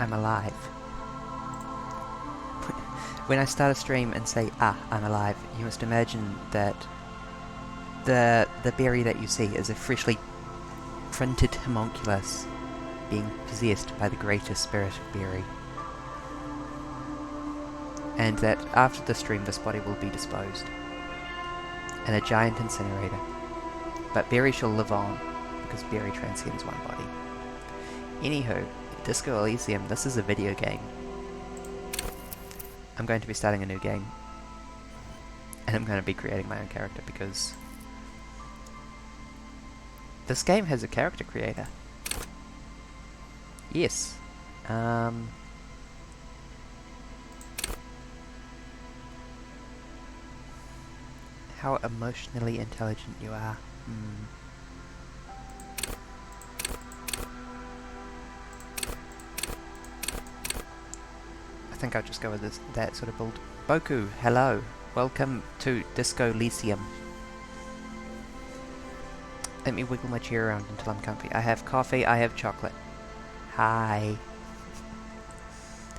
I'm alive. When I start a stream and say, I'm alive, you must imagine that the berry that you see is a freshly printed homunculus being possessed by the greatest spirit of Berry. And that after the stream this body will be disposed in a giant incinerator. But Berry shall live on, because Berry transcends one body. Anywho, Disco Elysium, this is a video game. I'm going to be starting a new game. And I'm going to be creating my own character, because this game has a character creator. Yes. How emotionally intelligent you are. I think I'll just go with that sort of build. Boku, hello. Welcome to Disco Elysium. Let me wiggle my chair around until I'm comfy. I have coffee, I have chocolate. Hi.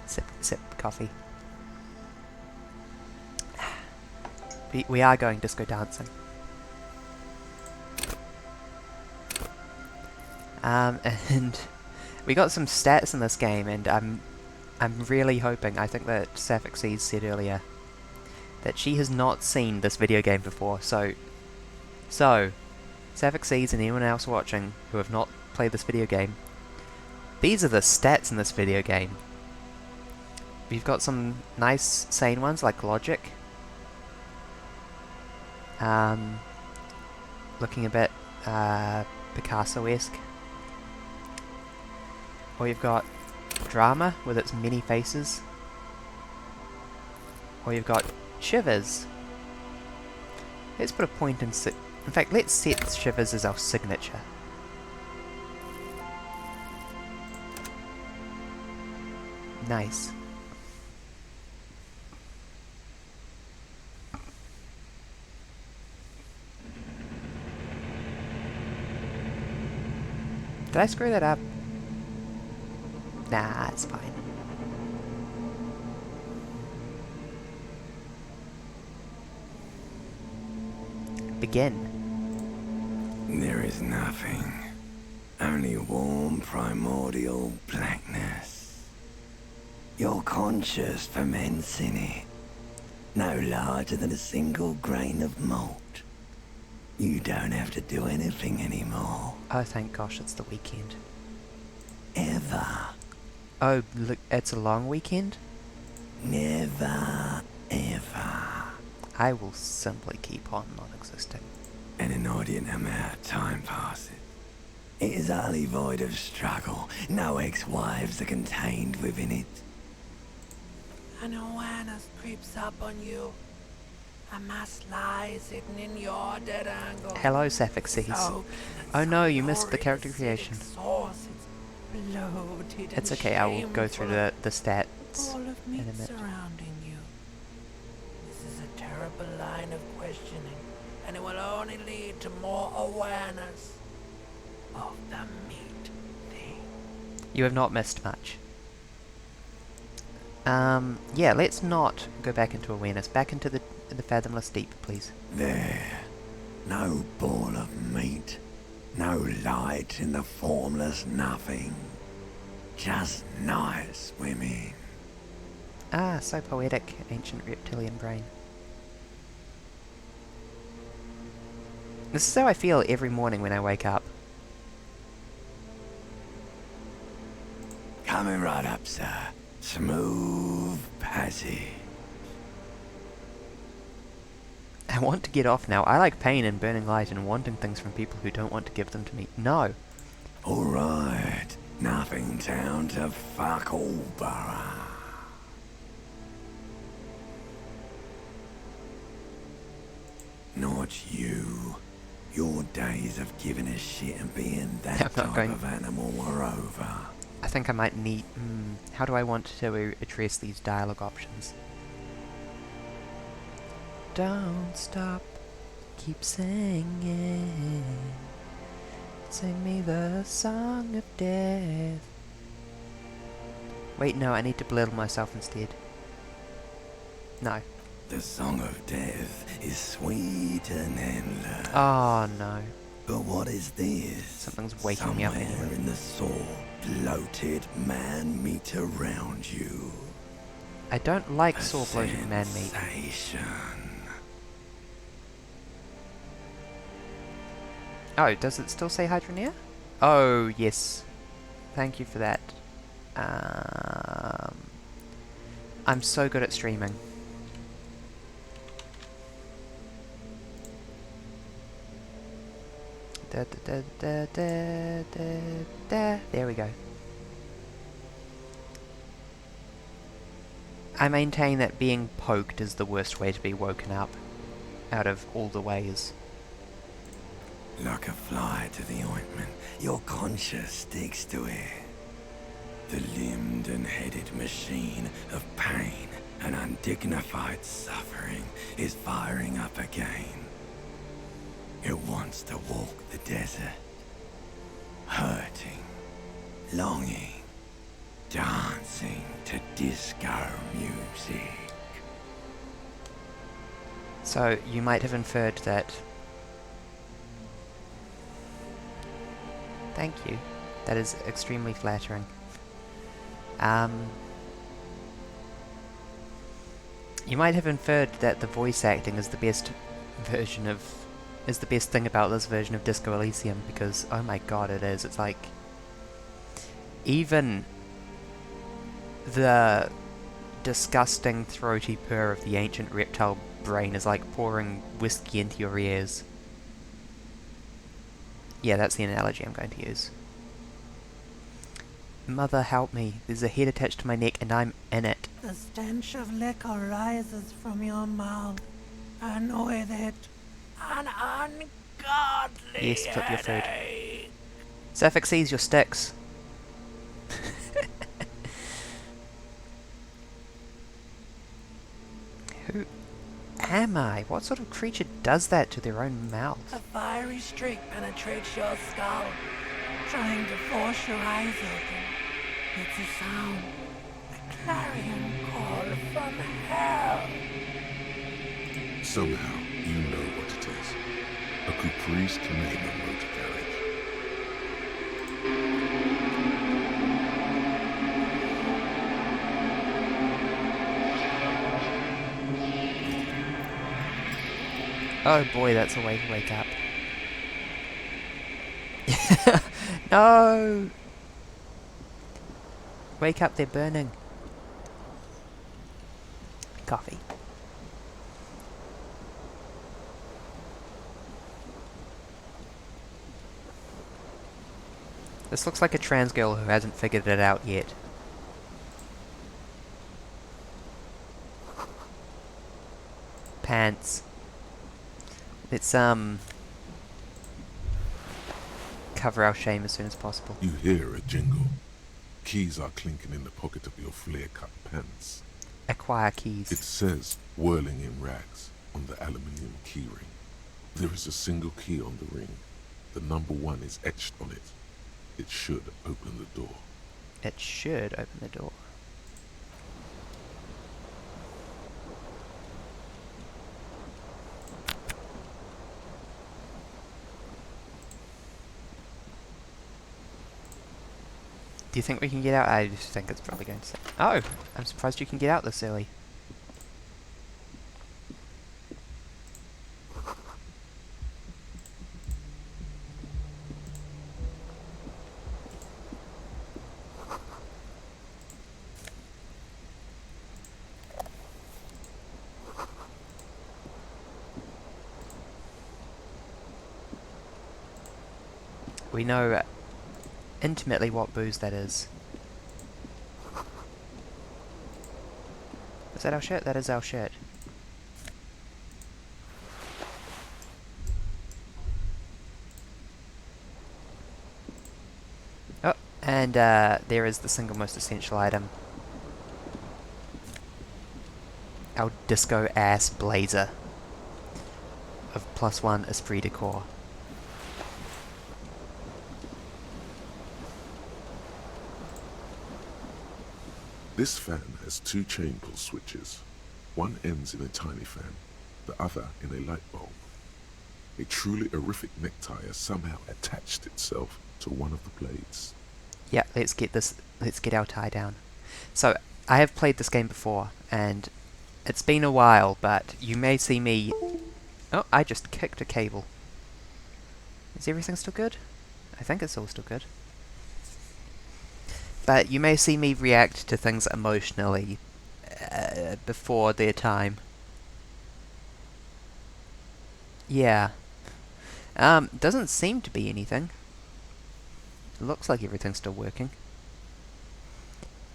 Sip coffee. We are going disco dancing. And we got some stats in this game, and I'm really hoping, I think that Sapphic Seas said earlier, that she has not seen this video game before, so Sapphic Seas and anyone else watching who have not played this video game, these are the stats in this video game. We've got some nice sane ones like logic, looking a bit Picasso-esque. Or you've got drama with its many faces. Or you've got Shivers. Let's put a point in fact, let's set Shivers as our signature. Nice. Did I screw that up? Nah, it's fine. Begin. There is nothing. Only warm primordial blackness. Your conscious ferments in it. No larger than a single grain of malt. You don't have to do anything anymore. Oh, thank gosh, it's the weekend. Ever. Oh, look, it's a long weekend? Never, ever. I will simply keep on non-existing. An inordinate amount of time passes. It is utterly void of struggle. No ex-wives are contained within it. An awareness creeps up on you. A mass lies hidden in your dead angle. Hello, Sapphic Seas. Oh no, you missed the character creation. It's okay, I will go through the stats All of me in a minute. surrounding you. This is a terrible line of questioning, and it will only lead to more awareness of the meat thing. You have not missed much. Yeah, let's not go back into awareness. Back into the fathomless deep, please. There. No ball of meat. No light in the formless nothing. Just night swimming. Ah, so poetic, ancient reptilian brain. This is how I feel every morning when I wake up. Coming right up, sir. Smooth passage. I want to get off now. I like pain and burning light and wanting things from people who don't want to give them to me. No. Alright. Nothing down to fuck all, borough. Not you. Your days of giving a shit and being that type of animal are over. I think I might need... how do I want to address these dialogue options? Don't stop, keep singing. Sing me the song of death. Wait, no, I need to belittle myself instead. No. The song of death is sweet and endless. Oh, no. But what is this? Something's waking me up Somewhere anyway. in the soul, bloated man meat around you. I don't like A saw bloated man meat. sensation. Oh, does it still say Hydroneer? Oh, yes. Thank you for that. I'm so good at streaming. Da, da, da, da, da, da. There we go. I maintain that being poked is the worst way to be woken up out of all the ways. Like a fly to the ointment, your conscience sticks to it. The limbed and headed machine of pain and undignified suffering is firing up again. It wants to walk the desert, hurting, longing, dancing to disco music. So, you might have inferred that... Thank you. That is extremely flattering. You might have inferred that the voice acting is the best version of... is the best thing about this version of Disco Elysium, because, oh my god, it is. It's like... even the disgusting throaty purr of the ancient reptile brain is like pouring whiskey into your ears. Yeah, that's the analogy I'm going to use. Mother, help me. There's a head attached to my neck and I'm in it. The stench of liquor rises from your mouth, and with it, an ungodly Yes, flip your food. headache. Suffix sees your sticks. Who am I? What sort of creature does that to their own mouth? A fiery streak penetrates your skull, trying to force your eyes open. It's a sound, a clarion call from hell. Somehow, you know what it is. A caprice to name a motor carriage. Oh boy, that's a way to wake up. No! Wake up, they're burning. Coffee. This looks like a trans girl who hasn't figured it out yet. Pants. Let's, cover our shame as soon as possible. You hear a jingle. Keys are clinking in the pocket of your flare-cut pants. Acquire keys. It says, whirling in rags, on the aluminium keyring. There is a single key on the ring. The number 1 is etched on it. It should open the door. It should open the door. Do you think we can get out? I just think it's probably going to say... Oh! I'm surprised you can get out this early. We know intimately what booze that is. Is that our shirt? That is our shirt. Oh, and there is the single most essential item. Our disco ass blazer of +1 esprit de corps. This fan has two chain pull switches. One ends in a tiny fan, the other in a light bulb. A truly horrific necktie has somehow attached itself to one of the blades. Yeah, let's get our tie down. So, I have played this game before, and it's been a while, but you may see me... Oh, I just kicked a cable. Is everything still good? I think it's all still good. But you may see me react to things emotionally before their time. Yeah. Doesn't seem to be anything. It looks like everything's still working.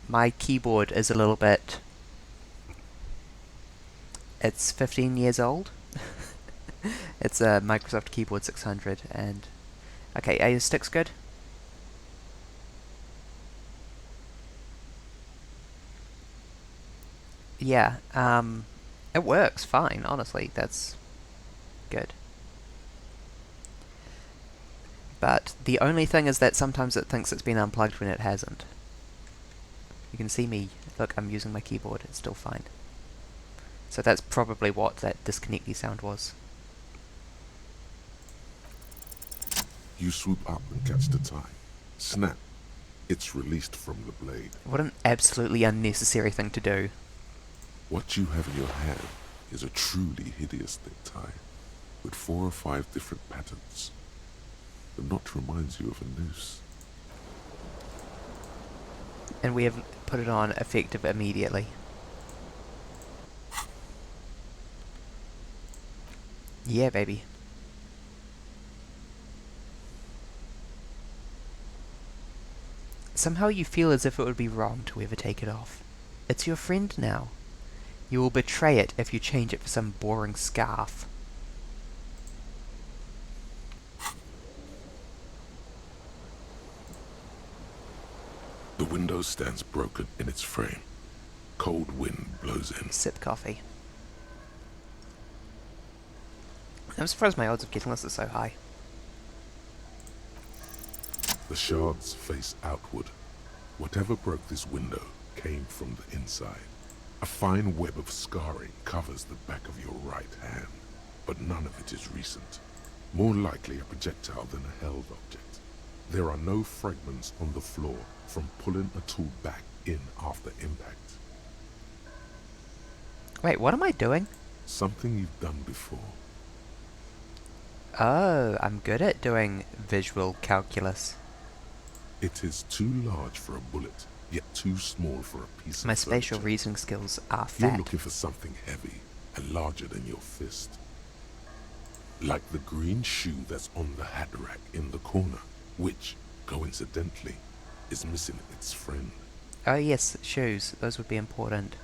My keyboard is a little bit... It's 15 years old. It's a Microsoft Keyboard 600, and... Okay, are your sticks good? Yeah, it works fine, honestly. That's good. But the only thing is that sometimes it thinks it's been unplugged when it hasn't. You can see me. Look, I'm using my keyboard. It's still fine. So that's probably what that disconnecty sound was. You swoop up and catch the tie. Snap. It's released from the blade. What an absolutely unnecessary thing to do. What you have in your hand is a truly hideous necktie, with 4 or 5 different patterns. The knot reminds you of a noose. And we have put it on effective immediately. Yeah, baby. Somehow you feel as if it would be wrong to ever take it off. It's your friend now. You will betray it if you change it for some boring scarf. The window stands broken in its frame. Cold wind blows in. Sip coffee. I'm surprised my odds of getting this are so high. The shards face outward. Whatever broke this window came from the inside. A fine web of scarring covers the back of your right hand, but none of it is recent. More likely a projectile than a held object. There are no fragments on the floor from pulling a tool back in after impact. Wait, what am I doing? Something you've done before. Oh, I'm good at doing visual calculus. It is too large for a bullet, yet too small for a piece My of spatial furniture. reasoning skills are You're fat. looking for something heavy and larger than your fist. Like the green shoe that's on the hat rack in the corner, which, coincidentally, is missing its friend. Oh yes, shoes. Those would be important.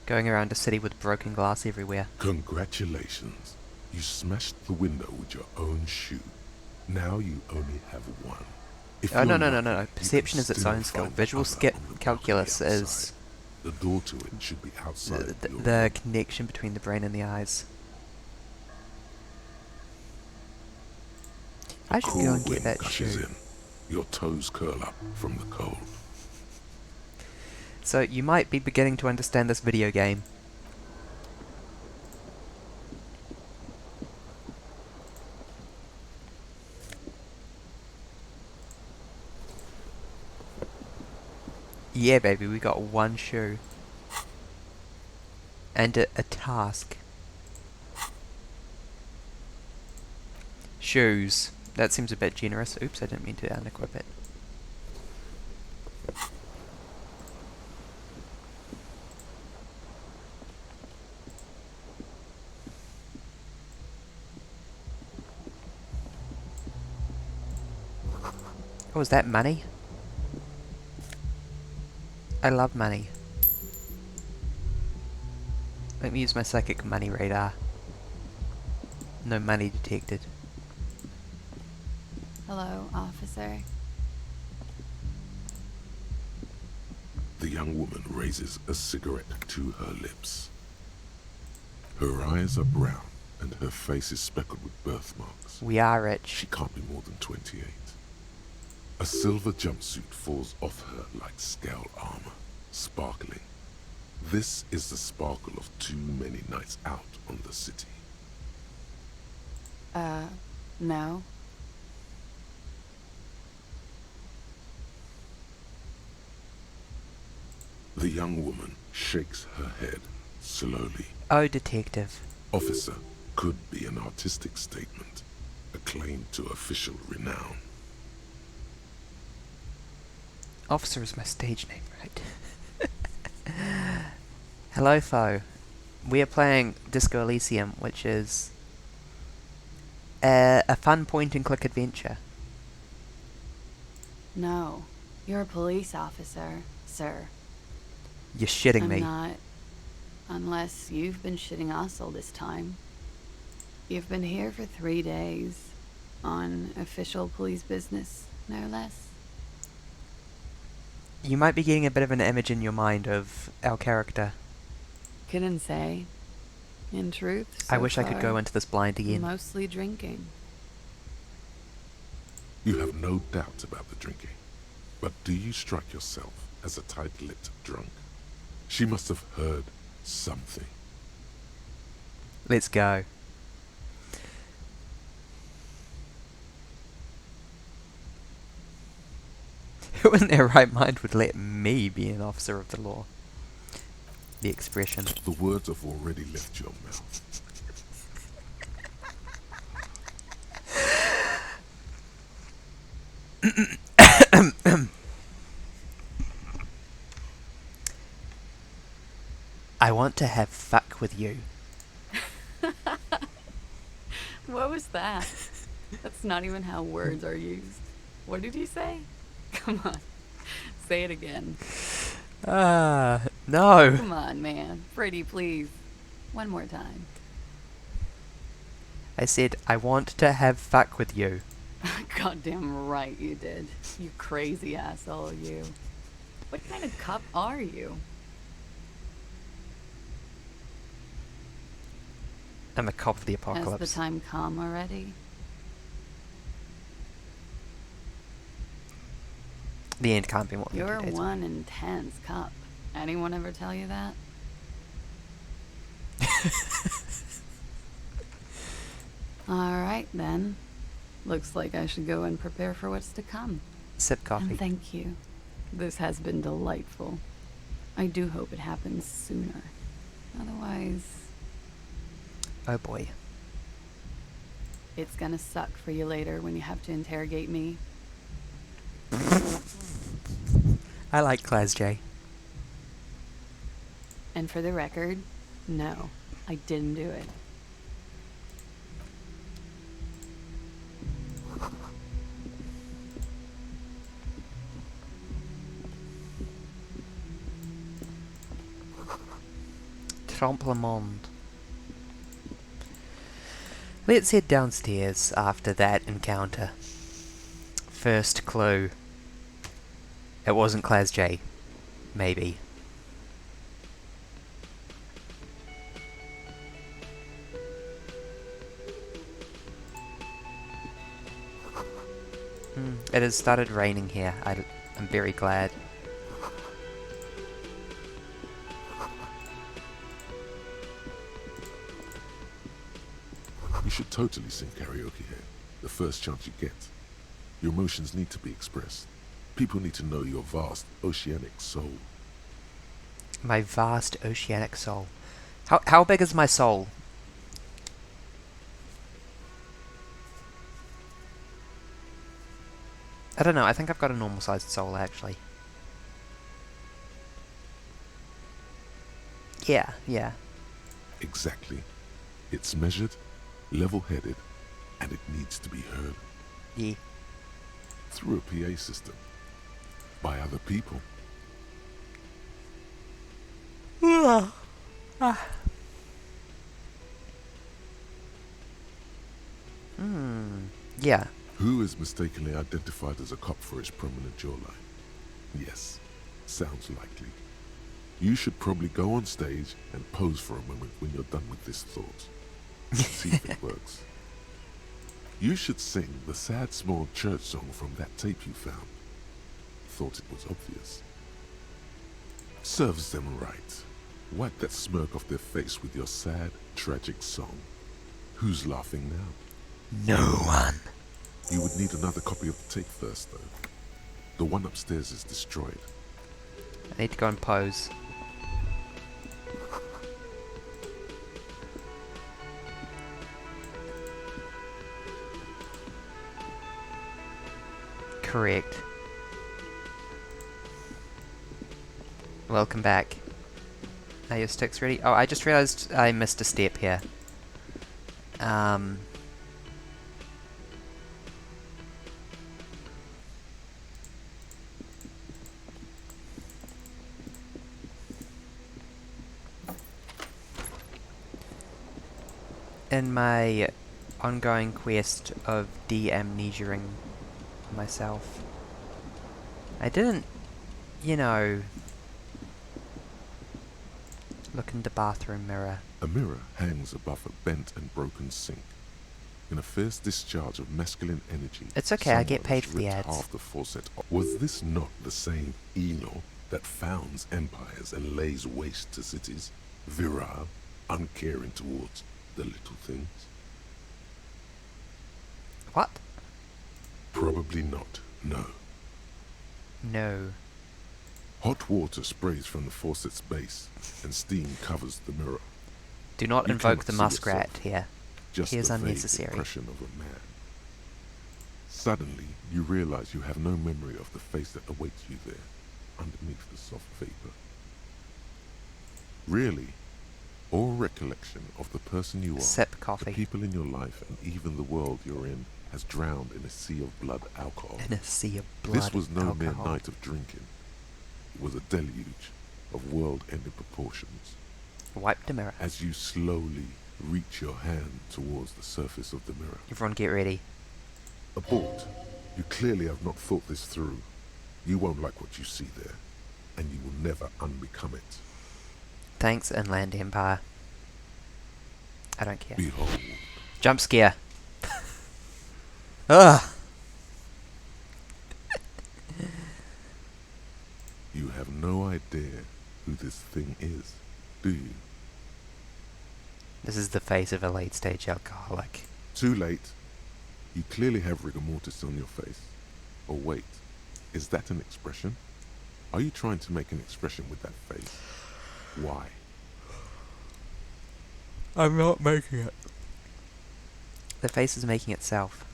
Going around a city with broken glass everywhere. Congratulations. You smashed the window with your own shoe. Now you only have one. If Oh, no, you're no, no, lucky, no, no. you Perception can is its still own skill. find Visual the other on the calculus balcony is outside. The door to it should be outside your the room. connection between the brain and the eyes. I should Cool go and get wind that gushes shoe. in. Your toes curl up from the cold. So you might be beginning to understand this video game. Yeah, baby, we got one shoe. And a task. Shoes. That seems a bit generous. Oops, I didn't mean to unequip it. Oh, is that money? I love money. Let me use my psychic money radar. No money detected. Hello, officer. The young woman raises a cigarette to her lips. Her eyes are brown and her face is speckled with birthmarks. We are rich. She can't be more than 28. A silver jumpsuit falls off her like scale armor. sparkling. This is the sparkle of too many nights out on the city. No. The young woman shakes her head slowly. Oh, detective. Officer could be an artistic statement, a claim to official renown. Officer is my stage name, right? Hello, foe. We are playing Disco Elysium, which is a fun point-and-click adventure. No. You're a police officer, sir. You're shitting I'm me. not. Unless you've been shitting us all this time. You've been here for 3 days. On official police business, no less. You might be getting a bit of an image in your mind of our character. Couldn't say. In truth, so I wish I could go far, into this blind again. mostly drinking. You have no doubt about the drinking, but do you strike yourself as a tight-lipped drunk? She must have heard something. Let's go. Who in their right mind would let me be an officer of the law? The expression. The words have already left your mouth. I want to have fuck with you. What was that? That's not even how words are used. What did you say? Come on. Say it again. No. Come on, man. Pretty, please. One more time. I said, I want to have fuck with you. Goddamn right you did. You crazy asshole, you. What kind of cup are you? I'm a cop of the Has apocalypse. the time come already? The end can't be more than You're 2 days. one intense cup. Anyone ever tell you that? Alright then. Looks like I should go and prepare for what's to come. Sip coffee. And thank you. This has been delightful. I do hope it happens sooner. Otherwise, Oh boy. it's gonna suck for you later when you have to interrogate me. I like Class J. And for the record, no, I didn't do it. Trompe le monde. Let's head downstairs after that encounter. First clue. It wasn't Class J. Maybe. It has started raining here. I'm very glad. You should totally sing karaoke here, the first chance you get. Your emotions need to be expressed. People need to know your vast oceanic soul. My vast oceanic soul. How big is my soul? I don't know, I think I've got a normal sized soul actually. Yeah. Exactly. It's measured, level-headed, and it needs to be heard. Yeah. Through a PA system. By other people. Yeah. Who is mistakenly identified as a cop for his prominent jawline? Yes, sounds likely. You should probably go on stage and pose for a moment when you're done with this thought. See if it works. You should sing the sad small church song from that tape you found. Thought it was obvious. Serves them right. Wipe that smirk off their face with your sad, tragic song. Who's laughing now? No one. You would need another copy of the tape first, though. The one upstairs is destroyed. I need to go and pose. Correct. Welcome back. Are your sticks ready? Oh, I just realized I missed a step here. In my ongoing quest of de-amnesiaing myself, I didn't, you know, look in the bathroom mirror. A mirror hangs above a bent and broken sink. In a fierce discharge of masculine energy, It's okay, I get someone paid has for the ripped ads. half the faucet off. Was this not the same Eno that founds empires and lays waste to cities, virile, uncaring towards the little things? What? Probably not, no. No. Hot water sprays from the faucet's base, and steam covers the mirror. Do not You invoke cannot the see muskrat yourself, here. Just He is the vague unnecessary. impression of a man. Suddenly, you realize you have no memory of the face that awaits you there, underneath the soft vapor. Really, all recollection of the person you are, Sip the coffee. people in your life, and even the world you're in, has drowned in a sea of blood alcohol. In a sea of blood. This was no mere alcohol. night of drinking. It was a deluge of world-ending proportions. Wipe the mirror. As you slowly reach your hand towards the surface of the mirror. Everyone get ready. Abort. You clearly have not thought this through. You won't like what you see there, and you will never unbecome it. Thanks, Inland Empire. I don't care. Behold. Jump scare. Ugh. You have no idea who this thing is, do you? This is the face of a late-stage alcoholic. Too late. You clearly have rigor mortis on your face. Oh wait, is that an expression? Are you trying to make an expression with that face? Why? I'm not making it. The face is making itself.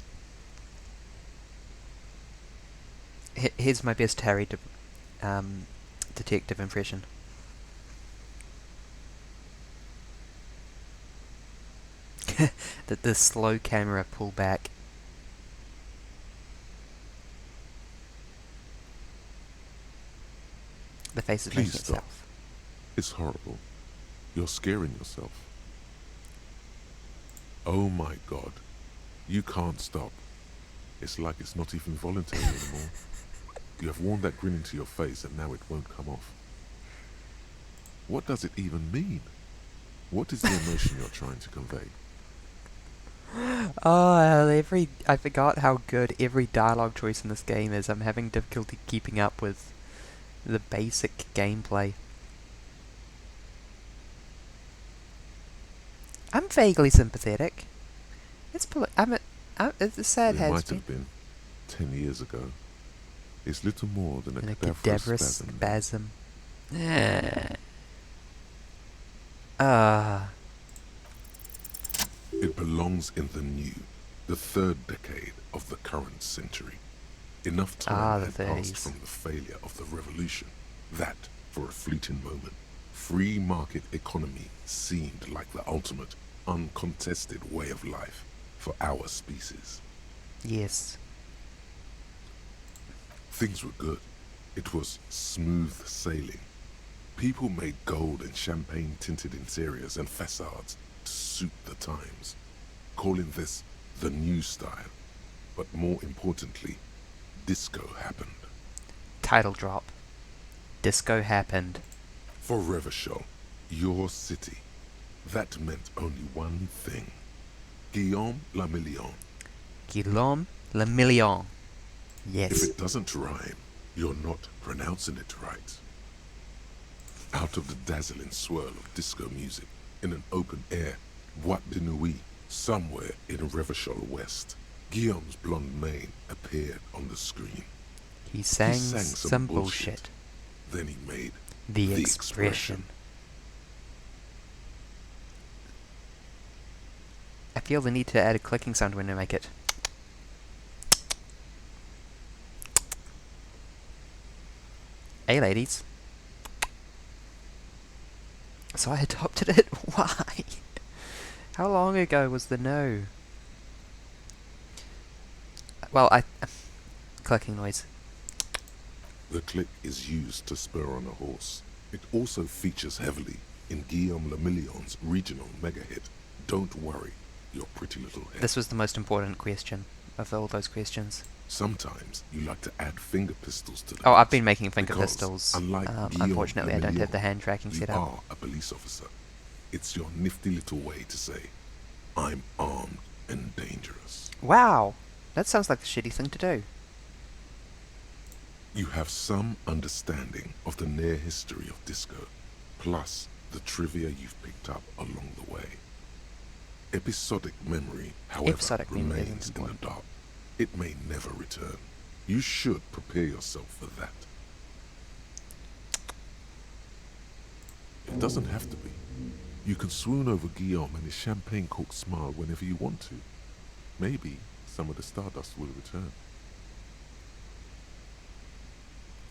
Here's my best Harry detective impression. The slow camera pull back. The face is Please making stop. itself. It's horrible. You're scaring yourself. Oh my god. You can't stop. It's like it's not even voluntary anymore. You have worn that grin into your face and now it won't come off. What does it even mean? What is the emotion you're trying to convey? Oh, I forgot how good every dialogue choice in this game is. I'm having difficulty keeping up with the basic gameplay. I'm vaguely sympathetic. It's a sad It has might been. have been 10 years ago. It's little more than a And a cadaverous cadaverous spasm. spasm. It belongs in the new, the third decade of the current century. Enough time the had passed 30s. from the failure of the revolution that, for a fleeting moment, free market economy seemed like the ultimate, uncontested way of life for our species. Yes. Things were good. It was smooth sailing. People made gold and champagne-tinted interiors and facades to suit the times, calling this the new style. But more importantly, disco happened. Title drop. Disco happened. For Revachol, your city, that meant only one thing. Guillaume le Million. Guillaume le Million. If Yes. it doesn't rhyme, you're not pronouncing it right. Out of the dazzling swirl of disco music, in an open air, Boîte de Nuit, somewhere in Revachol West, Guillaume's blonde mane appeared on the screen. He sang some bullshit. Then he made The expression. I feel the need to add a clicking sound when I make it. Hey ladies. So I adopted it? Why? How long ago was the no? Well, clicking noise. The click is used to spur on a horse. It also features heavily in Guillaume Le Million's regional mega hit, Don't Worry, Your Pretty Little Head. This was the most important question of all those questions. Sometimes you like to add finger pistols to them. Oh, I've been making finger because, pistols. Unlike Unfortunately, I don't have the Guillaume, hand tracking set up. You are a police officer. It's your nifty little way to say, I'm armed and dangerous. Wow! That sounds like the shitty thing to do. You have some understanding of the near history of disco, plus the trivia you've picked up along the way. Episodic memory, however, remains in the dark. It may never return. You should prepare yourself for that. It doesn't have to be. You can swoon over Guillaume and his champagne-corked smile whenever you want to. Maybe some of the stardust will return.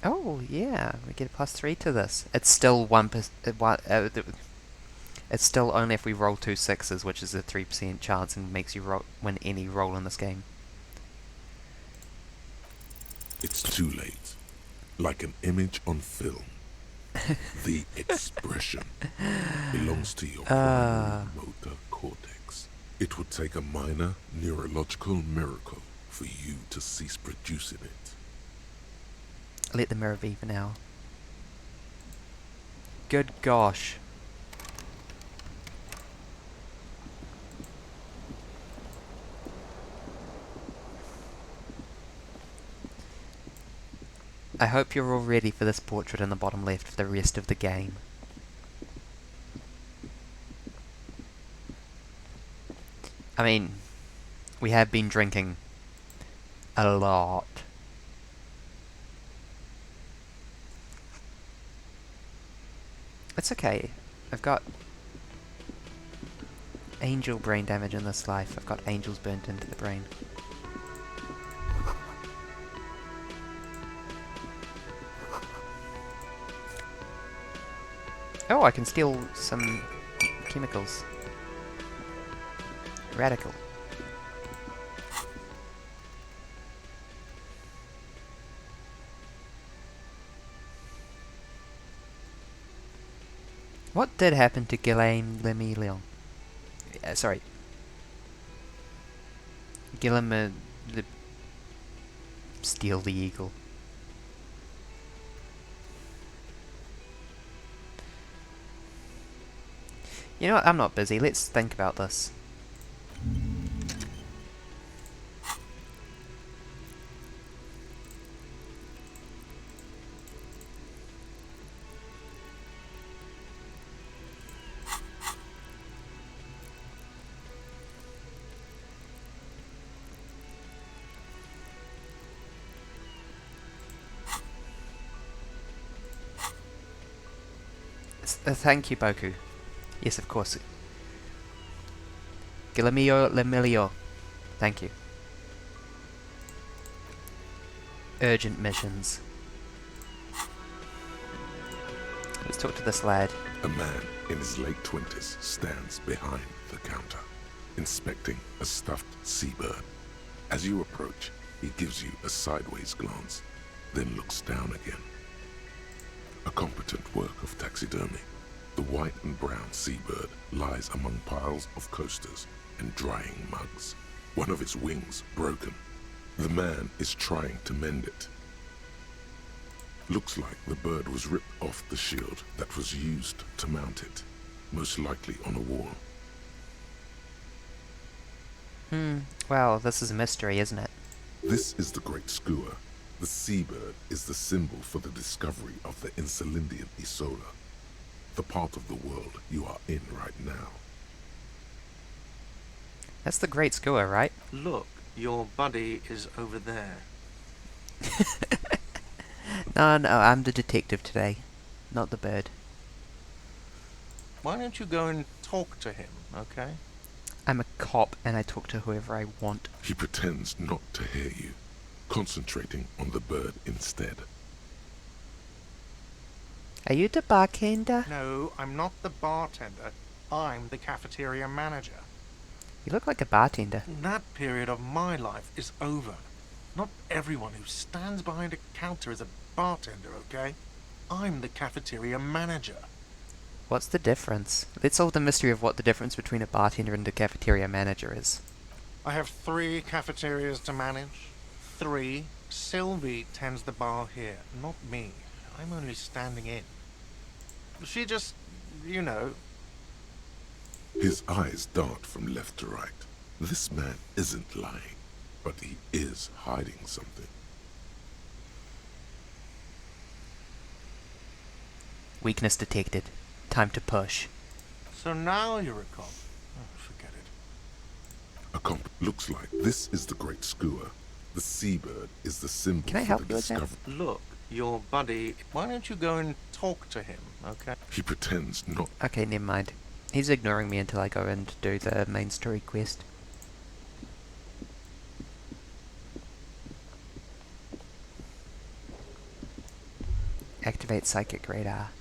Oh, yeah, we get a +3 to this. It's still it's still only if we roll 2 6s, which is a 3% chance and makes you win any roll in this game. It's too late. Like an image on film. The expression belongs to your motor cortex. It would take a minor neurological miracle for you to cease producing it. Let the mirror be for now. Good gosh. I hope you're all ready for this portrait in the bottom left for the rest of the game. I mean, we have been drinking a lot. It's okay. I've got angel brain damage in this life. I've got angels burnt into the brain. Oh, I can steal some chemicals. Radical. What did happen to Guillaume Le Million? Sorry. Guillaume the Steal the Eagle. You know what, I'm not busy, let's think about this. Thank you, Boku. Yes, of course. Guillemio Lemilio. Thank you. Urgent missions. Let's talk to this lad. A man in his late 20s stands behind the counter, inspecting a stuffed seabird. As you approach, he gives you a sideways glance, then looks down again. A competent work of taxidermy. The white and brown seabird lies among piles of coasters and drying mugs. One of its wings broken. The man is trying to mend it. Looks like the bird was ripped off the shield that was used to mount it, most likely on a wall. Well, this is a mystery, isn't it? This is the Great Skua. The seabird is the symbol for the discovery of the Insulindian Isola. the part of the world you are in right now. That's the Great Skua, right? Look, your buddy is over there. No, I'm the detective today, not the bird. Why don't you go and talk to him, okay? I'm a cop and I talk to whoever I want. He pretends not to hear you, concentrating on the bird instead. Are you the bartender? No, I'm not the bartender. I'm the cafeteria manager. You look like a bartender. That period of my life is over. Not everyone who stands behind a counter is a bartender, okay? I'm the cafeteria manager. What's the difference? Let's solve the mystery of what the difference between a bartender and a cafeteria manager is. I have 3 cafeterias to manage. 3. Sylvie tends the bar here, not me. I'm only standing in. She just, you know. His eyes dart from left to right. This man isn't lying, but he is hiding something. Weakness detected. Time to push. So now you're a cop. Oh, forget it. A comp looks like this is the Great Skua. The seabird is the symbol Can I for help the you with that? discovery. Look, your buddy, why don't you go and talk to him, okay? He pretends not. Okay, never mind. He's ignoring me until I go and do the main story quest. Activate psychic radar.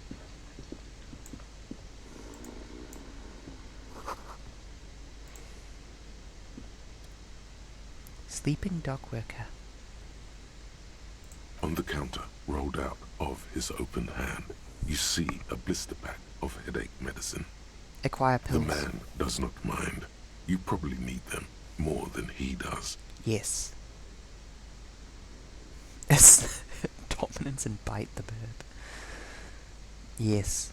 Sleeping dock worker. On the counter, rolled out of his open hand, you see a blister pack of headache medicine. Acquire The pills. man does not mind. You probably need them more than he does. Yes. It's dominance and bite the verb. Yes.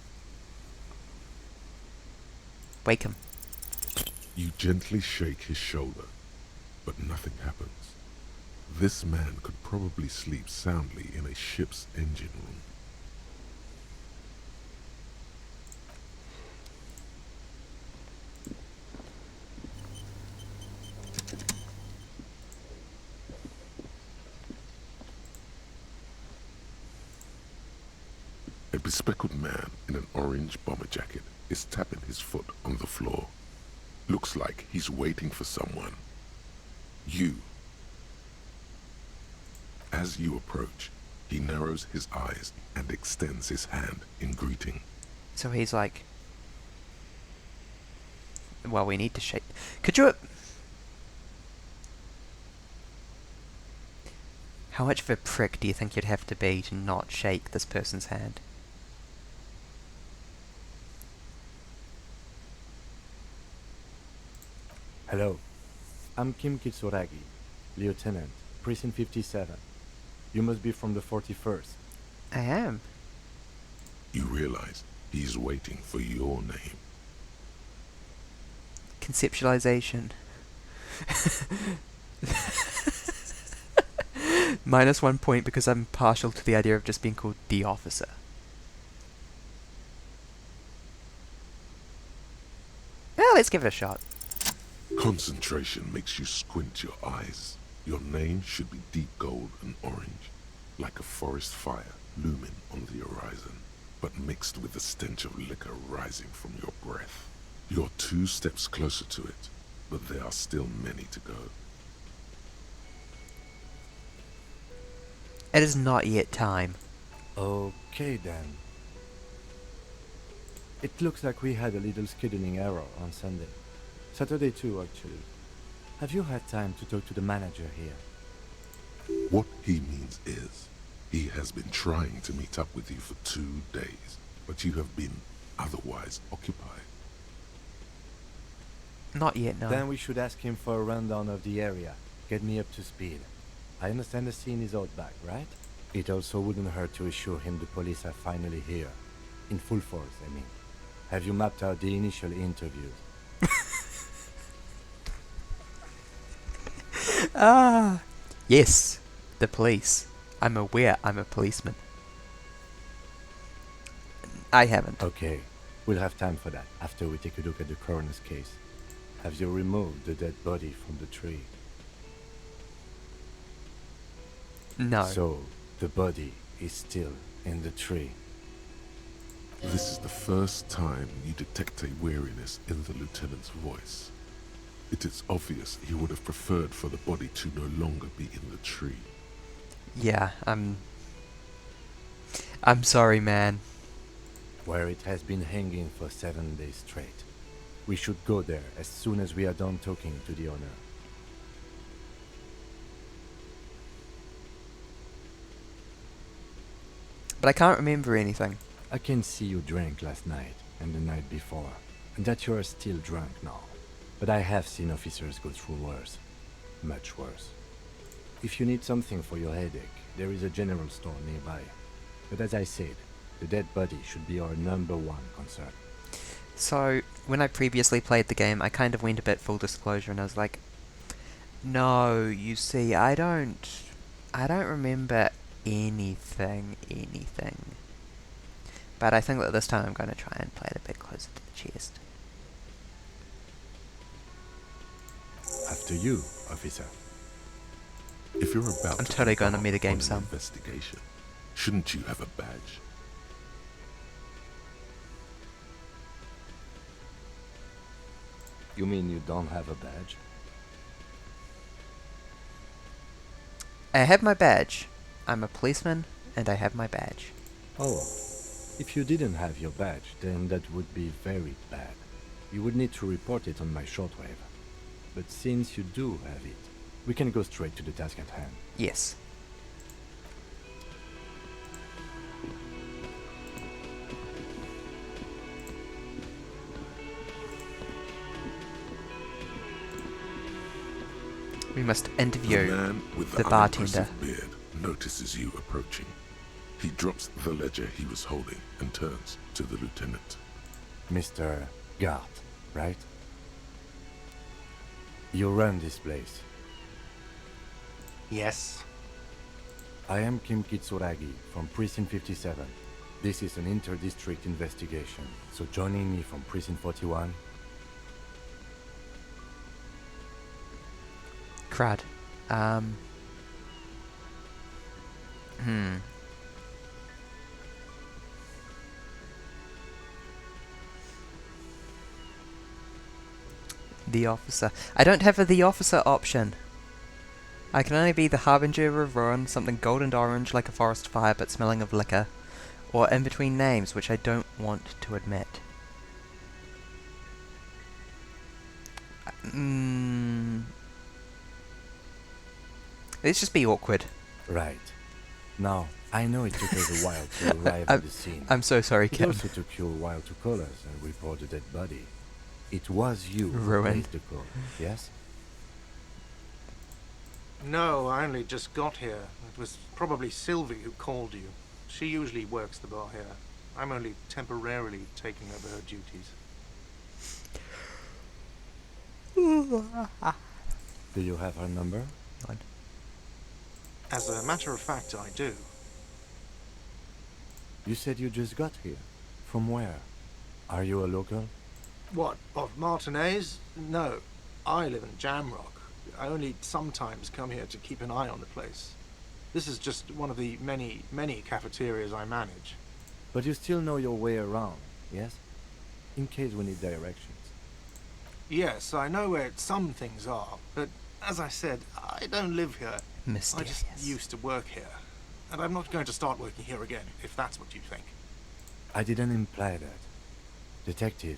Wake him. You gently shake his shoulder, but nothing happens. This man could probably sleep soundly in a ship's engine room. A bespectacled man in an orange bomber jacket is tapping his foot on the floor. Looks like he's waiting for someone. You. As you approach, he narrows his eyes and extends his hand in greeting. So he's like, well, we need to shake. Could you... How much of a prick do you think you'd have to be to not shake this person's hand? Hello, I'm Kim Kitsuragi, Lieutenant, Precinct 57. You must be from the 41st. I am. You realize he's waiting for your name. Conceptualization. -1 point because I'm partial to the idea of just being called the officer. Well, let's give it a shot. Concentration makes you squint your eyes. Your name should be deep gold and orange, like a forest fire looming on the horizon, but mixed with the stench of liquor rising from your breath. You're 2 steps closer to it, but there are still many to go. It is not yet time. Okay then. It looks like we had a little scheduling error on Sunday. Saturday too, actually. Have you had time to talk to the manager here? What he means is, he has been trying to meet up with you for 2 days, but you have been otherwise occupied. Not yet, no. Then we should ask him for a rundown of the area. Get me up to speed. I understand the scene is out back, right? It also wouldn't hurt to assure him the police are finally here. In full force, I mean. Have you mapped out the initial interviews? Yes, the police. I'm aware I'm a policeman. I haven't. Okay, We'll have time for that after we take a look at the coroner's case. Have you removed the dead body from the tree? No. So, the body is still in the tree. This is the first time you detect a weariness in the lieutenant's voice. It is obvious he would have preferred for the body to no longer be in the tree. Yeah, I'm sorry, man. Where it has been hanging for 7 days straight. We should go there as soon as we are done talking to the owner. But I can't remember anything. I can see you drank last night and the night before, and that you are still drunk now. But I have seen officers go through worse. Much worse. If you need something for your headache, there is a general store nearby. But as I said, the dead body should be our #1 concern. So, when I previously played the game, I kind of went a bit full disclosure and I was like, no, you see, I don't remember anything. But I think that this time I'm going to try and play it a bit closer to the chest. After you, officer. If you're about I'm to totally going to embark metagame on an some. investigation, shouldn't you have a badge? You mean you don't have a badge? I have my badge. I'm a policeman, and I have my badge. Oh, if you didn't have your badge, then that would be very bad. You would need to report it on my shortwave. But since you do have it, we can go straight to the task at hand. Yes. We must The interview man with the the bartender. unimpressive beard notices you approaching. He drops the ledger he was holding and turns to the lieutenant. Mr. Gart, right? You run this place. Yes. I am Kim Kitsuragi from Precinct 57. This is an inter-district investigation, so joining me from Precinct 41... Crud. The officer. I don't have the officer option. I can only be the harbinger of ruin, something gold and orange like a forest fire but smelling of liquor, or in between names, which I don't want to admit. Let's just be awkward. Right. Now, I know it took us a while to arrive at the scene. I'm so sorry, It Kim. also took you a while to call us and report the dead body. It was you who Ruined. made the call, yes? No, I only just got here. It was probably Sylvie who called you. She usually works the bar here. I'm only temporarily taking over her duties. Do you have her number? As a matter of fact, I do. You said you just got here. From where? Are you a local? What, of Martinez? No, I live in Jamrock. I only sometimes come here to keep an eye on the place. This is just one of the many, many cafeterias I manage. But you still know your way around, yes? In case we need directions. Yes, I know where some things are, but as I said, I don't live here. I Mysterious. just used to work here. And I'm not going to start working here again, if that's what you think. I didn't imply that. Detective,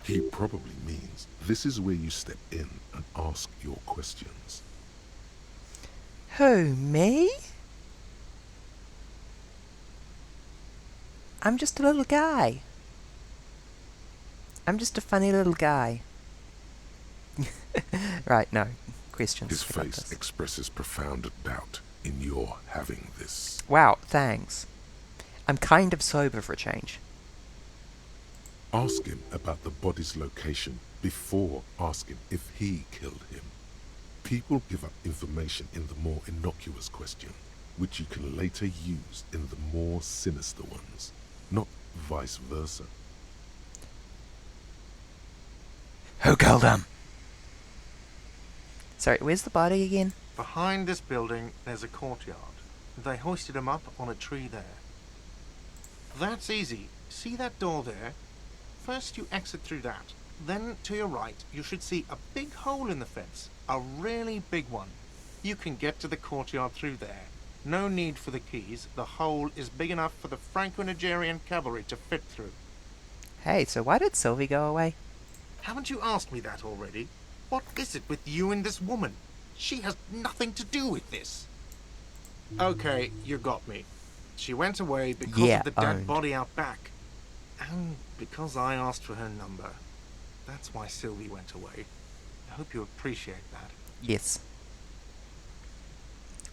He probably means this is where you step in and ask your questions. Who, me? I'm just a little guy. I'm just a funny little guy. Right, no. Questions. His about face this. expresses profound doubt in your having this. Wow, thanks. I'm kind of sober for a change. Ask him about the body's location before asking if he killed him. People give up information in the more innocuous question, which you can later use in the more sinister ones, not vice versa. Who killed him? Sorry, where's the body again? Behind this building, there's a courtyard. They hoisted him up on a tree there. That's easy. See that door there? First you exit through that. Then, to your right, you should see a big hole in the fence. A really big one. You can get to the courtyard through there. No need for the keys. The hole is big enough for the Franco-Nigerian cavalry to fit through. Hey, so why did Sylvie go away? Haven't you asked me that already? What is it with you and this woman? She has nothing to do with this. Okay, you got me. She went away because of the dead body out back. And because I asked for her number. That's why Sylvie went away. I hope you appreciate that. Yes.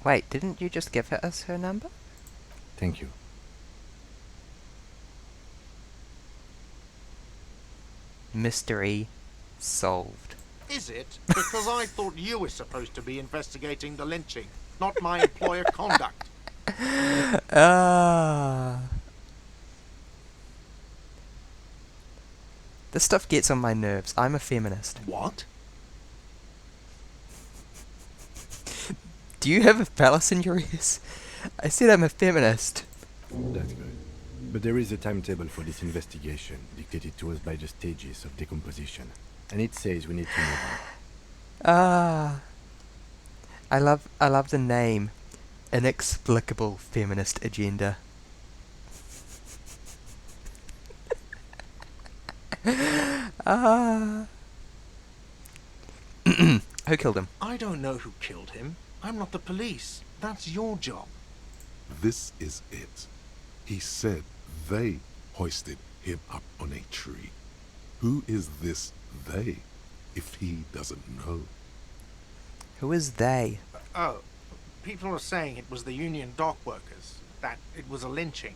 Wait, didn't you just give us her number? Thank you. Mystery solved. Is it? Because I thought you were supposed to be investigating the lynching, not my employer conduct. This stuff gets on my nerves. I'm a feminist. What? Do you have a phallus in your ears? I said I'm a feminist. That's good. But there is a timetable for this investigation, dictated to us by the stages of decomposition. And it says we need to move on. I love the name. Inexplicable Feminist Agenda. Who killed him? I don't know who killed him. I'm not the police. That's your job. This is it. He said they hoisted him up on a tree. Who is this they, if he doesn't know? Who is they? Oh, people are saying it was the union dock workers, that it was a lynching.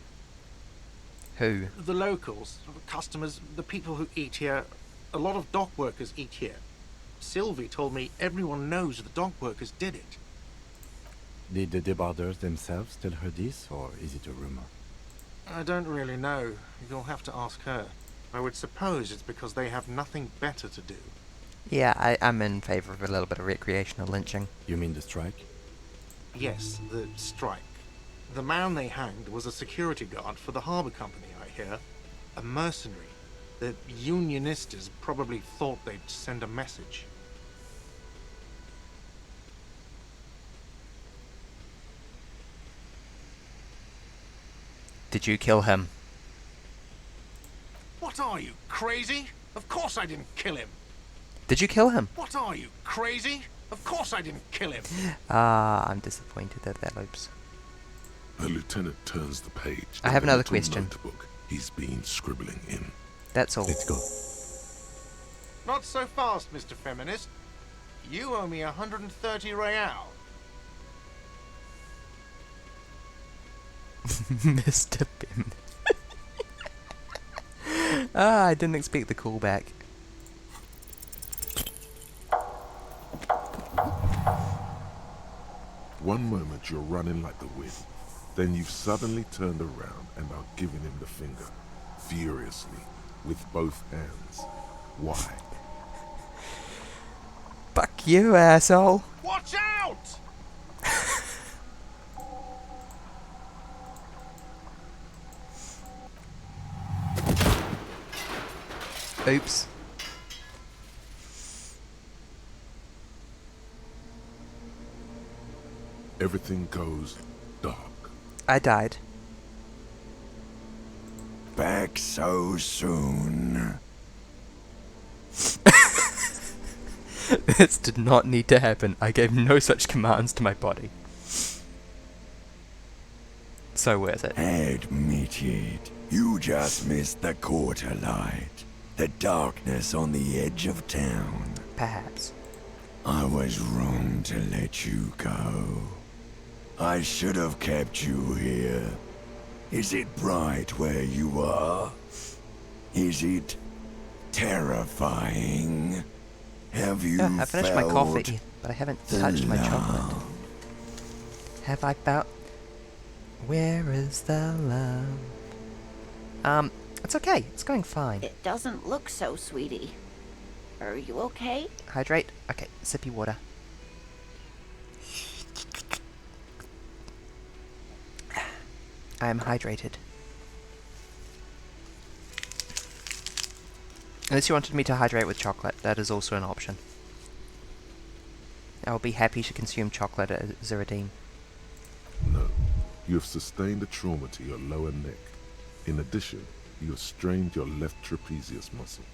Who? The locals, the customers, the people who eat here. A lot of dock workers eat here. Sylvie told me everyone knows the dock workers did it. Did the debarders themselves tell her this, or is it a rumor? I don't really know. You'll have to ask her. I would suppose it's because they have nothing better to do. Yeah, I'm in favour of a little bit of recreational lynching. You mean the strike? Yes, the strike. The man they hanged was a security guard for the harbour company, I hear. A mercenary. The unionistas probably thought they'd send a message. Did you kill him? What are you, crazy? Of course I didn't kill him. Did you kill him? What are you, crazy? Of course I didn't kill him. I'm disappointed at that, Lopes. The lieutenant turns the page. I have of the another little question. Notebook he's been scribbling in. That's all. Let's go. Not so fast, Mr. Feminist. You owe me 130 real. Mr. Bim. I didn't expect the callback. One moment you're running like the wind. Then you've suddenly turned around and are giving him the finger. Furiously. With both hands. Why? Fuck you, asshole. Watch out! Oops. Everything goes dark. I died. Back so soon. This did not need to happen. I gave no such commands to my body. So worth it. Admit it. You just missed the quarter light. The darkness on the edge of town. Perhaps. I was wrong to let you go. I should have kept you here. Is it bright where you are? Is it terrifying? Have you I finished my coffee, but I haven't touched my chocolate. love? Have I found... Where is the love? It's okay. It's going fine. It doesn't look so, sweetie. Are you okay? Hydrate. Okay, sippy water. I am hydrated. Unless you wanted me to hydrate with chocolate, that is also an option. I will be happy to consume chocolate as a redeem. No. You have sustained a trauma to your lower neck. In addition, you have strained your left trapezius muscle.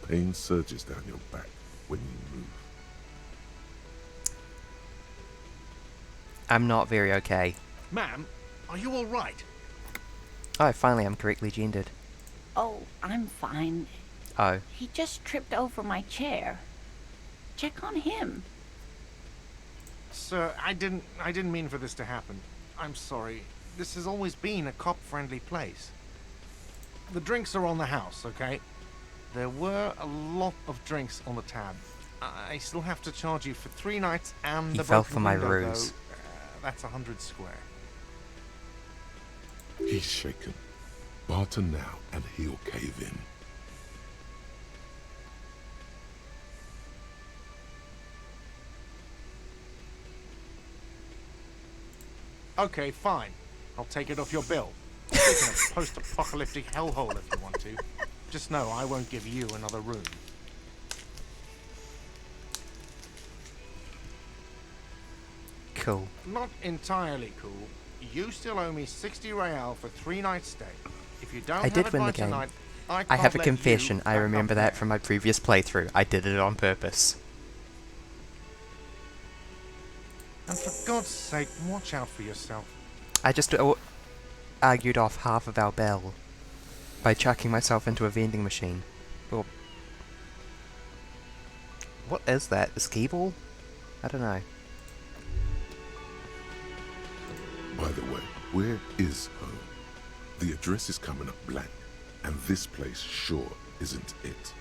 Pain surges down your back when you move. I'm not very okay. Ma'am, are you all right? Oh, finally I'm correctly gendered. Oh, I'm fine. Oh. He just tripped over my chair. Check on him. Sir, I didn't mean for this to happen. I'm sorry. This has always been a cop-friendly place. The drinks are on the house, okay? There were a lot of drinks on the tab. I still have to charge you for 3 nights and He the fell broken for my window, ruse. though. That's 100 square. He's shaken. Barter now and he'll cave in. Okay, fine. I'll take it off your bill. Speaking of post-apocalyptic hellhole if you want to. Just know I won't give you another room. Cool. Not entirely cool. You still owe me 60 real for 3 nights stay. If you don't I have did it win by the game. tonight, I I can't have a let confession. you I back remember up that there. from my previous playthrough. I did it on purpose. And for God's sake, watch out for yourself. I just argued off half of our bell by chucking myself into a vending machine. Well, what is that? A ski ball? I don't know. By the way, where is home? The address is coming up blank, and this place sure isn't it.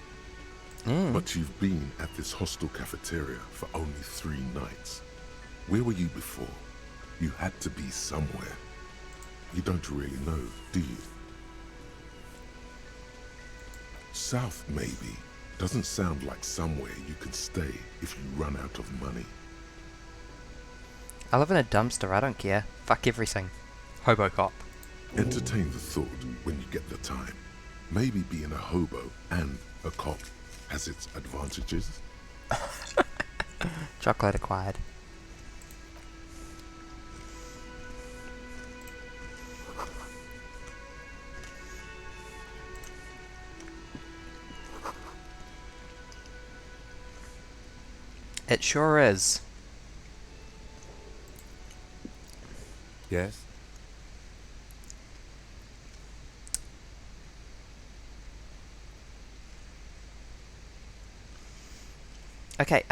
But you've been at this hostel cafeteria for only 3 nights. Where were you before? You had to be somewhere. You don't really know, do you? South, maybe. Doesn't sound like somewhere you can stay if you run out of money. I live in a dumpster, I don't care. Fuck everything. Hobo cop. Entertain the thought when you get the time. Maybe being a hobo and a cop has its advantages. Chocolate acquired. It sure is. Yes? Okay,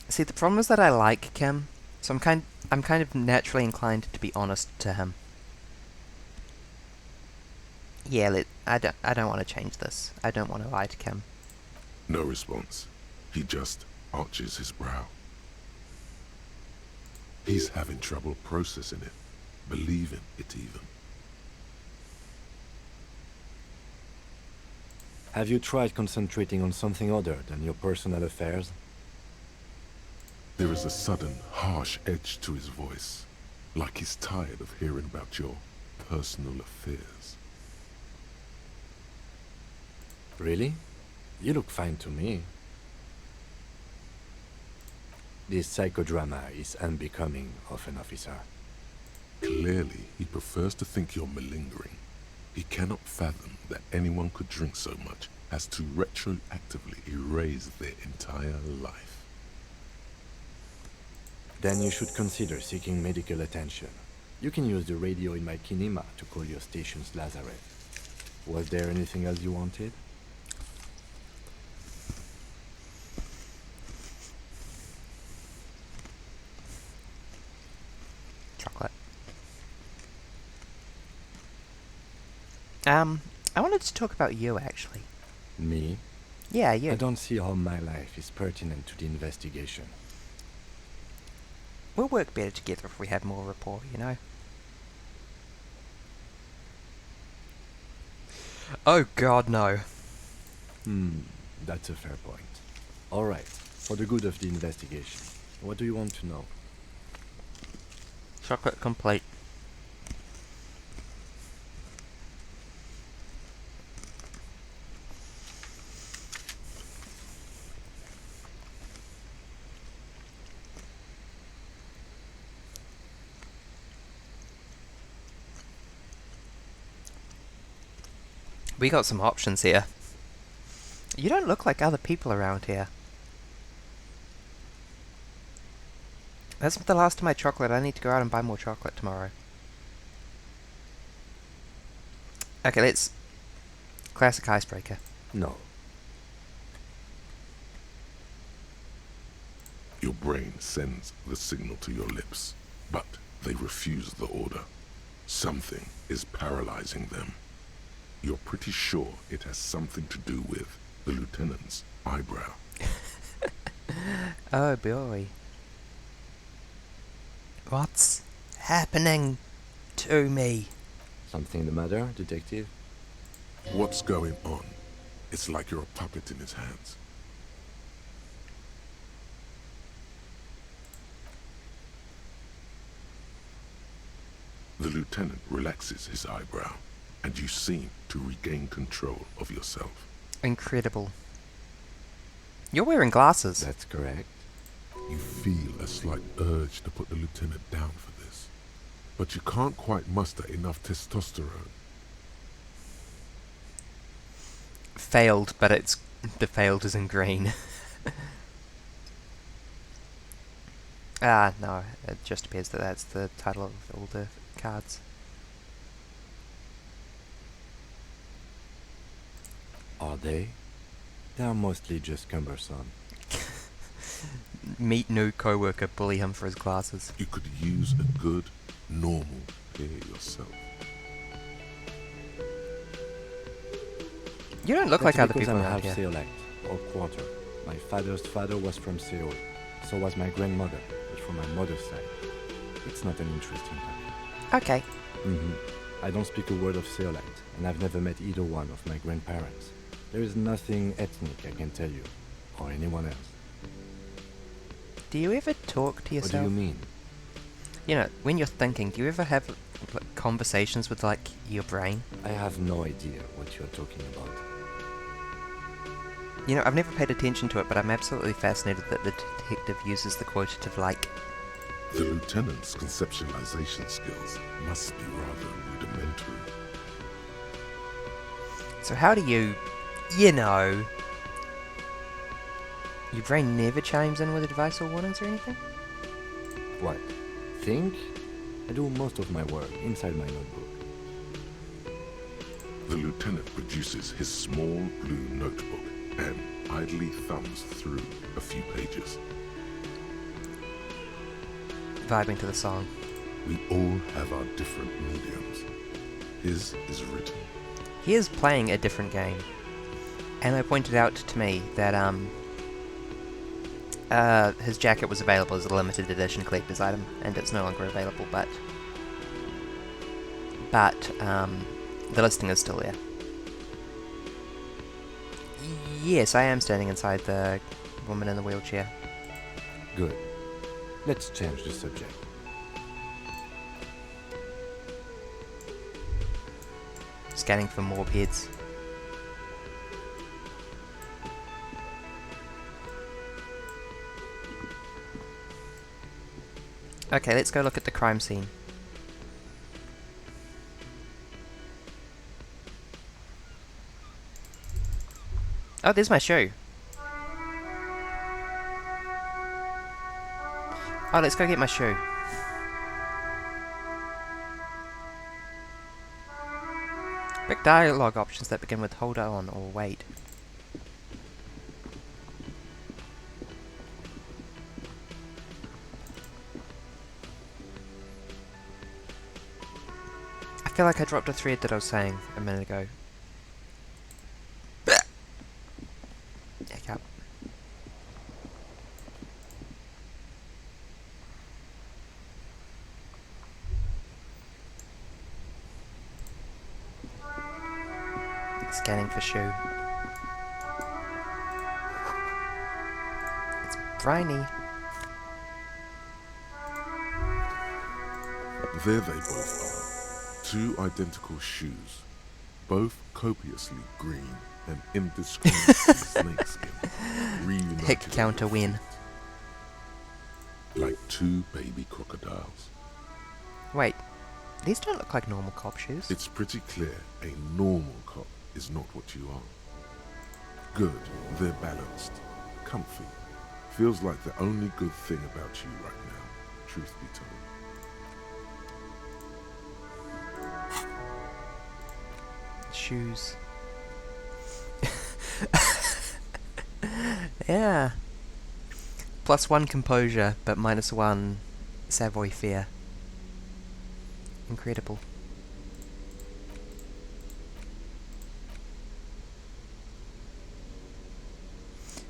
See, the problem is that I like Kim, so I'm kind of naturally inclined to be honest to him. Yeah, I don't want to change this. I don't want to lie to Kim. No response. He just arches his brow. He's having trouble processing it, believing it even. Have you tried concentrating on something other than your personal affairs? There is a sudden, harsh edge to his voice, like he's tired of hearing about your personal affairs. Really? You look fine to me. This psychodrama is unbecoming of an officer. Clearly, he prefers to think you're malingering. He cannot fathom that anyone could drink so much as to retroactively erase their entire life. Then you should consider seeking medical attention. You can use the radio in my kinema to call your station's lazaret. Was there anything else you wanted? Chocolate. I wanted to talk about you, actually. Me? Yeah, you. I don't see how my life is pertinent to the investigation. We'll work better together if we have more rapport, you know? Oh god, no. That's a fair point. All right, for the good of the investigation, what do you want to know? Chocolate complete. We got some options here. You don't look like other people around here. That's the last of my chocolate. I need to go out and buy more chocolate tomorrow. Okay, let's... Classic icebreaker. No. Your brain sends the signal to your lips, but they refuse the order. Something is paralyzing them. You're pretty sure it has something to do with the lieutenant's eyebrow. Oh boy. What's happening to me? Something the matter, detective? What's going on? It's like you're a puppet in his hands. The lieutenant relaxes his eyebrow, and you seem to regain control of yourself. Incredible. You're wearing glasses. That's correct. You feel a slight urge to put the lieutenant down for this, but you can't quite muster enough testosterone. Failed, but it's... The failed is in green. Ah, no. It just appears that that's the title of all the cards. Are they? They are mostly just cumbersome. Meet new co-worker, bully him for his glasses. You could use a good, normal pair yourself. You don't look like other because people I'm around half here. Seolite, or quarter. My father's father was from Seoul. So was my grandmother, but from my mother's side. It's not an interesting topic. Okay. I don't speak a word of Seolite, and I've never met either one of my grandparents. There is nothing ethnic, I can tell you, or anyone else. Do you ever talk to yourself? What do you mean? You know, when you're thinking, do you ever have like, conversations with, like, your brain? I have no idea what you're talking about. You know, I've never paid attention to it, but I'm absolutely fascinated that the detective uses the quotative like. The lieutenant's conceptualization skills must be rather rudimentary. So how do you... You know... Your brain never chimes in with advice or warnings or anything? What? Think? I do most of my work inside my notebook. The lieutenant produces his small blue notebook and idly thumbs through a few pages. Vibing to the song. We all have our different mediums. His is written. He is playing a different game. And they pointed out to me that, his jacket was available as a limited edition collector's item, and it's no longer available, but, the listing is still there. Yes, I am standing inside the woman in the wheelchair. Good. Let's change the subject. Scanning for more heads. Okay, let's go look at the crime scene. Oh, there's my shoe. Oh, let's go get my shoe. Pick dialogue options that begin with hold on or wait. I feel like I dropped a thread that I was saying a minute ago. Hiccup. Scanning for shoe. It's briny. There they both are. Two identical shoes, both copiously green and indiscriminately snakeskin, reunited Hit on counter your win. feet, like two baby crocodiles. Wait, these don't look like normal cop shoes. It's pretty clear a normal cop is not what you are. Good, they're balanced, comfy. Feels like the only good thing about you right now, truth be told. Shoes. Yeah. +1 composure, but -1 Savoy fear. Incredible.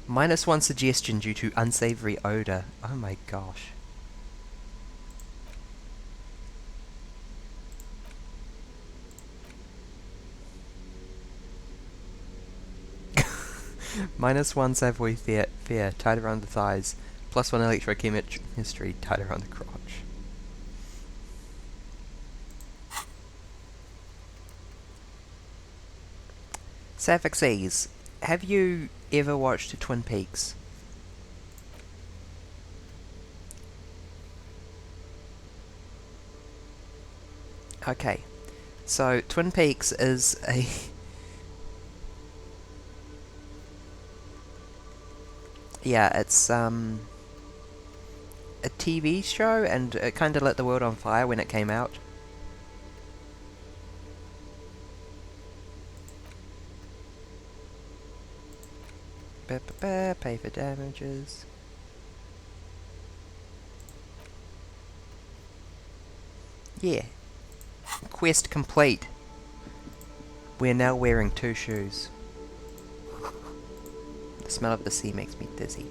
-1 suggestion due to unsavory odor. Oh my gosh. -1 Savoy fear tied around the thighs. +1 electrochemistry tied around the crotch. Sapphixies, have you ever watched Twin Peaks? Okay, so Twin Peaks is a yeah, it's a TV show, and it kind of lit the world on fire when it came out. Pay for damages. Yeah. Quest complete. We're now wearing 2 shoes. The smell of the sea makes me dizzy.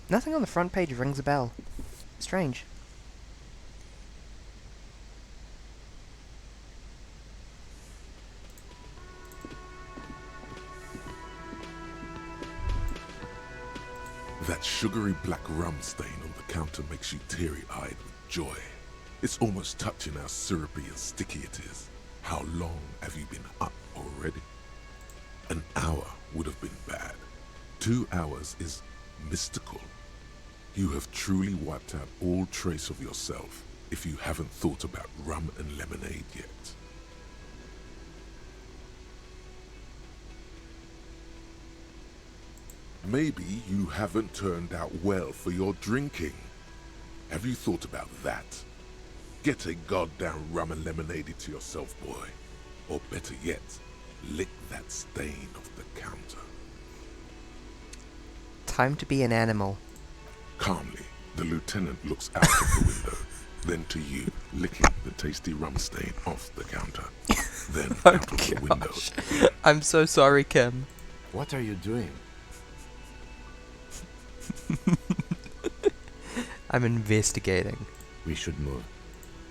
Nothing on the front page rings a bell. Strange. That sugary black rum stain on the counter makes you teary-eyed with joy. It's almost touching how syrupy and sticky it is. How long have you been up already? An hour would have been bad. 2 hours is mystical. You have truly wiped out all trace of yourself if you haven't thought about rum and lemonade yet. Maybe you haven't turned out well for your drinking. Have you thought about that? Get a goddamn rum and lemonade to yourself, boy. Or better yet, lick that stain off the counter. Time to be an animal. Calmly, the lieutenant looks out of the window, then to you, licking the tasty rum stain off the counter. Then Oh out of the window. gosh. I'm so sorry, Kim. What are you doing? I'm investigating. We should move.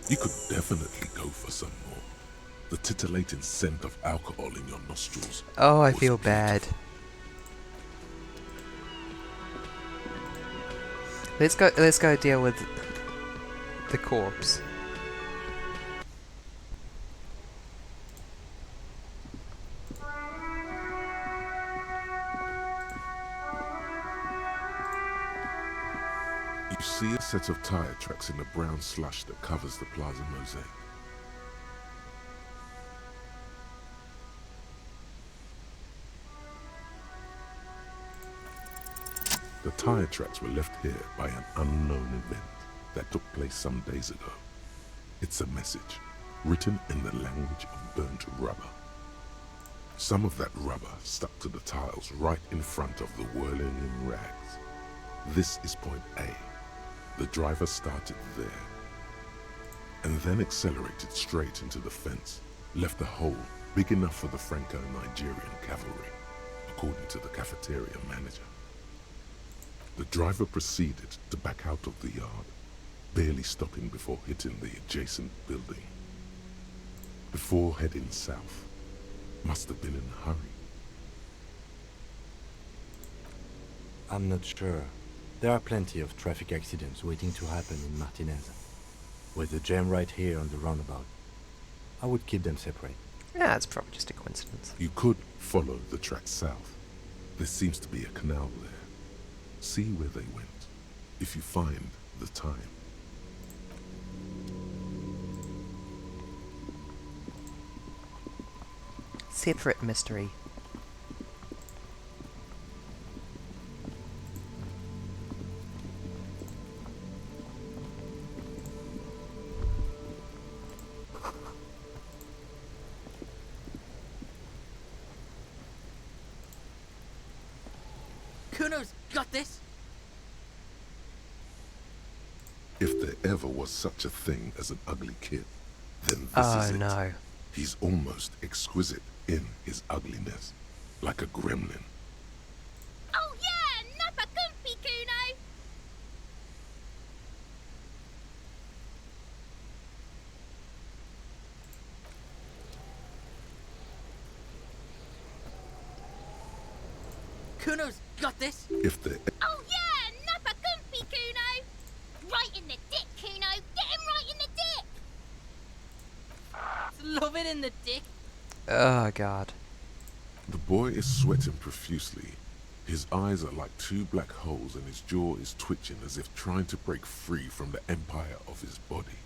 You could definitely go for some more. The titillating scent of alcohol in your nostrils. Oh, I was feel beautiful. bad. Let's go deal with the corpse. You see a set of tire tracks in the brown slush that covers the plaza mosaic. The tire tracks were left here by an unknown event that took place some days ago. It's a message, written in the language of burnt rubber. Some of that rubber stuck to the tiles right in front of the whirling rags. This is point A. The driver started there, and then accelerated straight into the fence, left a hole big enough for the Franco-Nigerian cavalry, according to the cafeteria manager. The driver proceeded to back out of the yard, barely stopping before hitting the adjacent building. Before heading south, must have been in a hurry. I'm not sure. There are plenty of traffic accidents waiting to happen in Martinez. With the jam right here on the roundabout, I would keep them separate. Yeah, it's probably just a coincidence. You could follow the track south. There seems to be a canal there. See where they went, if you find the time. Separate mystery. Kuno's got this. If there ever was such a thing as an ugly kid, then this Oh is it. no. He's almost exquisite in his ugliness, like a gremlin. Oh yeah, nappa gumpy, Kuno! Kuno's got this. If there Oh yeah, nappa gumpy, Kuno! Right in the dick, Kuno! Get him right in the dick! Love it in the dick. Oh god. The boy is sweating profusely. His eyes are like two black holes and his jaw is twitching as if trying to break free from the empire of his body.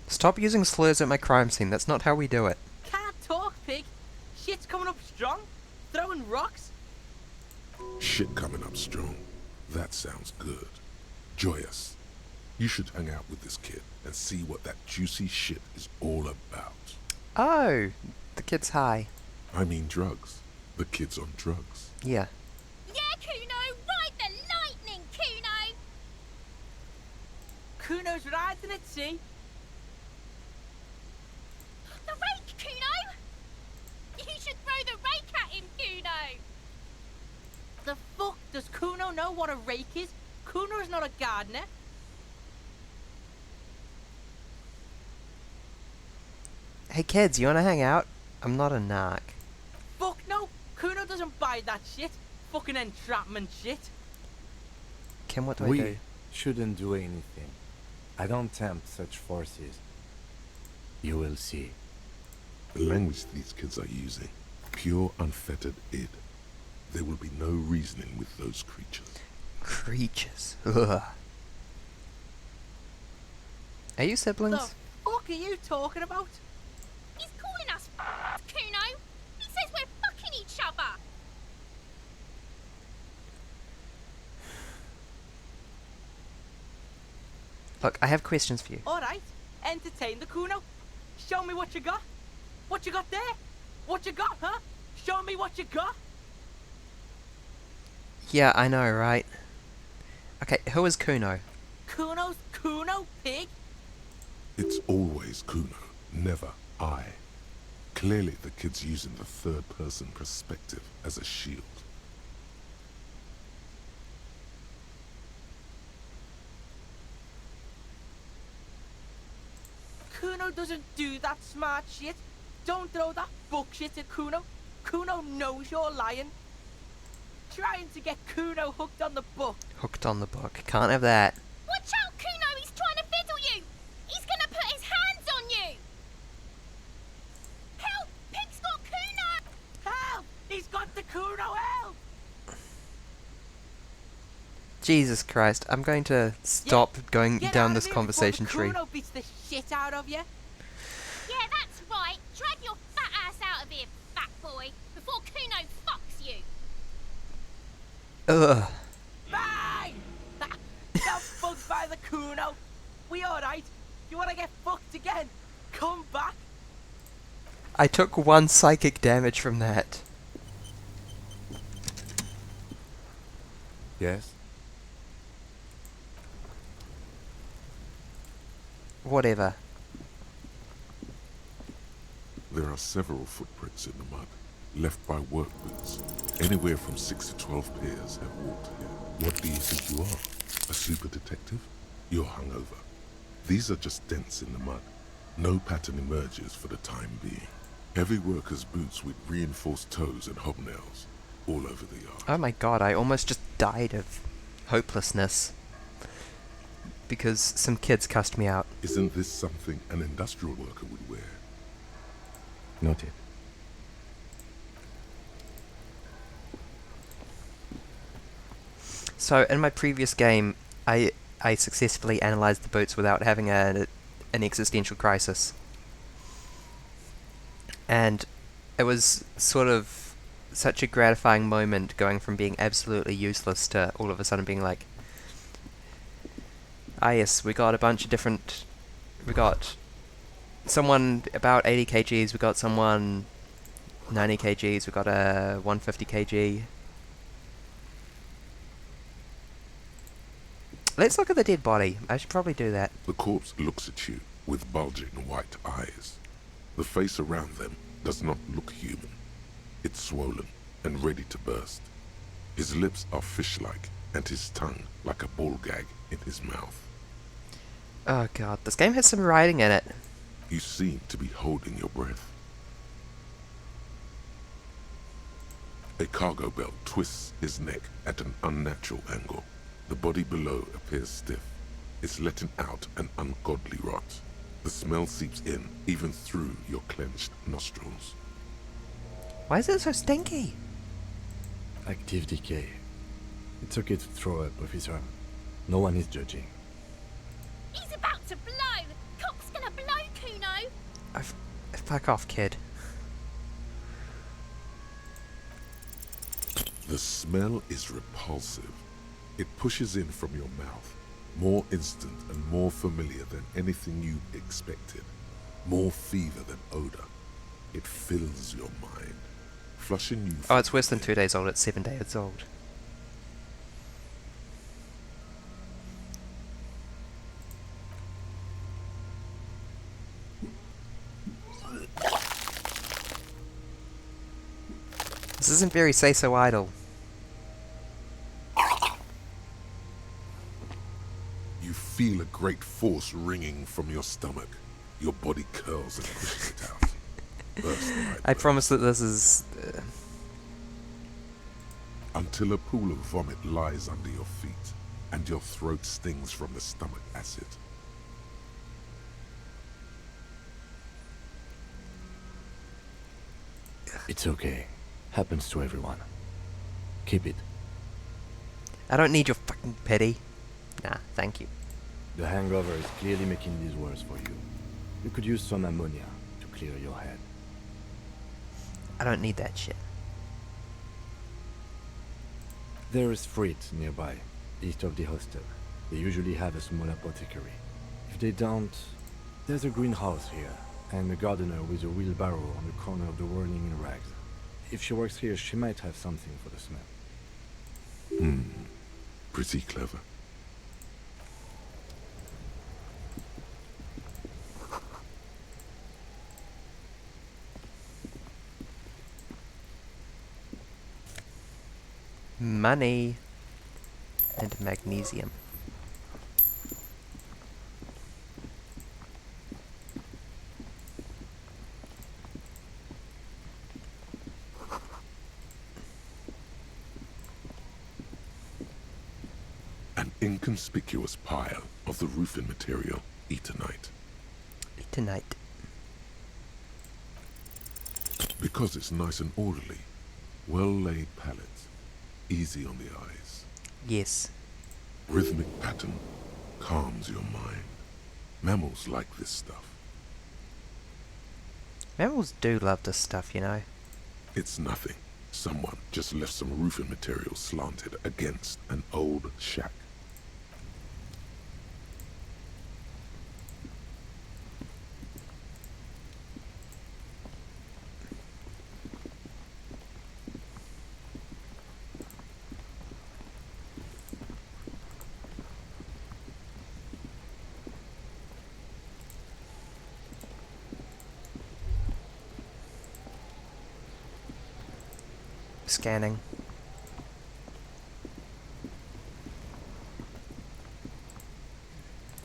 Stop using slurs at my crime scene. That's not how we do it. Can't talk, pig. Shit's coming up strong. Throwing rocks. Shit coming up strong. That sounds good. Joyous. You should hang out with this kid and see what that juicy shit is all about. Oh, the kid's high. I mean drugs. The kid's on drugs. Yeah. Yeah, Kuno! Ride the lightning, Kuno! Kuno's riding it, see? The rake, Kuno! You should throw the rake at him, Kuno! The fuck does Kuno know what a rake is? Kuno's not a gardener. Hey kids, you wanna hang out? I'm not a narc. Fuck no. Kuno doesn't buy that shit. Fucking entrapment shit. Kim, what do I We do? shouldn't do anything. I don't tempt such forces. You will see. The language these kids are using, pure unfettered id. There will be no reasoning with those creatures. Creatures. Ugh. Are you siblings? The fuck are you talking about? He's calling us Kuno! He says we're fucking each other! Look, I have questions for you. Alright, entertain the Kuno. Show me what you got. What you got there? What you got, huh? Show me what you got. Yeah, I know, right? Okay, who is Kuno? Kuno's Kuno, pig. It's always Kuno, never I. Clearly the kid's using the third-person perspective as a shield. Kuno doesn't do that smart shit. Don't throw that bullshit at Kuno. Kuno knows you're lying. Trying to get Kuno hooked on the book. Hooked on the book. Can't have that. Watch out, Kuno! He's trying to fiddle you! He's gonna put his hands on you! Help! Pig's got Kuno! Help! He's got the Kuno, help! Jesus Christ, I'm going to stop going Get down out of this here conversation before the tree. Kuno beats the shit out of you. Yeah, that's right. Drag your fat ass out of here, fat boy, before Kuno fucks you. Ugh. Bang! Got fucked by the Kuno. We alright? You wanna get fucked again? Come back. I took 1 psychic damage from that. Yes? Whatever. There are several footprints in the mud, left by work boots. Anywhere from 6 to 12 pairs have walked here. What do you think you are? A super detective? You're hungover. These are just dents in the mud. No pattern emerges for the time being. Heavy workers' boots with reinforced toes and hobnails all over the yard. Oh my god, I almost just died of hopelessness. Because some kids cussed me out. Isn't this something an industrial worker would wear? Noted. So, in my previous game, I successfully analysed the boots without having an existential crisis. And it was sort of such a gratifying moment going from being absolutely useless to all of a sudden being like, ah yes, we got a bunch of different... We got someone about 80 kgs, we got someone 90 kgs, we got a 150 kg. Let's look at the dead body. I should probably do that. The corpse looks at you with bulging white eyes. The face around them does not look human. It's swollen and ready to burst. His lips are fish-like and his tongue like a ball gag in his mouth. Oh god, this game has some writing in it. You seem to be holding your breath. A cargo belt twists his neck at an unnatural angle. The body below appears stiff. It's letting out an ungodly rot. The smell seeps in, even through your clenched nostrils. Why is it so stinky? Active decay. It's okay to throw up, officer. No one is judging. He's about to blow! Cock's gonna blow, Kuno! Fuck off, kid. The smell is repulsive. It pushes in from your mouth, more instant and more familiar than anything you expected, more fever than odor. It fills your mind, flushing you. Oh, it's worse than 2 days old, it's 7 days old. This isn't very say-so idle. You feel a great force ringing from your stomach. Your body curls and pushes it out. Burst by I burst. promise that this is... Until a pool of vomit lies under your feet, and your throat stings from the stomach acid. It's okay. Happens to everyone. Keep it. I don't need your fucking pity. Nah, thank you. The hangover is clearly making this worse for you. You could use some ammonia to clear your head. I don't need that shit. There is Frit nearby, east of the hostel. They usually have a small apothecary. If they don't, there's a greenhouse here, and a gardener with a wheelbarrow on the corner of the whirling in rags. If she works here, she might have something for the smell. Pretty clever. Money. And magnesium. An inconspicuous pile of the roofing material, Eternite. Tonight. Because it's nice and orderly. Well-laid pallets. Easy on the eyes. Yes. Rhythmic pattern calms your mind. Mammals like this stuff. Mammals do love this stuff, you know. It's nothing. Someone just left some roofing material slanted against an old shack. Scanning.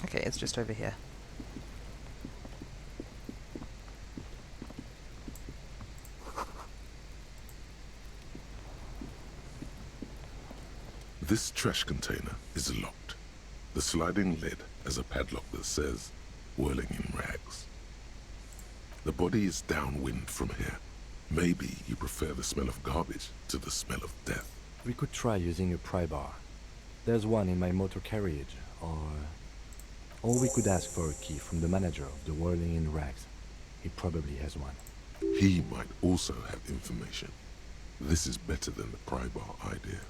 Okay, it's just over here. This trash container is locked. The sliding lid has a padlock that says, "Whirling in rags." The body is downwind from here. Maybe you prefer the smell of garbage to the smell of death. We could try using a pry bar. There's one in my motor carriage, or we could ask for a key from the manager of the Whirling in Rags. He probably has one. He might also have information. This is better than the pry bar idea.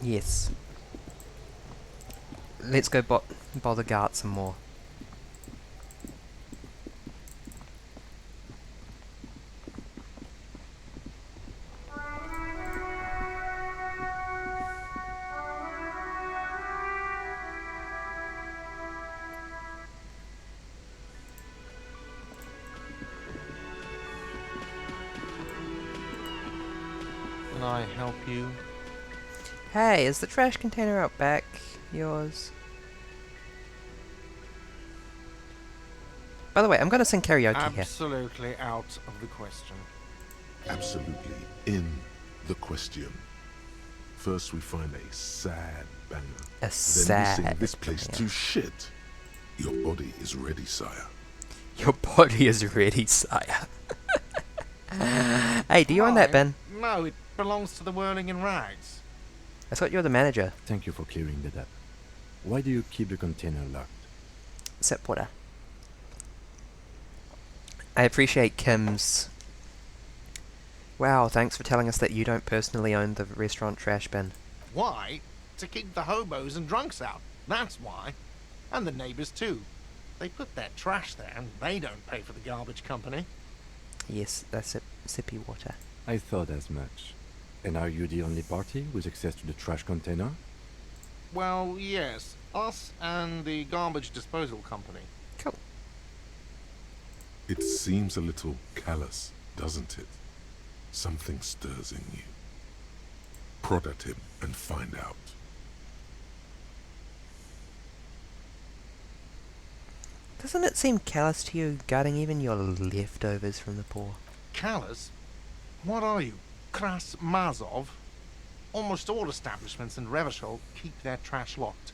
Yes. Let's go bother Gart some more. Can I help you? Hey, is the trash container out back yours? By the way, I'm going to sing karaoke here. Absolutely out of the question. Absolutely in the question. First we find a sad banger. A Then we sad sing this place banger. to shit. Your body is ready, sire. Your body is ready, sire. Hey, do you own that, Ben? No, it belongs to the Whirling in Rags. I thought you were the manager. Thank you for clearing that up. Why do you keep the container locked? Sip water. I appreciate Kim's... Wow, thanks for telling us that you don't personally own the restaurant trash bin. Why? To keep the hobos and drunks out. That's why. And the neighbours too. They put their trash there and they don't pay for the garbage company. Yes, that's it. Sippy water. I thought as much. And are you the only party with access to the trash container? Well, yes. Us and the garbage disposal company. Cool. It seems a little callous, doesn't it? Something stirs in you. Prod at him and find out. Doesn't it seem callous to you, guarding even your leftovers from the poor? Callous? What are you? Kras Mazov? Almost all establishments in Revachol keep their trash locked.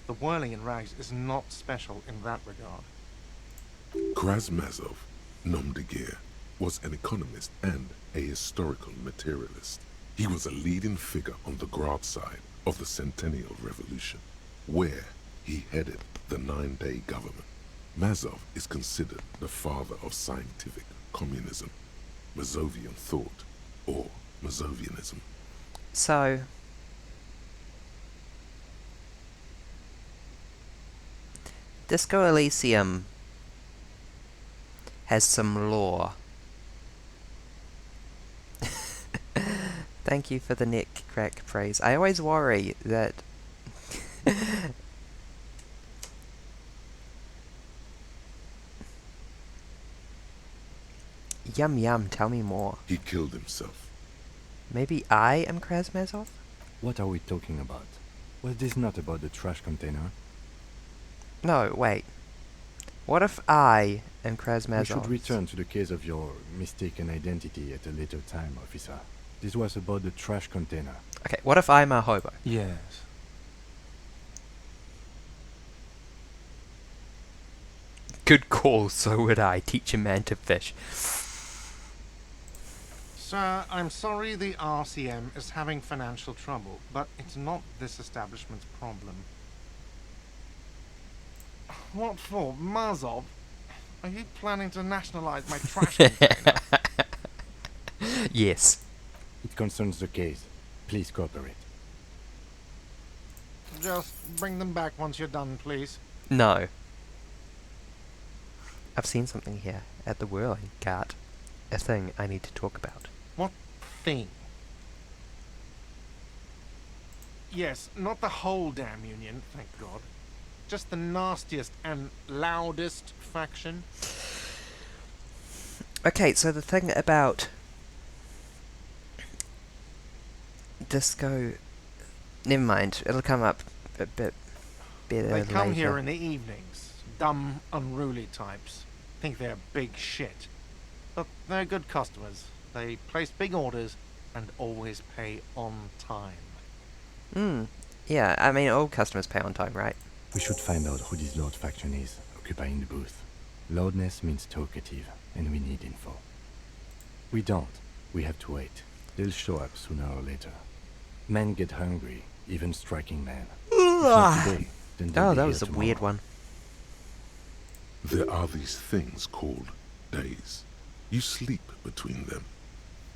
The Whirling in Rags is not special in that regard. Krasmazov, nom de guerre, was an economist and a historical materialist. He was a leading figure on the Grad side of the Centennial Revolution, where he headed the 9-day government. Mazov is considered the father of scientific communism, Mazovian thought, or Mazovianism. So... Disco Elysium has some lore. Thank you for the neck crack praise. I always worry that... Yum yum, tell me more. He killed himself. Maybe I am Krasmazov? What are we talking about? Was this not about the trash container? No, wait. What if I am We Krasmazov? should return to the case of your mistaken identity at a later time, officer. This was about the trash container. Okay, what if I'm a hobo? Yes. Good call, so would I. Teach a man to fish. Sir, I'm sorry the RCM is having financial trouble, but it's not this establishment's problem. What for? Mazov? Are you planning to nationalize my trash container? Yes. It concerns the case. Please cooperate. Just bring them back once you're done, please. No. I've seen something here at the Whirling Cart. A thing I need to talk about. What thing? Yes, not the whole damn union, thank God. Just the nastiest and loudest faction. Okay, so the thing about Disco... Never mind, it'll come up a bit better They come later. here in the evenings. Dumb, unruly types. Think they're big shit. But they're good customers. They place big orders and always pay on time. Yeah, I mean, all customers pay on time, right? We should find out who this Lord faction is, occupying the booth. Loudness means talkative, and we need info. We don't. We have to wait. They'll show up sooner or later. Men get hungry, even striking men. If not today, then they'll Oh, be that here was a weird tomorrow. one. There are these things called days. You sleep between them.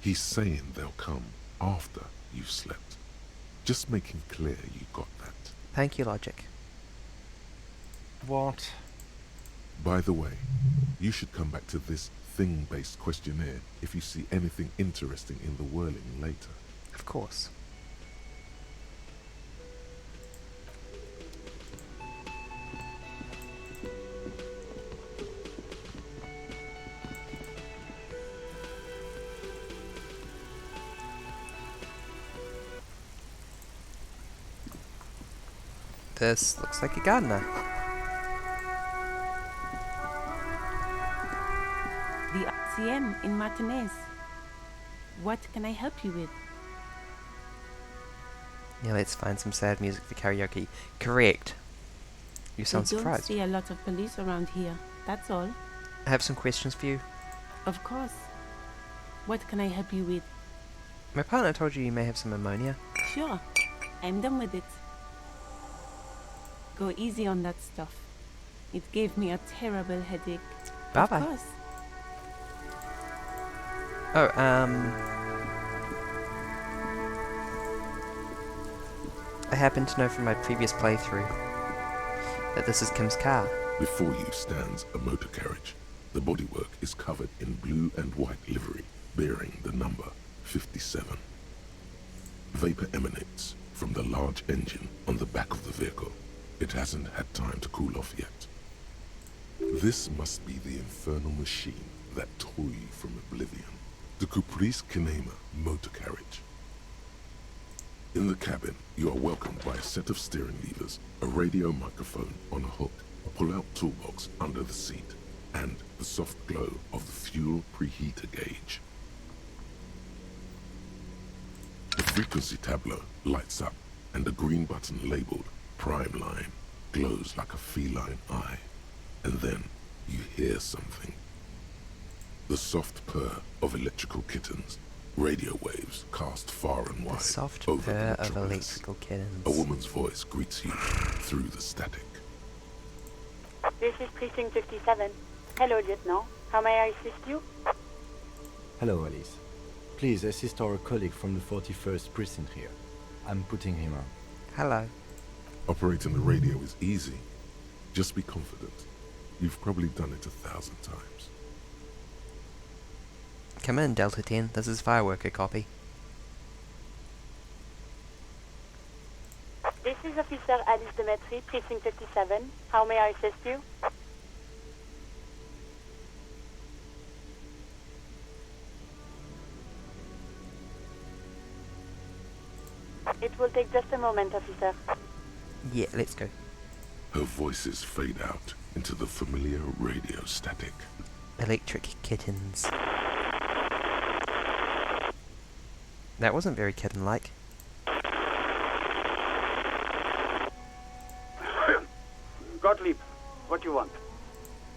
He's saying they'll come after you've slept. Just making clear you got that. Thank you, Logic. What? By the way, you should come back to this thing-based questionnaire if you see anything interesting in the whirling later. Of course. This looks like a gardener. The Elysium in Martinez. What can I help you with? Yeah, let's find some sad music for karaoke. Correct. You sound I don't surprised. see a lot of police around here. That's all. I have some questions for you. Of course. What can I help you with? My partner told you may have some ammonia. Sure. I'm done with it. Go easy on that stuff. It gave me a terrible headache. Bye-bye. Of course. Oh, I happen to know from my previous playthrough that this is Kim's car. Before you stands a motor carriage. The bodywork is covered in blue and white livery, bearing the number 57. Vapor emanates from the large engine on the back of the vehicle. It hasn't had time to cool off yet. This must be the infernal machine that tore you from oblivion. The Caprice Kinema motor carriage. In the cabin, you are welcomed by a set of steering levers, a radio microphone on a hook, a pull-out toolbox under the seat, and the soft glow of the fuel preheater gauge. The frequency tableau lights up, and a green button labeled Prime Line glows like a feline eye. And then you hear something. The soft purr of electrical kittens, radio waves cast far and wide The soft over purr the of metropolis. electrical kittens. A woman's voice greets you through the static. This is Precinct 57. Hello, Lieutenant. How may I assist you? Hello, Alice. Please assist our colleague from the 41st precinct here. I'm putting him on. Hello. Operating the radio is easy. Just be confident. You've probably done it 1,000 times. Come in, Delta 10. This is Fireworker copy. This is Officer Alice Demetri, Precinct 57. How may I assist you? It will take just a moment, officer. Yeah, let's go. Her voices fade out into the familiar radio static. Electric kittens. That wasn't very kitten-like. Gottlieb, what do you want?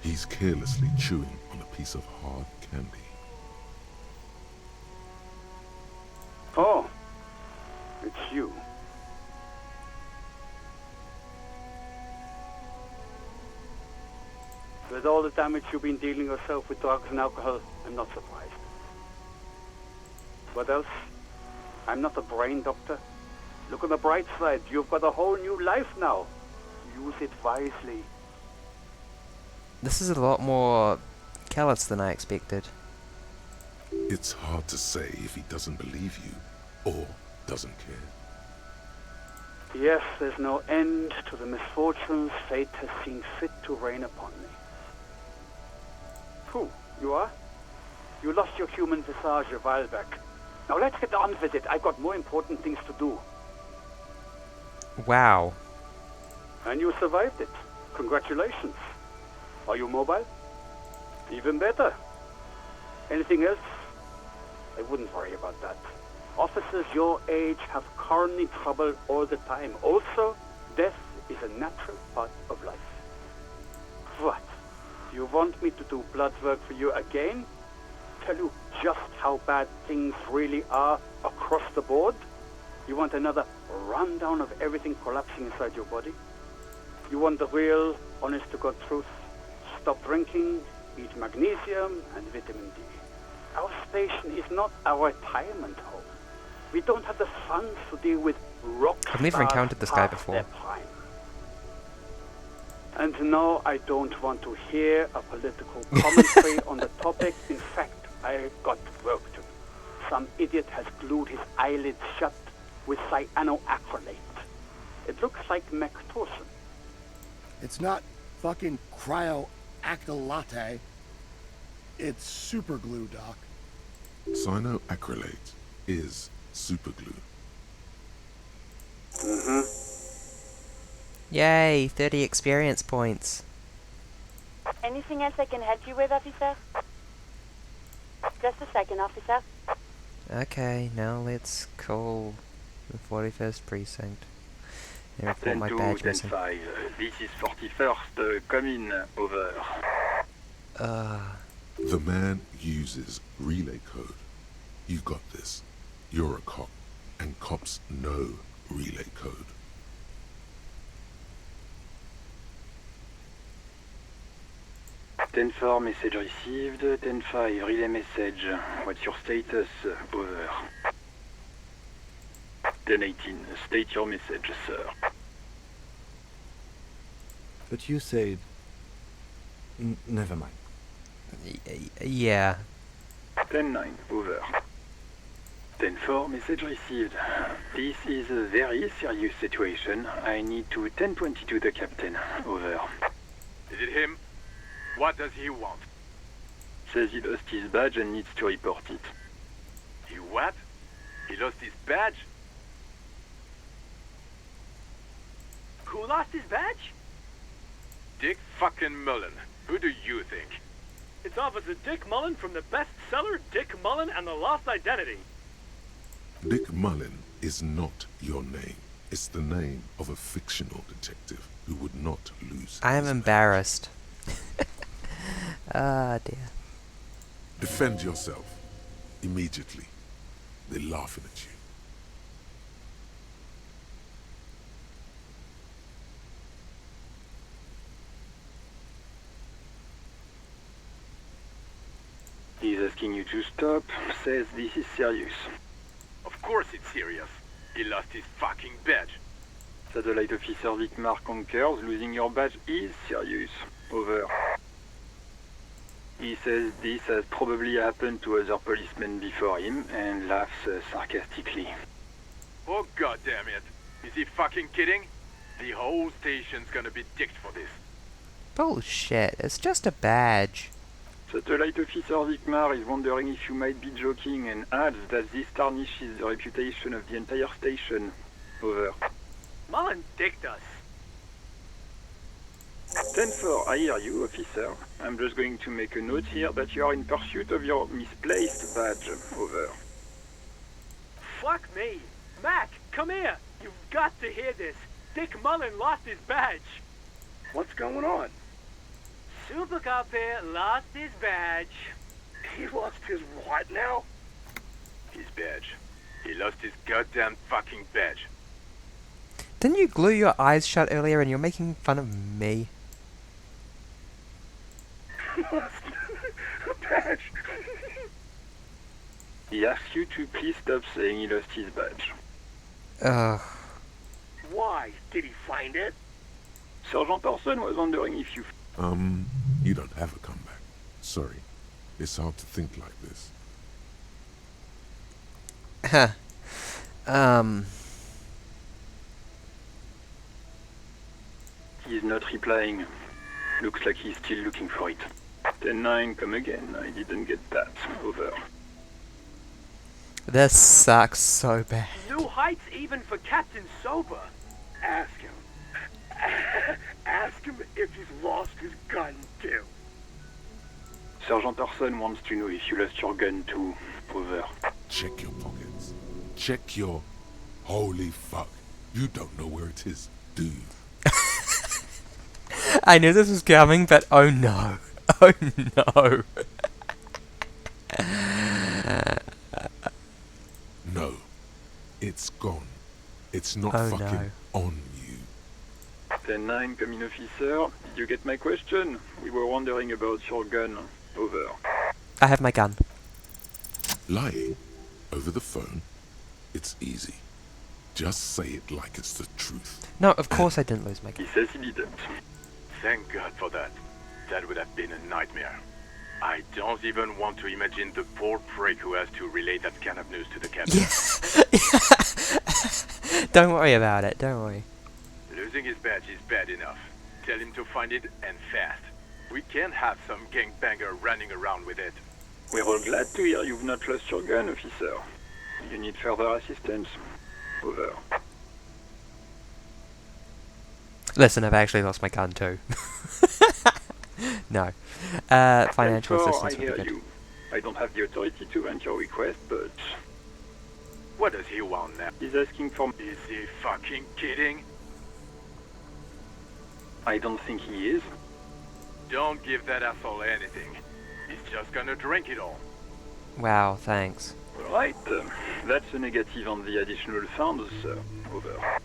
He's carelessly chewing on a piece of hard candy. Oh, it's you. With all the damage you've been dealing yourself with drugs and alcohol, I'm not surprised. What else? I'm not a brain doctor. Look on the bright side. You've got a whole new life now. Use it wisely. This is a lot more callous than I expected. It's hard to say if he doesn't believe you or doesn't care. Yes, there's no end to the misfortunes fate has seen fit to rain upon me. Who? You are? You lost your human visage a while back. Now let's get on with it. I've got more important things to do. Wow. And you survived it. Congratulations. Are you mobile? Even better. Anything else? I wouldn't worry about that. Officers your age have coronary trouble all the time. Also, death is a natural part of life. What? You want me to do blood work for you again? Tell you just how bad things really are across the board? You want another rundown of everything collapsing inside your body? You want the real, honest-to-God truth? Stop drinking, eat magnesium and vitamin D. Our station is not a retirement home. We don't have the funds to deal with rock stars. I've never encountered this guy past before. their prime. And no, I don't want to hear a political commentary on the topic. In fact, I've got work to do. Some idiot has glued his eyelids shut with cyanoacrylate. It looks like Mactorson. It's not fucking cryoacrylate. It's super glue, Doc. Cyanoacrylate is superglue. Mm-hmm. Yay, 30 experience points. Anything else I can help you with, officer? Just a second, officer. Okay, now let's call the 41st precinct. And report my badge missing. 10-5, this is 41st, come in, over. The man uses relay code. You've got this. You're a cop, and cops know relay code. Ten-4, message received. 10-5, relay message. What's your status? Over. 10-18, state your message, sir. But you said... never mind. Yeah. 10-9, over. 10-4, message received. This is a very serious situation. I need to 10-22 the captain. Over. Is it him? What does he want? Says he lost his badge and needs to report it. He what? He lost his badge? Who lost his badge? Dick fucking Mullen. Who do you think? It's Officer Dick Mullen from the bestseller Dick Mullen and the Lost Identity. Dick Mullen is not your name. It's the name of a fictional detective who would not lose. I am embarrassed. Ah, dear. Defend yourself. Immediately. They're laughing at you. He's asking you to stop. Says this is serious. Of course it's serious. He lost his fucking badge. Satellite Officer Vicmar concurs. Losing your badge is serious. Over. He says this has probably happened to other policemen before him and laughs sarcastically. Oh god damn it. Is he fucking kidding? The whole station's gonna be dicked for this. Bullshit, it's just a badge. Satellite Officer Vicmar is wondering if you might be joking and adds that this tarnishes the reputation of the entire station. Over. Mullen dicked us. 10-4, I hear you, officer. I'm just going to make a note here that you are in pursuit of your misplaced badge. Over. Fuck me. Mac, come here. You've got to hear this. Dick Mullen lost his badge. What's going on? Super Cop here lost his badge. He lost his what now? His badge. He lost his goddamn fucking badge. Didn't you glue your eyes shut earlier and you're making fun of me? Badge. He asks you to please stop saying he lost his badge. Ugh. Why? Did he find it? Sergeant Orson was wondering if you... You don't have a comeback. Sorry. It's hard to think like this. He's not replying. Looks like he's still looking for it. 10-9, come again. I didn't get that. Over. This sucks so bad. New heights even for Captain Sober. Ask him. Ask him if he's lost his gun too. Sergeant Orson wants to know if you lost your gun too. Over. Check your pockets. Check your... Holy fuck. You don't know where it is, do you? I knew this was coming, but oh no. Oh no. No. It's gone. It's not Oh, fucking no. on you. 10-9, coming officer. Did you get my question? We were wondering about your gun. Over. I have my gun. Lying over the phone, it's easy. Just say it like it's the truth. No, of course I didn't lose my gun. He says he didn't. Thank God for that. That would have been a nightmare. I don't even want to imagine the poor prick who has to relay that kind of news to the captain. Don't worry about it, don't worry. Losing his badge is bad enough. Tell him to find it, and fast. We can't have some gangbanger running around with it. We're all glad to hear you've not lost your gun, officer. You need further assistance. Over. Listen, I've actually lost my gun too. No. Financial Therefore, assistance I would be hear good. you. I don't have the authority to grant your request, but What does he want now? he's asking for... Is he fucking kidding? I don't think he is. Don't give that asshole anything. He's just gonna drink it all. Wow, thanks. Right. That's a negative on the additional funds, sir. Over.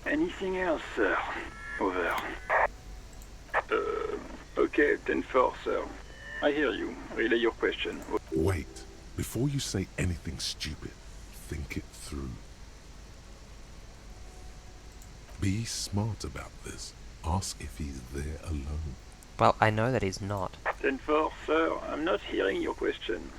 Anything else, sir? Over. Okay, 10-4, sir. I hear you. Relay your question. Wait. Before you say anything stupid, think it through. Be smart about this. Ask if he's there alone. Well, I know that he's not. 10-4, sir. I'm not hearing your question.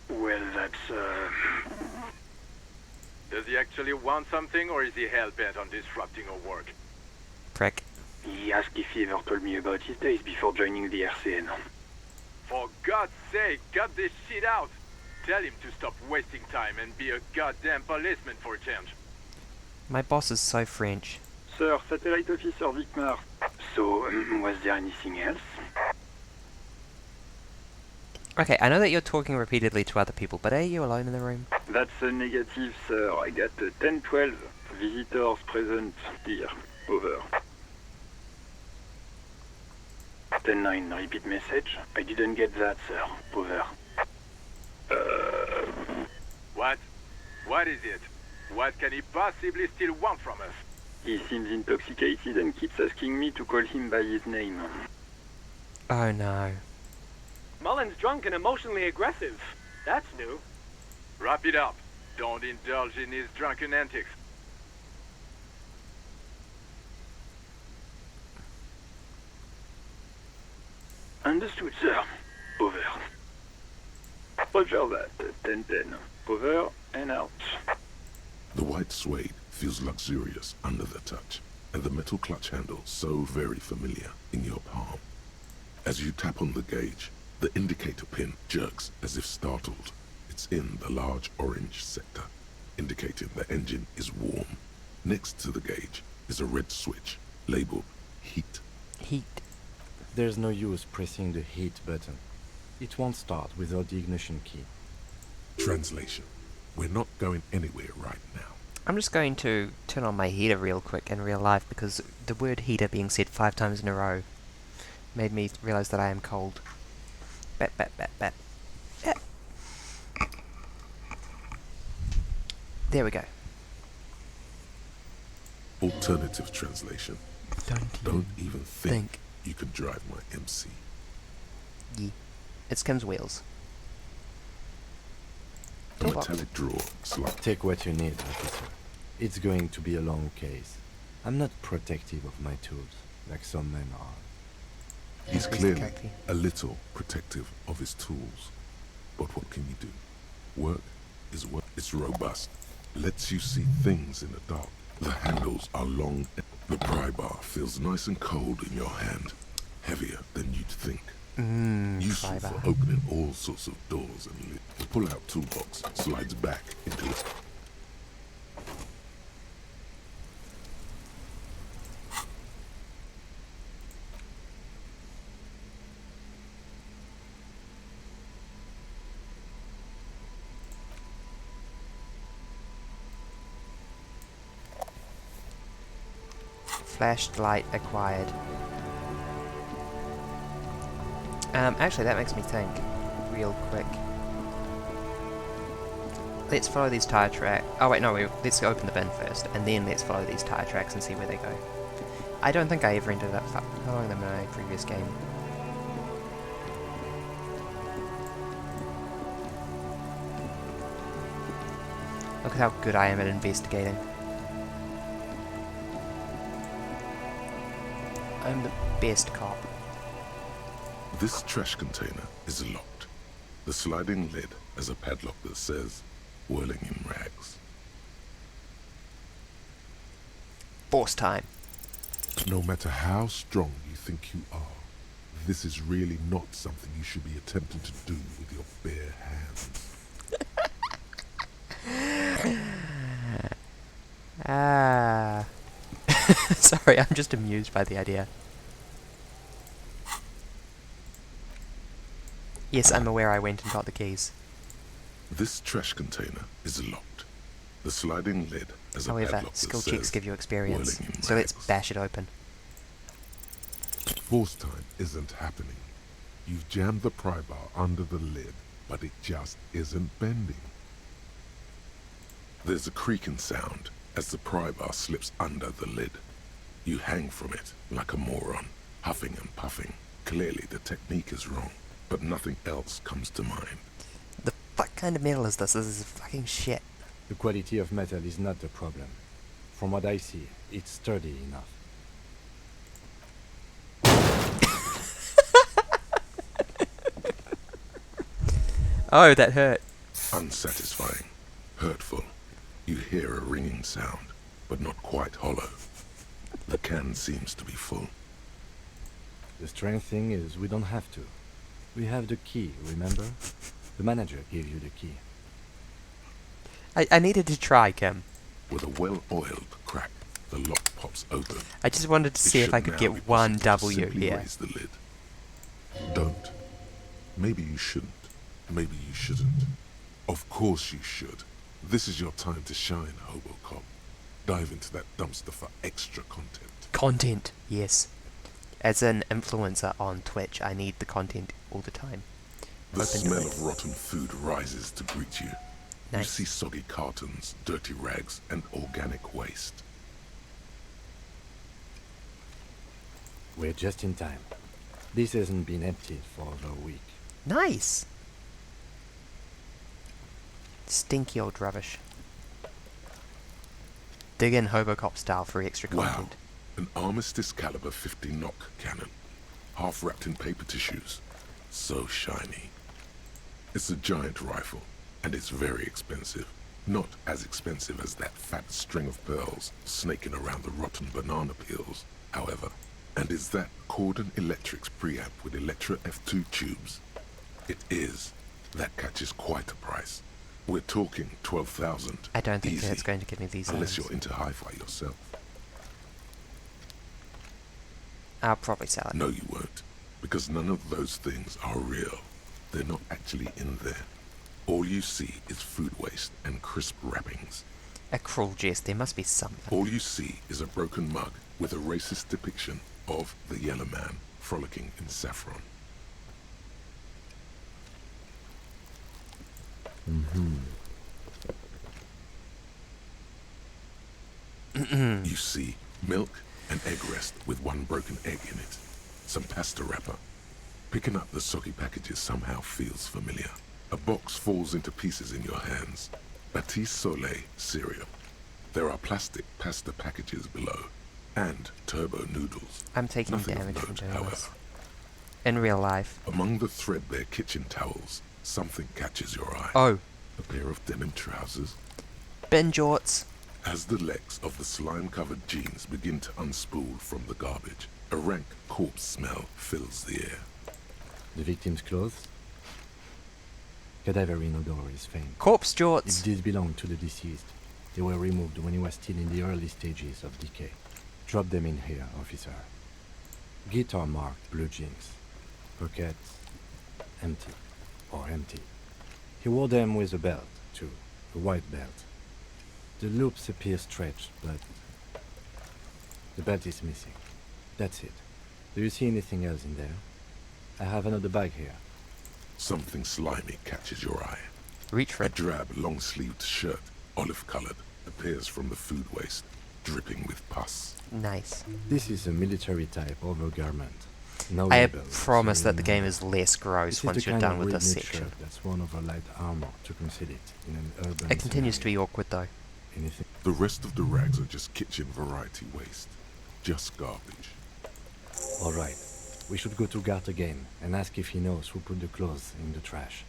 Well, that's, Does he actually want something, or is he hell-bent on disrupting our work? Prick. He asked if he ever told me about his days before joining the RCN. For God's sake, cut this shit out! Tell him to stop wasting time and be a goddamn policeman for a change. My boss is so French. Sir, Satellite Officer Vicmar. So, was there anything else? Okay, I know that you're talking repeatedly to other people, but are you alone in the room? That's a negative, sir. I got 10-12 visitors present here. Over. 10-9, repeat message. I didn't get that, sir. Over. What? What is it? What can he possibly still want from us? He seems intoxicated and keeps asking me to call him by his name. Oh no. Mullen's drunk and emotionally aggressive. That's new. Wrap it up. Don't indulge in his drunken antics. Understood, sir. Over. Roger that. 10-10. Over and out. The white suede feels luxurious under the touch, and the metal clutch handle so very familiar in your palm. As you tap on the gauge, the indicator pin jerks as if startled. It's in the large orange sector, indicating the engine is warm. Next to the gauge is a red switch labeled heat. Heat. There's no use pressing the heat button. It won't start without the ignition key. Translation. We're not going anywhere right now. I'm just going to turn on my heater real quick in real life because the word heater being said 5 times in a row made me realize that I am cold. Bat, bat, bat, bat. Yeah. There we go. Alternative translation. Don't even think you can drive my MC. Yeah. It's Kim's wheels. A metallic drawer slot. Take what you need, officer. It's going to be a long case. I'm not protective of my tools, like some men are. He's clearly a little protective of his tools. But what can you do? Work It's robust. Lets you see things in the dark. The handles are long. The pry bar feels nice and cold in your hand. Heavier than you'd think. Useful Pry bar. for opening all sorts of doors and lids. The pull-out toolbox slides back into its... Flashlight acquired. Actually, that makes me think real quick. Let's follow these tire tracks. Oh wait, no, let's open the bin first, and then let's follow these tire tracks and see where they go. I don't think I ever ended up following them in a previous game. Look at how good I am at investigating. I'm the best cop. This trash container is locked. The sliding lid has a padlock that says, whirling in rags. Boss time. No matter how strong you think you are, this is really not something you should be attempting to do with your bare hands. Sorry, I'm just amused by the idea. Yes, I'm aware I went and got the keys. This trash container is locked. The sliding lid has a However, padlock that skill says, checks give you experience, whirling in so let's rags. bash it open. Force time isn't happening. You've jammed the pry bar under the lid, but it just isn't bending. There's a creaking sound as the pry bar slips under the lid. You hang from it like a moron, huffing and puffing. Clearly the technique is wrong, but nothing else comes to mind. The fuck kind of metal is this? This is fucking shit. The quality of metal is not the problem. From what I see, it's sturdy enough. Oh, that hurt. Unsatisfying, hurtful. You hear a ringing sound, but not quite hollow. The can seems to be full. The strange thing is we don't have to. We have the key, remember? The manager gave you the key. I needed to try, Kim. With a well-oiled crack, the lock pops open. I just wanted to see if I could get one W here. Raise the lid. Don't. Maybe you shouldn't. Maybe you shouldn't. Of course you should. This is your time to shine, Hobocop. Dive into that dumpster for extra content. Content, yes. As an influencer on Twitch, I need the content all the time. The smell of rotten food rises to greet you. Nice. You see soggy cartons, dirty rags, and organic waste. We're just in time. This hasn't been emptied for over a week. Nice! Stinky old rubbish. Dig in Hobocop style for extra content. Wow, an Armistice caliber 50 knock cannon, half wrapped in paper tissues. So shiny. It's a giant rifle, and it's very expensive. Not as expensive as that fat string of pearls snaking around the rotten banana peels, however. And is that Cordon Electric's preamp with Electra F2 tubes? It is. That catches quite a price. We're talking 12,000. I don't think easy, that's going to give me these unless items. you're into hi-fi yourself. I'll probably sell it. No, you won't. Because none of those things are real. They're not actually in there. All you see is food waste and crisp wrappings. A cruel jest, there must be something. All you see is a broken mug with a racist depiction of the Yellow Man frolicking in saffron. You see milk and egg rest with one broken egg in it. Some pasta wrapper. Picking up the soggy packages somehow feels familiar. A box falls into pieces in your hands. Batiste Soleil cereal. There are plastic pasta packages below. And turbo noodles. I'm taking Nothing damage of from note, doing however. this. In real life. Among the threadbare kitchen towels, something catches your eye. Oh. A pair of denim trousers. Bin jorts. As the legs of the slime-covered jeans begin to unspool from the garbage, a rank corpse smell fills the air. The victim's clothes? Cadaver odor is faint. Corpse jorts. It did belong to the deceased. They were removed when he was still in the early stages of decay. Drop them in here, officer. Guitar marked blue jeans. Pockets empty. Or empty. He wore them with a belt, too. A white belt. The loops appear stretched, but the belt is missing. That's it. Do you see anything else in there? I have another bag here. Something slimy catches your eye. Reach for A it. drab, long-sleeved shirt, olive-colored, appears from the food waste, dripping with pus. Nice. This is a military-type overgarment. No I label, promise so that you the know. game is less gross This once is the you're kind done of with this red knit section. shirt that's worn over light armor to conceal it in an urban It continues to scenario. be awkward though. Anything? The rest of the rags are just kitchen variety waste. Just garbage. All right. We should go to Gart again and ask if he knows who put the clothes in the trash.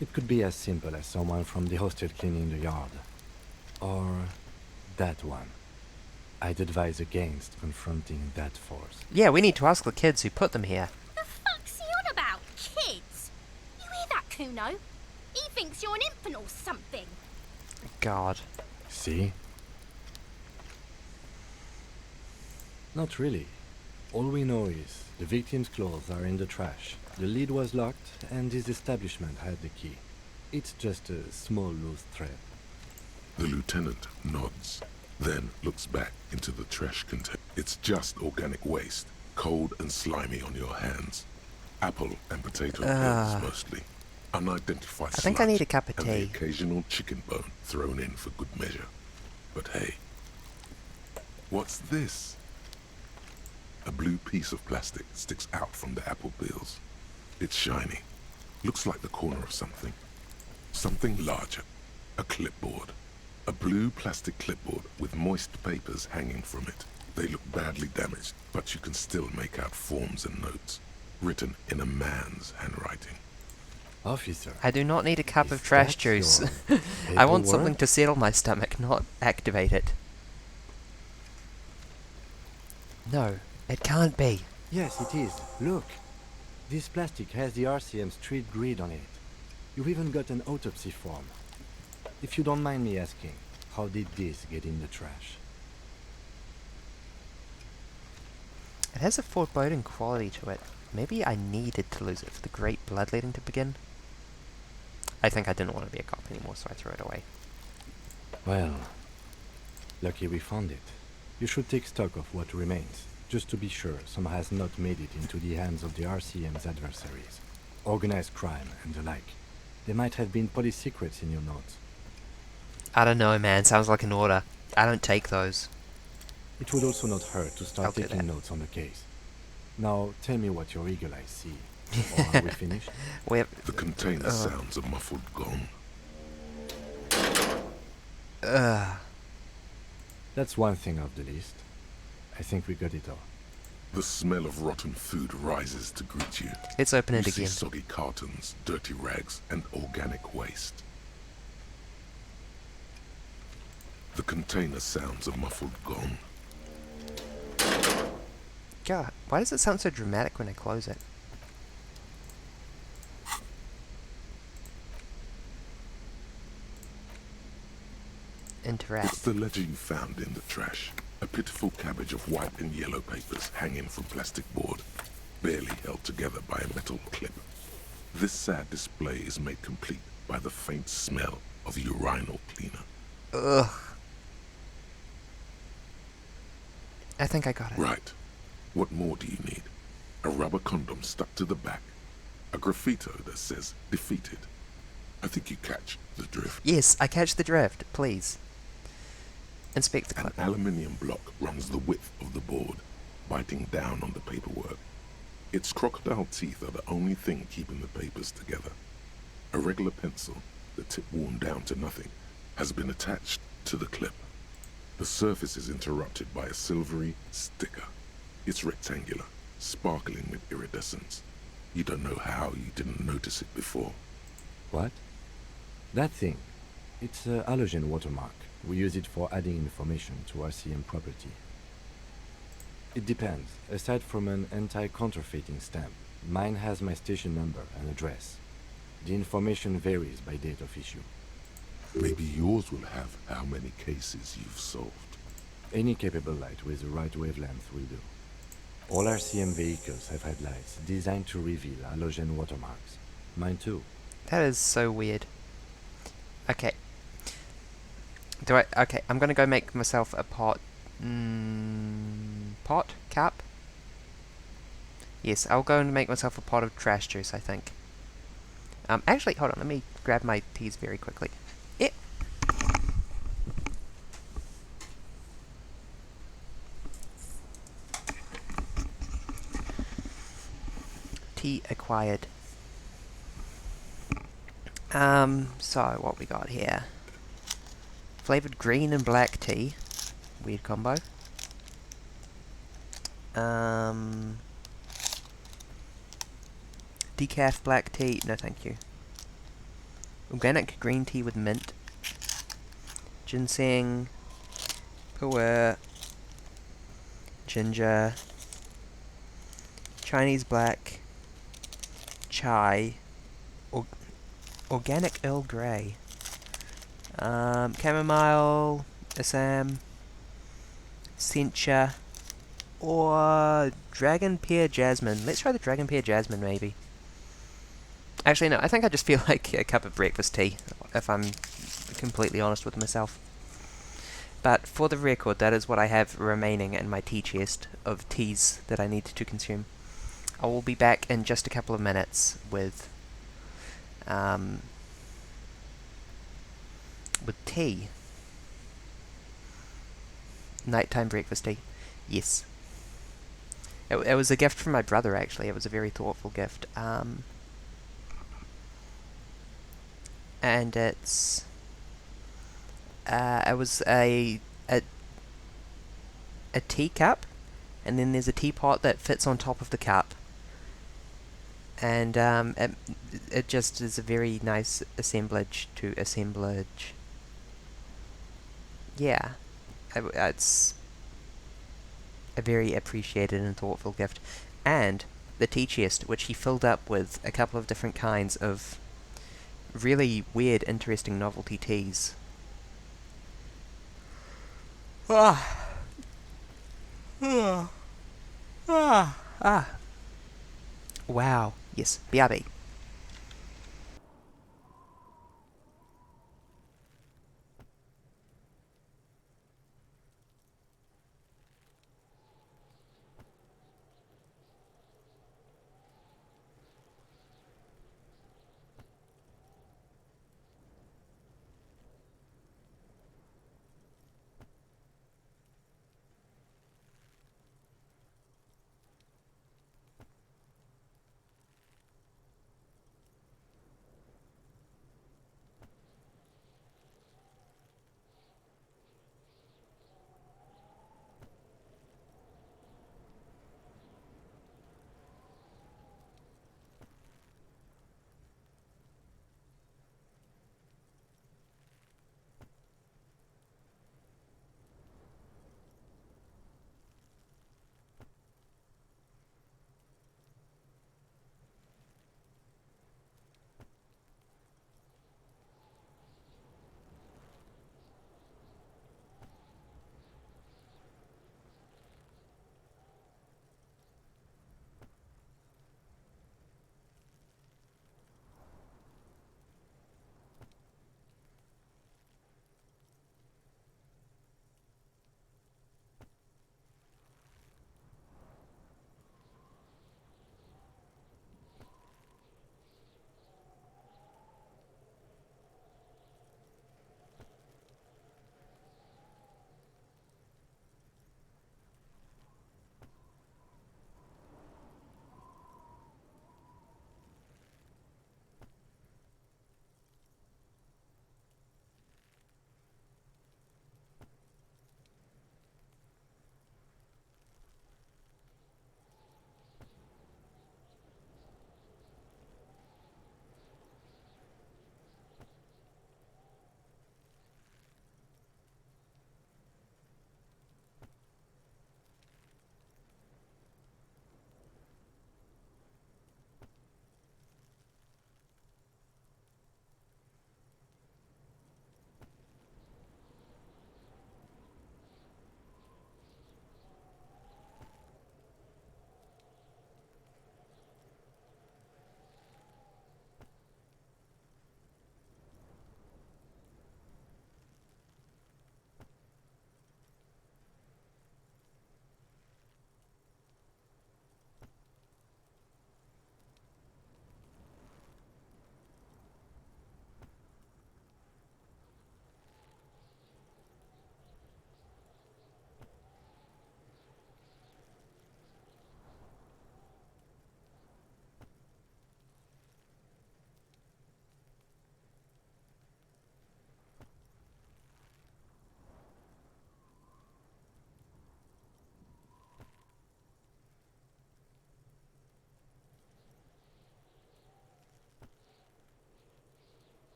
It could be as simple as someone from the hostel cleaning the yard. Or that one. I'd advise against confronting that force. Yeah, we need to ask the kids who put them here. The fuck's he on about? Kids? You hear that, Kuno? He thinks you're an infant or something. God. See? Not really. All we know is the victim's clothes are in the trash. The lid was locked and his establishment had the key. It's just a small loose thread. The lieutenant nods, then looks back into the trash container. It's just organic waste, cold and slimy on your hands. Apple and potato peels mostly. Unidentified I think I sludge need a cup of and the tea. occasional chicken bone thrown in for good measure. But hey, what's this? A blue piece of plastic sticks out from the apple peels. It's shiny. Looks like the corner of something. Something larger. A clipboard. A blue plastic clipboard with moist papers hanging from it. They look badly damaged, but you can still make out forms and notes, written in a man's handwriting. Officer. I do not need a cup of trash that juice. your I want something paperwork? to settle my stomach, not activate it. No, it can't be. Yes, it is. Look. This plastic has the RCM street grid on it. You've even got an autopsy form. If you don't mind me asking, how did this get in the trash? It has a foreboding quality to it. Maybe I needed to lose it for the great bloodletting to begin. I think I didn't want to be a cop anymore, so I threw it away. Well, lucky we found it. You should take stock of what remains, just to be sure some has not made it into the hands of the RCM's adversaries. Organized crime and the like. There might have been police secrets in your notes. I don't know, man. Sounds like an order. I don't take those. It would also not hurt to start I'll do taking that. notes on the case. Now, tell me what your eagle eyes see. Or are we finished? The container sounds a muffled gong. That's one thing off the list. I think we got it all. The smell of rotten food rises to greet you. Let's open it You see again. soggy cartons, dirty rags, and organic waste. The container sounds a muffled gong. God, why does it sound so dramatic when I close it? Interact. It's the ledger you found in the trash. A pitiful cabbage of white and yellow papers hanging from plastic board, barely held together by a metal clip. This sad display is made complete by the faint smell of urinal cleaner. Ugh. I think I got it. Right. What more do you need? A rubber condom stuck to the back. A graffito that says defeated. I think you catch the drift. Yes, I catch the drift, please. Inspect the An clip. aluminium block runs the width of the board, biting down on the paperwork. Its crocodile teeth are the only thing keeping the papers together. A regular pencil, the tip worn down to nothing, has been attached to the clip. The surface is interrupted by a silvery sticker. It's rectangular, sparkling with iridescence. You don't know how you didn't notice it before. What? That thing, it's a halogen watermark. We use it for adding information to RCM property. It depends. Aside from an anti-counterfeiting stamp, mine has my station number and address. The information varies by date of issue. Maybe yours will have how many cases you've solved. Any capable light with the right wavelength will do. All RCM vehicles have headlights designed to reveal halogen watermarks. Mine too. That is so weird. Okay. Okay, I'm gonna go make myself a pot. Pot? Cup? Yes, I'll go and make myself a pot of trash juice, I think. Actually, hold on, let me grab my teas very quickly. Yeah. Tea acquired. So what we got here? Flavored green and black tea. Weird combo. Decaf black tea. No, thank you. Organic green tea with mint. Ginseng. Pu'er. Ginger. Chinese black. Chai. Organic Earl Grey. Chamomile. Assam. Sencha. Or Dragon Pear Jasmine. Let's try the Dragon Pear Jasmine, maybe. Actually, no, I think I just feel like a cup of breakfast tea, if I'm completely honest with myself. But for the record, that is what I have remaining in my tea chest of teas that I need to consume. I will be back in just a couple of minutes with tea. Nighttime breakfast tea. Yes. It was a gift from my brother, actually. It was a very thoughtful gift. And it's... it was a teacup, and then there's a teapot that fits on top of the cup. And it just is a very nice assemblage. Yeah. It's a very appreciated and thoughtful gift. And the tea chest, which he filled up with a couple of different kinds of really weird, interesting novelty teas. Ah. Wow. Yes, BRB.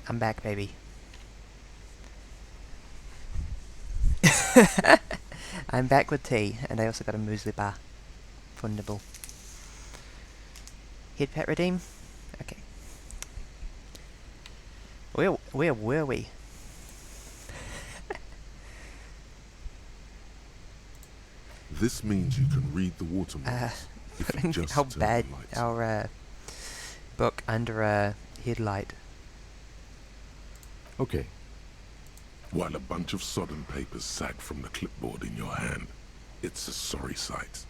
I'm back, baby. I'm back with tea, and I also got a muesli bar for nibble. Head pat redeem? Okay. Where were we? This means you can read the watermarks if you just how turn bad the lights. our book under a headlight. Okay. While a bunch of sodden papers sag from the clipboard in your hand, it's a sorry sight.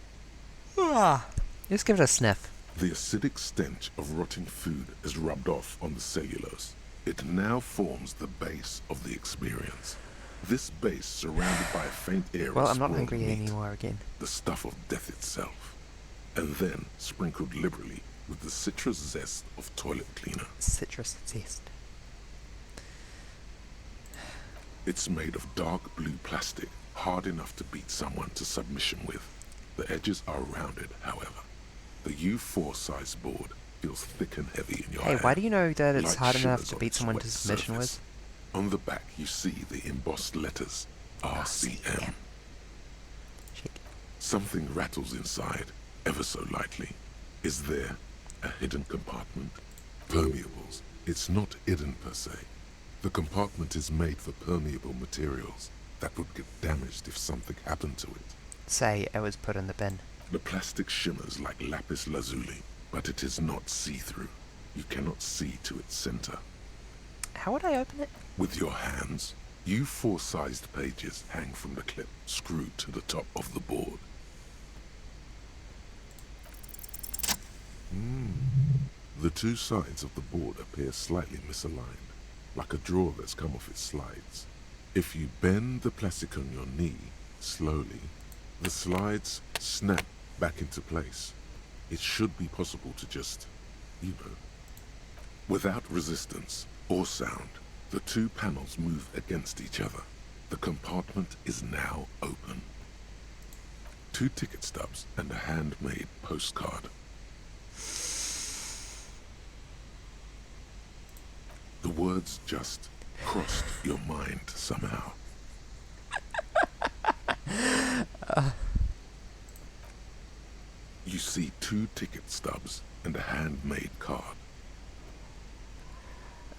Let's give it a sniff. The acidic stench of rotting food is rubbed off on the cellulose. It now forms the base of the experience. This base surrounded by a faint air Well, of I'm not spoiled hungry meat, anymore again. the stuff of death itself, and then sprinkled liberally with the citrus zest of toilet cleaner. Citrus zest. It's made of dark blue plastic, hard enough to beat someone to submission with. The edges are rounded, however. The U4 size board feels thick and heavy in your hand. Hey, why do you know that it's like hard enough sugars to on beat its someone wet to submission surface. with? On the back, you see the embossed letters RCM. Something rattles inside, ever so lightly. Is there a hidden compartment? Permeables. It's not hidden per se. The compartment is made for permeable materials that would get damaged if something happened to it. Say it was put in the bin. The plastic shimmers like lapis lazuli, but it is not see-through. You cannot see to its center. How would I open it? With your hands, U4-sized pages hang from the clip screwed to the top of the board. The two sides of the board appear slightly misaligned, like a drawer that's come off its slides. If you bend the plastic on your knee slowly, the slides snap back into place. It should be possible to just, without resistance or sound, the two panels move against each other. The compartment is now open. 2 ticket stubs and a handmade postcard. The words just crossed your mind somehow. You see 2 ticket stubs and a handmade card.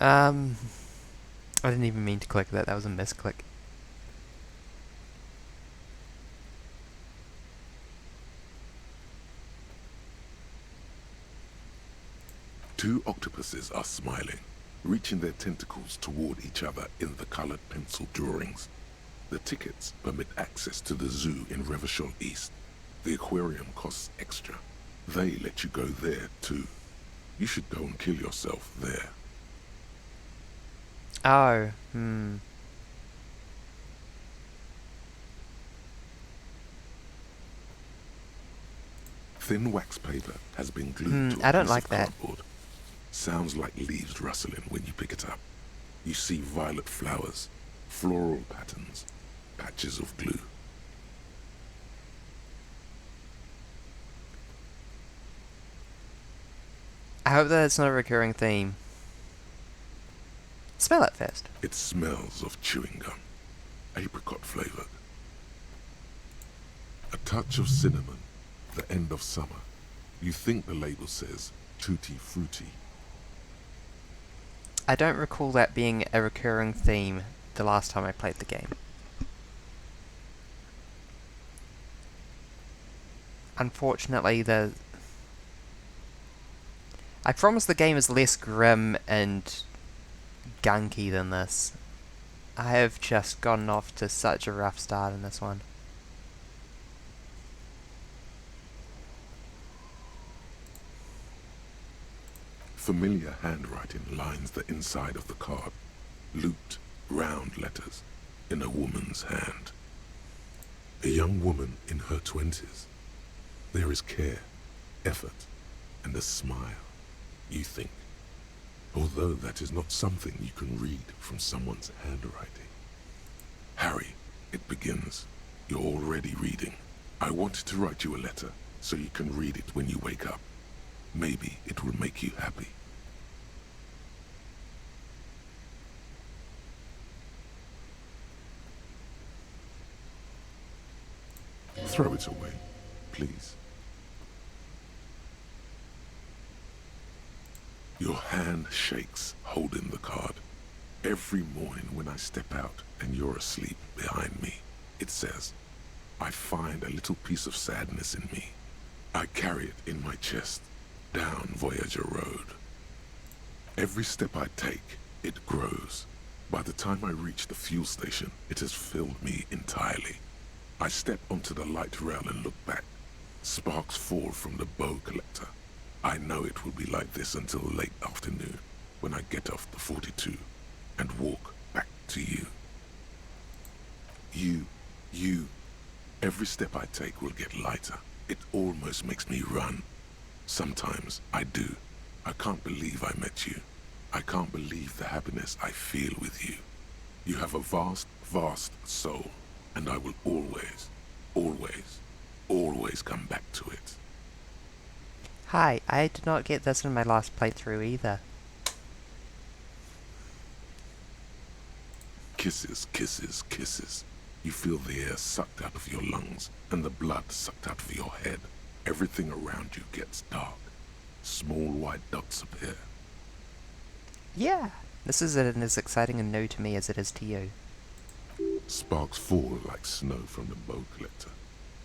I didn't even mean to click that. That was a misclick. Two octopuses are smiling, reaching their tentacles toward each other in the colored pencil drawings. The tickets permit access to the zoo in Revachol East. The aquarium costs extra. They let you go there too. You should go and kill yourself there. Oh, Thin wax paper has been glued to a I don't piece like of that. cardboard. Sounds like leaves rustling when you pick it up. You see violet flowers, floral patterns, patches of glue. I hope that it's not a recurring theme. Smell it first. It smells of chewing gum, apricot flavored. A touch of cinnamon, the end of summer. You think the label says tutti frutti. I don't recall that being a recurring theme the last time I played the game. Unfortunately, I promise the game is less grim and gunky than this. I have just gotten off to such a rough start in this one. Familiar handwriting lines the inside of the card. Looped, round letters in a woman's hand. A young woman in her 20s. There is care, effort, and a smile, you think. Although that is not something you can read from someone's handwriting. Harry, it begins. You're already reading. I wanted to write you a letter so you can read it when you wake up. Maybe it will make you happy. Throw it away, please. Your hand shakes holding the card. Every morning when I step out and you're asleep behind me, it says, I find a little piece of sadness in me. I carry it in my chest, down Voyager Road. Every step I take, it grows. By the time I reach the fuel station, it has filled me entirely. I step onto the light rail and look back. Sparks fall from the bow collector. I know it will be like this until late afternoon, when I get off the 42 and walk back to you. You. Every step I take will get lighter. It almost makes me run. Sometimes I do. I can't believe I met you. I can't believe the happiness I feel with you. You have a vast, vast soul, and I will always, always, always come back to it. Hi, I did not get this in my last playthrough either. Kisses, kisses, kisses. You feel the air sucked out of your lungs and the blood sucked out of your head. Everything around you gets dark. Small white dots appear. Yeah, this isn't as exciting and new to me as it is to you. Sparks fall like snow from the bow collector.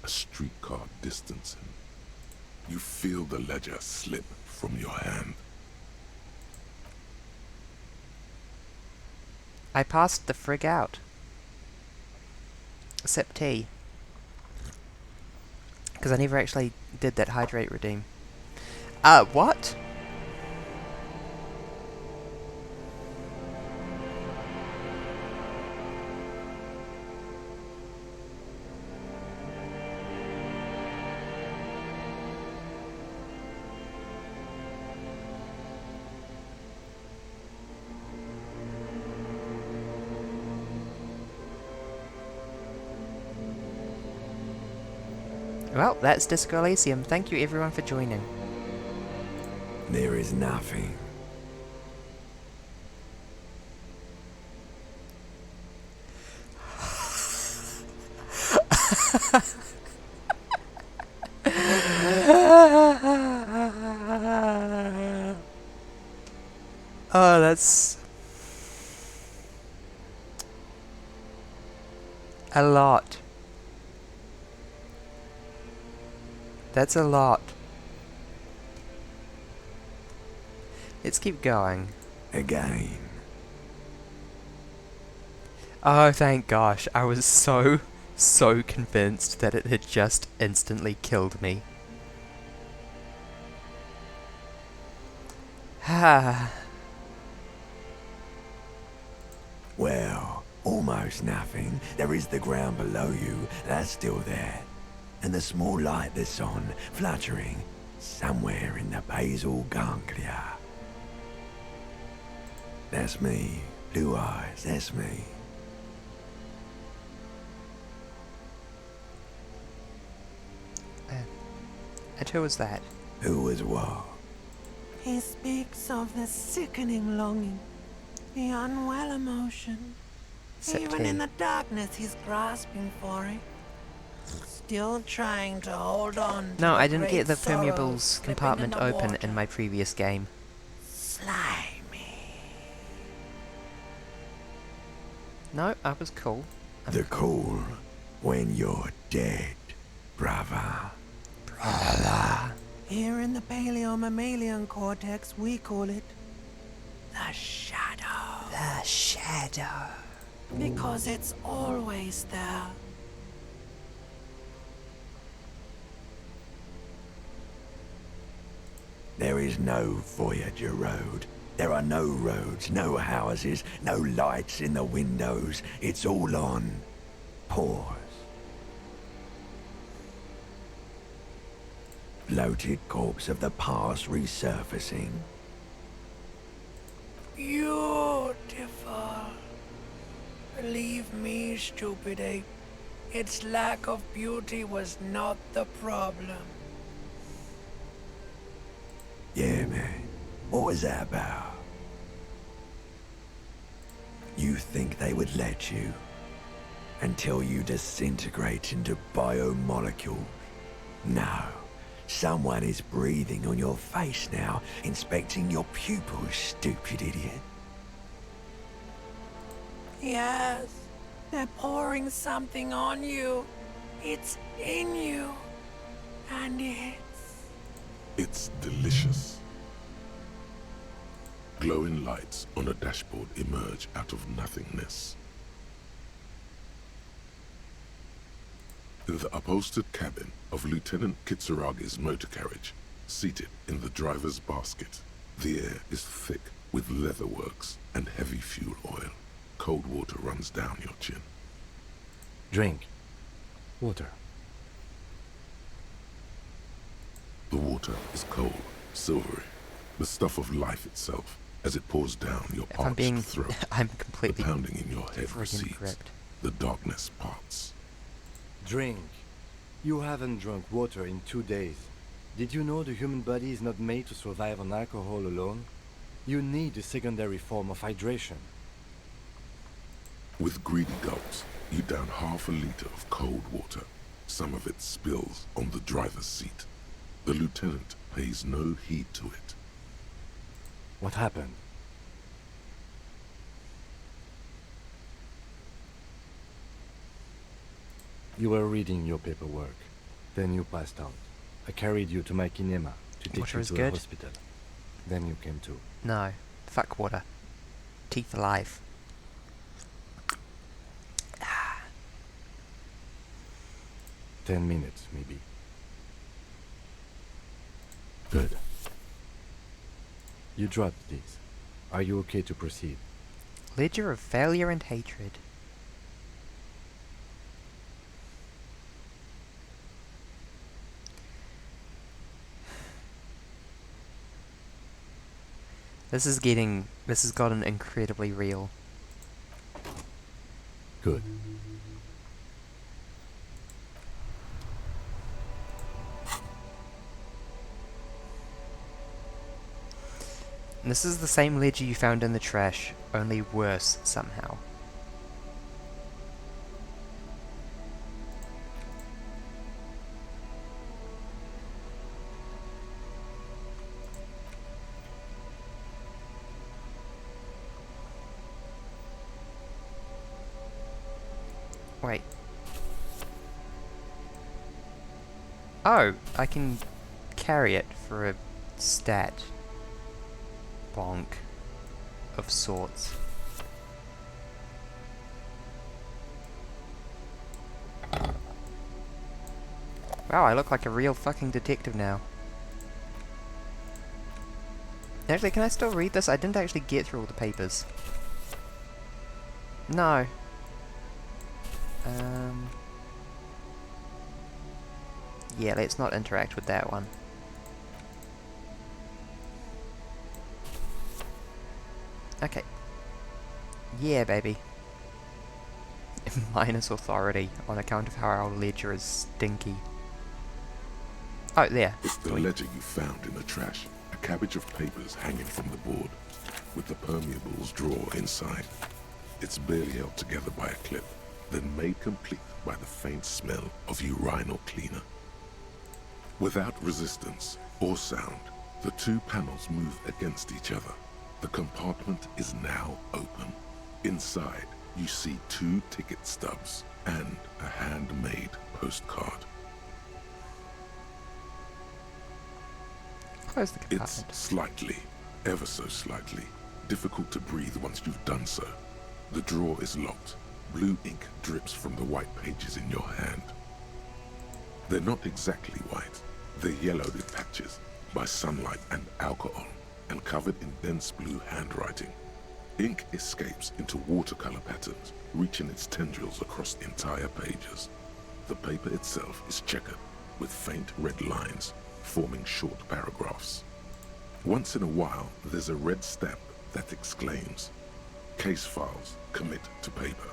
A streetcar distancing. You feel the ledger slip from your hand. I passed the frig out. Except tea. Because I never actually did that hydrate redeem. What? Well, that's Disco Elysium. Thank you everyone for joining. There is nothing. Oh, that's a lot. That's a lot. Let's keep going. Again. Oh, thank gosh. I was so convinced that it had just instantly killed me. Well, almost nothing. There is the ground below you. That's still there. And the small light that's on, fluttering, somewhere in the basal ganglia. That's me. Blue eyes, that's me. And who was that? Who was what? He speaks of the sickening longing, the unwell emotion. Even in the darkness, he's grasping for it. Still trying to hold on to No, the I didn't get great the sorrows permeables slipping compartment in the open water. in my previous game. Slimy. No, I was cool. The cool when you're dead, brother. Brother. Here in the paleo-mammalian cortex, we call it the shadow. The shadow. Because it's always there. There is no Voyager Road. There are no roads, no houses, no lights in the windows. It's all on pause. Bloated corpse of the past resurfacing. Beautiful. Believe me, stupid ape. Its lack of beauty was not the problem. Yeah, man. What was that about? You think they would let you? until you disintegrate into biomolecules. No, someone is breathing on your face now, inspecting your pupils, stupid idiot. Yes, they're pouring something on you. It's in you. And It's delicious. Glowing lights on a dashboard emerge out of nothingness. In the upholstered cabin of Lieutenant Kitsuragi's motor carriage, seated in the driver's basket, the air is thick with leatherworks and heavy fuel oil. Cold water runs down your chin. Drink. Water. The water is cold, silvery, the stuff of life itself, as it pours down your parched throat. I'm completely the pounding in your head recedes. gripped. The darkness parts. Drink. You haven't drunk water in 2 days. Did you know the human body is not made to survive on alcohol alone? You need a secondary form of hydration. With greedy gulps, you down half a liter of cold water. Some of it spills on the driver's seat. The lieutenant pays no heed to it. What happened? You were reading your paperwork. Then you passed out. I carried you to my kinema to take Water you is to good. the hospital. Then you came to. No. Fuck water. Teeth alive. 10 minutes, maybe. Good. You dropped these. Are you okay to proceed? Ledger of failure and hatred. This has gotten incredibly real. Good. And this is the same ledger you found in the trash, only worse somehow. Wait. Oh, I can carry it for a stat. Bonk. Of sorts. Wow, I look like a real fucking detective now. Actually, can I still read this? I didn't actually get through all the papers. No. Yeah, let's not interact with that one. Okay. Yeah, baby. Minus authority on account of how our ledger is stinky. Oh, there. It's the ledger you found in the trash. A cabbage of papers hanging from the board, with the permeables drawer inside. It's barely held together by a clip, then made complete by the faint smell of urinal cleaner. Without resistance or sound, the two panels move against each other. The compartment is now open. Inside, you see 2 ticket stubs and a handmade postcard. Close the compartment. It's slightly, ever so slightly, difficult to breathe once you've done so. The drawer is locked. Blue ink drips from the white pages in your hand. They're not exactly white. They're yellowed in patches by sunlight and alcohol, and covered in dense blue handwriting. Ink escapes into watercolor patterns, reaching its tendrils across entire pages. The paper itself is checkered, with faint red lines, forming short paragraphs. Once in a while, there's a red stamp that exclaims, "Case files, commit to paper."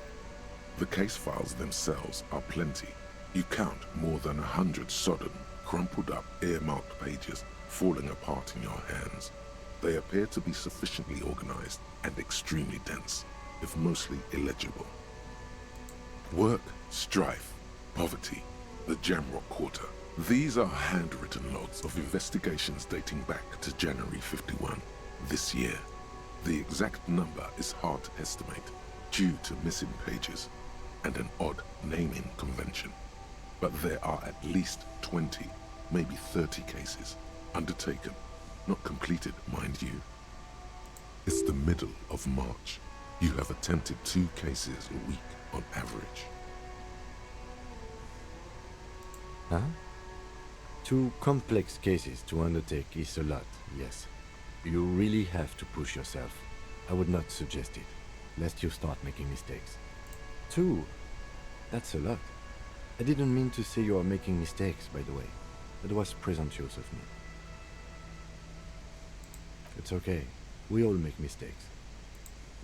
The case files themselves are plenty. You count more than 100 sodden, crumpled up, earmarked pages falling apart in your hands. They appear to be sufficiently organized and extremely dense, if mostly illegible. Work, strife, poverty, the Jamrock Quarter. These are handwritten logs of investigations dating back to January 51, this year. The exact number is hard to estimate due to missing pages and an odd naming convention. But there are at least 20, maybe 30 cases undertaken, not completed, mind you. It's the middle of March. You have attempted 2 cases a week on average. Huh? 2 complex cases to undertake is a lot, yes. You really have to push yourself. I would not suggest it, lest you start making mistakes. 2? That's a lot. I didn't mean to say you are making mistakes, by the way. That was presumptuous of me. It's okay. We all make mistakes.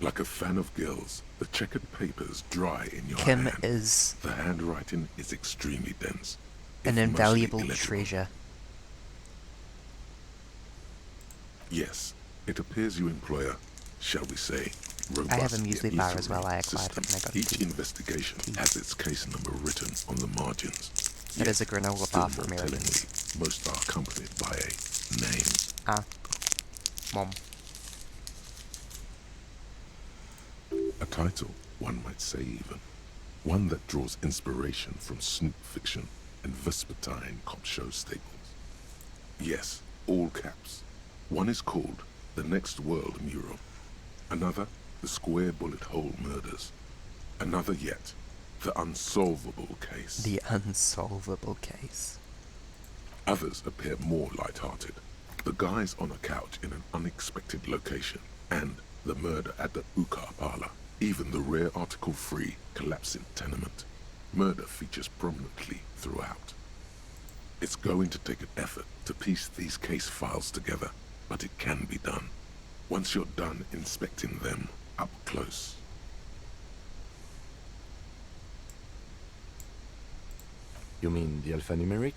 Like a fan of gills, the checkered papers dry in your Kim hand. is The handwriting is extremely dense. an if invaluable mostly illegible. treasure. Yes, it appears you employ a, shall we say, robust I have a muesli yet bar as well. I system. acquired it when I got Each tea. investigation has its case number written on the margins. It is a granola Still bar for more Americans. tellingly, most are accompanied by a name. Ah. Mom. A title, one might say even. One that draws inspiration from snoop fiction and vespertine cop show staples. Yes, all caps. One is called The Next World Mural. Another, The Square Bullet Hole Murders. Another yet, The Unsolvable Case. The unsolvable case. Others appear more light-hearted. The guys on a couch in an unexpected location, and the murder at the Uka Parlor. Even the rare article-free collapsing tenement. Murder features prominently throughout. It's going to take an effort to piece these case files together, but it can be done. Once you're done inspecting them up close. You mean the alphanumeric?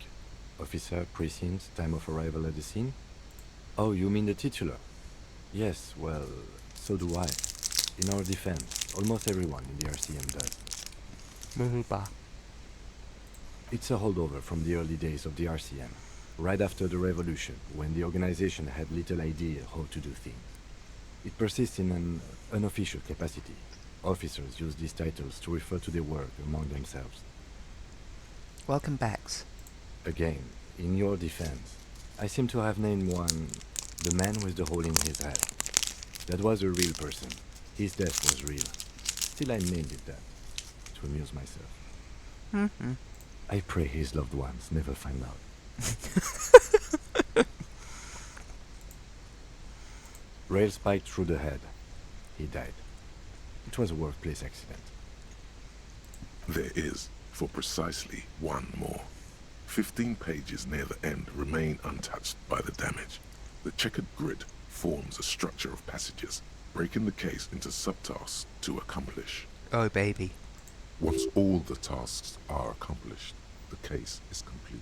Officer, precinct, time of arrival at the scene? Oh, you mean the titular? Yes, well, so do I. In our defense, almost everyone in the RCM does. Muhuba. It's a holdover from the early days of the RCM, right after the revolution, when the organization had little idea how to do things. It persists in an unofficial capacity. Officers use these titles to refer to their work among themselves. Welcome backs. Again, in your defense, I seem to have named one the man with the hole in his head. That was a real person. His death was real. Still, I named it that, to amuse myself. Mm-hmm. I pray his loved ones never find out. Rail spiked through the head. He died. It was a workplace accident. There is, for precisely one more. 15 pages near the end remain untouched by the damage. The checkered grid forms a structure of passages, breaking the case into subtasks to accomplish. Oh, baby. Once all the tasks are accomplished, the case is complete.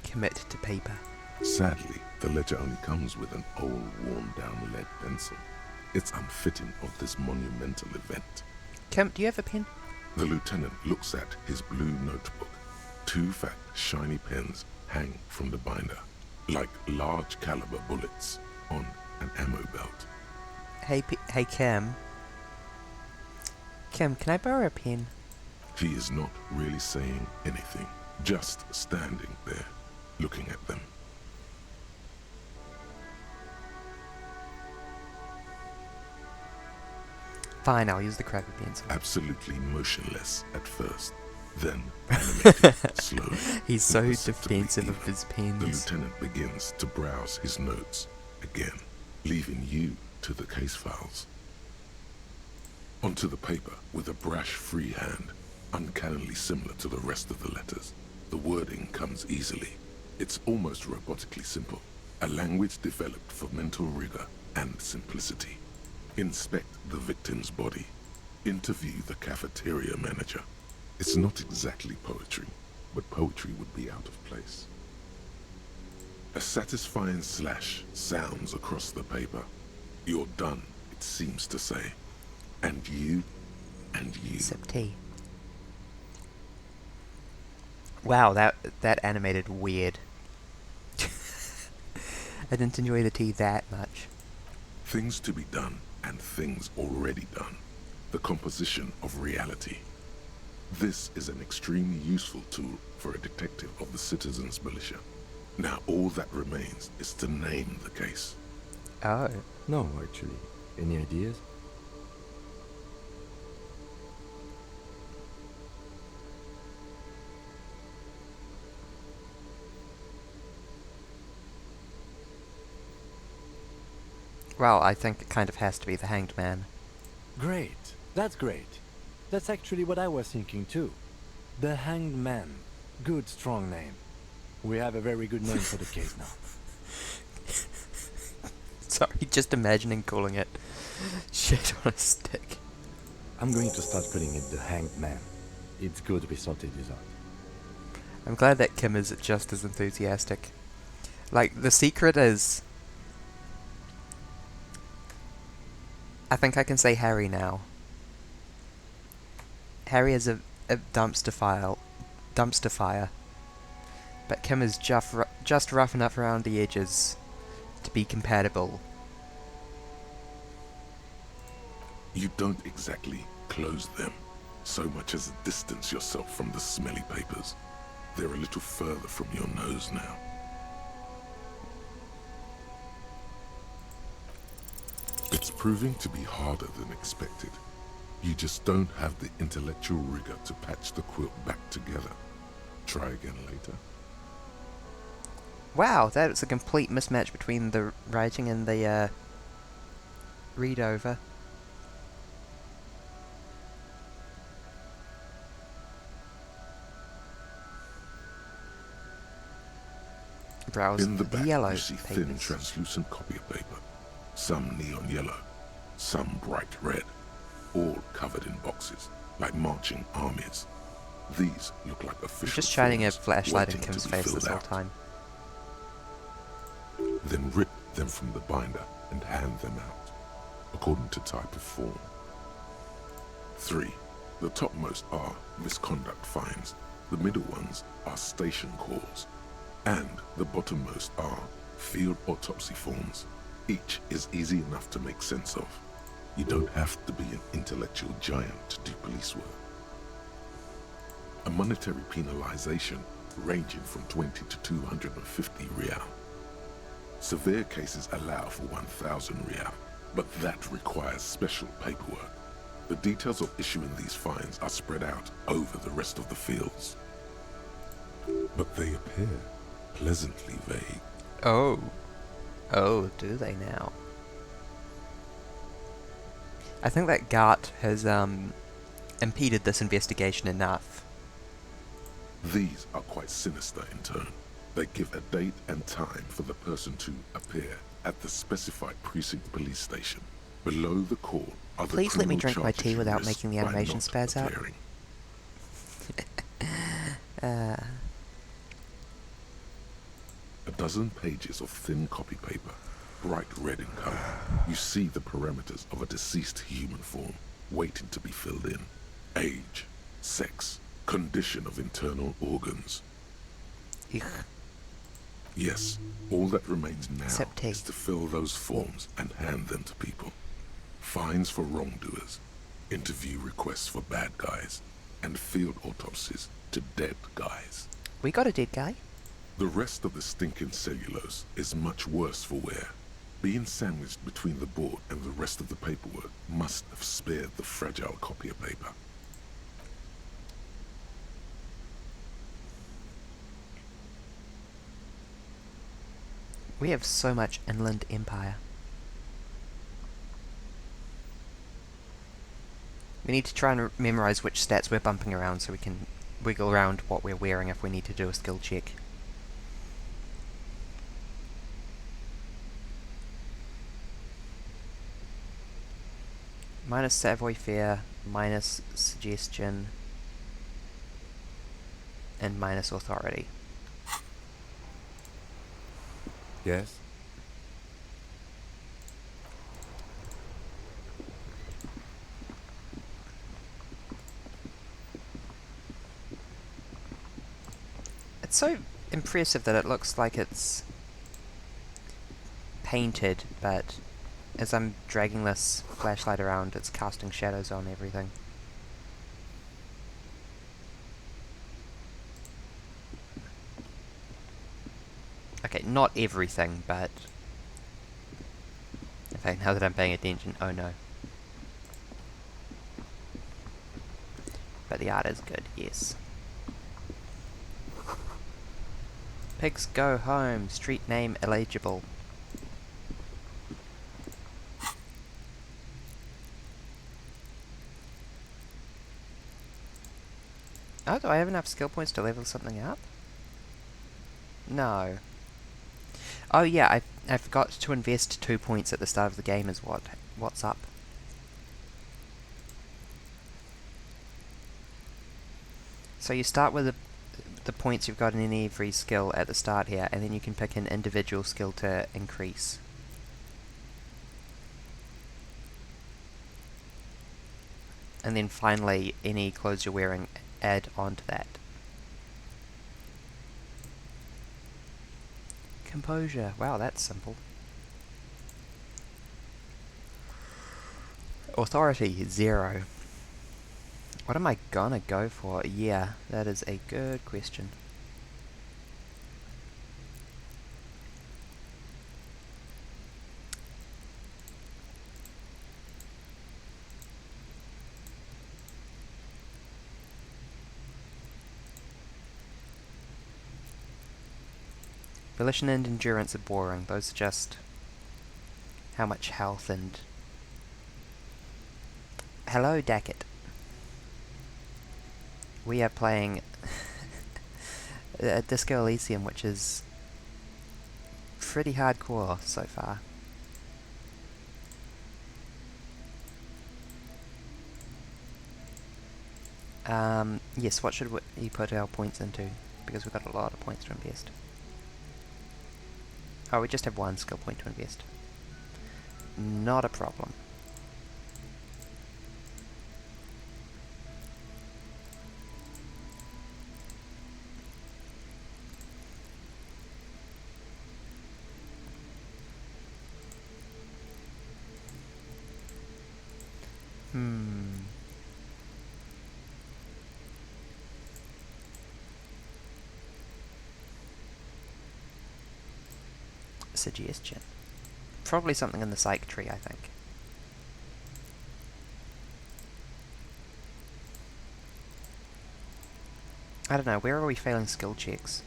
Commit to paper. Sadly, the ledger only comes with an old, worn-down lead pencil. It's unfitting of this monumental event. Kemp, do you have a pen? The lieutenant looks at his blue notebook. 2 fat, shiny pens hang from the binder, like large caliber bullets on an ammo belt. Hey, Kim. Kim, can I borrow a pen? He is not really saying anything, just standing there, looking at them. Fine, I'll use the crappy pencil. Absolutely motionless at first, then animated slowly. He's so imperceptibly defensive of even. his pens. The lieutenant begins to browse his notes again, leaving you to the case files. Onto the paper with a brash free hand, uncannily similar to the rest of the letters. The wording comes easily. It's almost robotically simple, a language developed for mental rigor and simplicity. Inspect the victim's body. Interview the cafeteria manager. It's not exactly poetry, but poetry would be out of place. A satisfying slash sounds across the paper. You're done, it seems to say. And you, and you. Sip tea. Wow, that animated weird. I didn't enjoy the tea that much. Things to be done and things already done. The composition of reality. This is an extremely useful tool for a detective of the Citizens Militia. Now all that remains is to name the case. Oh. No, actually. Any ideas? Well, I think it kind of has to be the Hanged Man. Great. That's great. That's actually what I was thinking too. The Hanged Man. Good, strong name. We have a very good name for the case now. Sorry, just imagining calling it shit on a stick. I'm going to start calling it the Hanged Man. It's good we sorted this out. I'm glad that Kim is just as enthusiastic. Like, the secret is... I think I can say Harry now. Harry is a dumpster fire. But Kim is just rough enough around the edges to be compatible. You don't exactly close them, so much as distance yourself from the smelly papers. They're a little further from your nose now. It's proving to be harder than expected. You just don't have the intellectual rigor to patch the quilt back together. Try again later. Wow, that was a complete mismatch between the writing and the read over. Browse In the the back, yellow you see thin, papers. translucent copy of paper. Some neon yellow, some bright red, all covered in boxes, like marching armies. These look like official Just shining a forms flashlight in waiting Kim's to be face filled this whole out. time. Then rip them from the binder and hand them out, according to type of form. 3. The topmost are misconduct fines, the middle ones are station calls, and the bottommost are field autopsy forms. Each is easy enough to make sense of. You don't have to be an intellectual giant to do police work. A monetary penalization ranging from 20 to 250 real. Severe cases allow for 1,000 real, but that requires special paperwork. The details of issuing these fines are spread out over the rest of the fields. But they appear pleasantly vague. Oh. Oh, do they now? I think that Gart has impeded this investigation enough. These are quite sinister in turn. They give a date and time for the person to appear at the specified precinct police station. Below the call are the Please let me criminal drink my charges tea you without risk making the by animation not spaz out. appearing. A dozen pages of thin copy paper, bright red in color. You see the parameters of a deceased human form, waiting to be filled in. Age, sex, condition of internal organs. Yes, all that remains now is to fill those forms and hand them to people. Fines for wrongdoers, interview requests for bad guys, and field autopsies to dead guys. We got a dead guy. The rest of the stinking cellulose is much worse for wear. Being sandwiched between the board and the rest of the paperwork must have spared the fragile copy of paper. We have so much inland empire. We need to try and memorize which stats we're bumping around so we can wiggle around what we're wearing if we need to do a skill check. Minus Savoy Fair, minus Suggestion, and minus Authority. Yes? It's so impressive that it looks like it's painted, but as I'm dragging this flashlight around, it's casting shadows on everything. Okay, not everything, but... in fact, now that I'm paying attention, oh no. But the art is good, yes. Pigs go home, street name illegible. Oh, do I have enough skill points to level something up? No. Oh yeah, I forgot to invest 2 points at the start of the game is what's up. So you start with the points you've got in every skill at the start here, and then you can pick an individual skill to increase. And then finally, any clothes you're wearing add on to that. Composure. Wow, that's simple. Authority, 0. What am I gonna go for? Yeah, that is a good question. Volition and endurance are boring. Those are just how much health and... Hello, Dackett. We are playing Disco Elysium, which is pretty hardcore so far. Yes, what should we put our points into? Because we've got a lot of points to invest. Oh, we just have 1 skill point to invest. Not a problem. Suggestion. Probably something in the psych tree, I think. I don't know, where are we failing skill checks?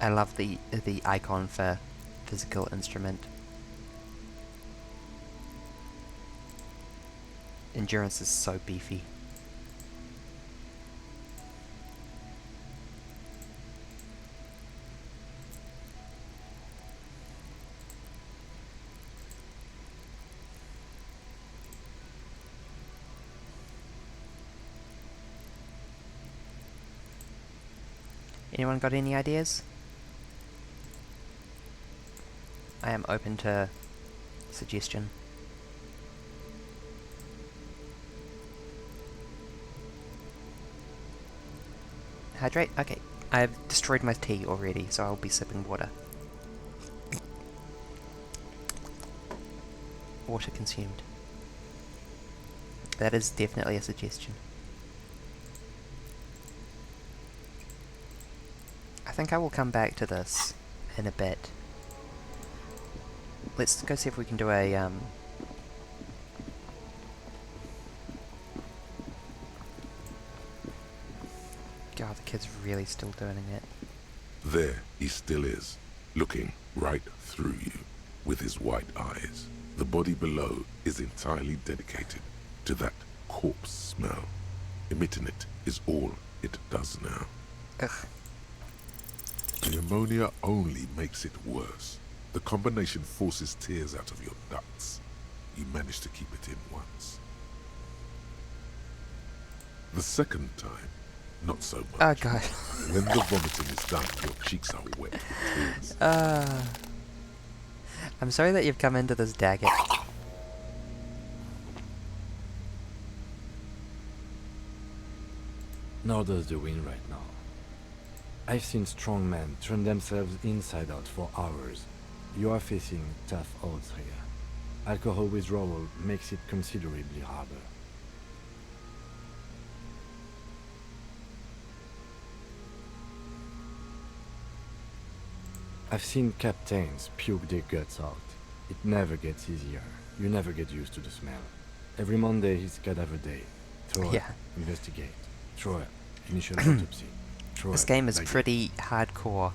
I love the icon for physical instrument. Endurance is so beefy. Anyone got any ideas? I am open to suggestion. Hydrate? Okay. I've destroyed my tea already, so I'll be sipping water. Water consumed. That is definitely a suggestion. I think I will come back to this in a bit. Let's go see if we can do a, God, the kid's really still doing it. There he still is, looking right through you with his white eyes. The body below is entirely dedicated to that corpse smell. Emitting it is all it does now. Ugh. The ammonia only makes it worse. The combination forces tears out of your ducts. You manage to keep it in once. The second time, not so much. Oh god. When the vomiting is done, your cheeks are wet with tears. I'm sorry that you've come into this, Daggett. Nor does the wind right now. I've seen strong men turn themselves inside out for hours. You are facing tough odds here. Alcohol withdrawal makes it considerably harder. I've seen captains puke their guts out. It never gets easier. You never get used to the smell. Every Monday is cadaver day. Throw it, investigate. Throw it, initial autopsy. Throw This it, game is like pretty hardcore.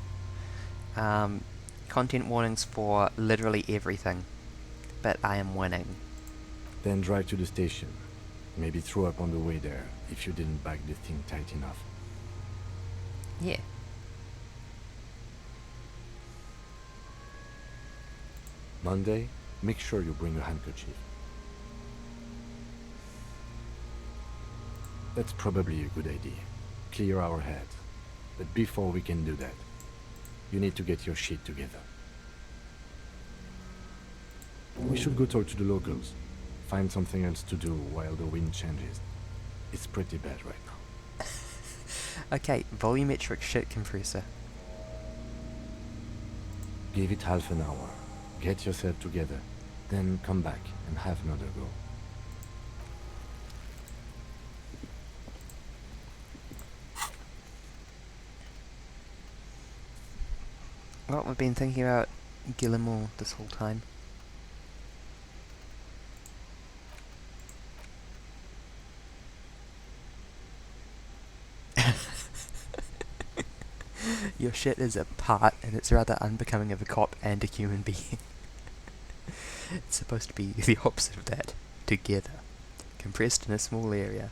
Content warnings for literally everything. But I am winning. Then drive to the station. Maybe throw up on the way there, if you didn't bag the thing tight enough. Yeah. Monday, make sure you bring a handkerchief. That's probably a good idea. Clear our heads. But before we can do that, you need to get your shit together. We should go talk to the locals. Find something else to do while the wind changes. It's pretty bad right now. Okay, volumetric shit compressor. Give it half an hour. Get yourself together. Then come back and have another go. Well, we've been thinking about Guillemot this whole time. Your shit is apart, and it's rather unbecoming of a cop and a human being. It's supposed to be the opposite of that. Together. Compressed in a small area.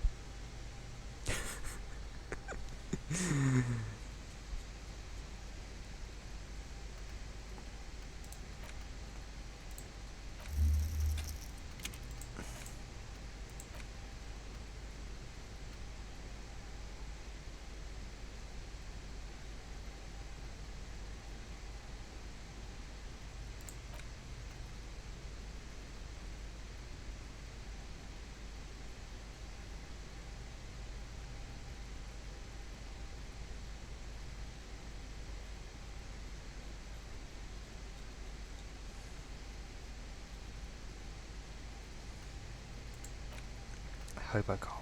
Hobocop.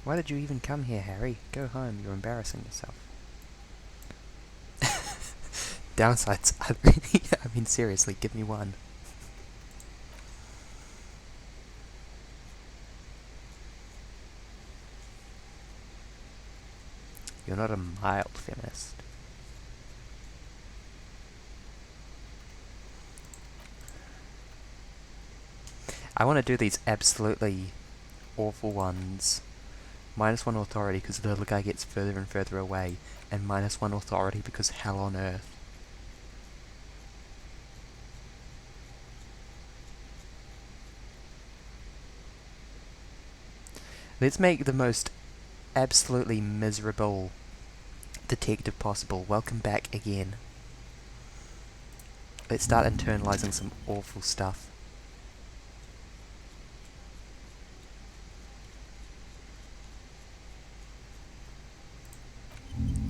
Why did you even come here, Harry? Go home, you're embarrassing yourself. Downsides, I mean seriously, give me one. You're not a mild feminist. I want to do these absolutely awful ones. -1 authority because the little guy gets further and further away, and -1 authority because hell on earth. Let's make the most absolutely miserable detective possible. Welcome back again. Let's start internalizing some awful stuff.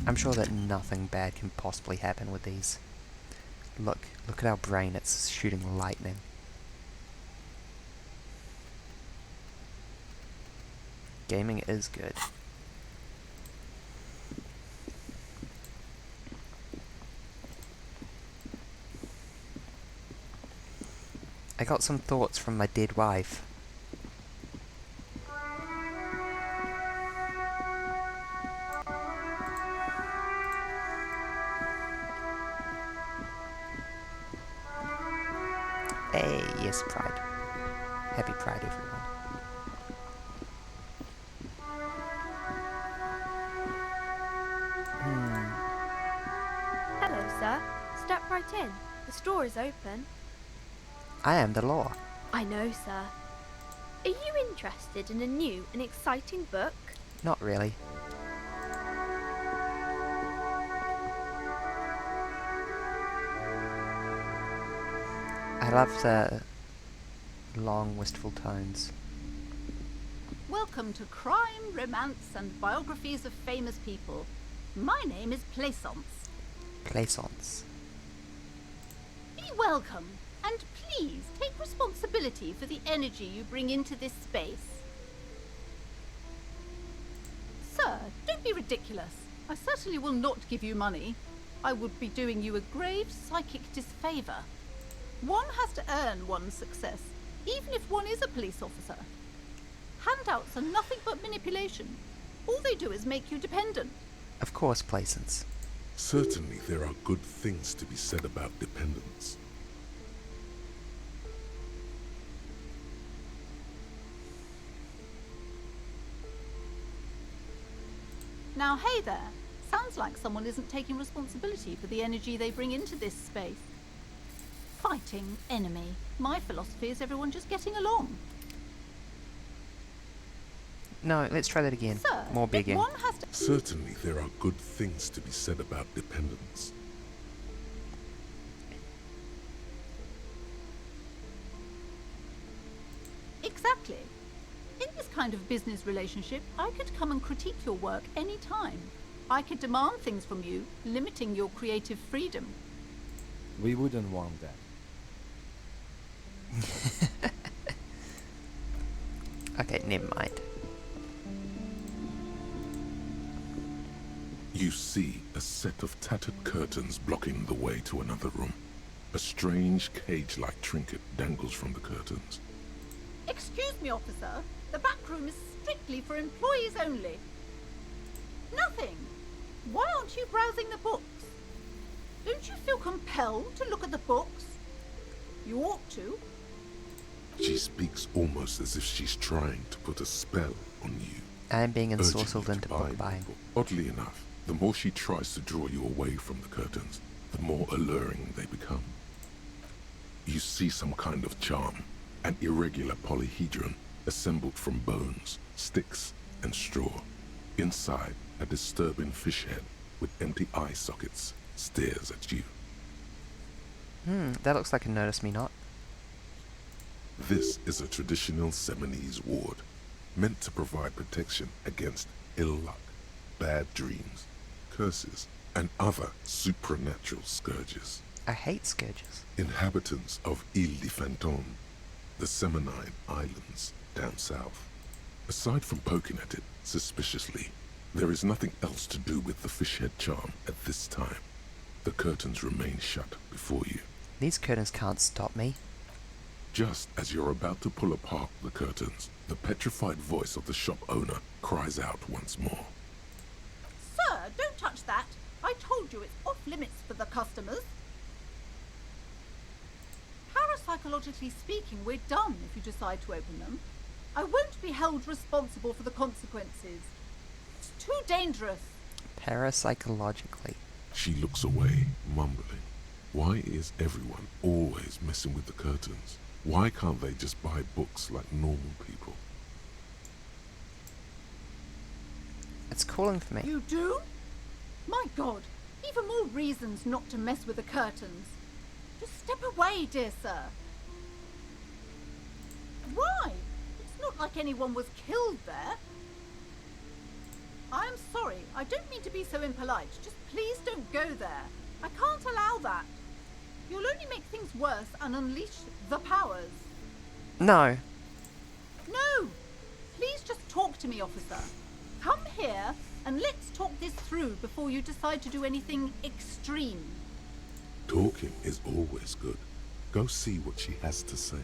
I'm sure that nothing bad can possibly happen with these. Look at our brain, it's shooting lightning. Gaming is good. I got some thoughts from my dead wife. Hey, yes, Pride. Happy Pride, everyone. Hello, sir. Step right in. The store is open. I am the law. I know, sir. Are you interested in a new and exciting book? Not really. I love the long, wistful tones. Welcome to Crime, Romance, and Biographies of Famous People. My name is Plaisance. Plaisance. Be welcome, and please take responsibility for the energy you bring into this space. Sir, don't be ridiculous. I certainly will not give you money. I would be doing you a grave psychic disfavour. One has to earn one's success, even if one is a police officer. Handouts are nothing but manipulation. All they do is make you dependent. Of course, Plaisance. Certainly there are good things to be said about dependence. Now, hey there. Sounds like someone isn't taking responsibility for the energy they bring into this space. Fighting enemy. My philosophy is everyone just getting along. No, let's try that again. Sir, More begging. one has to... Certainly there are good things to be said about dependence. Exactly. In this kind of business relationship, I could come and critique your work any time. I could demand things from you, limiting your creative freedom. We wouldn't want that. Okay, never mind. You see a set of tattered curtains blocking the way to another room. A strange cage-like trinket dangles from the curtains. Excuse me, officer. The back room is strictly for employees only. Nothing. Why aren't you browsing the books? Don't you feel compelled to look at the books? You ought to. She speaks almost as if she's trying to put a spell on you. I am being urging ensorcelled you into to buy book buying. the book. Oddly enough, the more she tries to draw you away from the curtains, the more alluring they become. You see some kind of charm, an irregular polyhedron assembled from bones, sticks, and straw. Inside, a disturbing fish head with empty eye sockets stares at you. That looks like a notice me not. This is a traditional Seminese ward, meant to provide protection against ill luck, bad dreams, curses, and other supernatural scourges. I hate scourges. Inhabitants of Ile de Fantôme, the Seminine Islands down south. Aside from poking at it suspiciously, there is nothing else to do with the fish head charm at this time. The curtains remain shut before you. These curtains can't stop me. Just as you're about to pull apart the curtains, the petrified voice of the shop owner cries out once more. Sir, don't touch that. I told you it's off limits for the customers. Parapsychologically speaking, we're done if you decide to open them. I won't be held responsible for the consequences. It's too dangerous. Parapsychologically. She looks away, mumbling. Why is everyone always messing with the curtains? Why can't they just buy books like normal people? It's calling for me. You do? My God, even more reasons not to mess with the curtains. Just step away, dear sir. Why? It's not like anyone was killed there. I am sorry. I don't mean to be so impolite. Just please don't go there. I can't allow that. You'll only make things worse and unleash the powers. No. No! Please just talk to me, officer. Come here and let's talk this through before you decide to do anything extreme. Talking is always good. Go see what she has to say.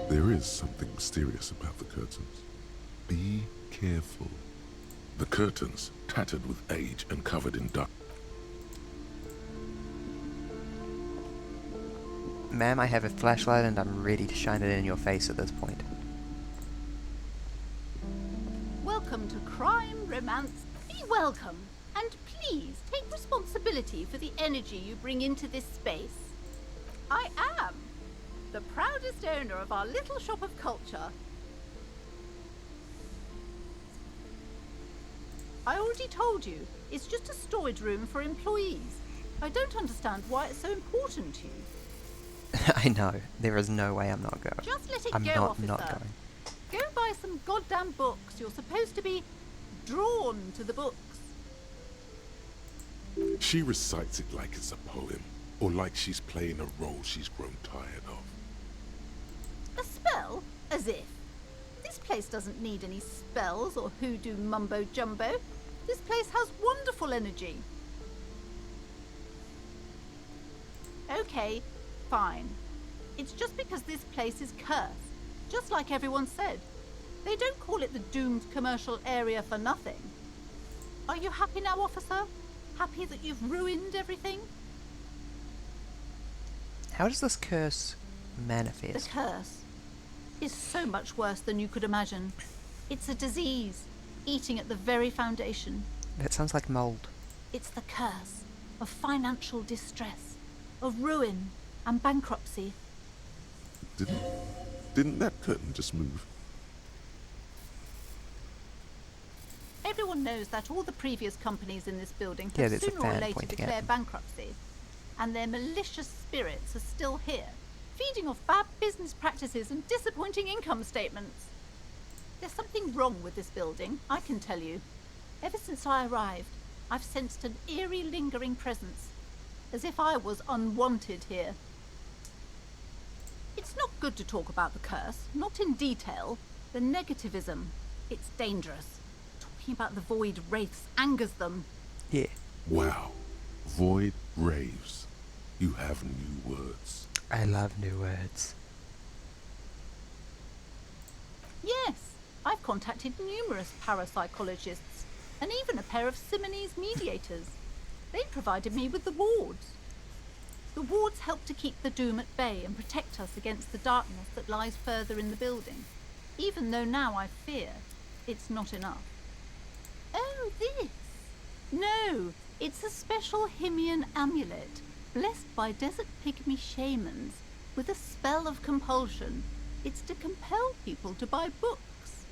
There is something mysterious about the curtains. Be careful. The curtains, tattered with age and covered in dust. Ma'am, I have a flashlight and I'm ready to shine it in your face at this point. Welcome to Crime, Romance. Be welcome. And please take responsibility for the energy you bring into this space. I am the proudest owner of our little shop of culture. I already told you, it's just a storage room for employees. I don't understand why it's so important to you. I know. There is no way I'm not going. Just let it I'm go, not officer. not going. Go buy some goddamn books. You're supposed to be drawn to the books. She recites it like it's a poem, or like she's playing a role she's grown tired of. A spell? As if. This place doesn't need any spells or hoodoo mumbo jumbo. This place has wonderful energy. Okay, fine. It's just because this place is cursed, just like everyone said. They don't call it the doomed commercial area for nothing. Are you happy now, officer? Happy that you've ruined everything? How does this curse manifest? The curse is so much worse than you could imagine. It's a disease, eating at the very foundation. That sounds like mold. It's the curse of financial distress, of ruin and bankruptcy. Didn't that curtain just move? Everyone knows that all the previous companies in this building Yeah, have there's a sooner or fan later pointing at declared them. bankruptcy, and their malicious spirits are still here, feeding off bad business practices and disappointing income statements. There's something wrong with this building, I can tell you. Ever since I arrived, I've sensed an eerie, lingering presence, as if I was unwanted here. It's not good to talk about the curse, not in detail. The negativism, it's dangerous. Talking about the void wraiths angers them. Yeah. Wow. Void raves. You have new words. I love new words. Yes, I've contacted numerous parapsychologists, and even a pair of Simonese mediators. They provided me with the wards. The wards help to keep the doom at bay and protect us against the darkness that lies further in the building, even though now I fear it's not enough. Oh, this? No, it's a special Himian amulet, blessed by desert pygmy shamans, with a spell of compulsion. It's to compel people to buy books.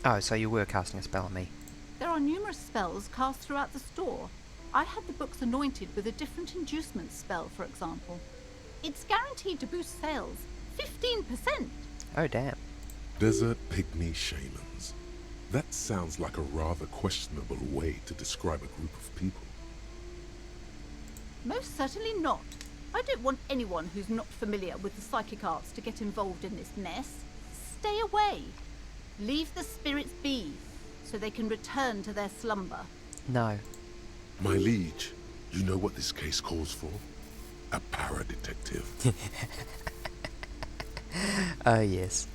Oh, so you were casting a spell on me. There are numerous spells cast throughout the store. I had the books anointed with a different inducement spell, for example. It's guaranteed to boost sales 15%. Oh, damn. Desert pygmy shamans. That sounds like a rather questionable way to describe a group of people. Most certainly not. I don't want anyone who's not familiar with the psychic arts to get involved in this mess. Stay away. Leave the spirits be, so they can return to their slumber. No. My liege, you know what this case calls for? A para-detective. Oh, yes.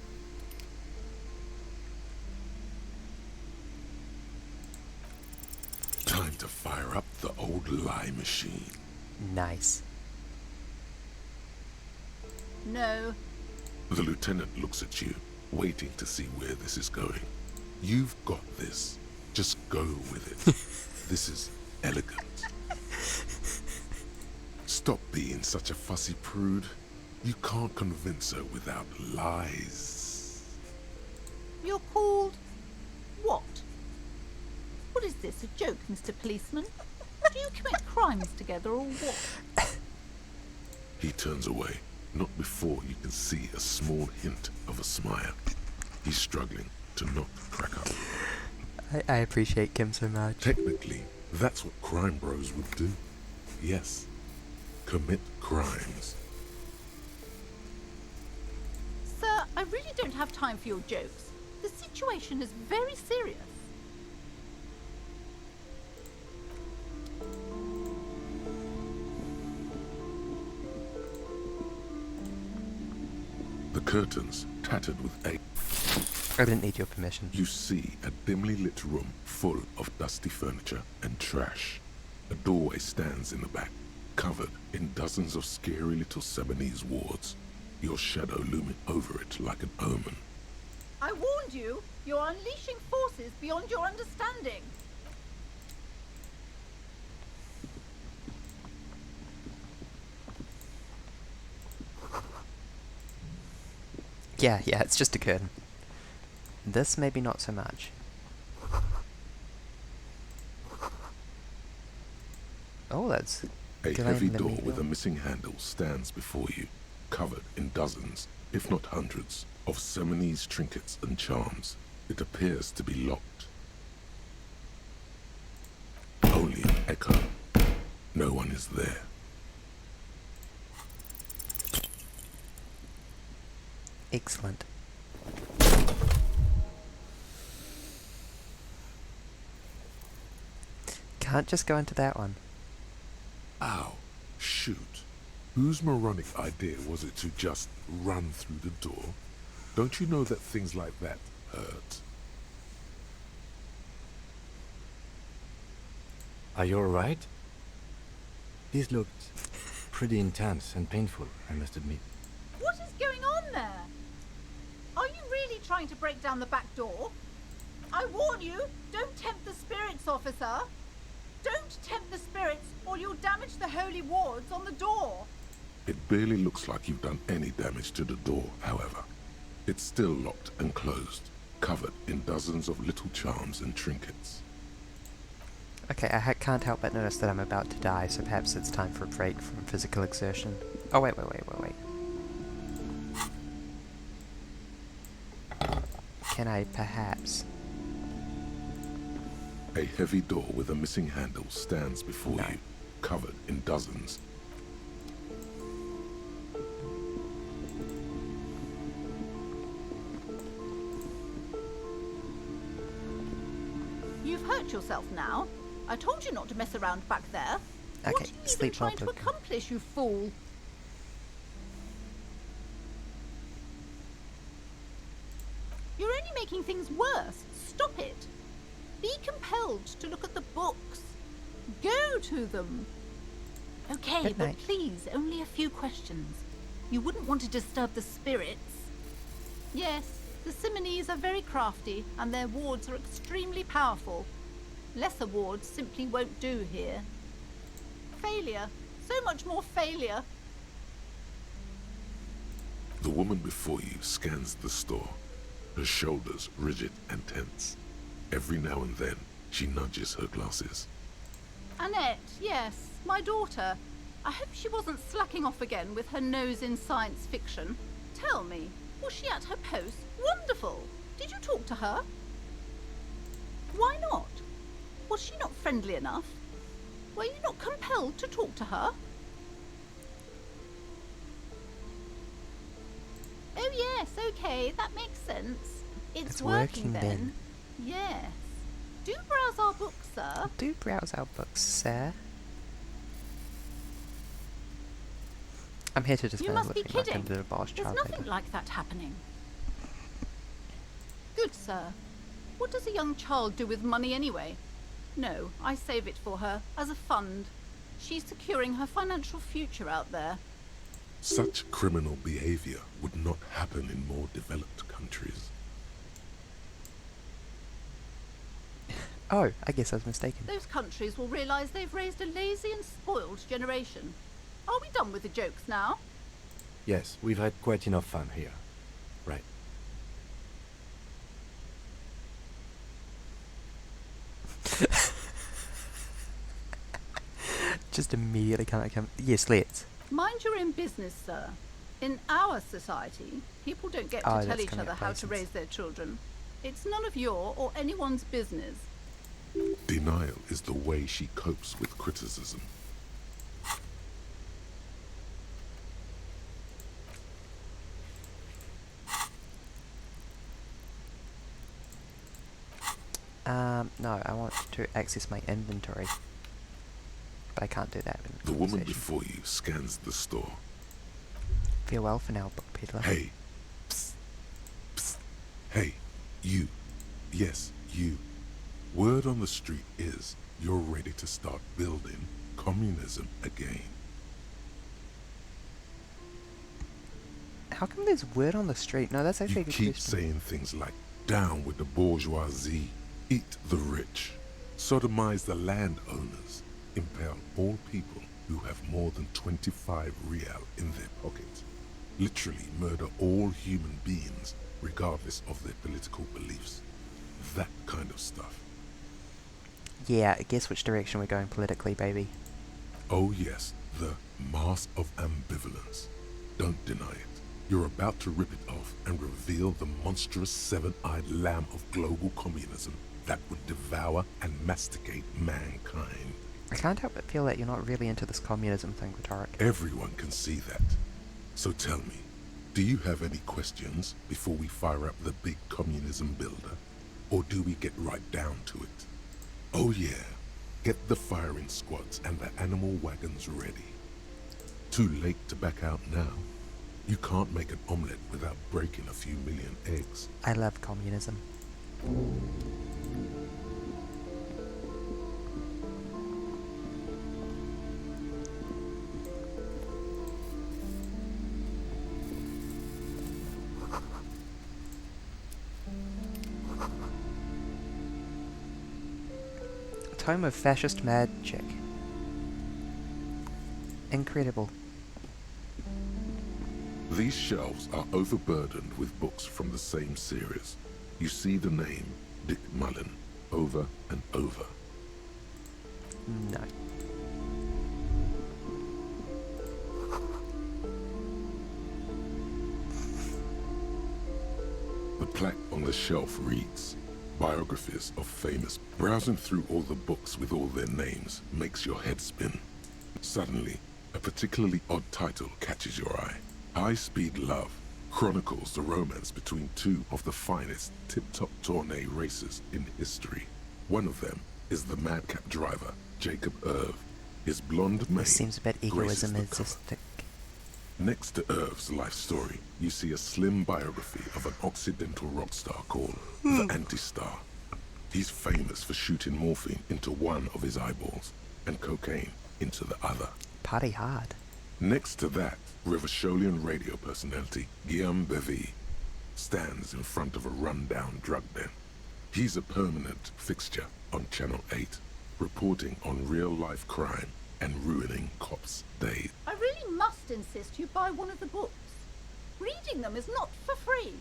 Time to fire up the old lie machine. Nice. No. The lieutenant looks at you, waiting to see where this is going. You've got this. Just go with it. This is elegant. Stop being such a fussy prude. You can't convince her without lies. You're called... what? What is this, a joke, Mr. Policeman? Do you commit crimes together or what? He turns away, not before you can see a small hint of a smile. He's struggling to not crack up. I appreciate Kim so much. Technically, that's what crime bros would do. Yes, commit crimes. Sir, I really don't have time for your jokes. The situation is very serious. The curtains, tattered with age. I didn't need your permission. You see a dimly lit room full of dusty furniture and trash. A doorway stands in the back, covered in dozens of scary little Simonese wards, your shadow looming over it like an omen. I warned you, you're unleashing forces beyond your understanding. Yeah, it's just a curtain. This maybe not so much. Oh, that's... A gleaming heavy in the door middle. with a missing handle stands before you, covered in dozens, if not hundreds, of Seminese trinkets and charms. It appears to be locked. Only an echo. No one is there. Excellent. Can't just go into that one. Ow. Shoot. Whose moronic idea was it to just run through the door? Don't you know that things like that hurt? Are you alright? This looked pretty intense and painful, I must admit. What is going on there? Are you really trying to break down the back door? I warn you, don't tempt the spirits, officer. Don't tempt the spirits, or you'll damage the holy wards on the door. It barely looks like you've done any damage to the door, however. It's still locked and closed, covered in dozens of little charms and trinkets. Okay, I can't help but notice that I'm about to die, so perhaps it's time for a break from physical exertion. Oh, wait. Can I perhaps... A heavy door with a missing handle stands before you, covered in dozens. You've hurt yourself now. I told you not to mess around back there. Okay, what are you even trying to accomplish, you fool? You're only making things worse. Stop it. Be compelled to look at the books. Go to them. Okay, Good but night. please, only a few questions. You wouldn't want to disturb the spirits. Yes, the Simonese are very crafty, and their wards are extremely powerful. Lesser wards simply won't do here. Failure. So much more failure. The woman before you scans the store, her shoulders rigid and tense. Every now and then, she nudges her glasses. Annette, yes, my daughter. I hope she wasn't slacking off again with her nose in science fiction. Tell me, was she at her post? Wonderful! Did you talk to her? Why not? Was she not friendly enough? Were you not compelled to talk to her? Oh yes, okay, that makes sense. It's working then. Yes. Do browse our books, sir. Do browse our books, sir. I'm here to display You must be living like kidding. under a boss There's child nothing labor. like that happening. Good, sir. What does a young child do with money anyway? No, I save it for her, as a fund. She's securing her financial future out there. Such criminal behavior would not happen in more developed countries. Oh, I guess I was mistaken. Those countries will realise they've raised a lazy and spoiled generation. Are we done with the jokes now? Yes, we've had quite enough fun here. Right. Just immediately come. Yes, let's. Mind your own business, sir. In our society, people don't get to tell that's each coming other up how to license. raise their children. It's none of your or anyone's business. Denial is the way she copes with criticism. No, I want to access my inventory. But I can't do that in The woman conversation. before you scans the store. Farewell for now, book peddler. Hey. Psst. Psst. Hey. You. Yes, you. Word on the street is you're ready to start building communism again. How come there's word on the street? No, that's actually You a good keep question. saying things like, down with the bourgeoisie, eat the rich, sodomize the landowners, impale all people who have more than 25 real in their pockets, literally murder all human beings regardless of their political beliefs. That kind of stuff. Yeah, guess which direction we're going politically, baby. Oh yes, the mask of ambivalence. Don't deny it. You're about to rip it off and reveal the monstrous seven-eyed lamb of global communism that would devour and masticate mankind. I can't help but feel that you're not really into this communism thing, Rhetoric. Everyone can see that. So tell me, do you have any questions before we fire up the big communism builder? Or do we get right down to it? Oh yeah, get the firing squads and the animal wagons ready. Too late to back out now. You can't make an omelette without breaking a few million eggs. I love communism. Tome of Fascist Magic. Incredible. These shelves are overburdened with books from the same series. You see the name Dick Mullen over and over. No. The plaque on the shelf reads, Biographies of Famous. Browsing through all the books with all their names makes your head spin. Suddenly, a particularly odd title catches your eye. High Speed Love chronicles the romance between two of the finest tip-top tourney racers in history. One of them is the madcap driver, Jacob Irv. His blonde mane seems a bit egoism-istic. Next to Irv's life story, you see a slim biography of an Occidental rock star called the Anti-Star. He's famous for shooting morphine into one of his eyeballs and cocaine into the other. Party hard. Next to that, Rivasholian radio personality Guillaume Bevy stands in front of a run-down drug den. He's a permanent fixture on Channel 8, reporting on real-life crime and ruining cops' days. I really must insist you buy one of the books. Reading them is not for free.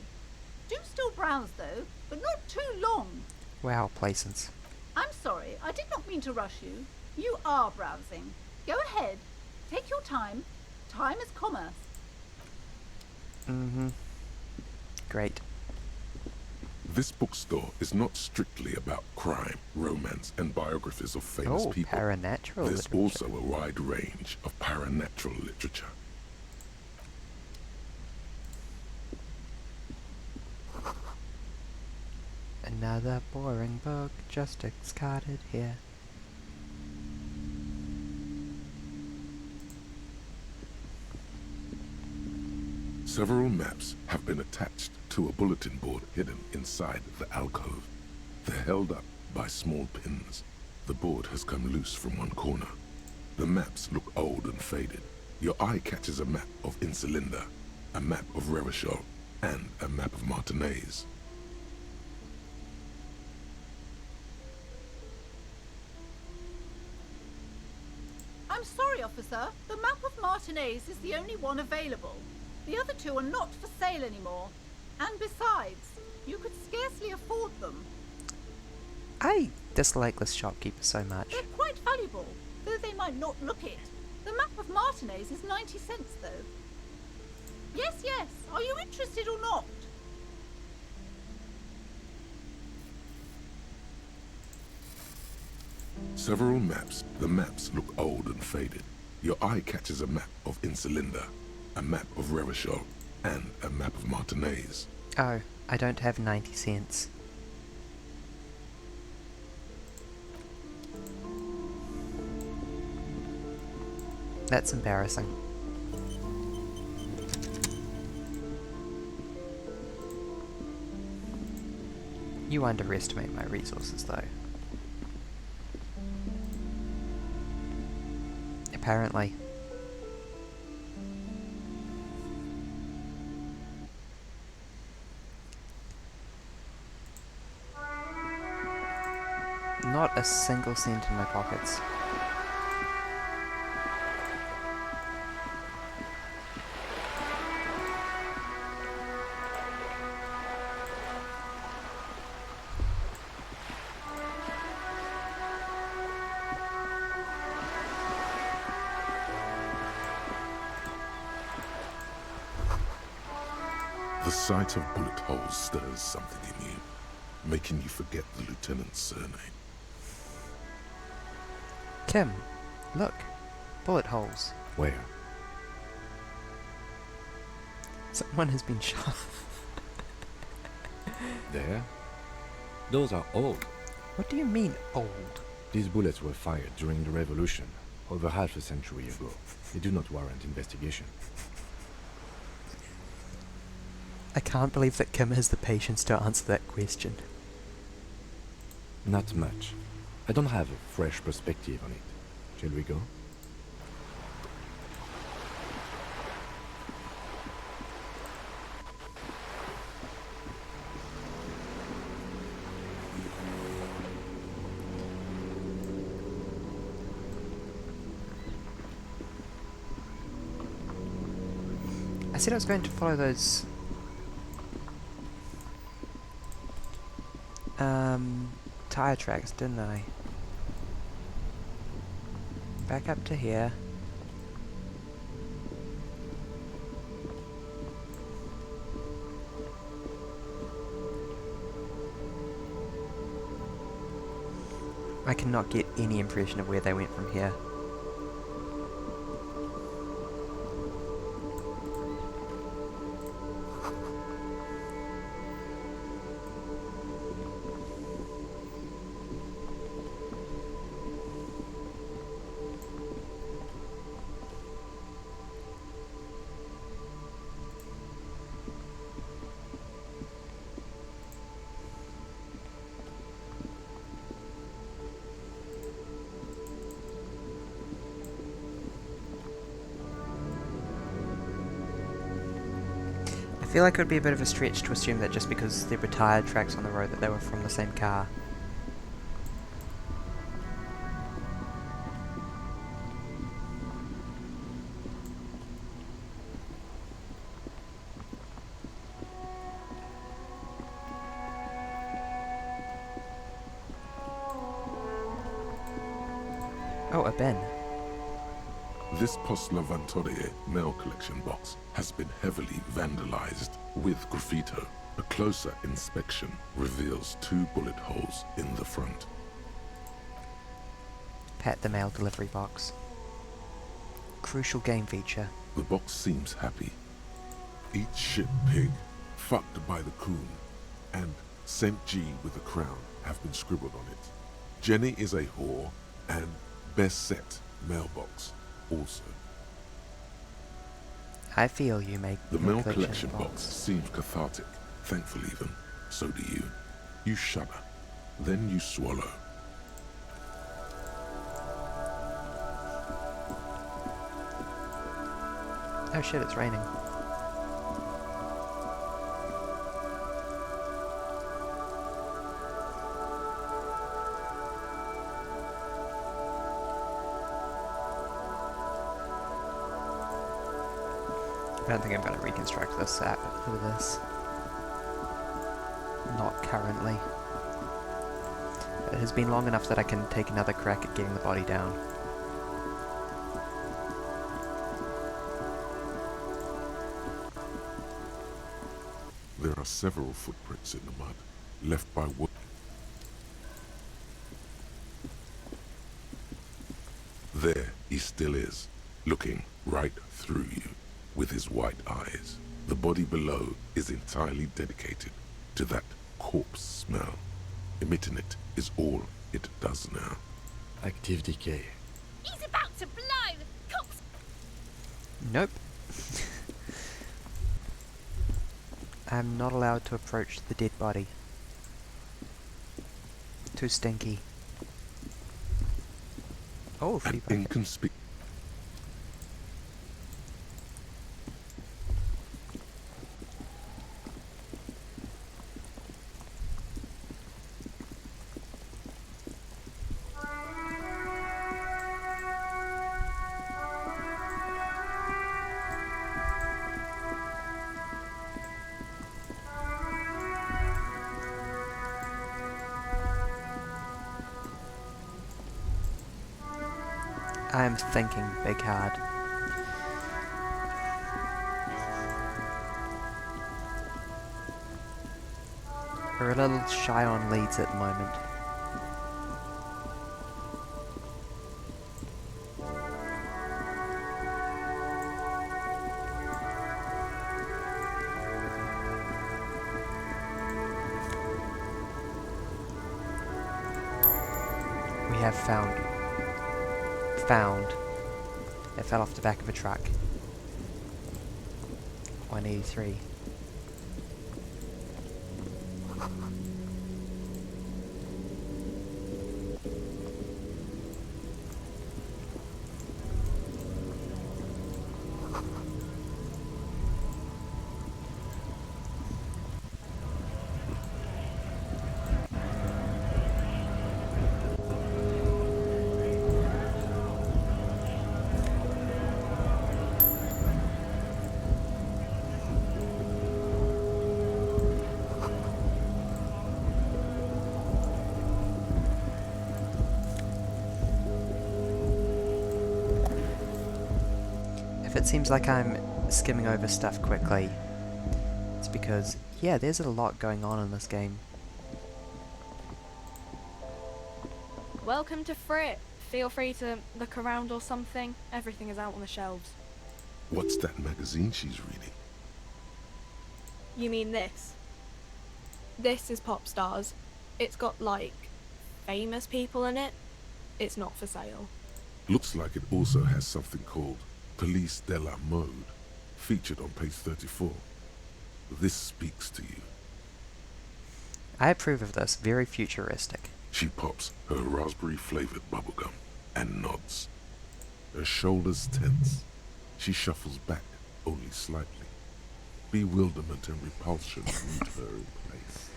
Do still browse though, but not too long. Wow, plaisance. I'm sorry, I did not mean to rush you. You are browsing. Go ahead. Take your time. Time is commerce. Mm-hmm. Great. This bookstore is not strictly about crime, romance, and biographies of famous people. Paranatural There's literature. also a wide range of paranatural literature. Another boring book just discarded here. Several maps have been attached to a bulletin board hidden inside the alcove. They're held up by small pins. The board has come loose from one corner. The maps look old and faded. Your eye catches a map of Insulinda, a map of Revachol, and a map of Martinez. I'm sorry, officer. The map of Martinez is the only one available. The other two are not for sale anymore. And besides, you could scarcely afford them. I dislike this shopkeeper so much. They're quite valuable, though they might not look it. The map of Martinez is 90 cents, though. Yes, yes. Are you interested or not? Several maps. The maps look old and faded. Your eye catches a map of Insulinda, a map of Revachol, and a map of Martinez. Oh, I don't have 90 cents. That's embarrassing. You underestimate my resources, though. Apparently. Not a single cent in my pockets. sight of bullet holes stirs something in you, making you forget the lieutenant's surname. Kim, look. Bullet holes. Where? Someone has been shot. There? Those are old. What do you mean, old? These bullets were fired during the revolution, over half a century ago. They do not warrant investigation. I can't believe that Kim has the patience to answer that question. Not much. I don't have a fresh perspective on it. Shall we go? I said I was going to follow those tire tracks, didn't I? Back up to here. I cannot get any impression of where they went from here. I feel like it would be a bit of a stretch to assume that just because there were tire tracks on the road that they were from the same car. Oh, a bin. This Post Lavatorie mail collection box has been heavily vandalized with graffito. A closer inspection reveals 2 bullet holes in the front. Pat the mail delivery box. Crucial game feature. The box seems happy. Eat shit pig, fucked by the coon, and St. G with a crown have been scribbled on it. Jenny is a whore, and best set mailbox also. I feel you make the mail collection box seems cathartic, thankful even. So do you. You shudder, then you swallow. Oh shit, it's raining. I don't think I'm going to reconstruct this app for this. Not currently. It has been long enough that I can take another crack at getting the body down. There are several footprints in the mud, left by wood. There he still is, looking right through you with his white eyes. The body below is entirely dedicated to that corpse smell. Emitting it is all it does now. Active decay. He's about to blow! Cops! Nope. I'm not allowed to approach the dead body. Too stinky. Oh, free bucket. I'm thinking big hard. We're a little shy on leads at the moment. We have found. It fell off the back of a truck. 183. If it seems like I'm skimming over stuff quickly, it's because, yeah, there's a lot going on in this game. Welcome to Frit. Feel free to look around or something. Everything is out on the shelves. What's that magazine she's reading? You mean this? This is Pop Stars. It's got, like, famous people in it. It's not for sale. Looks like it also has something called Police de la Mode, featured on page 34. This speaks to you. I approve of this. Very futuristic. She pops her raspberry-flavored bubblegum and nods. Her shoulders tense. She shuffles back, only slightly. Bewilderment and repulsion meet her in place.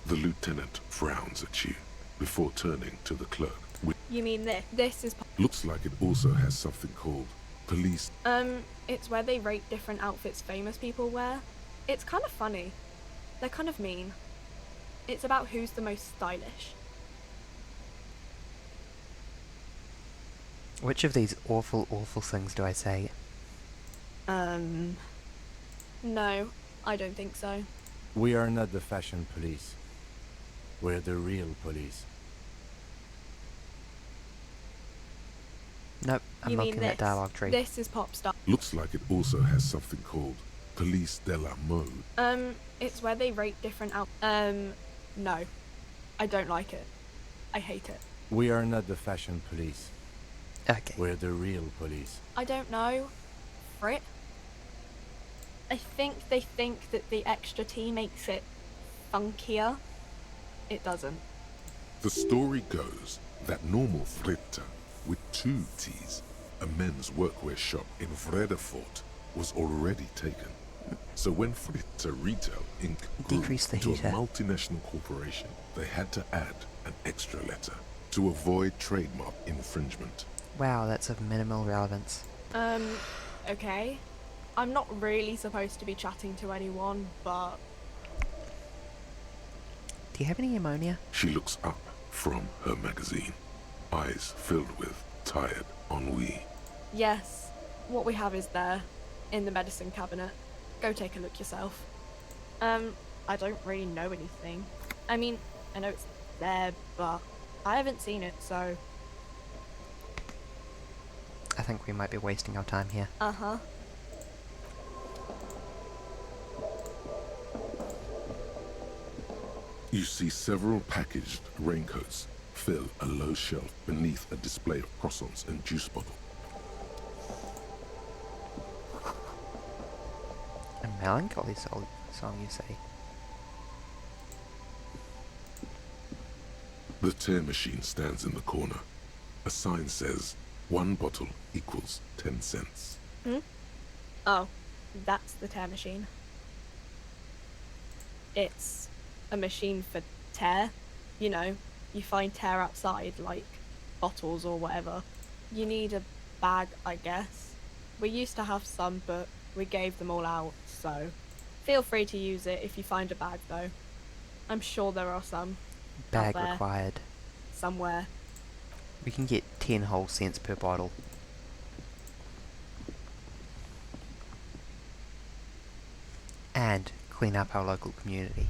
The lieutenant frowns at you before turning to the clerk. You mean this? This is... Looks like it also has something called Police... It's where they rate different outfits famous people wear. It's kind of funny. They're kind of mean. It's about who's the most stylish. Which of these awful, awful things do I say? No, I don't think so. We are not the fashion police. We're the real police. Nope, I'm You not mean looking at this? dialogue tree. This is Pop Star. Looks like it also has something called Police de la Mode. It's where they rate different no. I don't like it. I hate it. We are not the fashion police. Okay. We're the real police. I don't know. Frit? I think they think that the extra T makes it funkier. It doesn't. The story goes that normal Fritta, with 2 T's, a men's workwear shop in Vredefort, was already taken. So when Fritta Retail Inc. grew Decrease the to a heater. multinational corporation, they had to add an extra letter to avoid trademark infringement. Wow, that's of minimal relevance. Okay. I'm not really supposed to be chatting to anyone, but... Do you have any ammonia? She looks up from her magazine, eyes filled with tired ennui. Yes, what we have is there, in the medicine cabinet. Go take a look yourself. I don't really know anything. I mean, I know it's there, but I haven't seen it, so... I think we might be wasting our time here. Uh-huh. You see several packaged raincoats fill a low shelf beneath a display of croissants and juice bottle. A melancholy song, you say? The tear machine stands in the corner. A sign says, 1 bottle equals 10 cents. Oh, that's the tear machine. It's a machine for tear. You know, you find tear outside, like bottles or whatever. You need a bag, I guess. We used to have some, but we gave them all out, so feel free to use it if you find a bag, though. I'm sure there are some. Bag out there, required. somewhere. We can get 10 whole cents per bottle. And clean up our local community.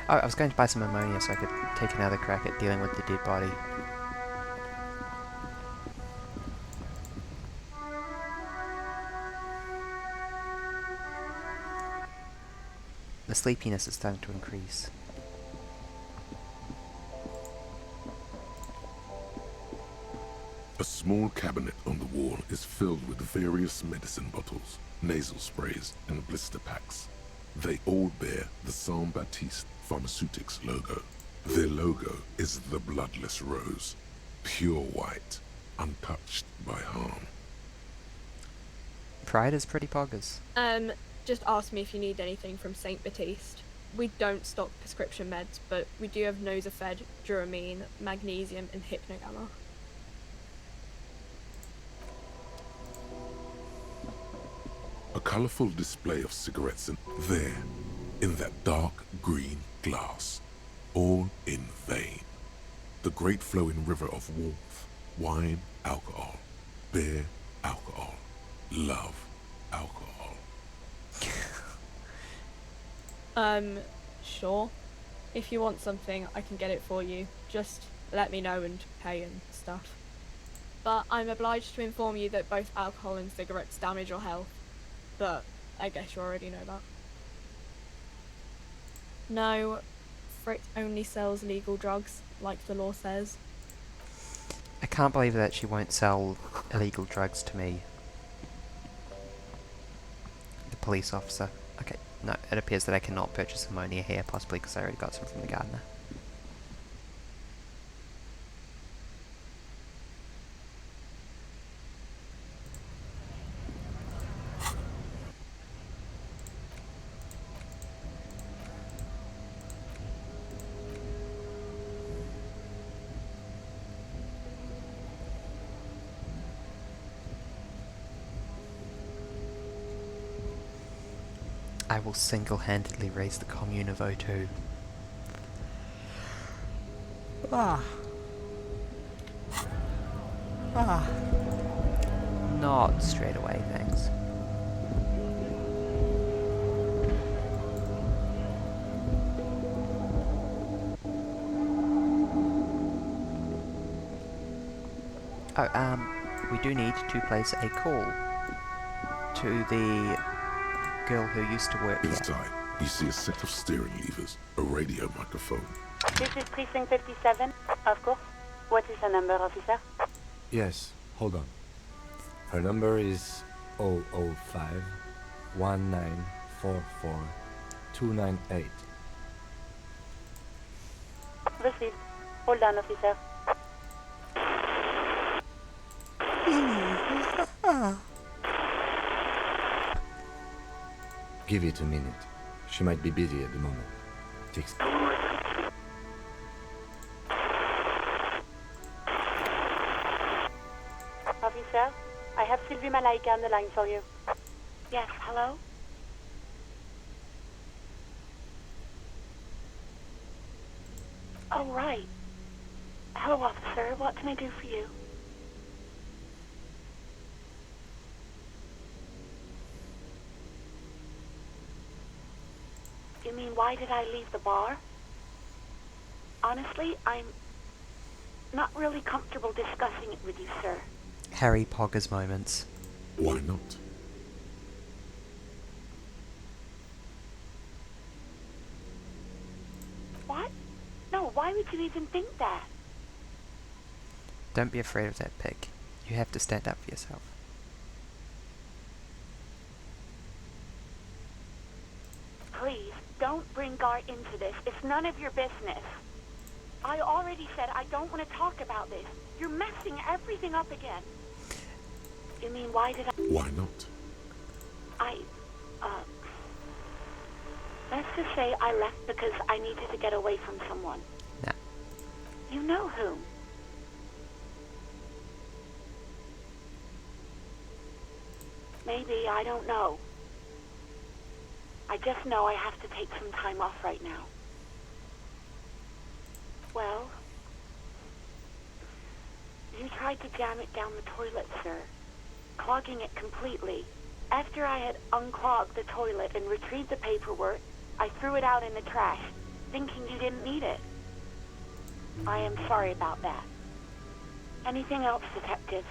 Oh, I was going to buy some ammonia so I could take another crack at dealing with the dead body. The sleepiness is starting to increase. A small cabinet on the wall is filled with various medicine bottles, nasal sprays, and blister packs. They all bear the Saint Baptiste Pharmaceutics logo. Their logo is the bloodless rose, pure white, untouched by harm. Pride is pretty poggers. Just ask me if you need anything from Saint Baptiste. We don't stock prescription meds, but we do have Nosafed, Duramine, magnesium, and Hypnogamma. A colourful display of cigarettes and there, in that dark green glass, all in vain. The great flowing river of warmth, wine, alcohol, beer, alcohol, love, alcohol. Sure. If you want something, I can get it for you. Just let me know and pay and stuff. But I'm obliged to inform you that both alcohol and cigarettes damage your health. But I guess you already know that. No, Frick only sells legal drugs, like the law says. I can't believe that she won't sell illegal drugs to me. The police officer. Okay, no, it appears that I cannot purchase ammonia here, possibly because I already got some from the gardener. I will single-handedly raise the commune of O2. Not straight away, thanks. Oh, we do need to place a call to the girl who used to work here. Inside, you see a set of steering levers, a radio microphone. This is Precinct 57, of course. What is her number, officer? Yes, hold on. Her number is 005 1944 298. Received. Hold on, officer. Give it a minute. She might be busy at the moment. Takes. Officer, I have Sylvie Malaika on the line for you. Yes, hello? Oh, right. Hello, officer. What can I do for you? You mean, why did I leave the bar? Honestly, I'm not really comfortable discussing it with you, sir. Harry Poggers moments. Why not? What? No, why would you even think that? Don't be afraid of that pig. You have to stand up for yourself. Please, don't bring Gar into this. It's none of your business. I already said I don't want to talk about this. You're messing everything up again. You mean, why did I... Why not? Let's just say I left because I needed to get away from someone. No. You know whom? Maybe, I don't know. I just know I have to take some time off right now. Well, you tried to jam it down the toilet, sir, clogging it completely. After I had unclogged the toilet and retrieved the paperwork, I threw it out in the trash. thinking you didn't need it. I am sorry about that. Anything else, Detective?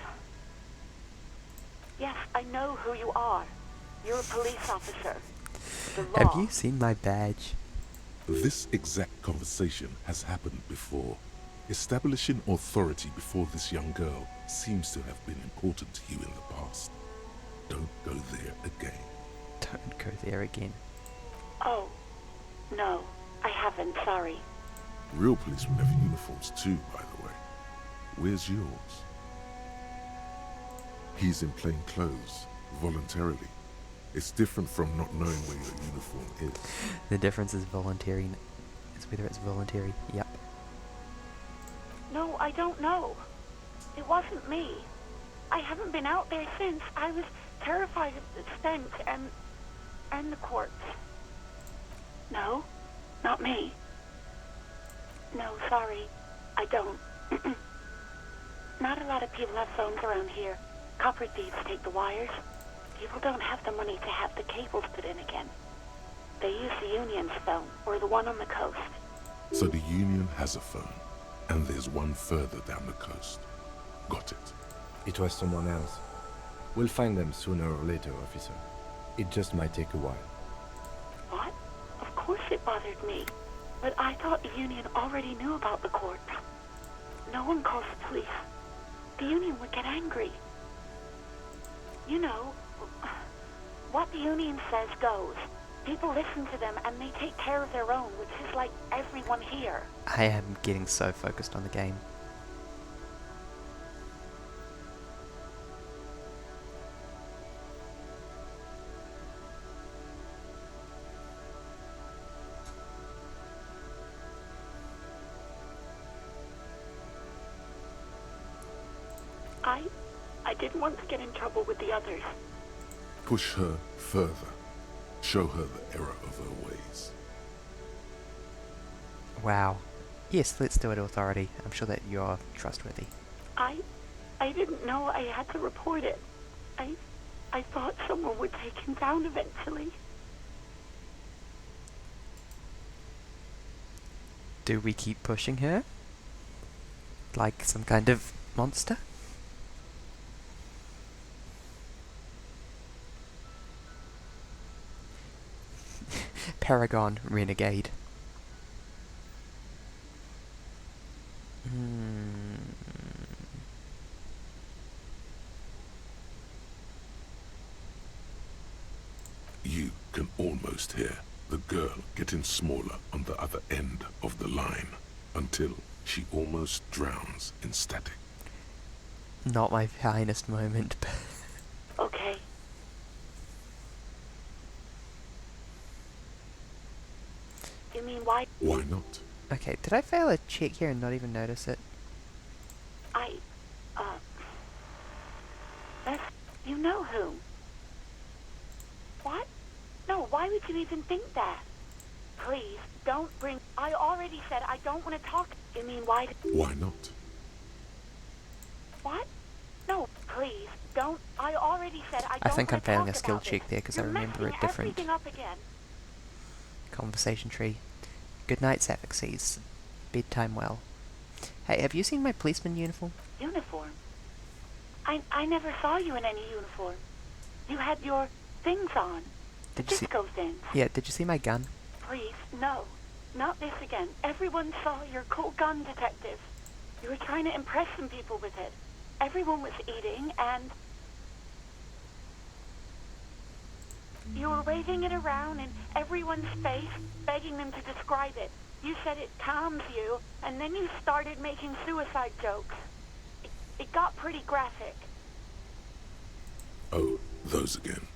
Yes, I know who you are. You're a police officer. The law. Have you seen my badge? This exact conversation has happened before. Establishing authority before this young girl seems to have been important to you in the past. Don't go there again. Don't go there again. Oh, no, I haven't, sorry. Real policemen have uniforms too, by the way. Where's yours? He's in plain clothes, voluntarily. It's different from not knowing where your uniform is. The difference is voluntary. It's whether it's voluntary. Yep. No, I don't know. It wasn't me. I haven't been out there since. I was terrified of the stench and the corpse. No, not me. No, sorry. I don't. Not a lot of people have phones around here. Copper thieves take the wires. People don't have the money to have the cables put in again. They use the Union's phone, or the one on the coast. So the Union has a phone, and there's one further down the coast. Got it. It was someone else. We'll find them sooner or later, officer. It just might take a while. What? Of course it bothered me. But I thought the Union already knew about the corpse. No one calls the police. The Union would get angry. You know, what the Union says goes. People listen to them and they take care of their own, which is like everyone here. I am getting so focused on the game. I didn't want to get in trouble with the others. Push her further. Show her the error of her ways. Wow. Yes, let's do it, Authority. I'm sure that you're trustworthy. I didn't know I had to report it. I thought someone would take him down eventually. Do we keep pushing her? Like some kind of monster? Paragon Renegade. You can almost hear the girl getting smaller on the other end of the line until she almost drowns in static. Not my finest moment, but... Okay. You mean why? Why not? Okay, did I fail a check here and not even notice it? That's... You know who. What? No, why would you even think that? Please, don't bring... I already said I don't want to talk... You mean why... Why not? What? No, please, don't... I already said I don't I think I'm want to failing talk a skill about check this. there because I You're remember a messing different everything up again. conversation tree. Good night, Sapphixies. Bedtime well. Hey, have you seen my policeman uniform? Uniform? I never saw you in any uniform. You had your things on. The Did you see? disco things. Yeah, did you see my gun? Please, no. Not this again. Everyone saw your cool gun, Detective. You were trying to impress some people with it. Everyone was eating, and... You were waving it around in everyone's face, begging them to describe it. You said it calms you, and then you started making suicide jokes. It got pretty graphic. Oh, those again.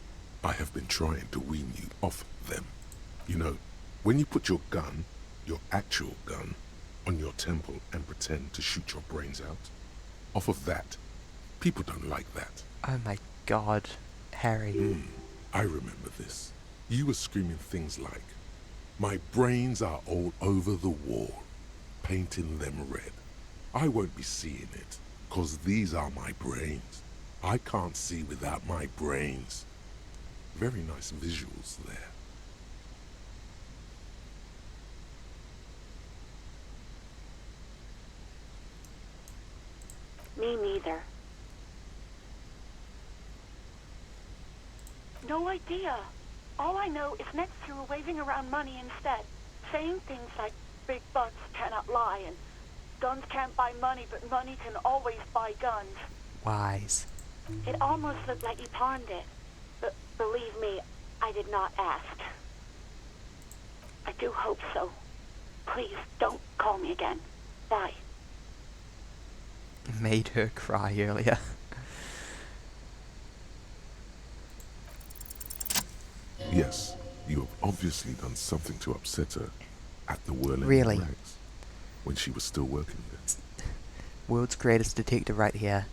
I have been trying to wean you off them. You know, when you put your gun, your actual gun, on your temple and pretend to shoot your brains out, off of that, people don't like that. Oh my god, Harry. I remember this. You were screaming things like, "My brains are all over the wall, painting them red. I won't be seeing it, 'cause these are my brains. I can't see without my brains." Very nice visuals there. Me neither. No idea. All I know is next you were waving around money instead, saying things like big bucks cannot lie and guns can't buy money, but money can always buy guns. Wise. It almost looked like you pawned it, but believe me, I did not ask. I do hope so. Please, don't call me again. Bye. Made her cry earlier. Yes, you have obviously done something to upset her at the Whirling Really? Rags when she was still working there. World's greatest detective right here.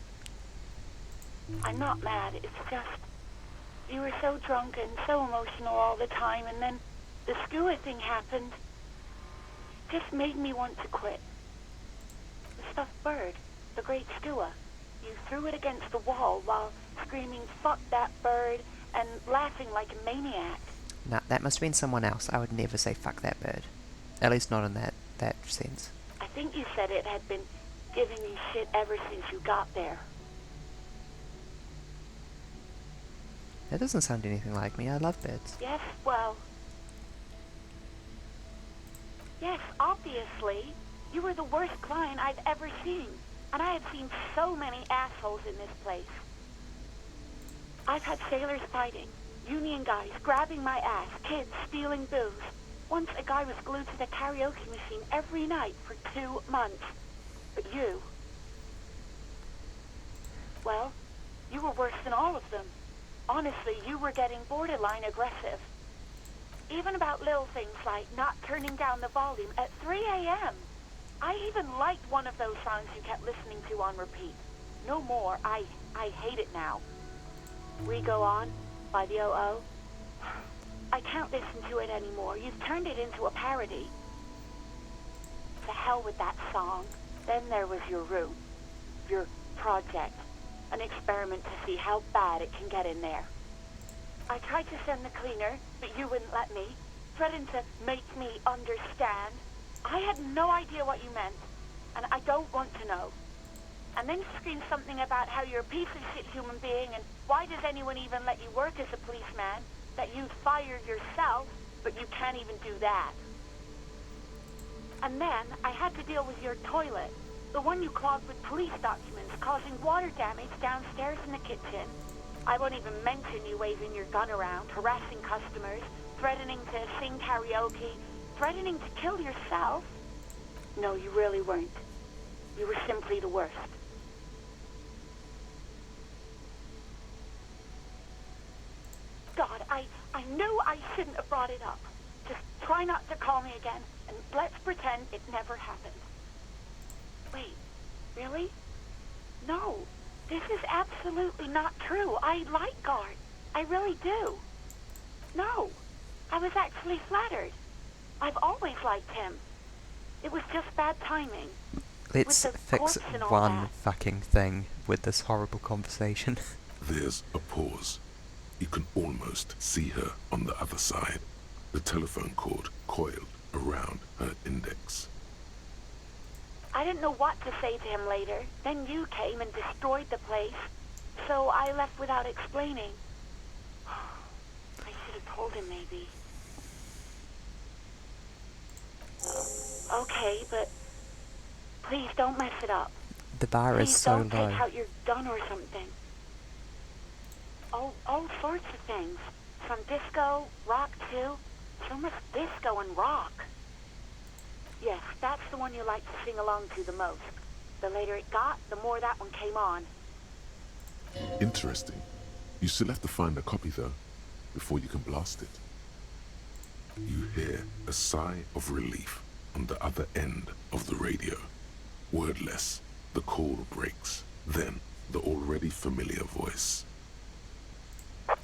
I'm not mad, it's just... You were so drunk and so emotional all the time, and then the skua thing happened. It just made me want to quit. The stuffed bird, the great skua. You threw it against the wall while screaming, "Fuck that bird," and laughing like a maniac. Nah, that must have been someone else. I would never say fuck that bird. At least not in that sense. I think you said it had been giving you shit ever since you got there. That doesn't sound anything like me. I love birds. Yes, well... Yes, obviously. You were the worst client I've ever seen. And I have seen so many assholes in this place. I've had sailors fighting, union guys grabbing my ass, kids stealing booze. Once a guy was glued to the karaoke machine every night for 2 months. But you... Well, you were worse than all of them. Honestly, you were getting borderline aggressive. Even about little things like not turning down the volume at 3 a.m. I even liked one of those songs you kept listening to on repeat. No more. I hate it now. We Go On by the O.O. I can't listen to it anymore. You've turned it into a parody. To hell with that song. Then there was your room. Your project. An experiment to see how bad it can get in there. I tried to send the cleaner, but you wouldn't let me. Threatened to make me understand. I had no idea what you meant, and I don't want to know. And then you screamed something about how you're a piece of shit human being, and why does anyone even let you work as a policeman? That you'd fire yourself, but you can't even do that. And then I had to deal with your toilet, the one you clogged with police documents, causing water damage downstairs in the kitchen. I won't even mention you waving your gun around, harassing customers, threatening to sing karaoke, threatening to kill yourself. No, you really weren't. You were simply the worst. God, I knew I shouldn't have brought it up. Just try not to call me again, and let's pretend it never happened. Wait, really? No, this is absolutely not true. I like Gart. I really do. No, I was actually flattered. I've always liked him. It was just bad timing. Let's fix one fucking thing with this horrible conversation. There's a pause. You can almost see her on the other side. The telephone cord coiled around her index. I didn't know what to say to him later. Then you came and destroyed the place. So I left without explaining. I should have told him, maybe. Okay, but please don't mess it up. The bar is so Please don't low. take out your gun or something. All sorts of things. From disco, rock too. So much disco and rock. Yes, that's the one you like to sing along to the most. The later it got, the more that one came on. Interesting. You still have to find a copy though, before you can blast it. You hear a sigh of relief on the other end of the radio. Wordless, the call breaks. Then, the already familiar voice.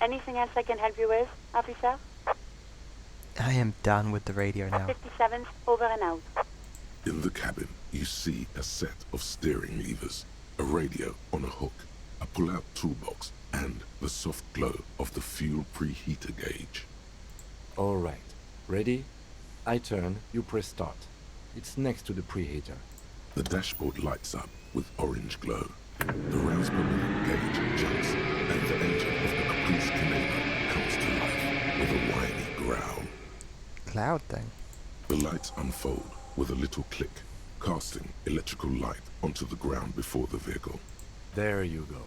Anything else I can help you with, officer? I am done with the radio now. 57's over and out. In the cabin, you see a set of steering levers, a radio on a hook, a pull-out toolbox, and the soft glow of the fuel preheater gauge. All right. Ready? I turn, you press start. It's next to the preheater. The dashboard lights up with orange glow. The rounds per minute gauge jumps, and the engine of the Caprice Canelo comes to life with a whiny growl. Loud thing. The lights unfold with a little click, casting electrical light onto the ground before the vehicle. There you go.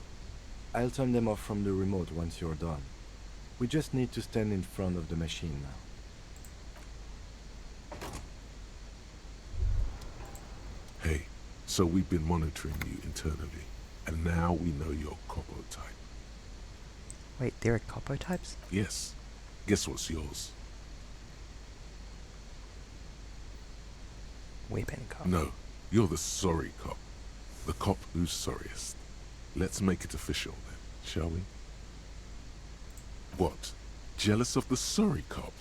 I'll turn them off from the remote once you're done. We just need to stand in front of the machine now. Hey, so we've been monitoring you internally, and now we know your Copo type. Wait, there are Copo types? Yes. Guess what's yours? Weapon cop. No, you're the sorry cop. The cop who's sorriest. Let's make it official then, shall we? What? Jealous of the sorry cop?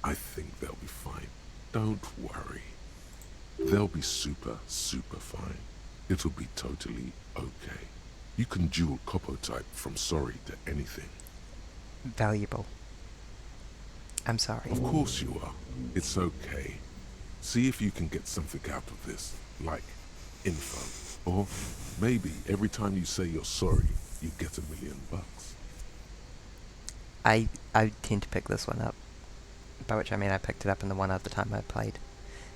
I think they'll be fine. Don't worry. They'll be super fine. It'll be totally okay. You can dual Copo type from sorry to anything. Valuable. I'm sorry. Of course you are. It's okay. See if you can get something out of this, like info. Or maybe every time you say you're sorry, you get $1 million. I tend to pick this one up. By which I mean I picked it up in the one other time I played.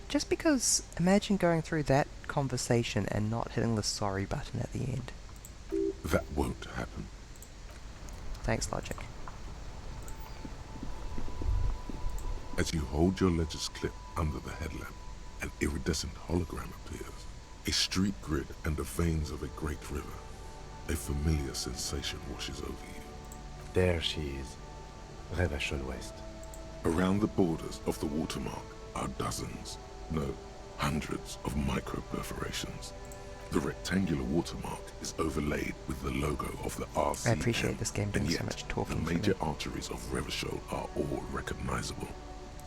Just because, imagine going through that conversation and not hitting the sorry button at the end. That won't happen. Thanks, Logic. As you hold your ledger's clip under the headlamp, an iridescent hologram appears. A street grid and the veins of a great river. A familiar sensation washes over you. There she is. Revachol West. Around the borders of the watermark are dozens, no, hundreds of micro-perforations. The rectangular watermark is overlaid with the logo of the RCM. I appreciate this game doing and so yet, much talking the for major me. arteries of Revachol are all recognizable.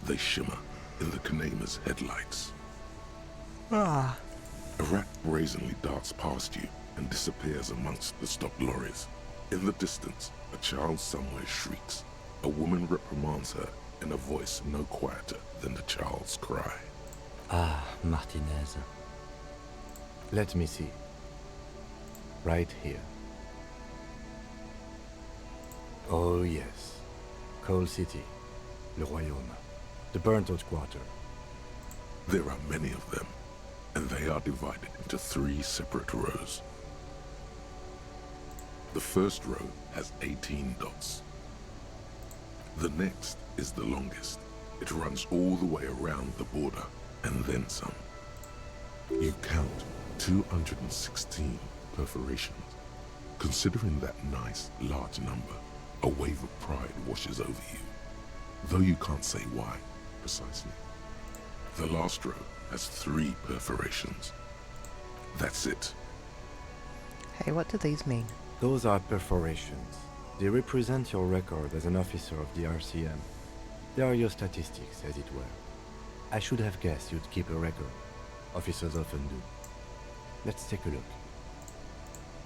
They shimmer in the Kanema's headlights. Ah. A rat brazenly darts past you and disappears amongst the stopped lorries. In the distance, a child somewhere shrieks. A woman reprimands her in a voice no quieter than the child's cry. Ah, Martinez. Let me see. Right here. Oh yes. Coal City. Le Royaume. The burnt-out quarter. There are many of them, and they are divided into 3 separate rows. The first row has 18 dots. The next is the longest. It runs all the way around the border, and then some. You count 216 perforations. Considering that nice, large number, a wave of pride washes over you, though you can't say why, precisely. The last row has 3 perforations. That's it. Hey, what do these mean? Those are perforations. They represent your record as an officer of the RCM. They are your statistics, as it were. I should have guessed you'd keep a record. Officers often do. Let's take a look.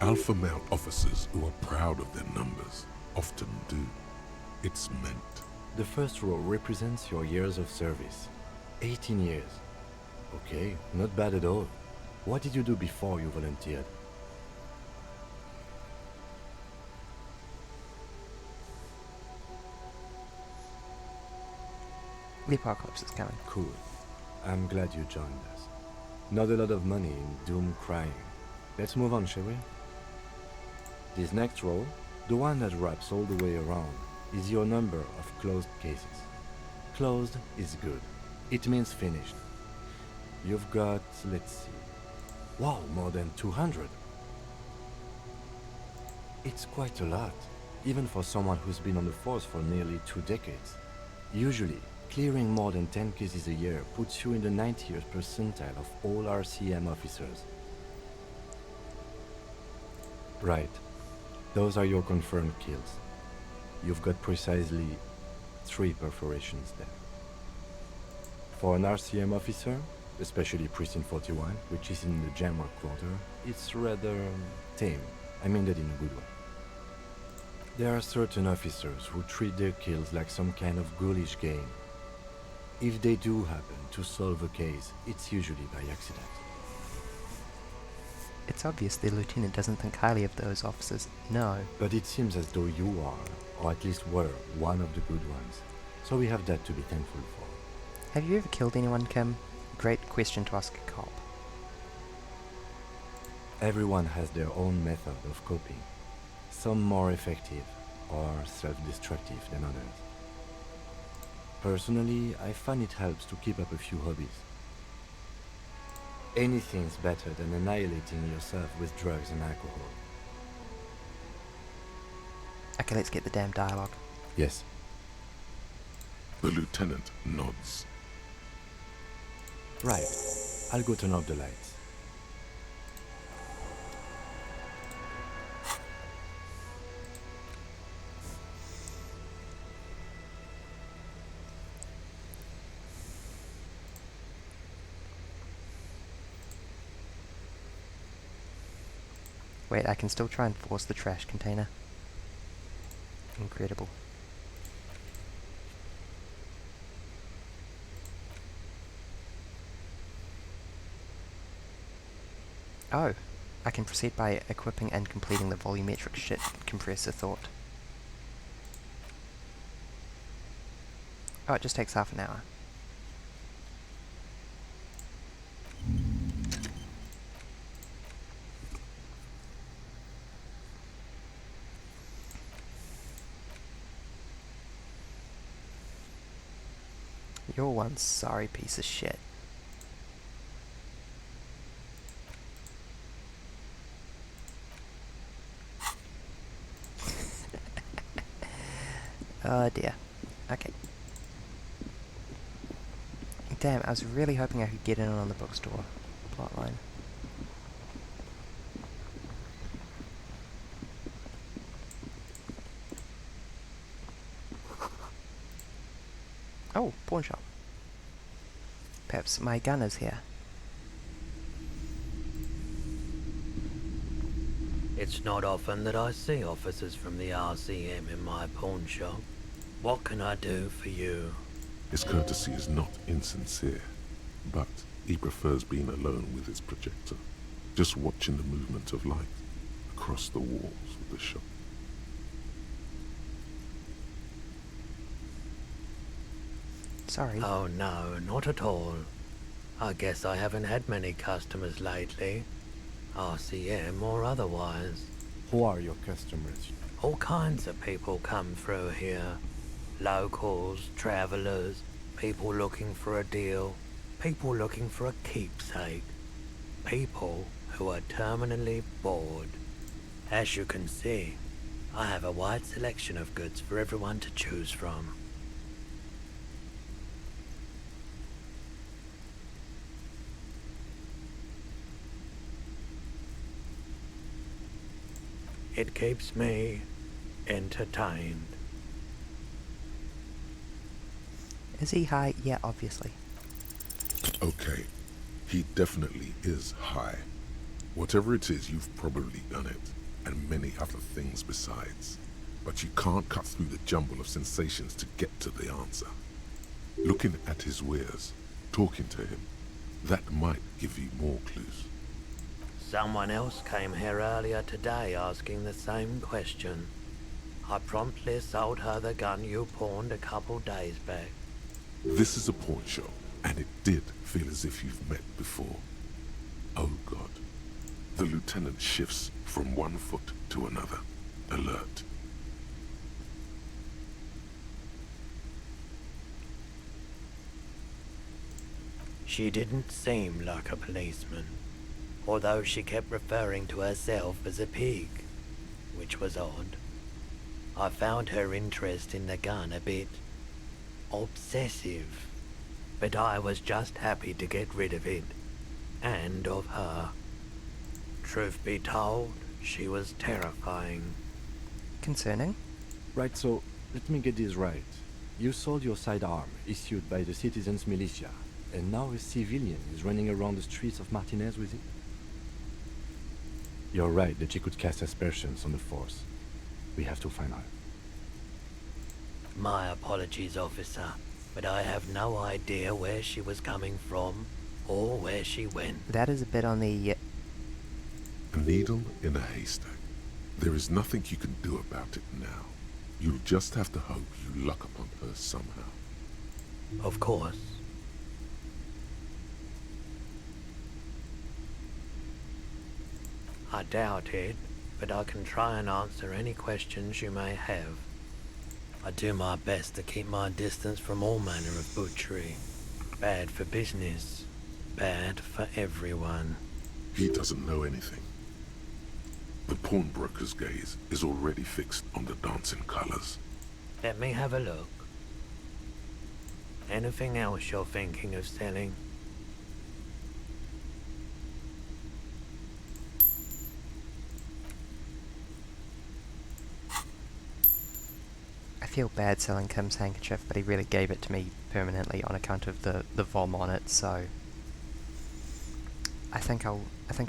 Alpha male officers who are proud of their numbers often do. It's meant. The first row represents your years of service. 18 years. Okay, not bad at all. What did you do before you volunteered? The apocalypse is coming. Cool. I'm glad you joined us. Not a lot of money in doom crying. Let's move on, shall we? This next row, the one that wraps all the way around, is your number of closed cases. Closed is good. It means finished. You've got, let's see. Wow, more than 200. It's quite a lot, even for someone who's been on the force for nearly 2 decades. Usually, clearing more than 10 cases a year puts you in the 90th percentile of all RCM officers. Right. Those are your confirmed kills. You've got precisely 3 perforations there. For an RCM officer, especially Precinct 41, which is in the Jamrock quarter, it's rather tame. I mean that in a good way. There are certain officers who treat their kills like some kind of ghoulish game. If they do happen to solve a case, it's usually by accident. It's obvious the lieutenant doesn't think highly of those officers. No. But it seems as though you are, or at least were, one of the good ones. So we have that to be thankful for. Have you ever killed anyone, Kim? Great question to ask a cop. Everyone has their own method of coping. Some more effective or self-destructive than others. Personally, I find it helps to keep up a few hobbies. Anything's better than annihilating yourself with drugs and alcohol. Okay, let's get the damn dialogue. Yes. The lieutenant nods. Right. I'll go turn off the lights. Wait, I can still try and force the trash container. Incredible. Oh, I can proceed by equipping and completing the volumetric shit compressor thought. Oh, it just takes half an hour. You're one sorry piece of shit. Oh dear. Okay. Damn, I was really hoping I could get in on the bookstore plotline. Oh, pawn shop. Perhaps my gun is here. It's not often that I see officers from the RCM in my pawn shop. What can I do for you? His courtesy is not insincere, but he prefers being alone with his projector, just watching the movement of light across the walls of the shop. Sorry. Oh no, not at all. I guess I haven't had many customers lately, RCM or otherwise. Who are your customers? All kinds of people come through here. Locals, travelers, people looking for a deal, people looking for a keepsake, people who are terminally bored. As you can see, I have a wide selection of goods for everyone to choose from. It keeps me entertained. Is he high? Yeah, obviously. Okay, he definitely is high. Whatever it is, you've probably done it, and many other things besides. But you can't cut through the jumble of sensations to get to the answer. Looking at his wares, talking to him, that might give you more clues. Someone else came here earlier today asking the same question. I promptly sold her the gun you pawned a couple days back. This is a pawn shop, and it did feel as if you've met before. Oh God. The lieutenant shifts from one foot to another, alert. She didn't seem like a policeman, although she kept referring to herself as a pig, which was odd. I found her interest in the gun a bit obsessive, but I was just happy to get rid of it, and of her. Truth be told, she was terrifying. Concerning? Right, so let me get this right. You sold your sidearm, issued by the citizens' militia, and now a civilian is running around the streets of Martinez with it? You're right that she could cast aspersions on the force. We have to find her. My apologies, officer, but I have no idea where she was coming from or where she went. That is a bit on the A needle in a haystack. There is nothing you can do about it now. You'll just have to hope you luck upon her somehow. Of course. I doubt it, but I can try and answer any questions you may have. I do my best to keep my distance from all manner of butchery. Bad for business. Bad for everyone. He doesn't know anything. The pawnbroker's gaze is already fixed on the dancing colors. Let me have a look. Anything else you're thinking of selling? I feel bad selling Kim's handkerchief, but he really gave it to me permanently on account of the vom on it, so I think I'll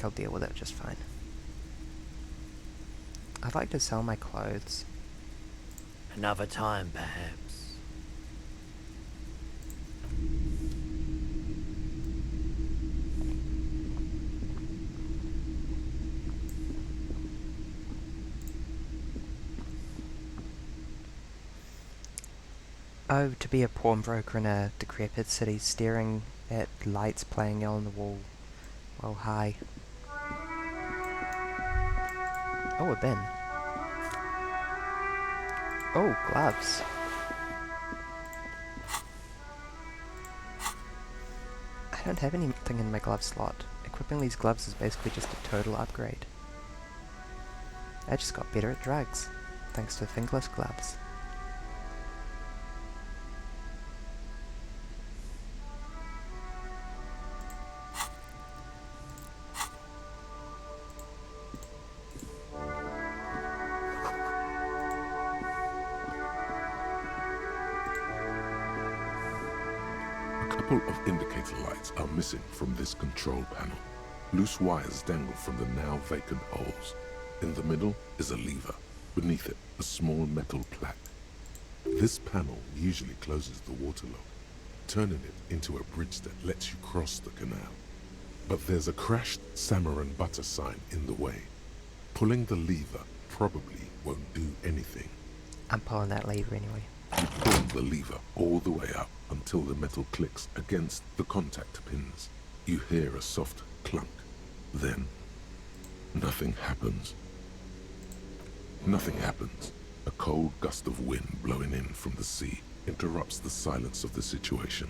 deal with it just fine. I'd like to sell my clothes. Another time, perhaps. Oh, to be a pawnbroker in a decrepit city, staring at lights playing on the wall. Well, hi. Oh, a bin. Oh, gloves. I don't have anything in my glove slot. Equipping these gloves is basically just a total upgrade. I just got better at drugs, thanks to fingerless gloves. A couple of indicator lights are missing from this control panel. Loose wires dangle from the now vacant holes. In the middle is a lever. Beneath it, a small metal plaque. This panel usually closes the water lock, turning it into a bridge that lets you cross the canal. But there's a crashed salmon and butter sign in the way. Pulling the lever probably won't do anything. I'm pulling that lever anyway. You pull the lever all the way up until the metal clicks against the contact pins. You hear a soft clunk. Then, nothing happens. Nothing happens. A cold gust of wind blowing in from the sea interrupts the silence of the situation.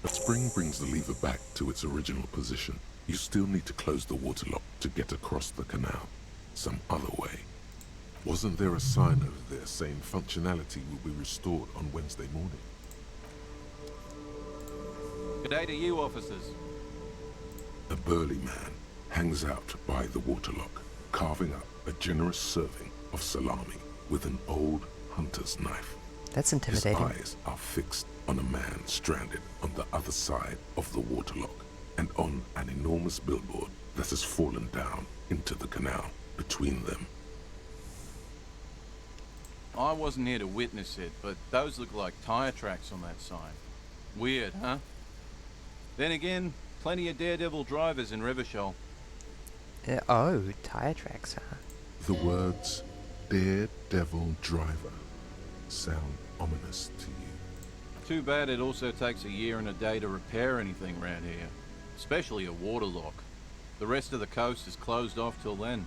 A spring brings the lever back to its original position. You still need to close the water lock to get across the canal. Some other way. Wasn't there a sign over there saying functionality will be restored on Wednesday morning? Good day to you, officers. A burly man hangs out by the waterlock, carving up a generous serving of salami with an old hunter's knife. That's intimidating. His eyes are fixed on a man stranded on the other side of the waterlock and on an enormous billboard that has fallen down into the canal between them. I wasn't here to witness it, but those look like tire tracks on that sign. Weird, huh? Then again, plenty of daredevil drivers in Revachol. Oh, tire tracks, huh? The words daredevil driver sound ominous to you. Too bad it also takes a year and a day to repair anything around here, especially a waterlock. The rest of the coast is closed off till then.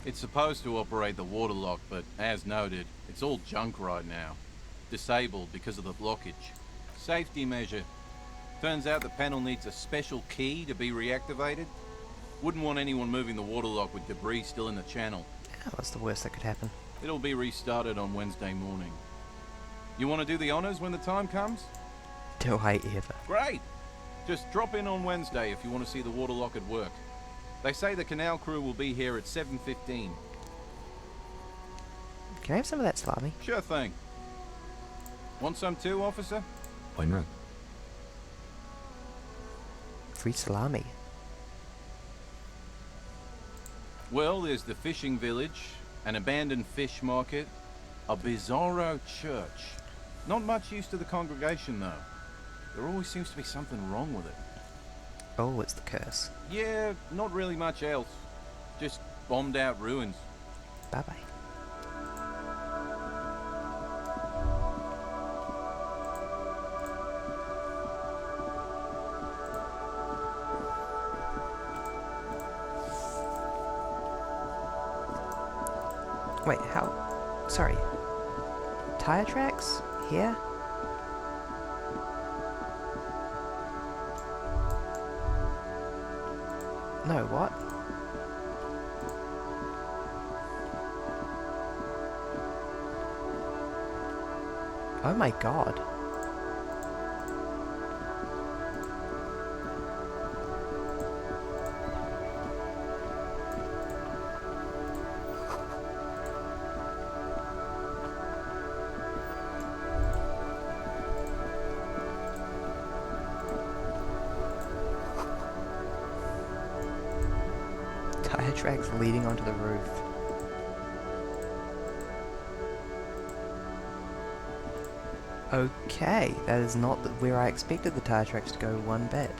It's supposed to operate the waterlock, but as noted, it's all junk right now. Disabled because of the blockage. Safety measure. Turns out the panel needs a special key to be reactivated. Wouldn't want anyone moving the waterlock with debris still in the channel. What's the worst that could happen? It'll be restarted on Wednesday morning. You want to do the honors when the time comes? Do I ever? Great! Just drop in on Wednesday if you want to see the waterlock at work. They say the canal crew will be here at 7:15. Can I have some of that salami? Sure thing. Want some too, officer? Why not? Free salami. Well, there's the fishing village, an abandoned fish market, a bizarro church. Not much use to the congregation, though. There always seems to be something wrong with it. Oh, it's the curse. Yeah, not really much else. Just bombed out ruins. Bye-bye. Wait, how? Sorry. Tire tracks? Here? No, what? Oh my god. Tire tracks leading onto the roof. Okay, that is not where I expected the tire tracks to go one bit.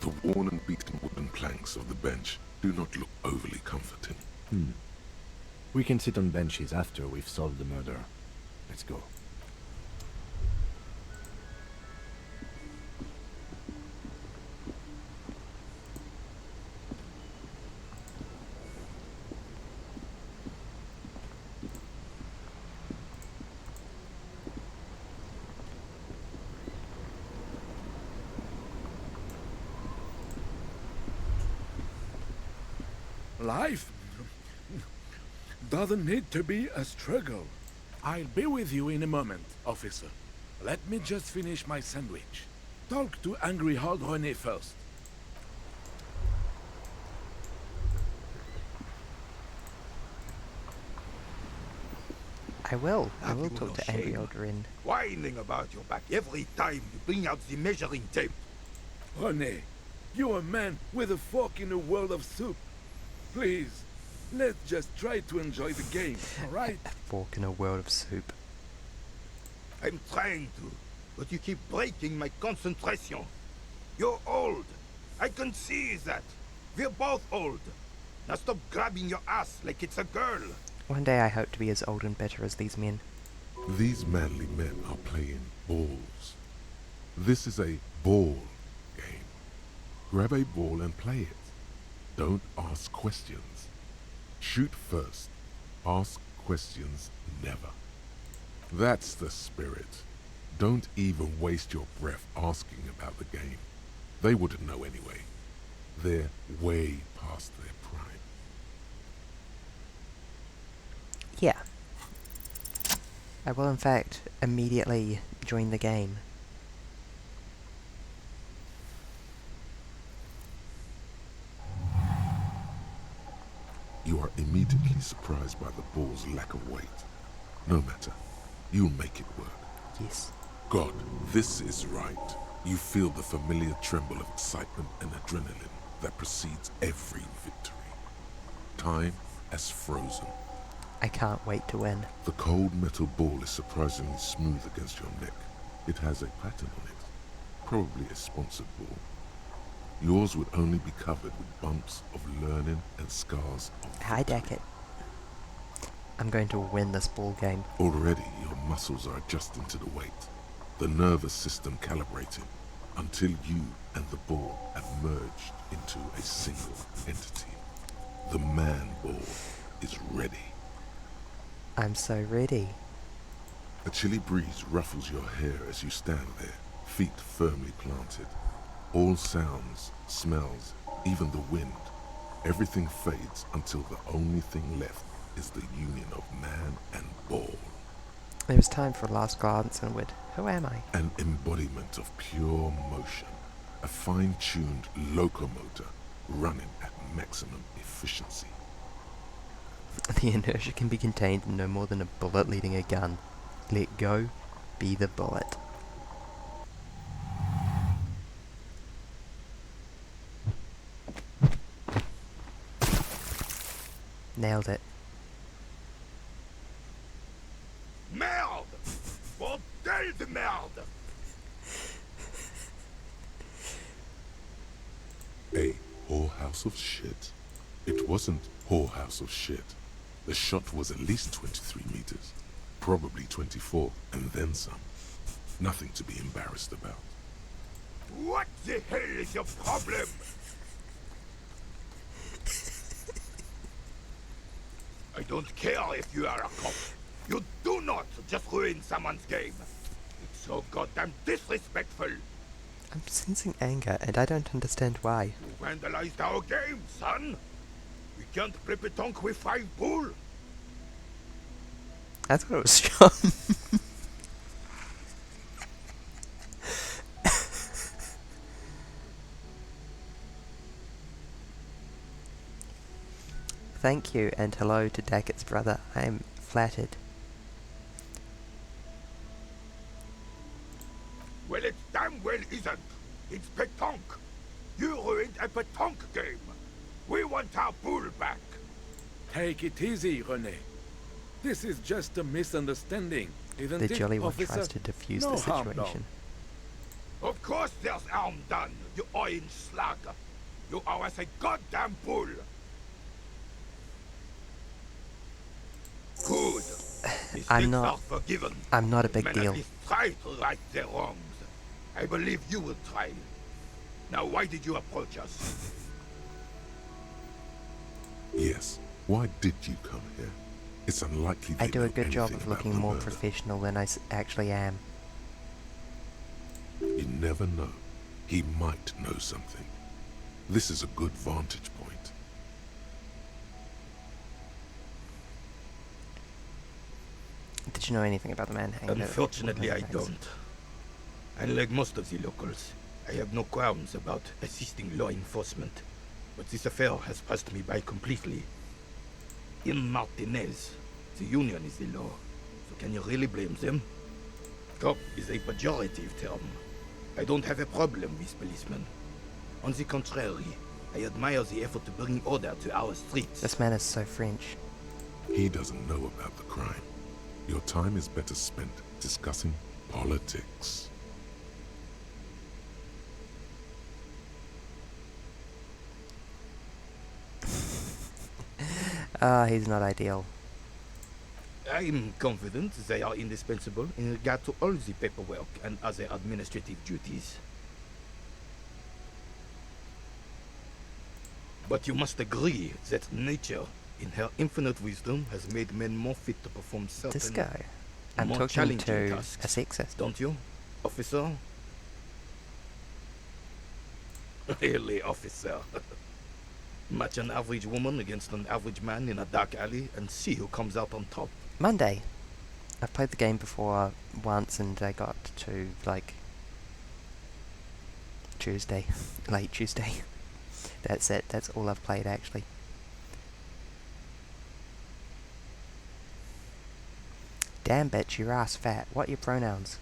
The worn and beaten wooden planks of the bench do not look overly comforting. We can sit on benches after we've solved the murder. Let's go. Life doesn't need to be a struggle. I'll be with you in a moment, officer. Let me just finish my sandwich. Talk to angry old René first. I will talk to angry old Rin. Whining about your back every time you bring out the measuring tape. René, you're a man with a fork in a world of soup. Please, let's just try to enjoy the game, alright? A fork in a world of soup. I'm trying to, but you keep breaking my concentration. You're old. I can see that. We're both old. Now stop grabbing your ass like it's a girl. One day I hope to be as old and bitter as these men. These manly men are playing balls. This is a ball game. Grab a ball and play it. Don't ask questions. Shoot first. Ask questions never. That's the spirit. Don't even waste your breath asking about the game. They wouldn't know anyway. They're way past their prime. Yeah. I will in fact immediately join the game. You are immediately surprised by the ball's lack of weight. No matter. You'll make it work. Yes. God, this is right. You feel the familiar tremble of excitement and adrenaline that precedes every victory. Time has frozen. I can't wait to win. The cold metal ball is surprisingly smooth against your neck. It has a pattern on it. Probably a sponsored ball. Yours would only be covered with bumps of learning and scars of Hi, Deckett. I'm going to win this ball game. Already, your muscles are adjusting to the weight. The nervous system calibrating until you and the ball have merged into a single entity. The man ball is ready. I'm so ready. A chilly breeze ruffles your hair as you stand there, feet firmly planted. All sounds, smells, even the wind, everything fades until the only thing left is the union of man and ball. There is time for a last glance inward. Who am I? An embodiment of pure motion, a fine-tuned locomotor running at maximum efficiency. The inertia can be contained in no more than a bullet leading a gun. Let go, be the bullet. whorehouse of shit. It wasn't whorehouse of shit. The shot was at least 23 meters, probably 24, and then some. Nothing to be embarrassed about. What the hell is your problem? I don't care if you are a cop. You do not just ruin someone's game. It's so goddamn disrespectful. I'm sensing anger, and I don't understand why. You vandalized our game, son. We can't play petanque with 5 bull. I thought it was Sean. Thank you, and hello to Dackett's brother. I am flattered. Well, it damn well isn't. It's petanque. You ruined a petanque game. We want our bull back. Take it easy, René. This is just a misunderstanding, isn't The it, Jolly One officer? tries to defuse No the harm situation. Of course there's harm done, you orange slug. You owe us a goddamn bull. Good. I'm Mistakes not. are forgiven. I'm not a big Men deal. at least try to right their wrongs. I believe you will try. Now, why did you approach us? Yes. Why did you come here? It's unlikely I they do a know good job anything of about looking the more murder. professional than I actually am. You never know. He might know something. This is a good vantage point. Did you know anything about the man hanged? Unfortunately, I don't. Unlike most of the locals, I have no qualms about assisting law enforcement. But this affair has passed me by completely. In Martinez, the union is the law. So can you really blame them? Cop is a pejorative term. I don't have a problem with policemen. On the contrary, I admire the effort to bring order to our streets. This man is so French. He doesn't know about the crime. Your time is better spent discussing politics. He's not ideal. I'm confident they are indispensable in regard to all the paperwork and other administrative duties. But you must agree that nature, in her infinite wisdom, has made men more fit to perform certain This guy. I'm more talking challenging to tasks. a sexist. Don't you, officer? Really, officer. Match an average woman against an average man in a dark alley and see who comes out on top. Monday. I've played the game before once and I got to, like, Tuesday. Late Tuesday. That's it. That's all I've played, actually. Damn bitch, your ass fat. What are your pronouns?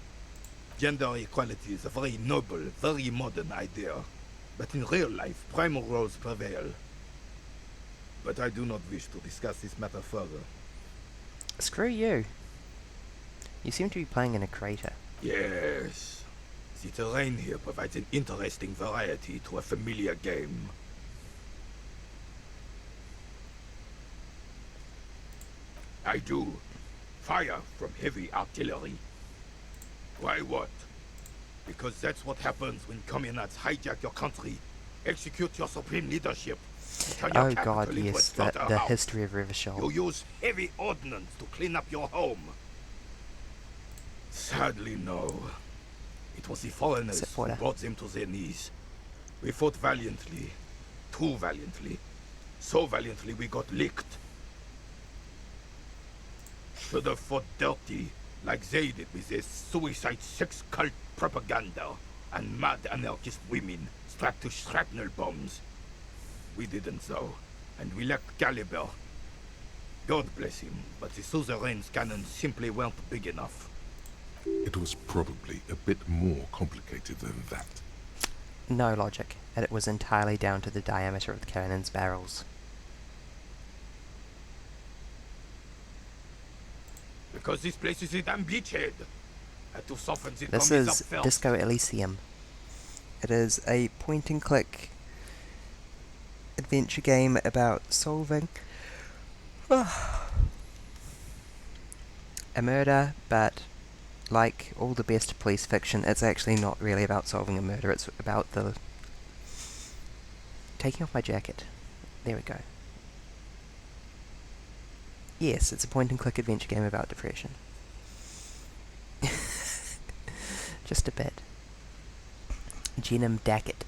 Gender equality is a very noble, very modern idea. But in real life, primal roles prevail. But I do not wish to discuss this matter further. Screw you. You seem to be playing in a crater. Yes. The terrain here provides an interesting variety to a familiar game. I do. Fire from heavy artillery. Why what? Because that's what happens when communards hijack your country, execute your supreme leadership, and turn your Oh capital god, into a yes, the slaughterhouse. history of Rivershoal. You use heavy ordnance to clean up your home. Sadly, no. It was the foreigners who brought them to their knees. We fought valiantly. Too valiantly. So valiantly we got licked. Should have fought dirty, like they did with their suicide sex cult propaganda and mad anarchist women strapped to shrapnel bombs. We didn't though, and we lacked caliber. God bless him, but the suzerain's cannons simply weren't big enough. It was probably a bit more complicated than that. No logic, and it was entirely down to the diameter of the cannon's barrels. Because this place is a damn beachhead. Had to soften the This commies is up first. Disco Elysium. It is a point-and-click adventure game about solving a murder, but like all the best police fiction, it's actually not really about solving a murder, it's about the... Taking off my jacket. There we go. Yes, it's a point-and-click adventure game about depression. Just a bit. Genum Dackett.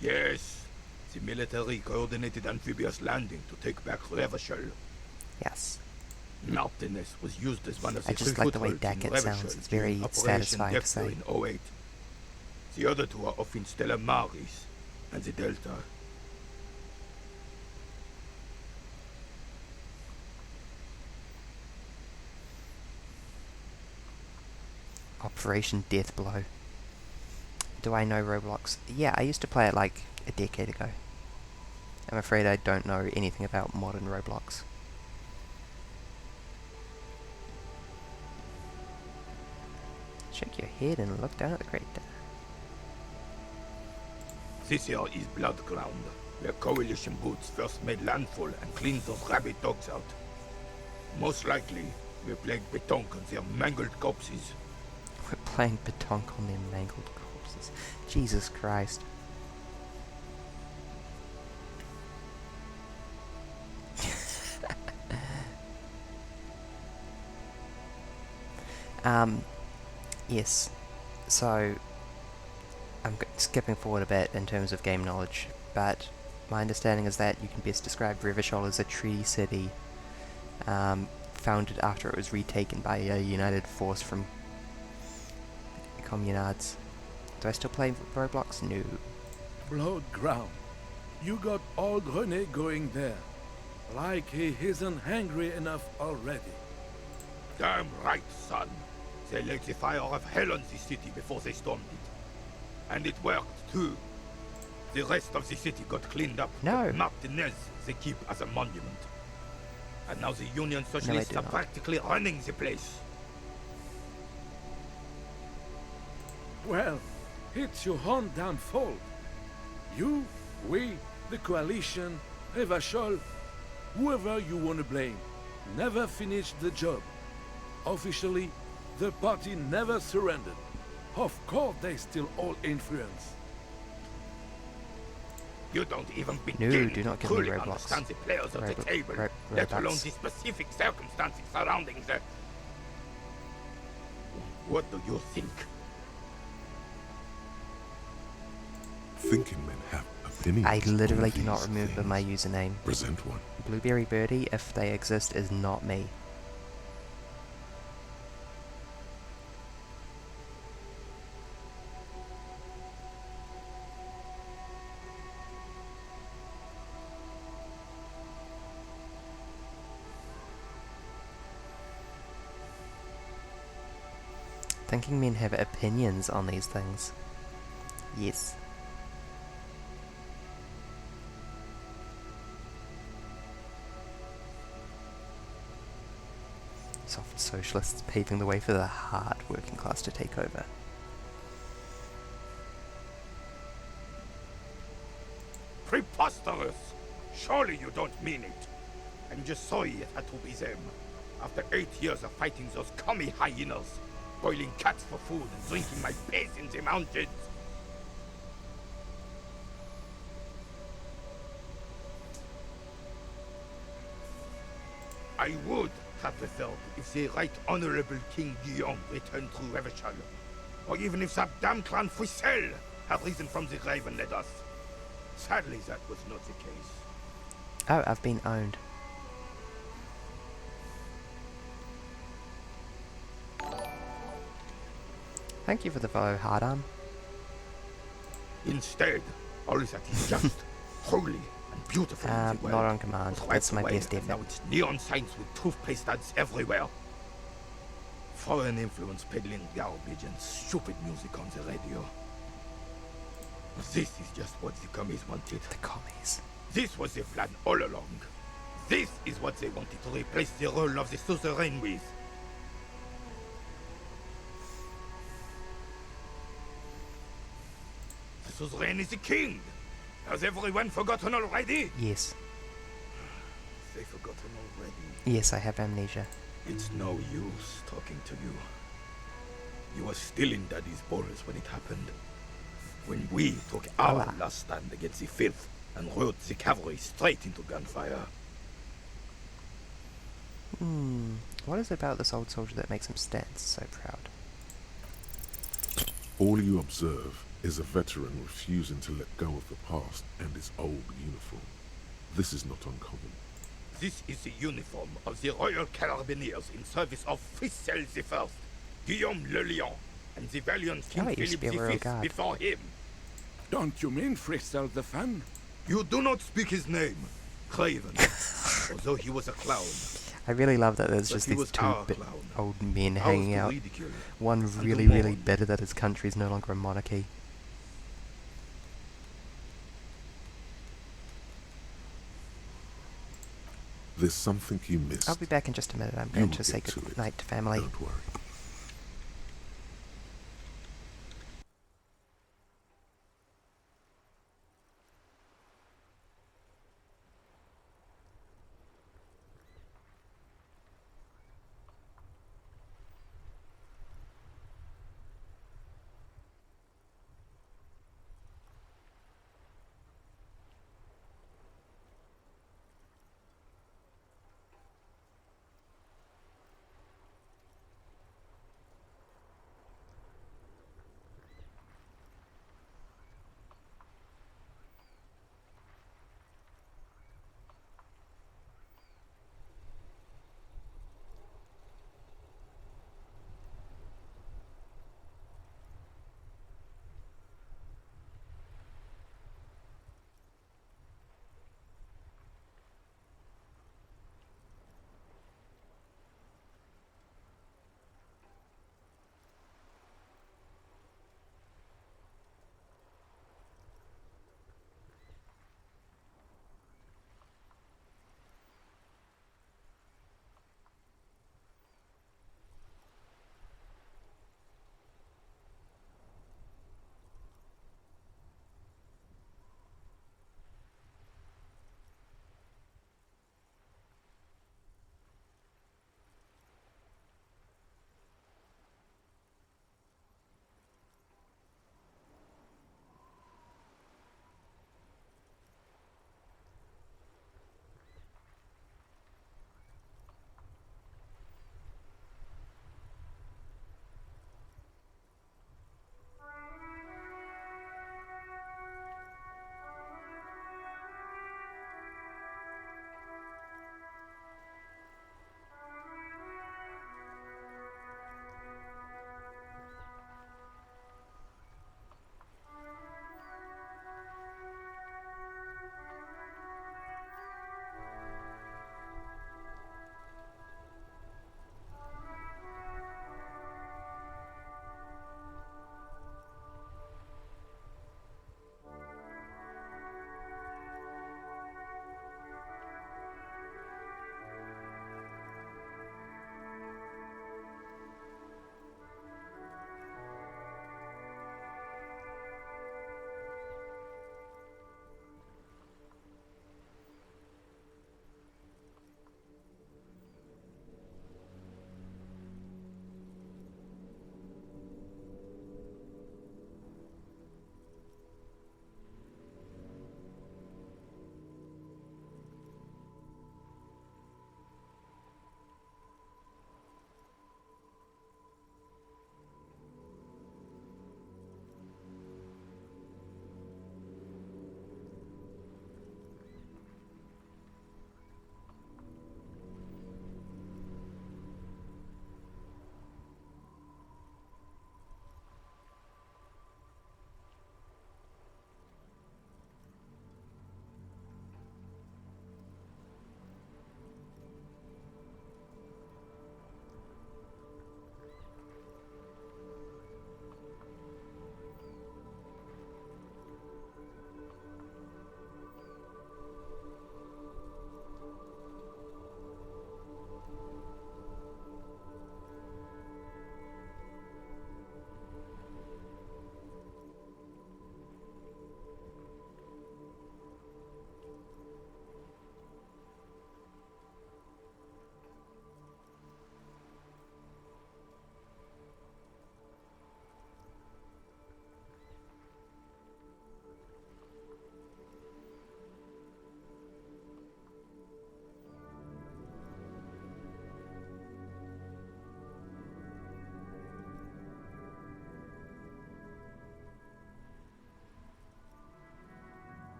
Yes, the military coordinated amphibious landing to take back Revachol. Yes. Martinez was used as one of the I just three like the way footholds in Dackett sounds. Revachol It's very during satisfying to Operation say. Dexter in 08. The other two are off in Stella Maris and the Delta. Operation Deathblow. Do I know Roblox? Yeah, I used to play it like a decade ago. I'm afraid I don't know anything about modern Roblox. Shake your head and look down at the crater. This here is Blood Ground, where coalition boots first made landfall and cleaned those rabid dogs out. Most likely, we're playing petanque on their mangled corpses. We're playing petanque on their mangled corpses. Jesus Christ. Yes. So, I'm skipping forward a bit in terms of game knowledge, but my understanding is that you can best describe Revachol as a treaty city, founded after it was retaken by a united force from communards. Do I still play Roblox? No. Blood ground. You got old Rene going there. Like he isn't hungry enough already. Damn right, son. They lit the fire of hell on the city before they stormed it. And it worked, too. The rest of the city got cleaned up. No. But Martinez they keep as a monument. And now the Union Socialists are practically running the place. Well, it's your own damn fault. You, we, the Coalition, Revachol, whoever you want to blame, never finished the job. Officially, the party never surrendered. Of course they still all influence. You don't even No, begin do not to give me truly Roblox. understand the players of the table, let alone the specific circumstances surrounding the... What do you think? Thinking men have opinions. I literally on cannot these remember things. my username. Present one. Blueberry Birdie, if they exist, is not me. Thinking men have opinions on these things. Yes. Soft socialists paving the way for the hard working class to take over. Preposterous! Surely you don't mean it. I'm just sorry it had to be them. After 8 years of fighting those commie hyenas, boiling cats for food and drinking my piss in the mountains. I would have preferred if the Right Honorable King Guillaume returned through Revachol, or even if that damn clan Fouissel had risen from the grave and led us. Sadly, that was not the case. Oh, I've been owned. Thank you for the follow, Hardam. Instead, all that is just holy and beautiful in the world not on command. was That's my wiped away, best and effort. now it's neon signs with toothpaste ads everywhere. Foreign influence peddling garbage and stupid music on the radio. This is just what the commies wanted. The commies. This was the plan all along. This is what they wanted to replace the role of the suzerain with. Suzerain is the king. Has everyone forgotten already? Yes. They forgotten already. Yes, I have amnesia. It's no use talking to you. You were still in Daddy's balls when it happened. When we took our last stand against the filth and rode the cavalry straight into gunfire. What is it about this old soldier that makes him stand so proud? All you observe is a veteran refusing to let go of the past and his old uniform. This is not uncommon. This is the uniform of the Royal Carabineers in service of Frissel I, Guillaume le Lion, and the valiant King Philip V before him. Don't you mean Frissel the Fan? You do not speak his name, Craven, although he was a clown. I really love that there's just these two old men hanging out. One really, really bitter that his country is no longer a monarchy. There's something you missed. I'll be back in just a minute. I'm going to say good night to family. Don't worry.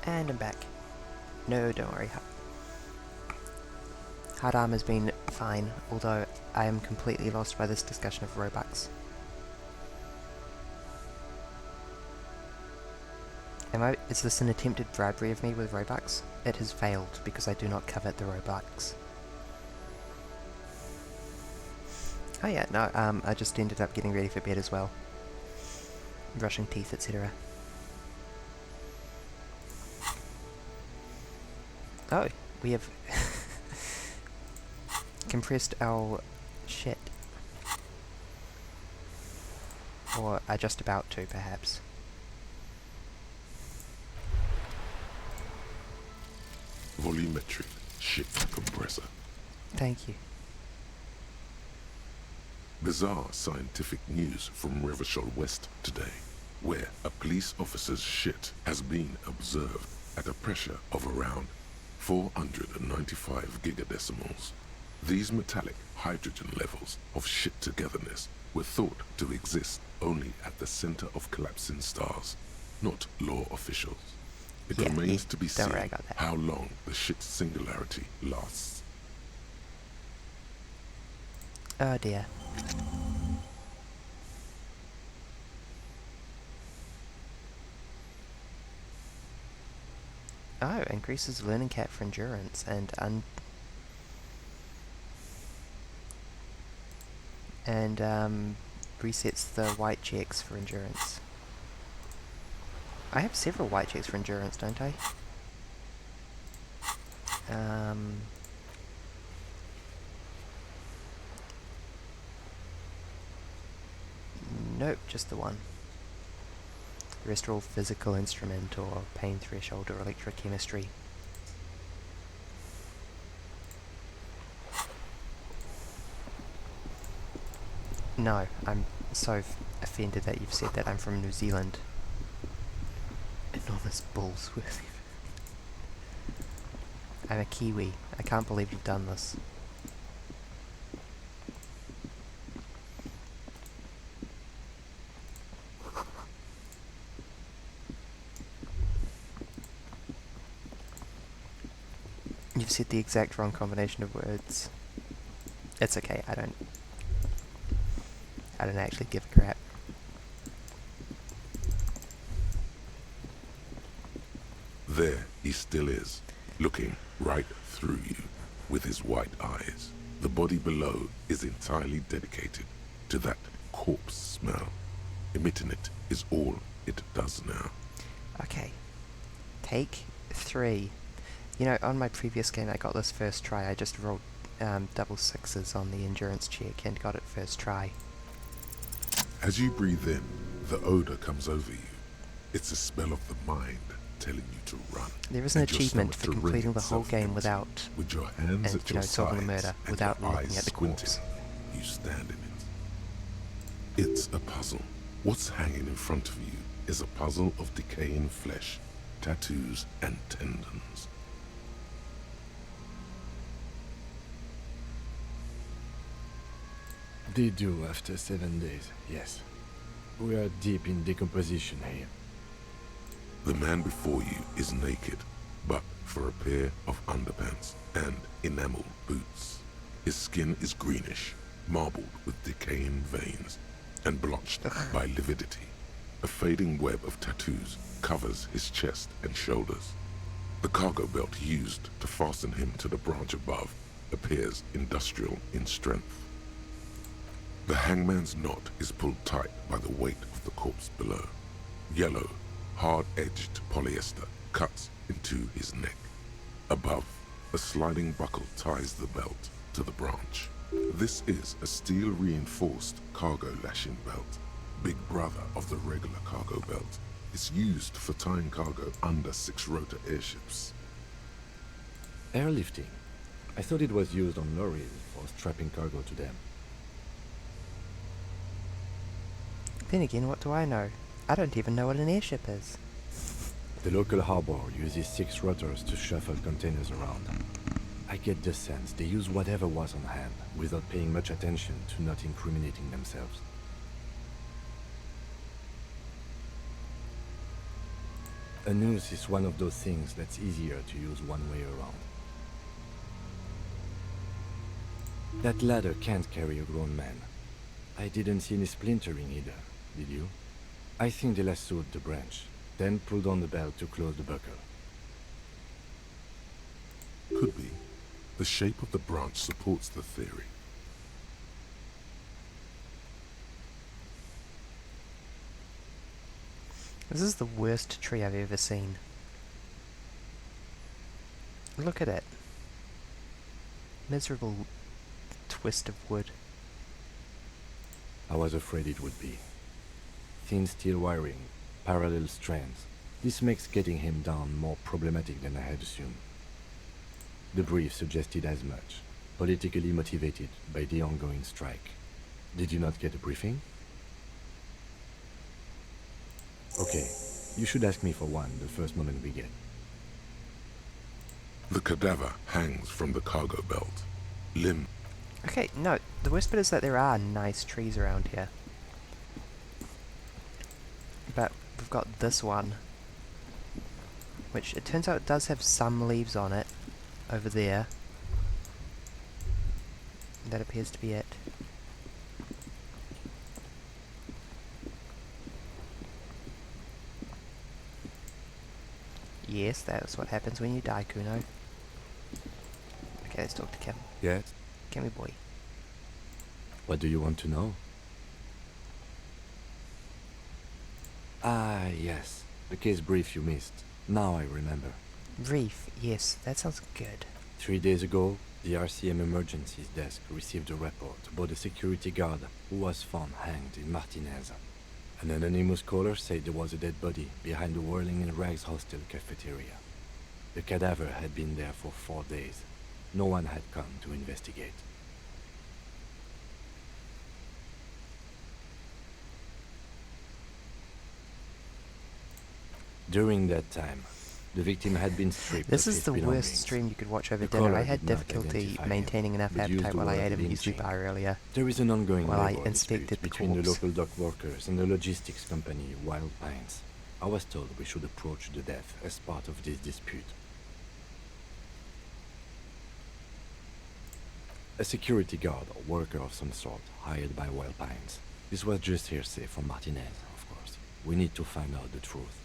And I'm back. No, don't worry. Hard armor's been fine, although I am completely lost by this discussion of Robux. Is this an attempted bribery of me with Robux? It has failed because I do not covet the Robux. Oh yeah, no, I just ended up getting ready for bed as well. Brushing teeth, etc. Oh, we have compressed our shit. Or are just about to, perhaps. Volumetric ship compressor. Thank you. Bizarre scientific news from Revachol West today, where a police officer's shit has been observed at a pressure of around 495 gigadecimals. These metallic hydrogen levels of shit togetherness were thought to exist only at the center of collapsing stars, not law officials. It remains to be seen how long the shit singularity lasts. Oh dear. Oh, increases learning cap for endurance and resets the white checks for endurance. I have several white checks for endurance, don't I? Nope, just the one. The rest are all physical instrument or pain threshold or electrochemistry. No, I'm so offended that you've said that. I'm from New Zealand. Enormous balls worth. I'm a Kiwi. I can't believe you've done this. You've said the exact wrong combination of words. It's okay, I don't actually give a crap. There he still is, looking right through you with his white eyes. The body below is entirely dedicated to that corpse smell. Emitting it is all it does now. Okay. Take 3. You know, on my previous game I got this first try. I just rolled double 6s on the endurance check and got it first try. As you breathe in, the odor comes over you. It's a smell of the mind telling you to run. There is an achievement for completing the whole game without, with your hands at your solving a sides murder and without your looking eyes at the squinting. corpse. You stand in it. It's a puzzle. What's hanging in front of you is a puzzle of decaying flesh, tattoos, and tendons. They do after 7 days, yes. We are deep in decomposition here. The man before you is naked, but for a pair of underpants and enamel boots. His skin is greenish, marbled with decaying veins, and blotched by lividity. A fading web of tattoos covers his chest and shoulders. The cargo belt used to fasten him to the branch above appears industrial in strength. The hangman's knot is pulled tight by the weight of the corpse below. Yellow, hard-edged polyester cuts into his neck. Above, a sliding buckle ties the belt to the branch. This is a steel-reinforced cargo lashing belt, big brother of the regular cargo belt. It's used for tying cargo under 6-rotor airships. Airlifting. I thought it was used on lorries for strapping cargo to them. Then again, what do I know? I don't even know what an airship is. The local harbor uses 6 rotors to shuffle containers around. I get the sense they use whatever was on hand, without paying much attention to not incriminating themselves. A noose is one of those things that's easier to use one way around. That ladder can't carry a grown man. I didn't see any splintering either, did you? I think they lassoed the branch, then pulled on the belt to close the buckle. Could be. The shape of the branch supports the theory. This is the worst tree I've ever seen. Look at it. Miserable twist of wood. I was afraid it would be. Thin steel wiring, parallel strands. This makes getting him down more problematic than I had assumed. The brief suggested as much, politically motivated by the ongoing strike. Did you not get a briefing? Okay, you should ask me for one the first moment we get. The cadaver hangs from the cargo belt. Limb. Okay, no, the worst bit is that there are nice trees around here. But we've got this one, which it turns out does have some leaves on it, over there. That appears to be it. Yes, that's what happens when you die, Kuno. Okay, let's talk to Kim. Yes? Kimmy boy. What do you want to know? Ah, yes. The case brief you missed. Now I remember. Brief, yes, that sounds good. 3 days ago, the RCM Emergencies Desk received a report about a security guard who was found hanged in Martinez. An anonymous caller said there was a dead body behind the Whirling in Rags hostel cafeteria. The cadaver had been there for 4 days. No one had come to investigate. During that time, the victim had been stripped This of is his the belongings. worst stream you could watch over The dinner. caller I had did not difficulty identify maintaining him, enough but used appetite the while I word ate a muesli lynching. bar earlier. There is an ongoing while I labor inspected dispute the between the corpse. local dock workers and the logistics company Wild Pines. I was told we should approach the death as part of this dispute. A security guard or worker of some sort hired by Wild Pines. This was just hearsay from Martinez, of course. We need to find out the truth.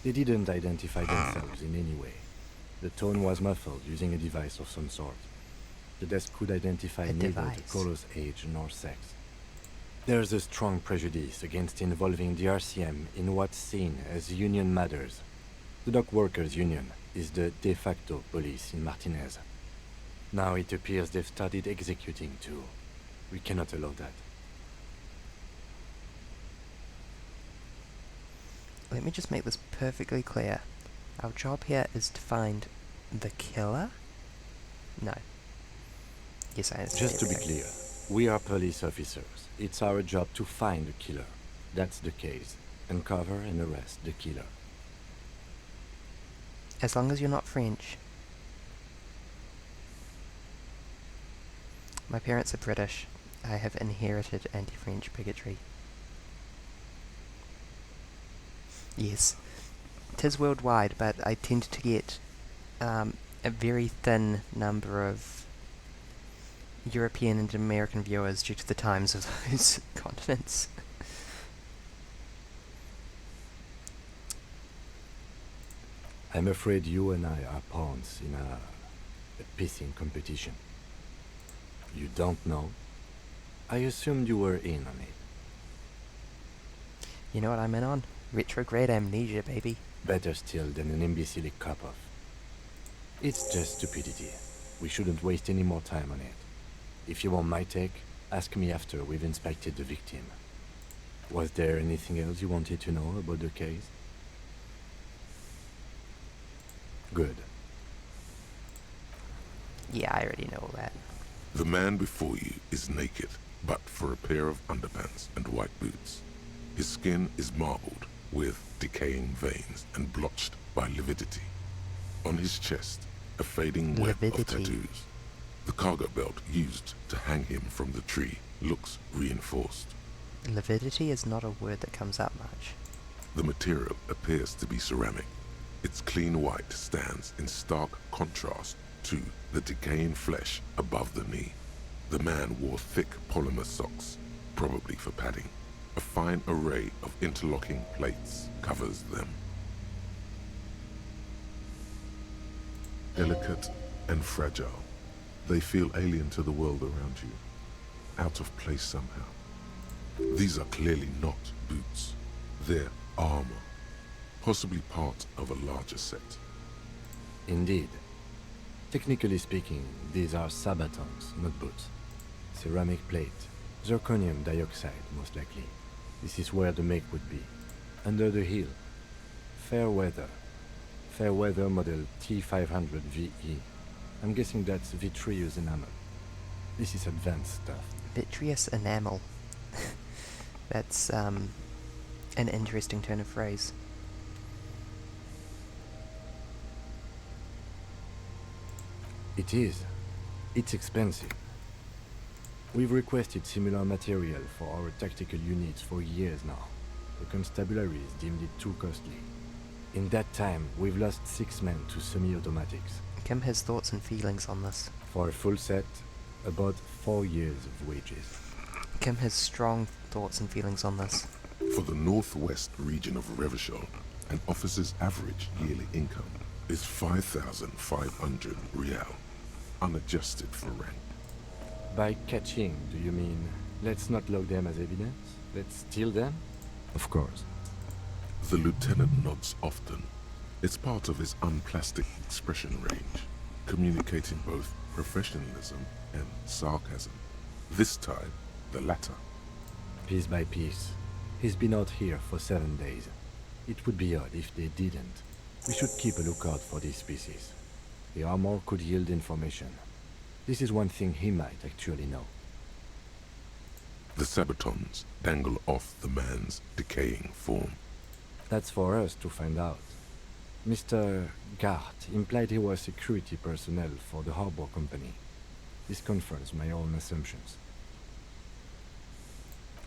They didn't identify themselves in any way. The tone was muffled using a device of some sort. The desk could identify neither the caller's age nor sex. There's a strong prejudice against involving the RCM in what's seen as union matters. The dock workers' union is the de facto police in Martinez. Now it appears they've started executing too. We cannot allow that. Let me just make this perfectly clear. Our job here is to find the killer? No. Yes, I understand. Just to be clear, we are police officers. It's our job to find the killer. That's the case. Uncover and arrest the killer. As long as you're not French. My parents are British. I have inherited anti-French bigotry. Yes, 'tis worldwide, but I tend to get a very thin number of European and American viewers due to the times of those continents. I'm afraid you and I are pawns in a pissing competition. You don't know? I assumed you were in on it. You know what I'm in on? Retrograde amnesia, baby. Better still than an imbecilic cop-off. It's just stupidity. We shouldn't waste any more time on it. If you want my take, ask me after we've inspected the victim. Was there anything else you wanted to know about the case? Good. Yeah, I already know all that. The man before you is naked, but for a pair of underpants and white boots. His skin is marbled with decaying veins and blotched by lividity. On his chest, a fading web of tattoos. The cargo belt used to hang him from the tree looks reinforced. Lividity is not a word that comes up much. The material appears to be ceramic. Its clean white stands in stark contrast to the decaying flesh above the knee. The man wore thick polymer socks, probably for padding. A fine array of interlocking plates covers them. Delicate and fragile, they feel alien to the world around you, out of place somehow. These are clearly not boots. They're armor, possibly part of a larger set. Indeed. Technically speaking, these are sabatons, not boots. Ceramic plate, zirconium dioxide, most likely. This is where the make would be. Under the heel. Fair weather. Fair weather model T500 VE. I'm guessing that's vitreous enamel. This is advanced stuff. Vitreous enamel. That's, an interesting turn of phrase. It is. It's expensive. We've requested similar material for our tactical units for years now. The constabularies deemed it too costly. In that time, we've lost 6 men to semi-automatics. Kim has thoughts and feelings on this. For a full set, about 4 years of wages. Kim has strong thoughts and feelings on this. For the northwest region of Revachol, an officer's average yearly income is 5,500 real, unadjusted for rank. By catching, do you mean let's not log them as evidence? Let's steal them? Of course. The lieutenant nods often. It's part of his unplastic expression range, communicating both professionalism and sarcasm. This time, the latter. Piece by piece. He's been out here for 7 days. It would be odd if they didn't. We should keep a lookout for these species. The armor could yield information. This is one thing he might actually know. The sabatons dangle off the man's decaying form. That's for us to find out. Mr. Gart implied he was security personnel for the harbor company. This confirms my own assumptions.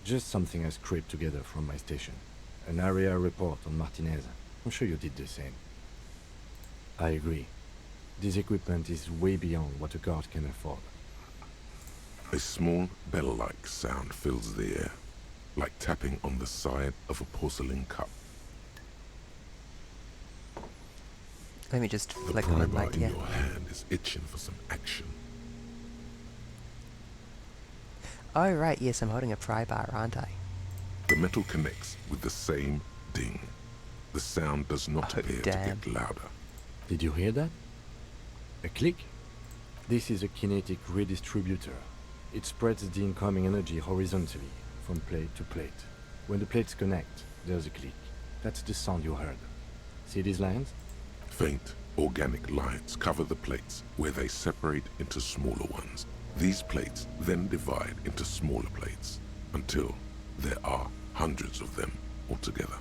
Just something I scraped together from my station. An area report on Martinez. I'm sure you did the same. I agree. This equipment is way beyond what a guard can afford. A small bell-like sound fills the air, like tapping on the side of a porcelain cup. Let me just The flick on the pry bar mic in here. your hand is itching for some action. Oh right, yes, I'm holding a pry bar, aren't I? The metal connects with the same ding. The sound does not appear to get louder. Did you hear that? A click? This is a kinetic redistributor. It spreads the incoming energy horizontally, from plate to plate. When the plates connect, there's a click. That's the sound you heard. See these lines? Faint, organic lines cover the plates where they separate into smaller ones. These plates then divide into smaller plates until there are hundreds of them altogether.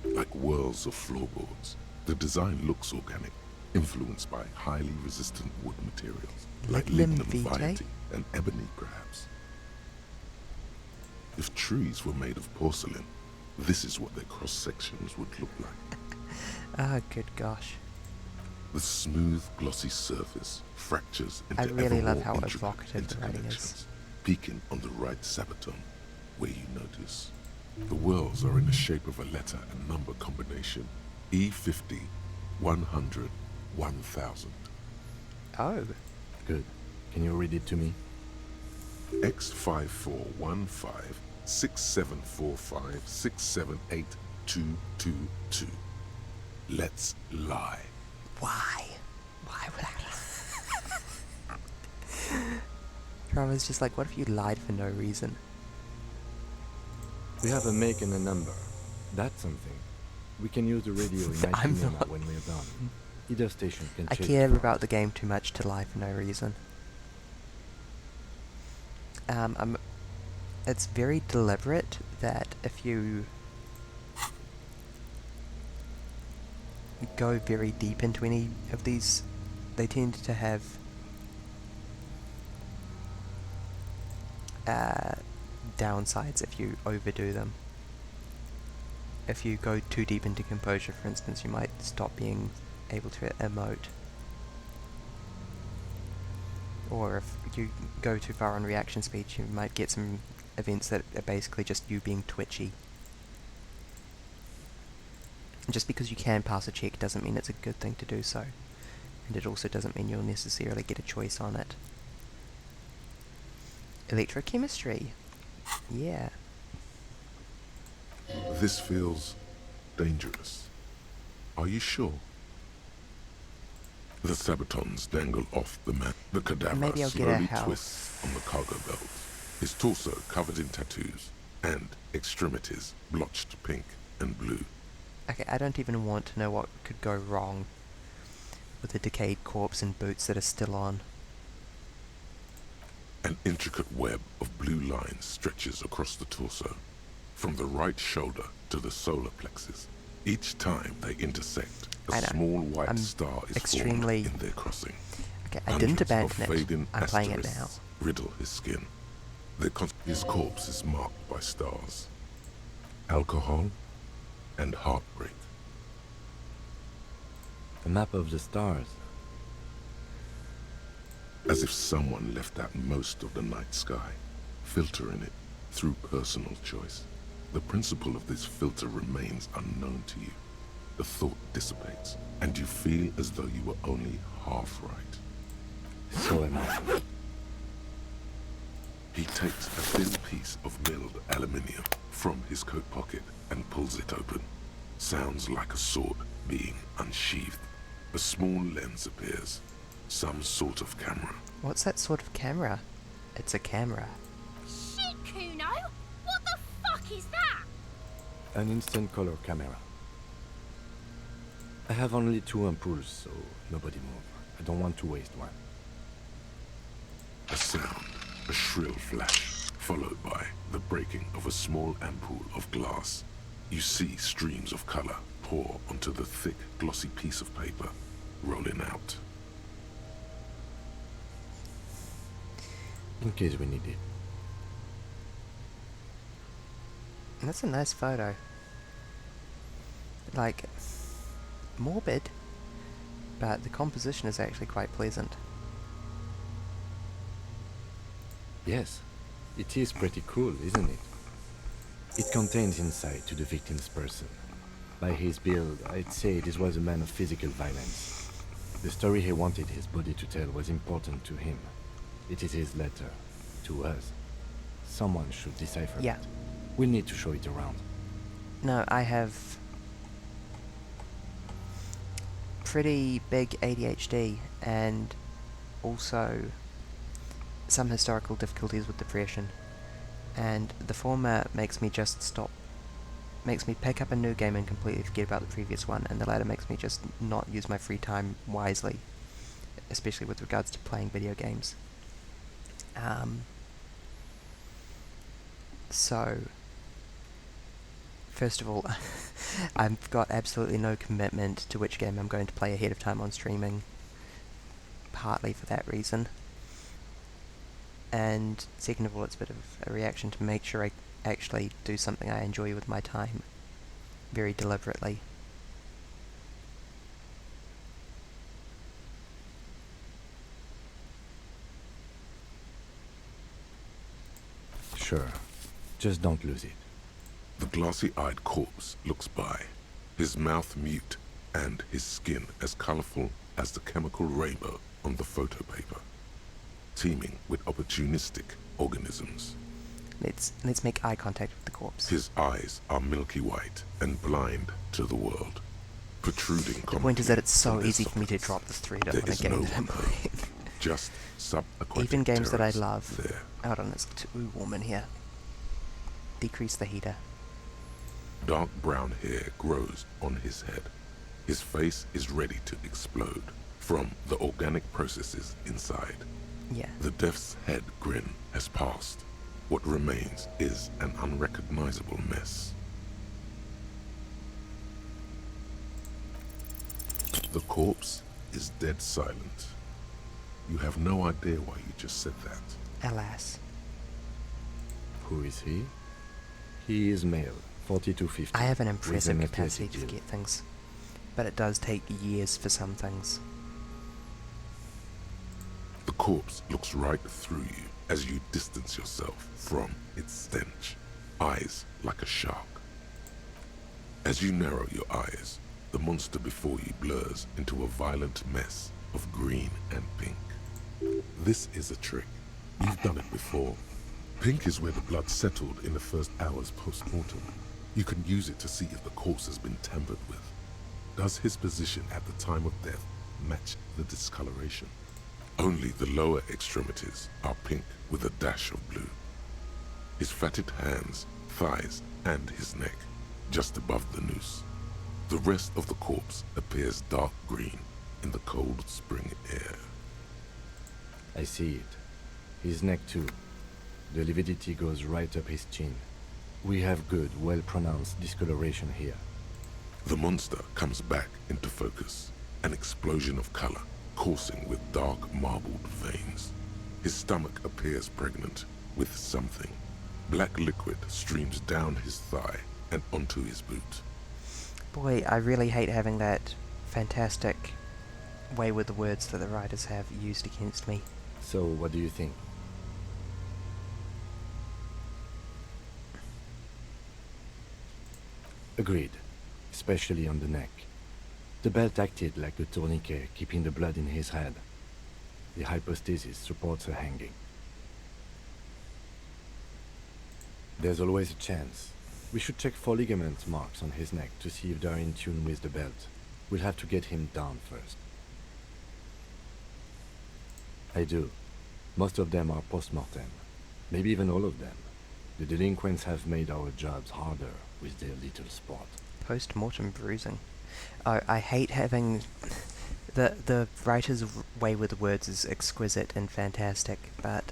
Like whirls of floorboards, the design looks organic, influenced by highly resistant wood materials, like lignum vitae and ebony perhaps. If trees were made of porcelain, this is what their cross-sections would look like. Ah, good gosh. The smooth, glossy surface fractures into I really ever love more how intricate evocative the writing is. interconnections, peaking on the right sabaton, where you notice. The whirls are in the shape of a letter and number combination, E50, 100, 1000. Oh. Good. Can you read it to me? X5415 6745 678222. Let's lie. Why? Why would I? Drama's just like, what if you lied for no reason? We have a make and a number. That's something. We can use the radio in my I'm cinema not- when we're done. Either station can I chase care the about the game too much to lie for no reason. It's very deliberate that if you go very deep into any of these, they tend to have downsides if you overdo them. If you go too deep into composure, for instance, you might stop being able to emote. Or if you go too far on reaction speed, you might get some events that are basically just you being twitchy. Just because you can pass a check doesn't mean it's a good thing to do so. And it also doesn't mean you'll necessarily get a choice on it. Electrochemistry. Yeah. This feels dangerous. Are you sure? The sabatons dangle off the man. The cadaver Maybe I'll get a slowly house. twists on the cargo belt, his torso covered in tattoos, and extremities blotched pink and blue. Okay, I don't even want to know what could go wrong with a decayed corpse and boots that are still on. An intricate web of blue lines stretches across the torso, from the right shoulder to the solar plexus. Each time they intersect, a small white star is formed in their crossing. Okay, I didn't abandon Hundreds of it. fading I'm playing it now. asterisks riddle his skin. His corpse is marked by stars, alcohol, and heartbreak. A map of the stars. As if someone left out most of the night sky, filtering it through personal choice. The principle of this filter remains unknown to you. The thought dissipates, and you feel as though you were only half right. So am I. He takes a thin piece of milled aluminium from his coat pocket and pulls it open. Sounds like a sword being unsheathed. A small lens appears. Some sort of camera. What's that sort of camera? It's a camera. Shit, Kuno! What the fuck is that? An instant color camera. I have only 2 ampoules, so nobody move. I don't want to waste one. A sound, a shrill flash, followed by the breaking of a small ampoule of glass. You see streams of color pour onto the thick, glossy piece of paper, rolling out. In case we need it. That's a nice photo. Like, morbid, but the composition is actually quite pleasant. Yes, it is pretty cool, isn't it? It contains insight to the victim's person. By his build, I'd say this was a man of physical violence. The story he wanted his body to tell was important to him. It is his letter to us. Someone should decipher it. We'll need to show it around. No, I have pretty big ADHD and also some historical difficulties with depression. And the former makes me pick up a new game and completely forget about the previous one, and the latter makes me just not use my free time wisely, especially with regards to playing video games. So, first of all, I've got absolutely no commitment to which game I'm going to play ahead of time on streaming, partly for that reason. And second of all, it's a bit of a reaction to make sure I actually do something I enjoy with my time, very deliberately. Sure. Just don't lose it. The glossy-eyed corpse looks by, his mouth mute and his skin as colorful as the chemical rainbow on the photo paper, teeming with opportunistic organisms. Let's make eye contact with the corpse. His eyes are milky white and blind to the world, protruding. The point is that it's so easy for me to drop the thread on a game that I'm playing. Just subaquatic Even games that I terrors love. there. Hold on, it's too warm in here. Decrease the heater. Dark brown hair grows on his head. His face is ready to explode from the organic processes inside. Yeah. The death's head grin has passed. What remains is an unrecognizable mess. The corpse is dead silent. You have no idea why you just said that. Alas. Who is he? He is male, 4250. I have an with impressive an capacity to athletic forget things, but it does take years for some things. The corpse looks right through you as you distance yourself from its stench, eyes like a shark. As you narrow your eyes, the monster before you blurs into a violent mess of green and pink. This is a trick. You've done it before. Pink is where the blood settled in the first hours post-mortem. You can use it to see if the corpse has been tampered with. Does his position at the time of death match the discoloration? Only the lower extremities are pink with a dash of blue. His fatted hands, thighs, and his neck, just above the noose. The rest of the corpse appears dark green in the cold spring air. I see it. His neck too. The lividity goes right up his chin. We have good, well-pronounced discoloration here. The monster comes back into focus, an explosion of color, coursing with dark marbled veins. His stomach appears pregnant with something. Black liquid streams down his thigh and onto his boot. Boy, I really hate having that fantastic way with the words that the writers have used against me. So, what do you think? Agreed, especially on the neck. The belt acted like a tourniquet, keeping the blood in his head. The hypostasis supports her hanging. There's always a chance. We should check for ligament marks on his neck to see if they're in tune with the belt. We'll have to get him down first. I do. Most of them are post-mortem. Maybe even all of them. The delinquents have made our jobs harder with their little sport. Post-mortem bruising. Oh, I hate having... The writer's way with the words is exquisite and fantastic, but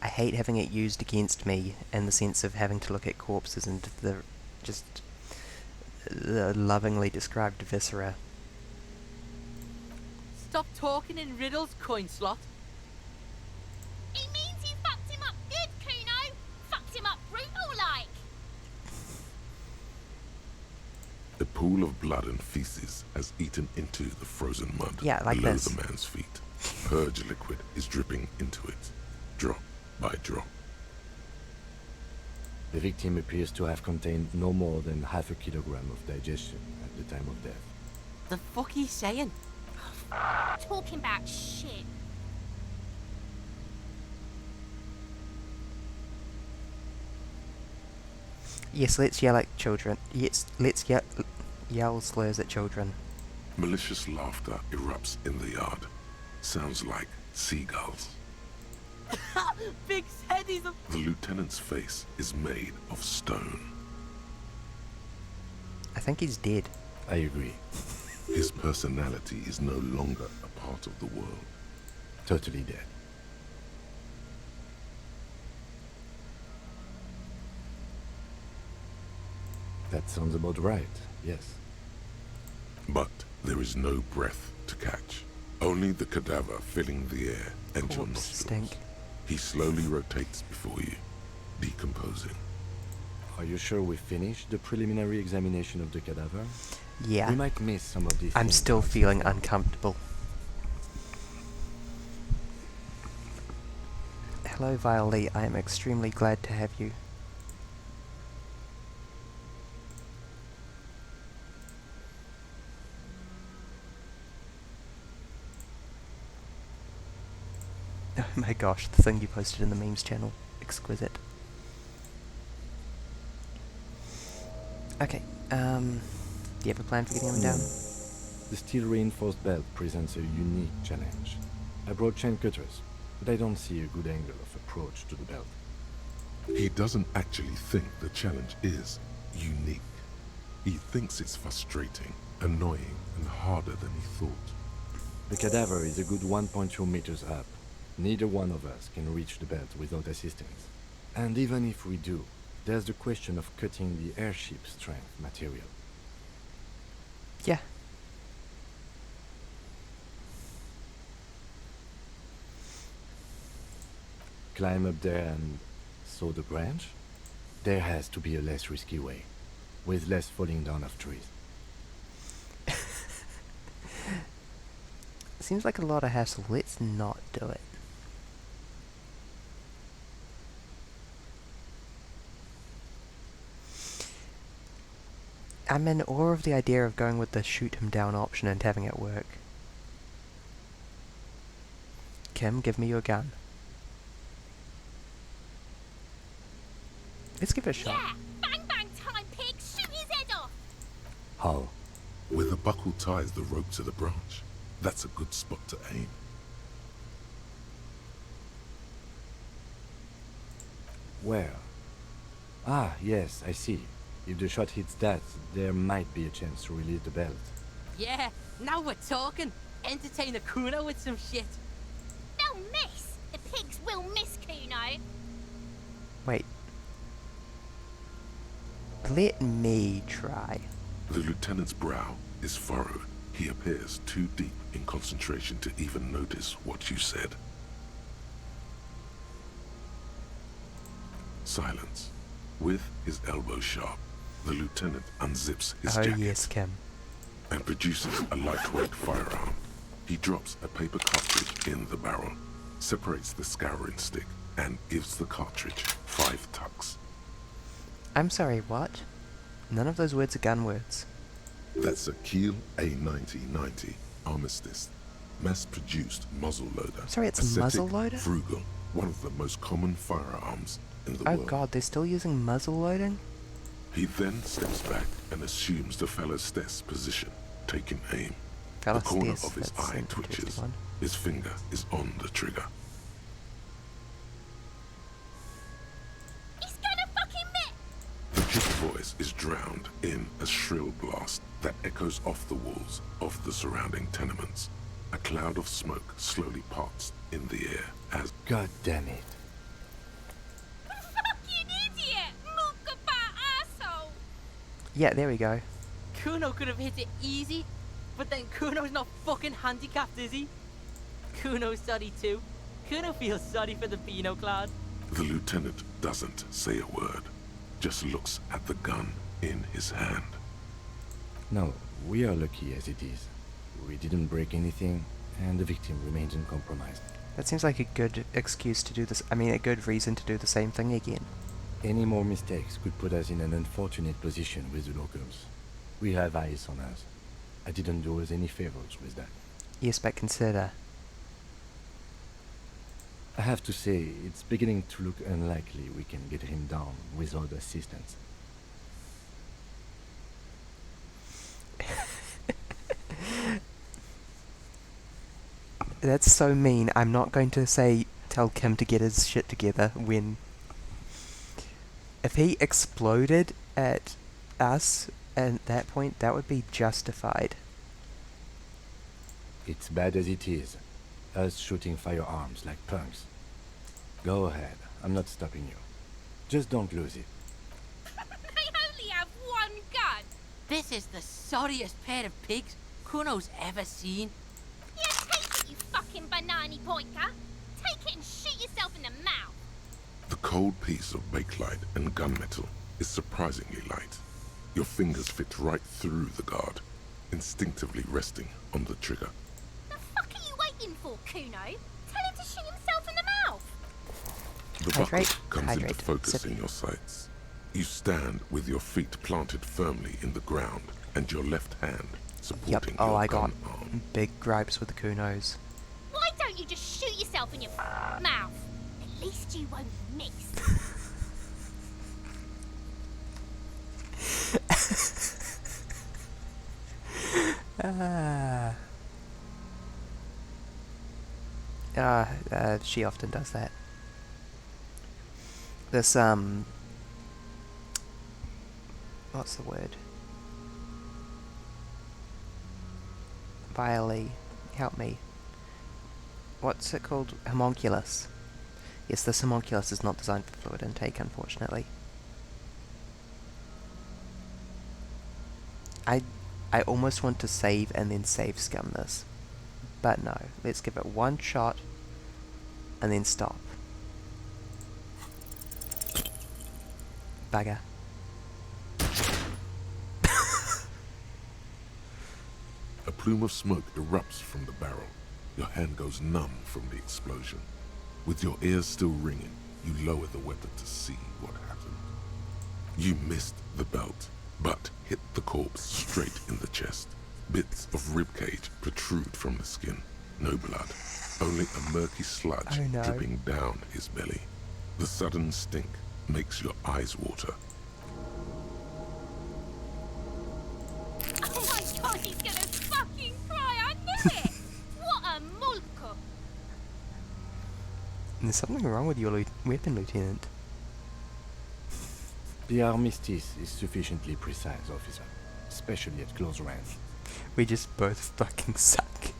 I hate having it used against me in the sense of having to look at corpses and the lovingly described viscera. Stop talking in riddles, coin slot. He means you fucked him up good, Kuno. Fucked him up brutal like. A pool of blood and feces has eaten into the frozen mud like below this. the man's feet. Purge liquid is dripping into it, drop by drop. The victim appears to have contained no more than half a kilogram of digestion at the time of death. The fuck he's saying? Talking about shit. Yes, let's yell at children. Yes, let's yell slurs at children. Malicious laughter erupts in the yard. Sounds like seagulls. Big head, he's a... The lieutenant's face is made of stone. I think he's dead. I agree. His personality is no longer a part of the world. Totally dead. That sounds about right, yes. But there is no breath to catch. Only the cadaver filling the air and your nostrils. Stink. He slowly rotates before you, decomposing. Are you sure we finished the preliminary examination of the cadaver? Yeah. We might miss some of these I'm things. still feeling uncomfortable. Hello, Violet. I am extremely glad to have you. Oh my gosh, the thing you posted in the memes channel. Exquisite. Okay, do you have a plan for getting him down? The steel reinforced belt presents a unique challenge. I brought chain cutters, but I don't see a good angle of approach to the belt. He doesn't actually think the challenge is unique. He thinks it's frustrating annoying and harder than he thought. The cadaver is a good 1.2 meters up. Neither one of us can reach the belt without assistance. And even if we do, there's the question of cutting the airship strength material. Yeah. Climb up there and saw the branch? There has to be a less risky way, with less falling down of trees. Seems like a lot of hassle. Let's not do it. I'm in awe of the idea of going with the shoot him down option and having it work. Kim, give me your gun. Let's give it a shot. Yeah! Bang bang time, pig! Shoot his head off! How? With a buckle ties the rope to the branch. That's a good spot to aim. Where? Ah, yes, I see. If the shot hits that, there might be a chance to release the belt. Yeah, now we're talking. Entertain a Kuno with some shit. They'll miss! The pigs will miss Kuno! Wait. Let me try. The lieutenant's brow is furrowed. He appears too deep in concentration to even notice what you said. Silence. With his elbow sharp, the lieutenant unzips his Oh jacket yes, Kim. and produces a lightweight firearm. He drops a paper cartridge in the barrel, separates the scouring stick, and gives the cartridge 5 tucks. I'm sorry, what? None of those words are gun words. That's a Kiel A9090 Armistice, mass-produced muzzleloader. Sorry, it's a Ascetic, muzzleloader? Frugal, one of the most common firearms in the Oh world. god, they're still using muzzle loading? He then steps back and assumes the Phalostes position, taking aim. The Phalostes, corner of his that's eye an twitches. interesting one. His finger is on the trigger. He's gonna fucking miss! The kid's voice is drowned in a shrill blast that echoes off the walls of the surrounding tenements. A cloud of smoke slowly parts in the air as... God damn it. Fucking idiot! Mookaba asshole! Yeah, there we go. Kuno could have hit it easy, but then Kuno's not fucking handicapped, is he? Kuno's sorry too. Kuno feels sorry for the Beano clan. The lieutenant doesn't say a word, just looks at the gun in his hand. No, we are lucky as it is. We didn't break anything, and the victim remains uncompromised. That seems like a good excuse to do this. I mean, a good reason to do the same thing again. Any more mistakes could put us in an unfortunate position with the locals. We have eyes on us. I didn't do us any favors with that. Yes, but consider. I have to say, it's beginning to look unlikely we can get him down without assistance. That's so mean. I'm not going to tell Kim to get his shit together when... If he exploded at us at that point, that would be justified. It's bad as it is. Us shooting firearms like punks. Go ahead. I'm not stopping you. Just don't lose it. I only have one gun! This is the sorriest pair of pigs Kuno's ever seen. Yeah, take it, you fucking banani pointer! Take it and shoot yourself in the mouth! The cold piece of bakelite and gunmetal is surprisingly light. Your fingers fit right through the guard, instinctively resting on the trigger. The fuck are you waiting for, Kuno? Tell him to shoot himself in the mouth! The buckle Hydrate, comes into hydrate, focus sip. in your sights. You stand with your feet planted firmly in the ground and your left hand supporting Oh, your I gun got arm. big gripes with the Kunos. Why don't you just shoot yourself in your mouth? At least you won't miss. She often does that. This, what's the word? Biley, help me. What's it called? Homunculus. Yes, this homunculus is not designed for fluid intake, unfortunately. I almost want to save and then save scum this. But no, let's give it one shot and then stop. Bugger. A plume of smoke erupts from the barrel. Your hand goes numb from the explosion. With your ears still ringing, you lower the weapon to see what happened. You missed the belt, but hit the corpse straight in the chest. Bits of ribcage protrude from the skin. No blood, only a murky sludge dripping down his belly. The sudden stink makes your eyes water. Oh my god, he's gonna fucking cry, I knew it! What a mulko! There's something wrong with your weapon, Lieutenant. The armistice is sufficiently precise, officer. Especially at close range. We just both fucking suck.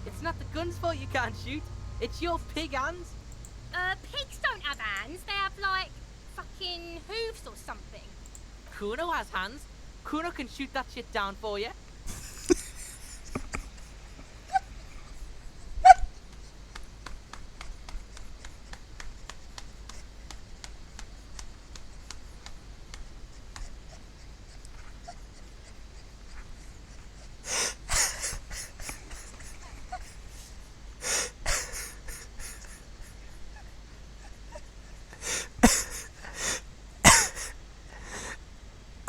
It's not the gun's fault you can't shoot. It's your pig hands. Pigs don't have hands. They have, like, fucking hooves or something. Kuno has hands. Kuno can shoot that shit down for you.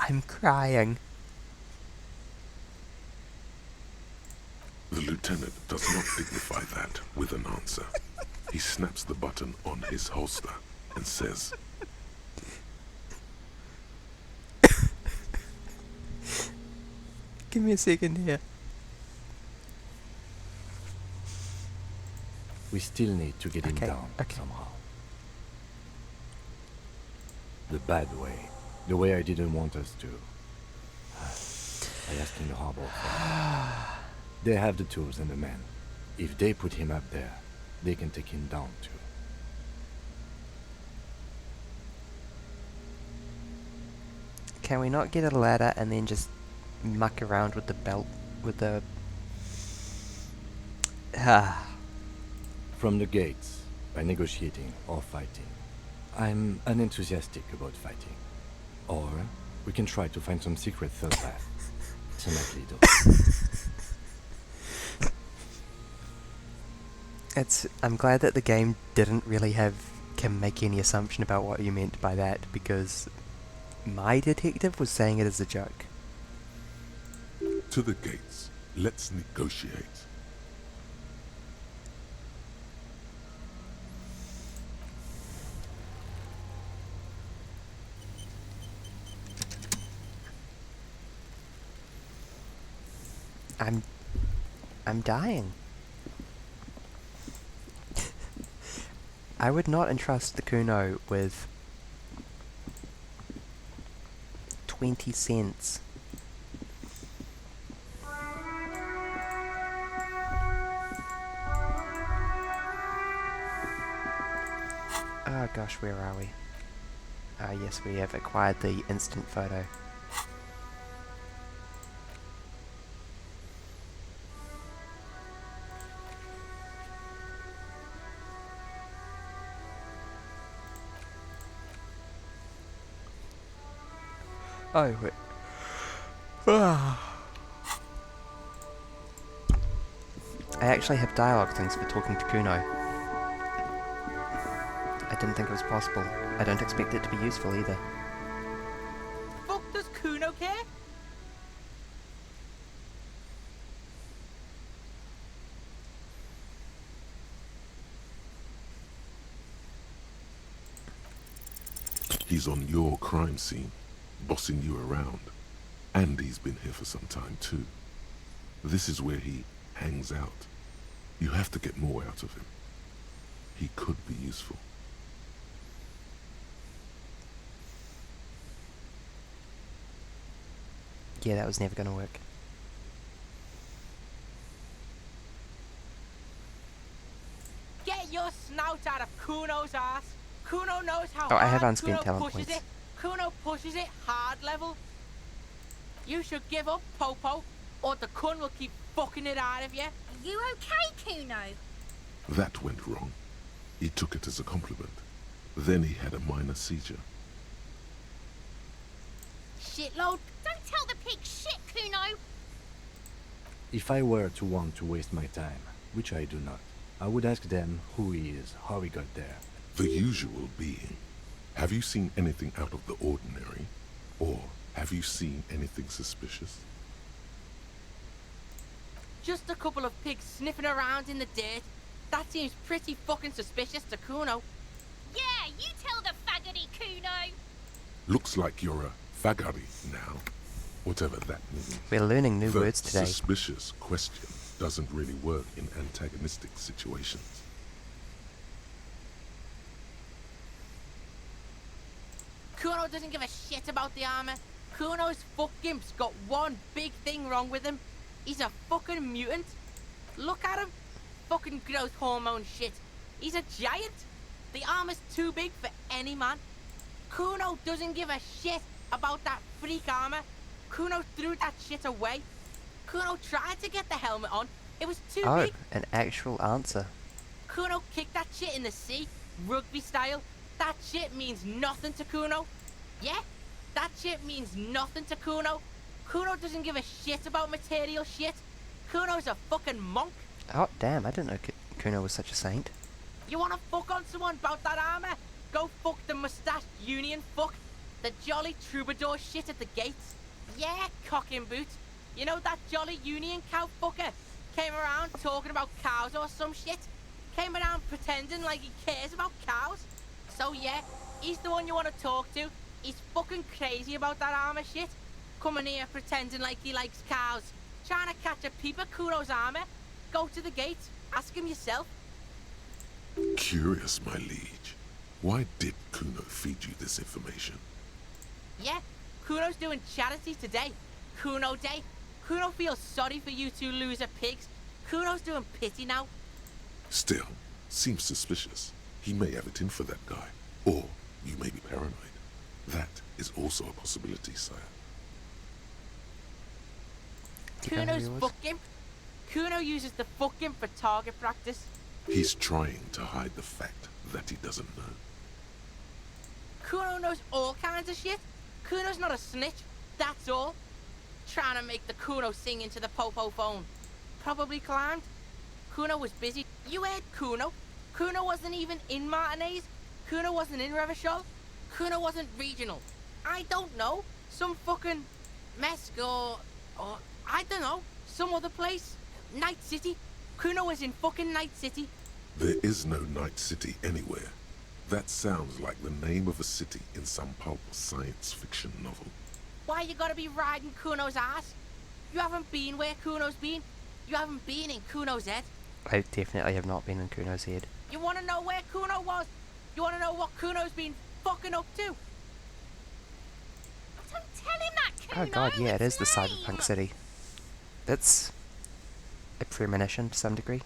I'm crying. The lieutenant does not dignify that with an answer. He snaps the button on his holster and says, Give me a second here. We still need to get him down somehow. The bad way. The way I didn't want us to. I asked in the harbor. They have the tools and the men. If they put him up there, they can take him down too. Can we not get a ladder and then just muck around with the belt, with the... From the gates, by negotiating or fighting. I'm unenthusiastic about fighting. Or we can try to find some secret third path. It's unlikely though. I'm glad that the game didn't really can make any assumption about what you meant by that, because my detective was saying it as a joke. To the gates. Let's negotiate. I'm dying. I would not entrust the Kuno with 20 cents. Oh gosh, where are we? Ah yes, we have acquired the instant photo. Oh, wait. I actually have dialogue things for talking to Kuno. I didn't think it was possible. I don't expect it to be useful either. Fuck does Kuno care? He's on your crime scene, bossing you around. And he's been here for some time too. This is where he hangs out. You have to get more out of him. He could be useful. Yeah, that was never gonna work. Kuno's ass. Kuno knows how Oh, I hard have unspent Kuno talent pushes points. it. Kuno pushes it hard level. You should give up, Popo, or the Kun will keep fucking it out of you. Are you okay, Kuno? That went wrong. He took it as a compliment. Then he had a minor seizure. Shitload. Don't tell the pig shit, Kuno. If I were to want to waste my time, which I do not, I would ask them who he is, how he got there. The usual being. Have you seen anything out of the ordinary? Or have you seen anything suspicious? Just a couple of pigs sniffing around in the dirt. That seems pretty fucking suspicious to Kuno. Yeah, you tell the faggoty, Kuno. Looks like you're a fagari now. Whatever that means. We're learning new The words today. suspicious question doesn't really work in antagonistic situations. Kuno doesn't give a shit about the armor. Kuno's fuckgimp's got one big thing wrong with him. He's a fucking mutant. Look at him. Fucking growth hormone shit. He's a giant. The armor's too big for any man. Kuno doesn't give a shit about that freak armor. Kuno threw that shit away. Kuno tried to get the helmet on. It was too Oh, big. an actual answer. Kuno kicked that shit in the sea, rugby style. That shit means nothing to Kuno. Yeah, that shit means nothing to Kuno. Kuno doesn't give a shit about material shit. Kuno's a fucking monk. Oh, damn, I didn't know Kuno was such a saint. You wanna fuck on someone about that armor? Go fuck the moustache union fuck. The jolly troubadour shit at the gates. Yeah, cocking boot. You know that jolly union cow fucker? Came around talking about cows or some shit. Came around pretending like he cares about cows. So yeah, he's the one you want to talk to. He's fucking crazy about that armor shit. Coming here pretending like he likes cows. Trying to catch a peep at Kuno's armor. Go to the gate. Ask him yourself. Curious, my liege. Why did Kuno feed you this information? Yeah, Kuno's doing charity today. Kuno Day. Kuno feels sorry for you two loser pigs. Kuno's doing pity now. Still, seems suspicious. He may have it in for that guy. Or you may be paranoid. That is also a possibility, sire. Kuno's fucking. Kuno uses the fucking for target practice. He's trying to hide the fact that he doesn't know. Kuno knows all kinds of shit. Kuno's not a snitch, that's all. Trying to make the Kuno sing into the Popo phone. Probably climbed. Kuno was busy. You heard Kuno. Kuno wasn't even in Martinez. Kuno wasn't in Revachol. Kuno wasn't regional. I don't know. Some fucking Mesk or I don't know. Some other place. Night City. Kuno was in fucking Night City. There is no Night City anywhere. That sounds like the name of a city in some pulp science fiction novel. Why you gotta be riding Kuno's ass? You haven't been where Kuno's been. You haven't been in Kuno's head. I definitely have not been in Kuno's head. You wanna know where Kuno was? You wanna know what Kuno's been fucking up to? Don't tell him that, Kuno. Oh god, yeah, it is the it's cyberpunk lame. city. That's a premonition to some degree.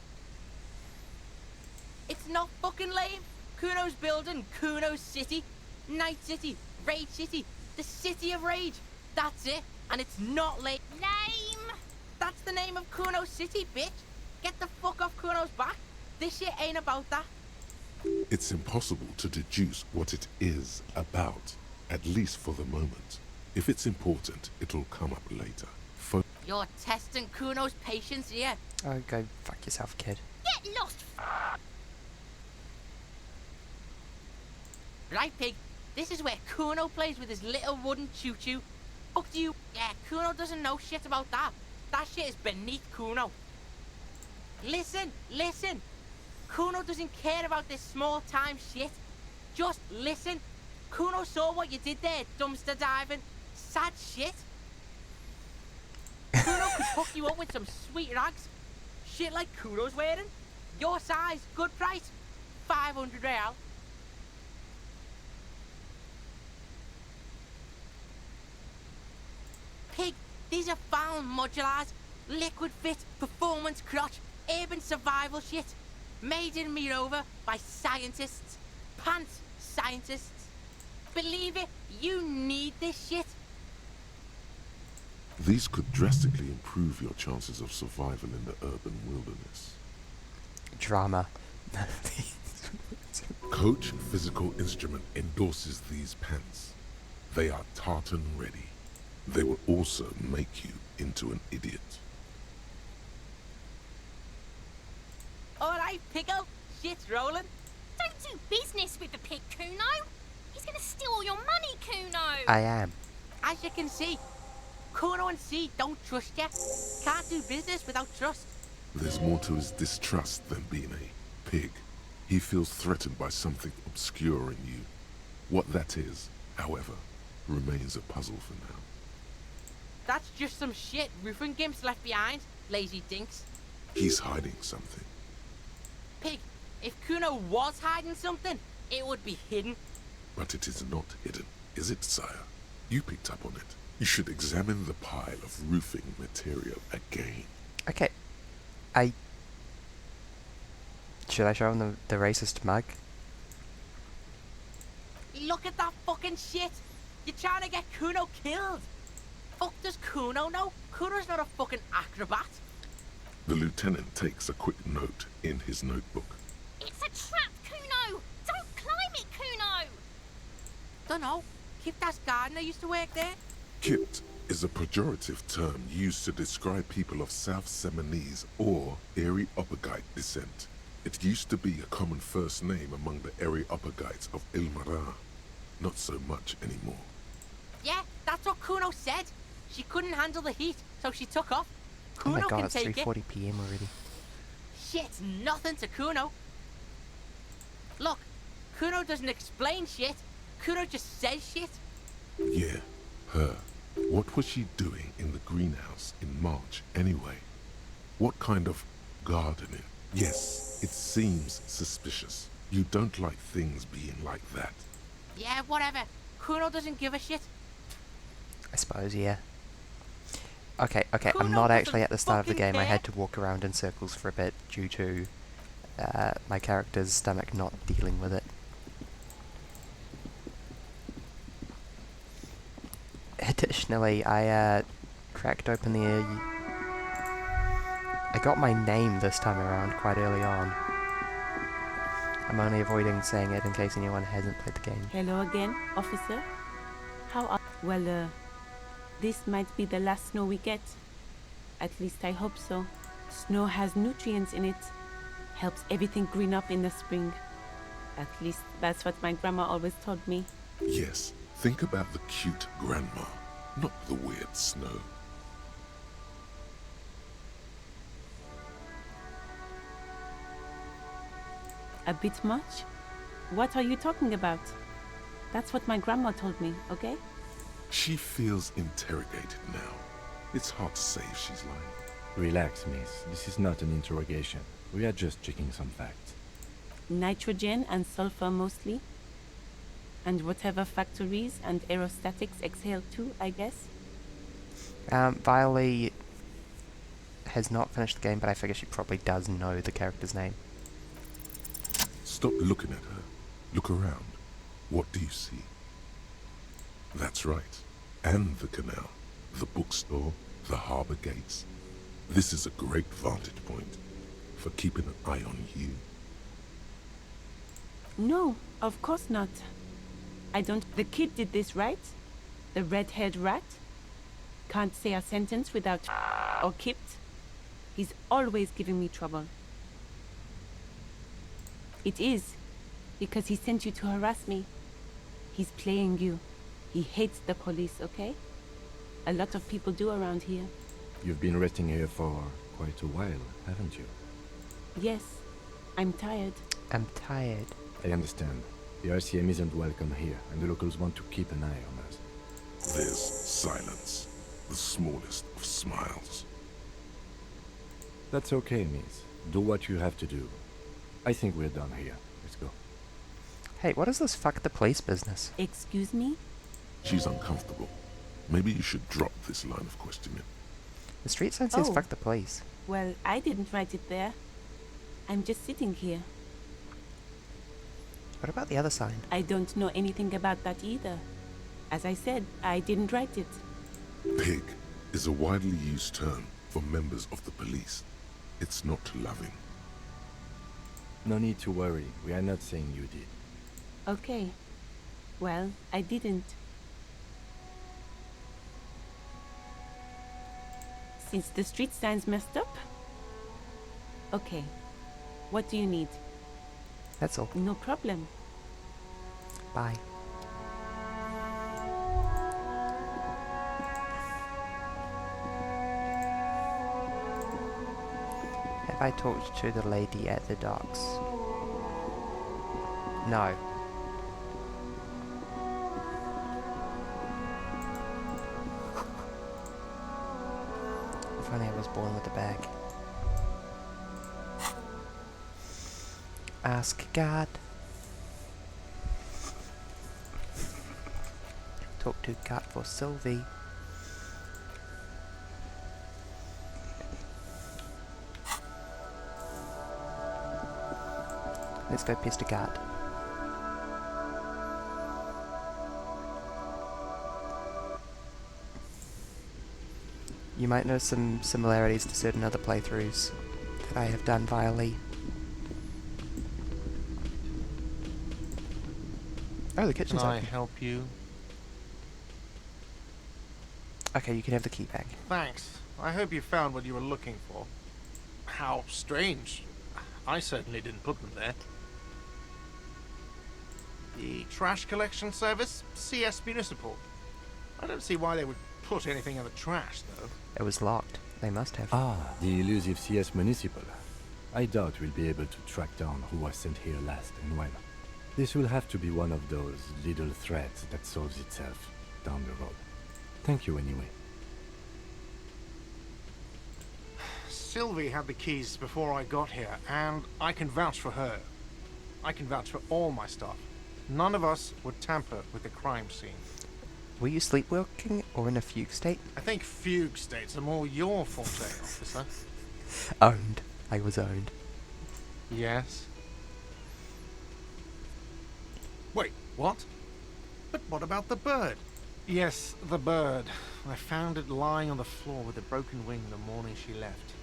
It's not fucking lame. Kuno's building Kuno's City. Night City. Rage City. The City of Rage. That's it. And it's not lame. Lame. That's the name of Kuno's City, bitch. Get the fuck off Kuno's back. This shit ain't about that. It's impossible to deduce what it is about, at least for the moment. If it's important, it'll come up later. You're testing Kuno's patience here. Oh, go fuck yourself, kid. Get lost. Right, pig. This is where Kuno plays with his little wooden choo-choo. Fuck you. Yeah, Kuno doesn't know shit about that. That shit is beneath Kuno. Listen, listen. Kuno doesn't care about this small-time shit. Just listen. Kuno saw what you did there, dumpster diving. Sad shit. Kuno could hook you up with some sweet rags. Shit like Kuno's wearing. Your size, good price. 500 real. Pig, these are found modulars. Liquid fit, performance crotch, urban survival shit. Made in Mirova by scientists. pants, scientists. Believe it, you need this shit. These could drastically improve your chances of survival in the urban wilderness. Drama. Coach Physical Instrument endorses these pants. They are tartan ready. They will also make you into an idiot. Alright, Pickle. Shit's rolling. Don't do business with the pig, Kuno. He's gonna steal all your money, Kuno. I am. As you can see, Kuno and C don't trust you. Can't do business without trust. There's more to his distrust than being a pig. He feels threatened by something obscure in you. What that is, however, remains a puzzle for now. That's just some shit roofing gimps left behind, lazy dinks. He's hiding something. Pig, if Kuno was hiding something, it would be hidden. But it is not hidden, is it, sire? You picked up on it. You should examine the pile of roofing material again. Okay. Should I show him the racist mug? Look at that fucking shit! You're trying to get Kuno killed! Fuck does Kuno know? Kuno's not a fucking acrobat. The lieutenant takes a quick note in his notebook. It's a trap, Kuno! Don't climb it, Kuno! Dunno. Kiptas gardener used to work there. Kipt is a pejorative term used to describe people of South Seminese or Areopagite descent. It used to be a common first name among the Areopagites of Ilmarar. Not so much anymore. Yeah, that's what Kuno said. She couldn't handle the heat, so she took off. Oh Kuno my god, can it's take 3:40 PM already. Shit's nothing to Kuno. Look, Kuno doesn't explain shit. Kuno just says shit. Yeah, her. What was she doing in the greenhouse in March anyway? What kind of gardening? Yes, it seems suspicious. You don't like things being like that. Yeah, whatever. Kuno doesn't give a shit. I suppose, yeah. Okay, I'm Kuno not doesn't actually at the start of the fucking game. I care. had to walk around in circles for a bit due to my character's stomach not dealing with it. Additionally, I cracked open the... I got my name this time around quite early on. I'm only avoiding saying it in case anyone hasn't played the game. Hello again, officer. How are... Well, this might be the last snow we get. At least I hope so. Snow has nutrients in it. Helps everything green up in the spring. At least that's what my grandma always told me. Yes, think about the cute grandma, not the weird snow. A bit much? What are you talking about? That's what my grandma told me, okay? She feels interrogated now. It's hard to say if she's lying. Relax, miss. This is not an interrogation. We are just checking some facts. Nitrogen and sulfur mostly. And whatever factories and aerostatics exhale too, I guess. Viley has not finished the game, but I figure she probably does know the character's name. Stop looking at her. Look around. What do you see? That's right. And the canal, the bookstore, the harbor gates. This is a great vantage point for keeping an eye on you. No, of course not. I don't... The kid did this, right? The red-haired rat? Can't say a sentence without or kipped. He's always giving me trouble. It is, because he sent you to harass me. He's playing you. He hates the police, okay? A lot of people do around here. You've been resting here for quite a while, haven't you? Yes, I'm tired. I'm tired. I understand. The RCM isn't welcome here, and the locals want to keep an eye on us. There's silence, the smallest of smiles. That's okay, miss. Do what you have to do. I think we're done here. Let's go. Hey, what is this fuck the police business? Excuse me? She's uncomfortable. Maybe you should drop this line of questioning. The street sign says Oh. fuck the police. Well, I didn't write it there. I'm just sitting here. What about the other sign? I don't know anything about that either. As I said, I didn't write it. Pig is a widely used term for members of the police. It's not loving. No need to worry. We are not saying you did. Okay. Well, I didn't. Since the street sign's messed up? Okay. What do you need? That's all. No problem. Bye. Have I talked to the lady at the docks? No. If only I was born with a bag. Ask God. Talk to God for Sylvie. Let's go pester God. You might know some similarities to certain other playthroughs that I have done via Lee. Oh, the kitchen's Can I open. help you? Okay, you can have the key back. Thanks. I hope you found what you were looking for. How strange. I certainly didn't put them there. The trash collection service? CS Municipal. I don't see why they would put anything in the trash, though. It was locked. They must have. Ah, the elusive CS Municipal. I doubt we'll be able to track down who was sent here last and when. This will have to be one of those little threads that solves itself down the road. Thank you anyway. Sylvie had the keys before I got here, and I can vouch for her. I can vouch for all my stuff. None of us would tamper with the crime scene. Were you sleepwalking or in a fugue state? I think fugue states are more your forte, officer. Owned. I was owned. Yes. Wait, what? But what about the bird? Yes, the bird. I found it lying on the floor with a broken wing the morning she left.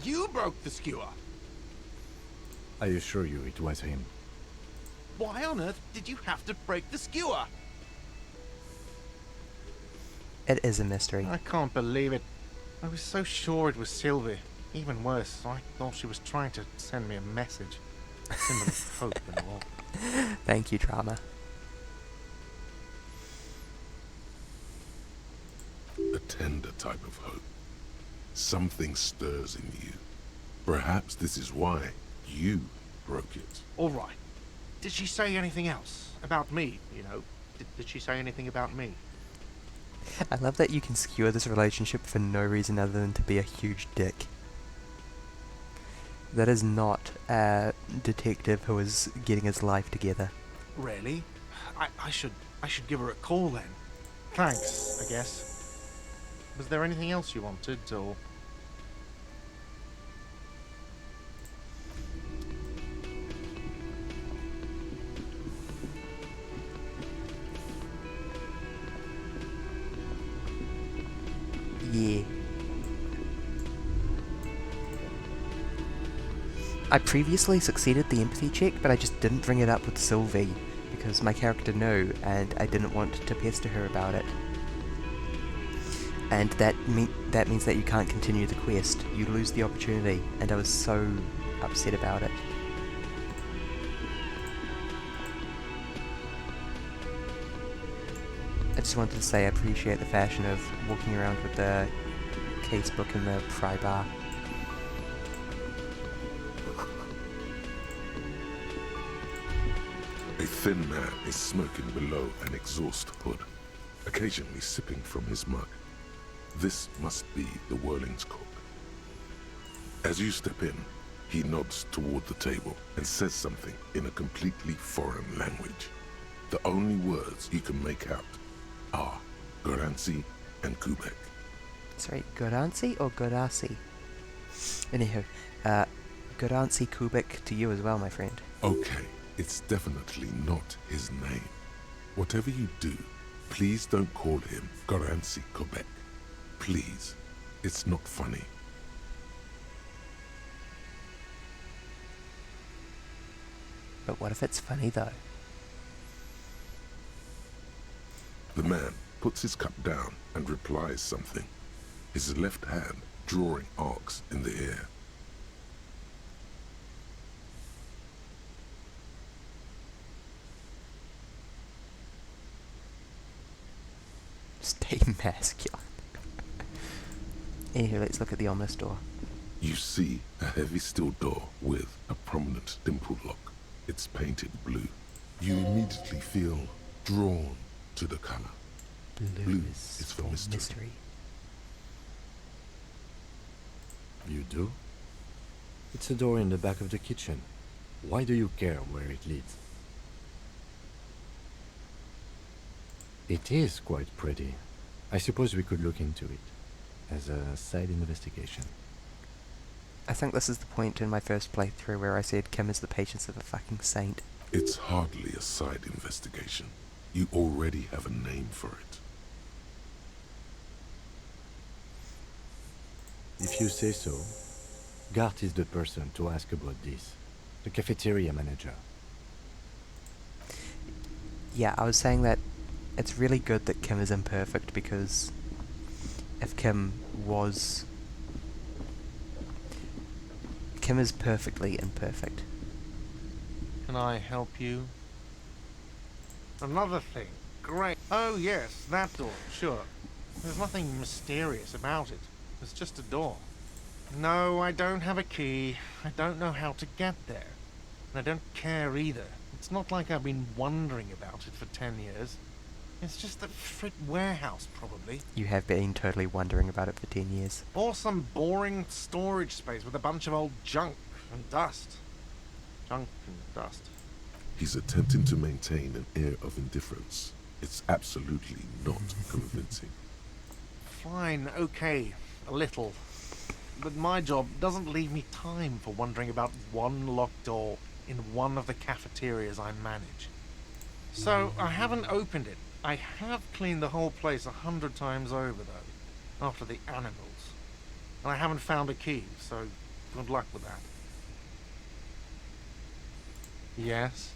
You broke the skewer! I assure you it was him. Why on earth did you have to break the skewer? It is a mystery. I can't believe it. I was so sure it was Sylvie. Even worse, I thought she was trying to send me a message. A symbol of hope and all. Thank you, drama. A tender type of hope. Something stirs in you. Perhaps this is why you broke it. All right. Did she say anything else? About me, you know? Did she say anything about me? I love that you can skewer this relationship for no reason other than to be a huge dick. That is not a detective who is getting his life together. Really? I should give her a call then. Thanks, I guess. Was there anything else you wanted, or...? Yeah. I previously succeeded the empathy check, but I just didn't bring it up with Sylvie, because my character knew, and I didn't want to pester her about it. And that means that you can't continue the quest. You lose the opportunity, and I was so upset about it. I just wanted to say I appreciate the fashion of walking around with the casebook in the pry bar. A thin man is smoking below an exhaust hood, occasionally sipping from his mug. This must be the Whirling's cook. As you step in, he nods toward the table and says something in a completely foreign language. The only words you can make out are Goranci and Kubek. Sorry, Goranci or Gorasi? Anywho, Goranci Kubik to you as well, my friend. Okay, It's definitely not his name. Whatever you do, please don't call him Garancy Quebec. Please. It's not funny. But what if it's funny though? The man puts his cup down and replies something, his left hand drawing arcs in the air. Stay masculine. Anywho, let's look at the ominous door. You see a heavy steel door with a prominent dimple lock. It's painted blue. You immediately feel drawn to the color. Blue is for mystery. You do? It's a door in the back of the kitchen. Why do you care where it leads? It is quite pretty. I suppose we could look into it as a side investigation. I think this is the point in my first playthrough where I said Kim is the patience of a fucking saint. It's hardly a side investigation. You already have a name for it. If you say so, Gart is the person to ask about this. The cafeteria manager. Yeah, I was saying that it's really good that Kim is imperfect, because if Kim is perfectly imperfect. Can I help you? Another thing. Great. Oh yes, that door. Sure. There's nothing mysterious about it. It's just a door. No, I don't have a key. I don't know how to get there. And I don't care either. It's not like I've been wondering about it for 10 years. It's just that Frit warehouse, probably. You have been totally wondering about it for 10 years. Or some boring storage space with a bunch of old junk and dust. Junk and dust. He's attempting to maintain an air of indifference. It's absolutely not convincing. Fine, okay, a little. But my job doesn't leave me time for wondering about one locked door in one of the cafeterias I manage. So I haven't opened it. I have cleaned the whole place 100 times over, though, after the animals. And I haven't found a key, so good luck with that. Yes?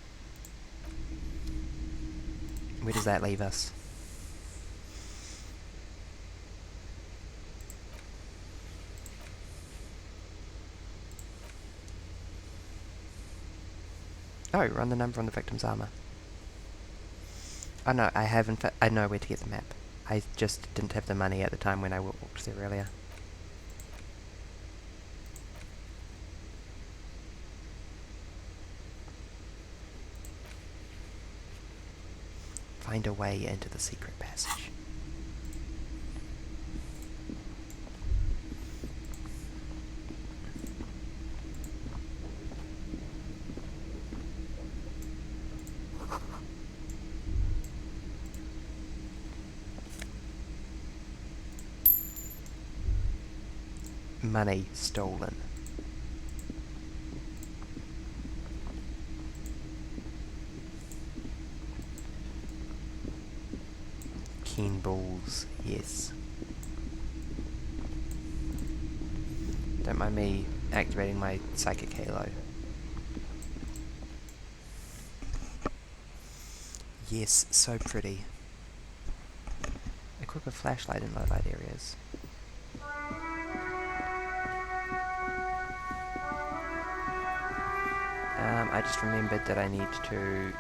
Where does that leave us? Oh, run the number on the victim's armor. Oh no, I haven't. I know where to get the map. I just didn't have the money at the time when I walked there earlier. Find a way into the secret passage. Money stolen. Keen balls, yes. Don't mind me activating my psychic halo. Yes, so pretty. Equip a flashlight in low light areas. I just remembered that I need to